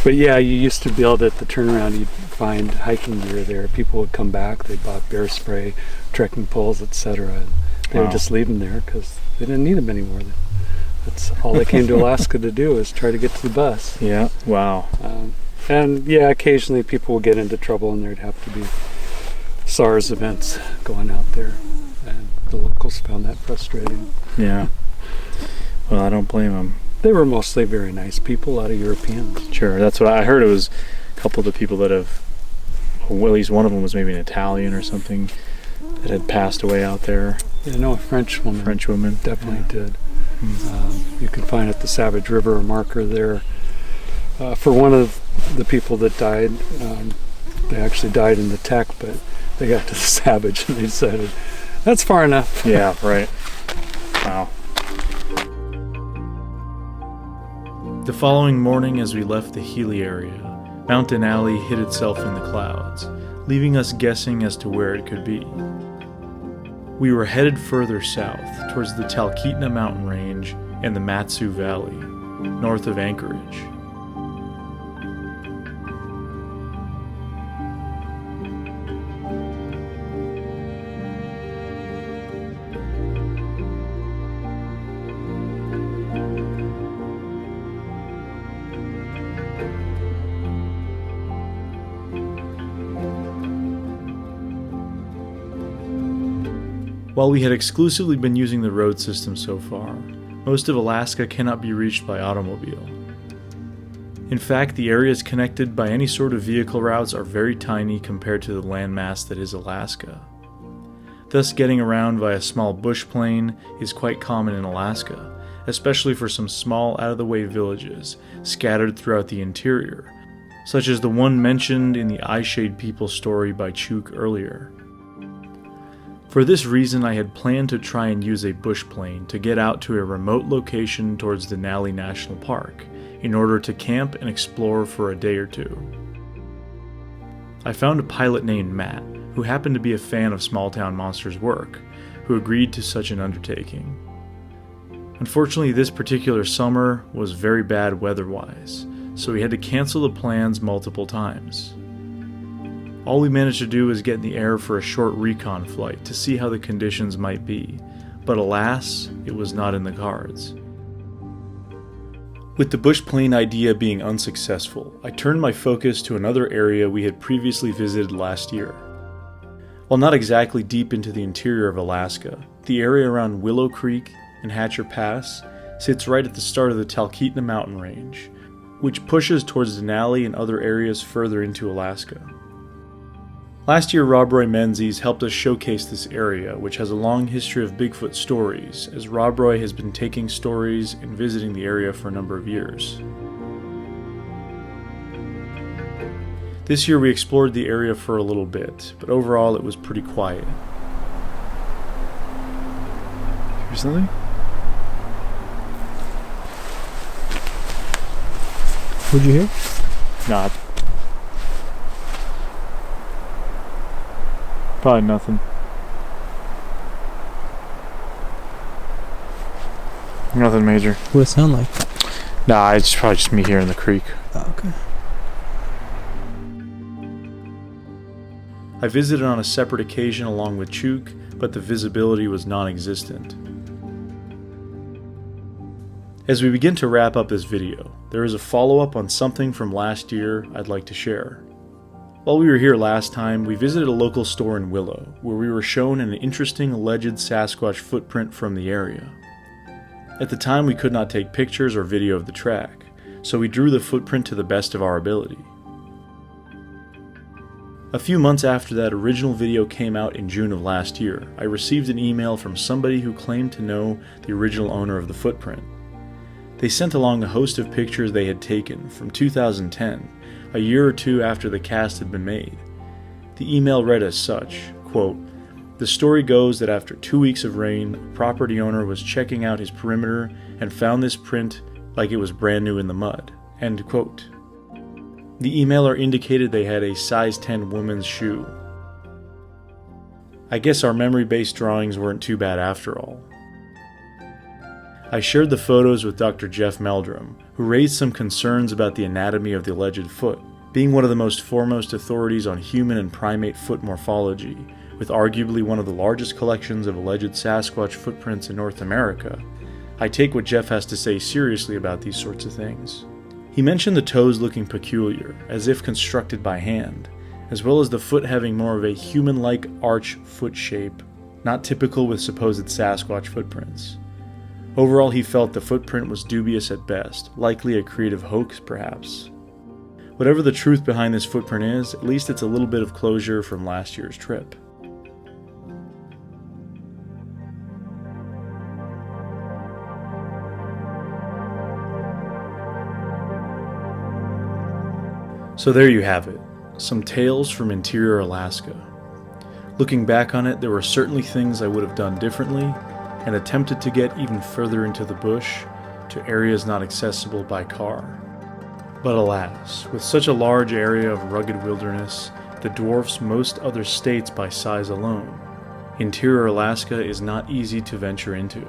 But yeah, you used to be able to, at the turnaround, you'd find hiking gear there. People would come back, they bought bear spray, trekking poles, etc. And they would just leave them there because they didn't need them anymore. That's all they came to Alaska to do, is try to get to the bus. Yeah, wow. And yeah, occasionally people would get into trouble and there'd have to be SARS events going out there. And the locals found that frustrating. Yeah. Well, I don't blame them. They were mostly very nice people, a lot of Europeans. Sure, that's what I heard. It was a couple of the people that have, well, at least one of them was maybe an Italian or something that had passed away out there. Yeah, no, a French woman. French woman. Definitely did. You can find at the Savage River a marker there. For one of the people that died, they actually died in the tech, but they got to the Savage and they decided, that's far enough. Yeah, right. Wow. The following morning, as we left the Healy area, Mountain Alley hid itself in the clouds, leaving us guessing as to where it could be. We were headed further south, towards the Talkeetna mountain range and the Matsu Valley, north of Anchorage. While we had exclusively been using the road system so far, most of Alaska cannot be reached by automobile. In fact, the areas connected by any sort of vehicle routes are very tiny compared to the landmass that is Alaska. Thus, getting around via small bush plane is quite common in Alaska, especially for some small out-of-the-way villages scattered throughout the interior, such as the one mentioned in the Eyeshade People story by Chuk earlier. For this reason, I had planned to try and use a bush plane to get out to a remote location towards Denali National Park in order to camp and explore for a day or two. I found a pilot named Matt, who happened to be a fan of Small Town Monsters' work, who agreed to such an undertaking. Unfortunately, this particular summer was very bad weather-wise, so we had to cancel the plans multiple times. All we managed to do was get in the air for a short recon flight to see how the conditions might be, but alas, it was not in the cards. With the bush plane idea being unsuccessful, I turned my focus to another area we had previously visited last year. While not exactly deep into the interior of Alaska, the area around Willow Creek and Hatcher Pass sits right at the start of the Talkeetna mountain range, which pushes towards Denali and other areas further into Alaska. Last year, Rob Roy Menzies helped us showcase this area, which has a long history of Bigfoot stories, as Rob Roy has been taking stories and visiting the area for a number of years. This year we explored the area for a little bit, but overall it was pretty quiet. Hear something? What'd you hear? Nah. Probably nothing. Nothing major. What does it sound like? Nah, it's probably just me here in the creek. Oh, okay. I visited on a separate occasion along with Chuk, but the visibility was non-existent. As we begin to wrap up this video, there is a follow-up on something from last year I'd like to share. While we were here last time, we visited a local store in Willow, where we were shown an interesting alleged Sasquatch footprint from the area. At the time, we could not take pictures or video of the track, so we drew the footprint to the best of our ability. A few months after that original video came out in June of last year, I received an email from somebody who claimed to know the original owner of the footprint. They sent along a host of pictures they had taken from 2010, a year or two after the cast had been made. The email read as such, quote, "The story goes that after 2 weeks of rain, a property owner was checking out his perimeter and found this print like it was brand new in the mud." End quote. The emailer indicated they had a size 10 woman's shoe. I guess our memory-based drawings weren't too bad after all. I shared the photos with Dr. Jeff Meldrum, who raised some concerns about the anatomy of the alleged foot. Being one of the most foremost authorities on human and primate foot morphology, with arguably one of the largest collections of alleged Sasquatch footprints in North America, I take what Jeff has to say seriously about these sorts of things. He mentioned the toes looking peculiar, as if constructed by hand, as well as the foot having more of a human-like arch foot shape, not typical with supposed Sasquatch footprints. Overall, he felt the footprint was dubious at best, likely a creative hoax perhaps. Whatever the truth behind this footprint is, at least it's a little bit of closure from last year's trip. So there you have it, some tales from interior Alaska. Looking back on it, there were certainly things I would have done differently, and attempted to get even further into the bush, to areas not accessible by car. But alas, with such a large area of rugged wilderness that dwarfs most other states by size alone, Interior Alaska is not easy to venture into.